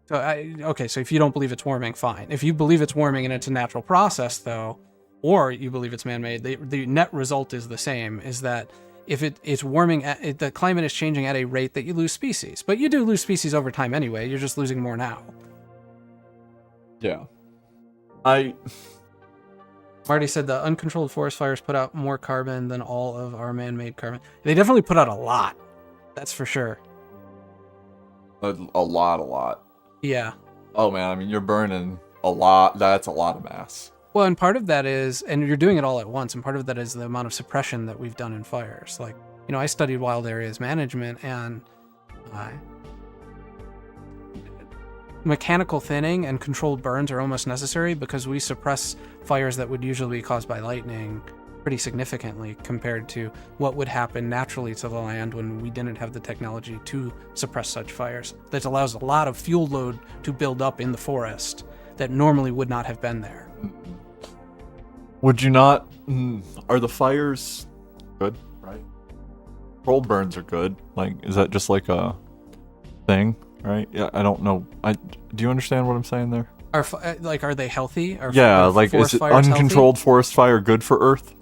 Speaker 2: so if you don't believe it's warming, fine. If you believe it's warming and it's a natural process, though, or you believe it's man-made, the net result is the same, is that if it's warming, the climate is changing at a rate that you lose species. But you do lose species over time anyway, you're just losing more now.
Speaker 1: Yeah.
Speaker 2: Marty said the uncontrolled forest fires put out more carbon than all of our man-made carbon. They definitely put out a lot. That's for sure.
Speaker 1: A lot.
Speaker 2: Yeah.
Speaker 1: Oh man, I mean, you're burning a lot. That's a lot of mass.
Speaker 2: Well, and part of that is, and you're doing it all at once, and part of that is the amount of suppression that we've done in fires. Like, you know, I studied wild areas management, and mechanical thinning and controlled burns are almost necessary because we suppress fires that would usually be caused by lightning pretty significantly compared to what would happen naturally to the land when we didn't have the technology to suppress such fires. That allows a lot of fuel load to build up in the forest that normally would not have been there.
Speaker 1: Would you not... Are the fires good, right? Controlled burns are good. Like, is that just like a thing? Right? Yeah, I don't know. Do you understand what I'm saying there?
Speaker 2: Are they healthy?
Speaker 1: Yeah, like, is it uncontrolled forest fire good for Earth?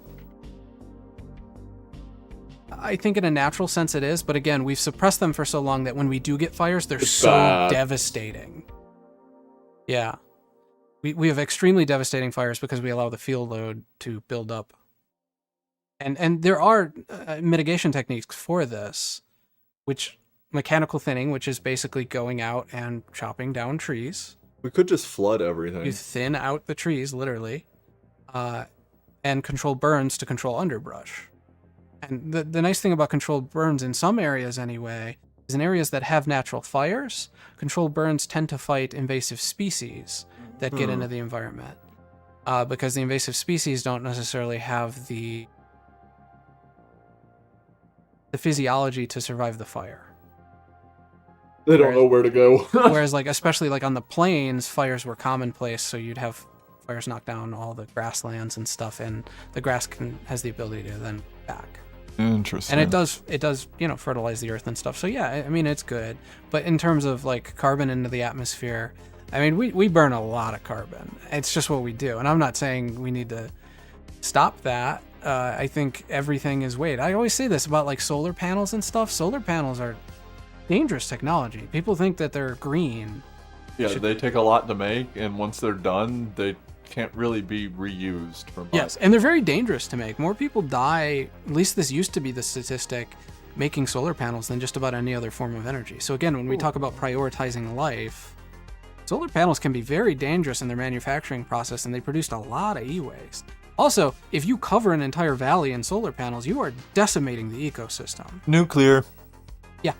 Speaker 2: I think in a natural sense it is, but again, we've suppressed them for so long that when we do get fires, they're so devastating. Yeah. We have extremely devastating fires because we allow the fuel load to build up. And there are mitigation techniques for this, which mechanical thinning, which is basically going out and chopping down trees.
Speaker 1: We could just flood everything.
Speaker 2: You thin out the trees, literally, and control burns to control underbrush. And the nice thing about controlled burns in some areas anyway, is in areas that have natural fires, controlled burns tend to fight invasive species that get into the environment. Because the invasive species don't necessarily have the physiology to survive the fire.
Speaker 1: They don't know where to go.
Speaker 2: Whereas, like, especially like on the plains, fires were commonplace, so you'd have fires knock down all the grasslands and stuff, and the grass has the ability to then back.
Speaker 1: Interesting.
Speaker 2: And it does, fertilize the earth and stuff. So yeah, I mean, it's good. But in terms of like carbon into the atmosphere, I mean, we burn a lot of carbon. It's just what we do. And I'm not saying we need to stop that. I think everything is weight. I always say this about like solar panels and stuff. Solar panels are dangerous technology. People think that they're green.
Speaker 1: Yeah, they take a lot to make, and once they're done, they can't really be reused for much.
Speaker 2: Yes, and they're very dangerous to make. More people die, at least this used to be the statistic, making solar panels than just about any other form of energy. So again, when we talk about prioritizing life, solar panels can be very dangerous in their manufacturing process, and they produced a lot of e-waste. Also, if you cover an entire valley in solar panels, you are decimating the ecosystem.
Speaker 1: Nuclear.
Speaker 2: Yeah.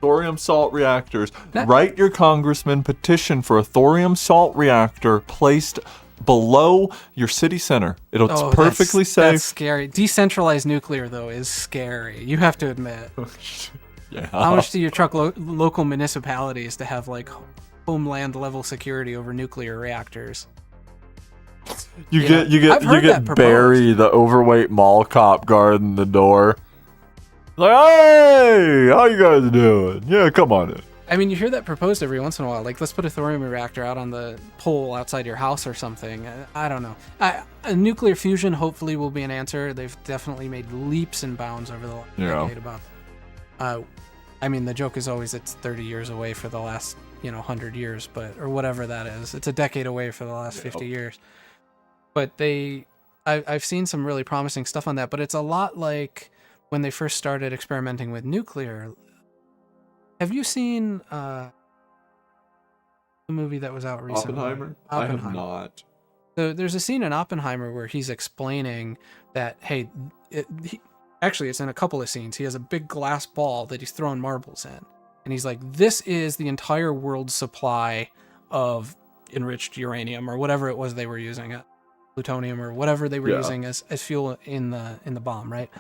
Speaker 1: Thorium salt reactors. Write your congressman, petition for a thorium salt reactor placed below your city center. It's perfectly safe.
Speaker 2: That's scary. Decentralized nuclear, though, is scary. You have to admit.
Speaker 1: Yeah.
Speaker 2: How much do you truck local municipalities to have like homeland level security over nuclear reactors?
Speaker 1: You get Barry, the overweight mall cop, guarding the door. Like, hey, how you guys doing? Yeah, come on in.
Speaker 2: I mean, you hear that proposed every once in a while. Like, let's put a thorium reactor out on the pole outside your house or something. I don't know. Nuclear fusion hopefully will be an answer. They've definitely made leaps and bounds over the last decade about. I mean, the joke is always it's 30 years away for the last 100 years, or whatever that is. It's a decade away for the last 50 years. But I've seen some really promising stuff on that. But it's a lot like when they first started experimenting with nuclear. Have you seen the movie that was out recently?
Speaker 1: Oppenheimer? I have not.
Speaker 2: So there's a scene in Oppenheimer where he's explaining that, hey, actually it's in a couple of scenes. He has a big glass ball that he's throwing marbles in. And he's like, this is the entire world's supply of enriched uranium or whatever it was they were using, plutonium or whatever they were using as fuel in the bomb, right?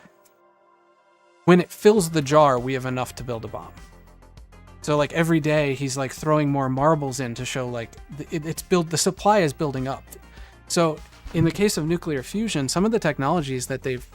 Speaker 2: When it fills the jar, we have enough to build a bomb. So like every day he's like throwing more marbles in to show like the supply is building up. So in the case of nuclear fusion, some of the technologies that they've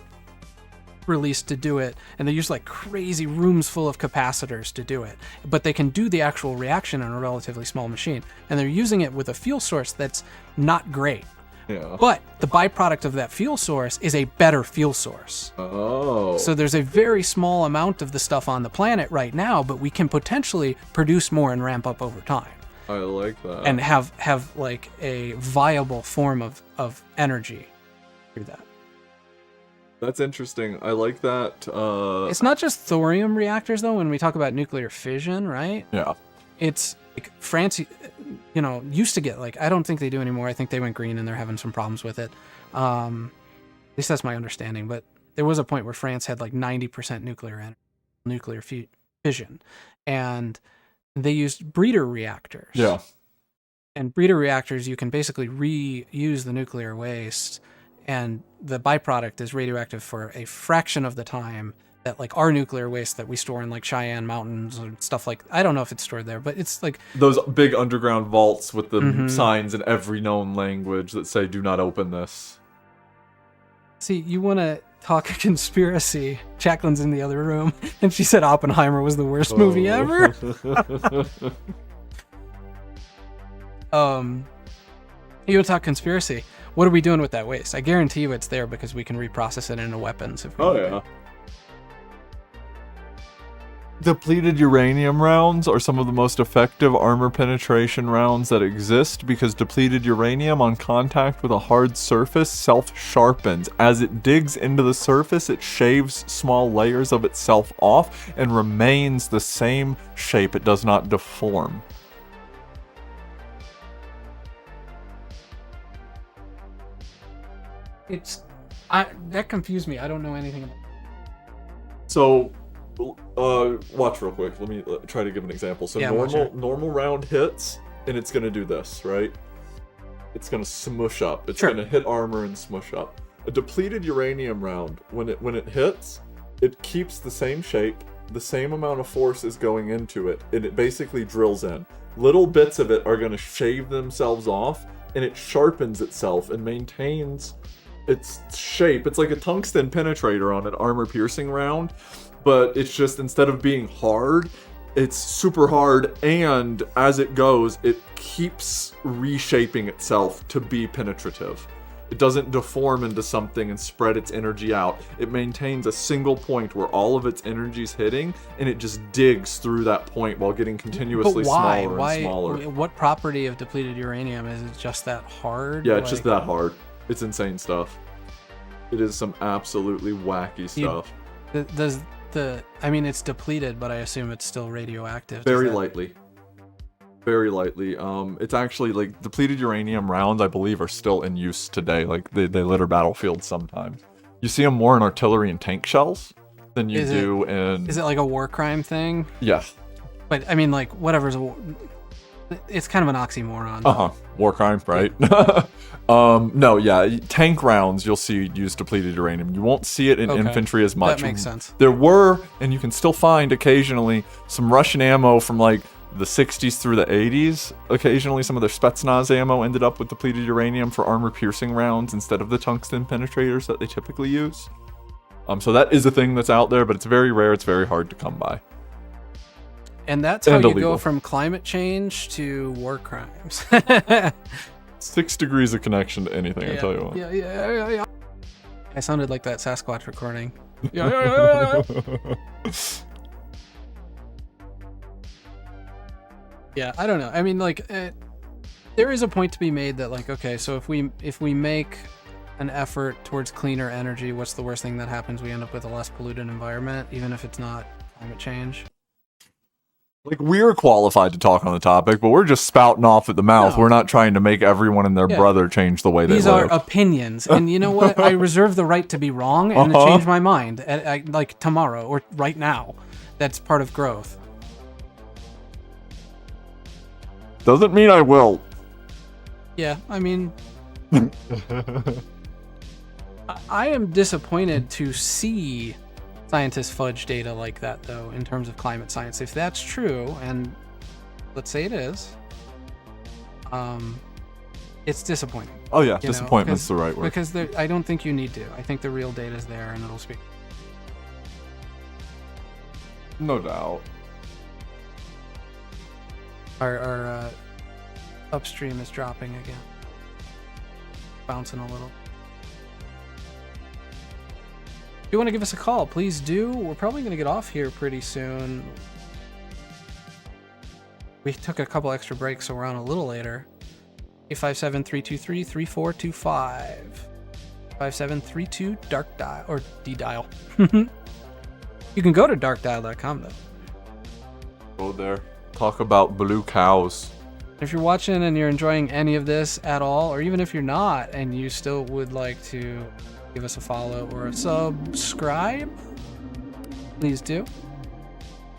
Speaker 2: released to do it, and they use like crazy rooms full of capacitors to do it, but they can do the actual reaction on a relatively small machine, and they're using it with a fuel source that's not great.
Speaker 1: Yeah.
Speaker 2: But the byproduct of that fuel source is a better fuel source.
Speaker 1: Oh.
Speaker 2: So there's a very small amount of the stuff on the planet right now, but we can potentially produce more and ramp up over time.
Speaker 1: I like that.
Speaker 2: And have like a viable form of energy through that.
Speaker 1: That's interesting. I like that.
Speaker 2: It's not just thorium reactors, though, when we talk about nuclear fission, right?
Speaker 1: Yeah.
Speaker 2: It's like France, used to get like, I don't think they do anymore. I think they went green and they're having some problems with it. At least that's my understanding. But there was a point where France had like 90% nuclear fission. And they used breeder reactors.
Speaker 1: Yeah.
Speaker 2: And breeder reactors, you can basically reuse the nuclear waste, and the byproduct is radioactive for a fraction of the time that like our nuclear waste that we store in like Cheyenne Mountains and stuff like, I don't know if it's stored there, but it's like
Speaker 1: those big underground vaults with the signs in every known language that say do not open this.
Speaker 2: See, you want to talk a conspiracy. Jacqueline's in the other room and she said Oppenheimer was the worst movie ever. You want to talk conspiracy? What are we doing with that waste? I guarantee you it's there because we can reprocess it into weapons. If we need it.
Speaker 1: Depleted uranium rounds are some of the most effective armor penetration rounds that exist because depleted uranium on contact with a hard surface self-sharpens. As it digs into the surface, it shaves small layers of itself off and remains the same shape. It does not deform.
Speaker 2: That confused me. I don't know anything about.
Speaker 1: So, watch real quick. Let me try to give an example. So normal round hits, and it's gonna do this, right? It's gonna smush up. It's gonna hit armor and smush up. A depleted uranium round, when it hits, it keeps the same shape. The same amount of force is going into it, and it basically drills in. Little bits of it are gonna shave themselves off, and it sharpens itself and maintains its shape. It's like a tungsten penetrator on an armor-piercing round, but it's just, instead of being hard, it's super hard, and as it goes, it keeps reshaping itself to be penetrative. It doesn't deform into something and spread its energy out. It maintains a single point where all of its energy's hitting, and it just digs through that point while getting continuously smaller and smaller.
Speaker 2: What property of depleted uranium is it? Just that hard?
Speaker 1: Yeah, it's just that hard. It's insane stuff. It is some absolutely wacky stuff.
Speaker 2: I mean, it's depleted, but I assume it's still radioactive.
Speaker 1: Very lightly. Very lightly. It's actually, like, depleted uranium rounds, I believe, are still in use today. Like, they litter battlefields sometimes. You see them more in artillery and tank shells than you do in...
Speaker 2: Is it like a war crime thing?
Speaker 1: Yeah.
Speaker 2: But, I mean, like, whatever's... It's kind of an oxymoron.
Speaker 1: War crime, right? No, yeah. Tank rounds, you'll see use depleted uranium. You won't see it in infantry as much.
Speaker 2: That makes sense.
Speaker 1: There were, and you can still find occasionally, some Russian ammo from like the 60s through the 80s. Occasionally, some of their Spetsnaz ammo ended up with depleted uranium for armor-piercing rounds instead of the tungsten penetrators that they typically use. So that is a thing that's out there, but it's very rare. It's very hard to come by.
Speaker 2: And that's how you go from climate change to war crimes.
Speaker 1: 6 degrees of connection to anything, I tell you what.
Speaker 2: Yeah. I sounded like that Sasquatch recording. Yeah. Yeah, I don't know. I mean, like, there is a point to be made that, like, okay, so if we make an effort towards cleaner energy, what's the worst thing that happens? We end up with a less polluted environment, even if it's not climate change.
Speaker 1: Like, we're qualified to talk on the topic, but we're just spouting off at the mouth. No. We're not trying to make everyone and their brother change the way they live.
Speaker 2: These are opinions, and you know what? I reserve the right to be wrong and to change my mind, like tomorrow or right now. That's part of growth.
Speaker 1: Doesn't mean I will.
Speaker 2: Yeah, I mean... I am disappointed to see scientists fudge data like that, though, in terms of climate science. If that's true, and let's say it is, it's disappointing.
Speaker 1: Oh yeah, disappointment's the right word.
Speaker 2: Because I don't think you need to. I think the real data's there, and it'll speak.
Speaker 1: No doubt.
Speaker 2: Our upstream is dropping again. Bouncing a little. If you want to give us a call, please do. We're probably going to get off here pretty soon. We took a couple extra breaks, so we're on a little later. 857-323-3425. 5732-DARK-DIAL, or D-Dial. You can go to darkdial.com, though.
Speaker 1: Go there. Talk about blue cows.
Speaker 2: If you're watching and you're enjoying any of this at all, or even if you're not and you still would like to give us a follow or a subscribe, please do.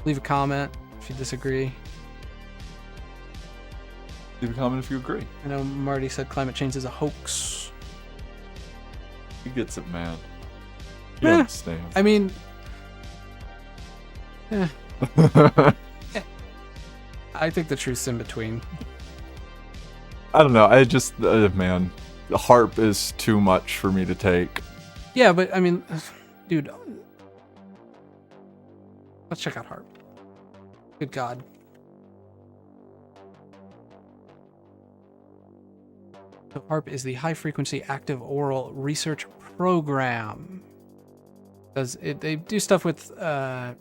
Speaker 2: Leave a comment if you disagree.
Speaker 1: Leave a comment if you agree.
Speaker 2: I know Marty said climate change is a hoax.
Speaker 1: He gets it, man. You understand.
Speaker 2: I mean... I think the truth's in between.
Speaker 1: I don't know. I just, man, the harp is too much for me to take.
Speaker 2: Yeah, but I mean, dude, let's check out harp. Good God. So HARP is the High Frequency Active Oral Research Program. They do stuff with, how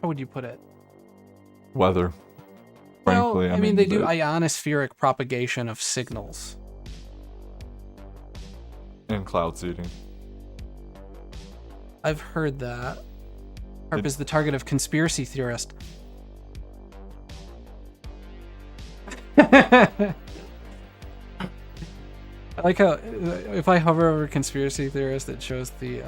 Speaker 2: would you put it?
Speaker 1: Weather. Frankly,
Speaker 2: well, I mean, they do ionospheric propagation of signals.
Speaker 1: And cloud seeding.
Speaker 2: I've heard that. HARP is the target of conspiracy theorists. I like how if I hover over conspiracy theorist, it shows the.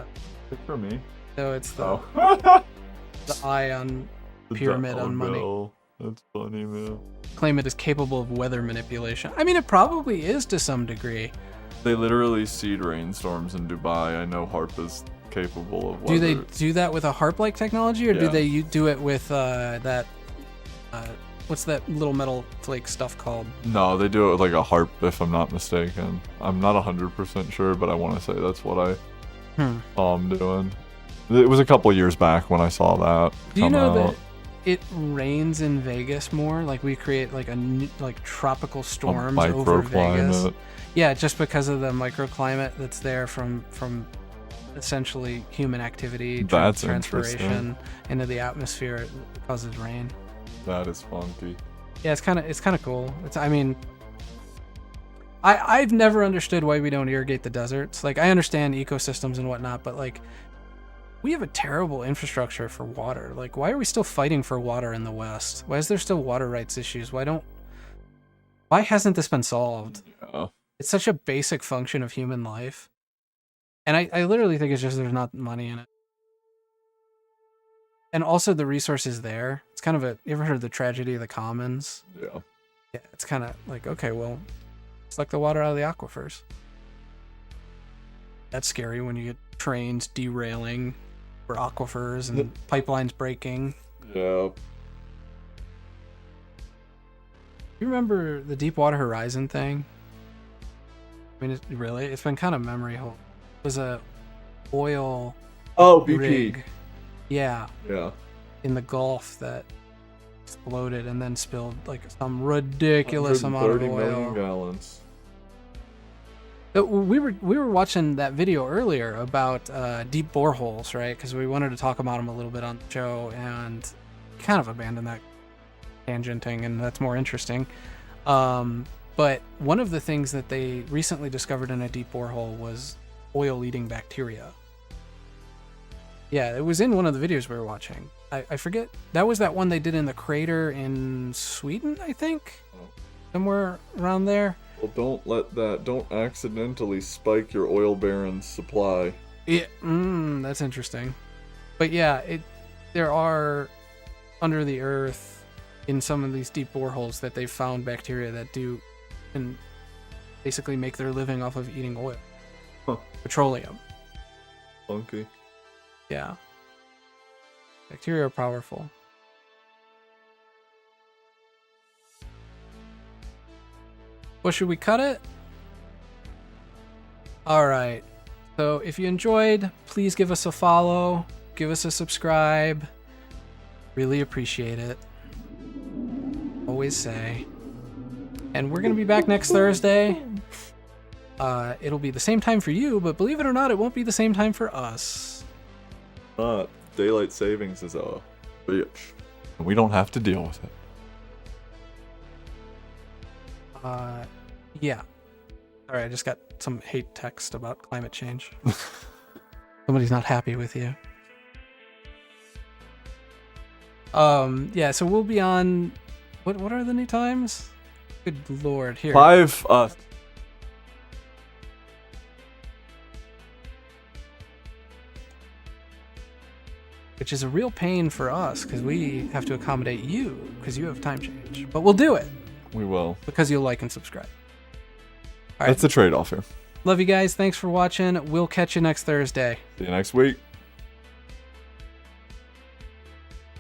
Speaker 1: For me.
Speaker 2: No, it's the the eye on
Speaker 1: The
Speaker 2: pyramid on money.
Speaker 1: no. That's funny, man.
Speaker 2: Claim it is capable of weather manipulation. I mean, it probably is to some degree.
Speaker 1: They literally seed rainstorms in Dubai. I know HARP is capable of weather.
Speaker 2: Do they do that with a HARP-like technology, or do they do it with that? What's that little metal flake stuff called?
Speaker 1: No, they do it with like a HARP, if I'm not mistaken. I'm not 100% sure, but I want to say that's what I am doing. It was a couple years back when I saw that.
Speaker 2: Do you know that it rains in Vegas more? Like we create like tropical storms over Vegas. Yeah, just because of the microclimate that's there from essentially human activity, transpiration into the atmosphere. It causes rain.
Speaker 1: That is funky.
Speaker 2: Yeah, it's kind of cool. I mean, I've never understood why we don't irrigate the deserts. Like I understand ecosystems and whatnot, but like we have a terrible infrastructure for water. Like why are we still fighting for water in the West? Why is there still water rights issues? Why hasn't this been solved?
Speaker 1: Yeah.
Speaker 2: It's such a basic function of human life. And I literally think it's just there's not money in it. And also the resource is there. It's kind of you ever heard of the tragedy of the commons?
Speaker 1: Yeah.
Speaker 2: Yeah, it's kind of like, okay, well, suck the water out of the aquifers. That's scary when you get trains derailing for aquifers and pipelines breaking.
Speaker 1: Yeah.
Speaker 2: You remember the Deepwater Horizon thing? I mean, it's been kind of memory hole. It was a oil
Speaker 1: BP.
Speaker 2: rig. Yeah.
Speaker 1: Yeah.
Speaker 2: In the Gulf that exploded and then spilled like some ridiculous amount of
Speaker 1: 130
Speaker 2: oil.
Speaker 1: million gallons.
Speaker 2: We were watching that video earlier about deep boreholes, right? Because we wanted to talk about them a little bit on the show, and kind of abandoned that tangenting, and that's more interesting. But one of the things that they recently discovered in a deep borehole was oil-eating bacteria. Yeah, it was in one of the videos we were watching. I forget. That was that one they did in the crater in Sweden, I think? Somewhere around there.
Speaker 1: Well, don't accidentally spike your oil baron's supply.
Speaker 2: Yeah, that's interesting. But yeah, there are under the earth in some of these deep boreholes that they've found bacteria that can basically make their living off of eating oil. Petroleum.
Speaker 1: Funky.
Speaker 2: Yeah. Bacteria are powerful. Well, should we cut it? Alright. So if you enjoyed, please give us a follow. Give us a subscribe. Really appreciate it. Always say. And we're going to be back next Thursday. It'll be the same time for you, but believe it or not, it won't be the same time for us.
Speaker 1: Daylight savings is a bitch. We don't have to deal with it.
Speaker 2: Yeah. Alright, I just got some hate text about climate change. Somebody's not happy with you. Yeah, so we'll be on... What are the new times? Good lord, here.
Speaker 1: 5,
Speaker 2: which is a real pain for us, because we have to accommodate you, because you have time change. But we'll do it.
Speaker 1: We will.
Speaker 2: Because you'll like and subscribe.
Speaker 1: All right. That's the trade-off here.
Speaker 2: Love you guys. Thanks for watching. We'll catch you next Thursday.
Speaker 1: See you next week.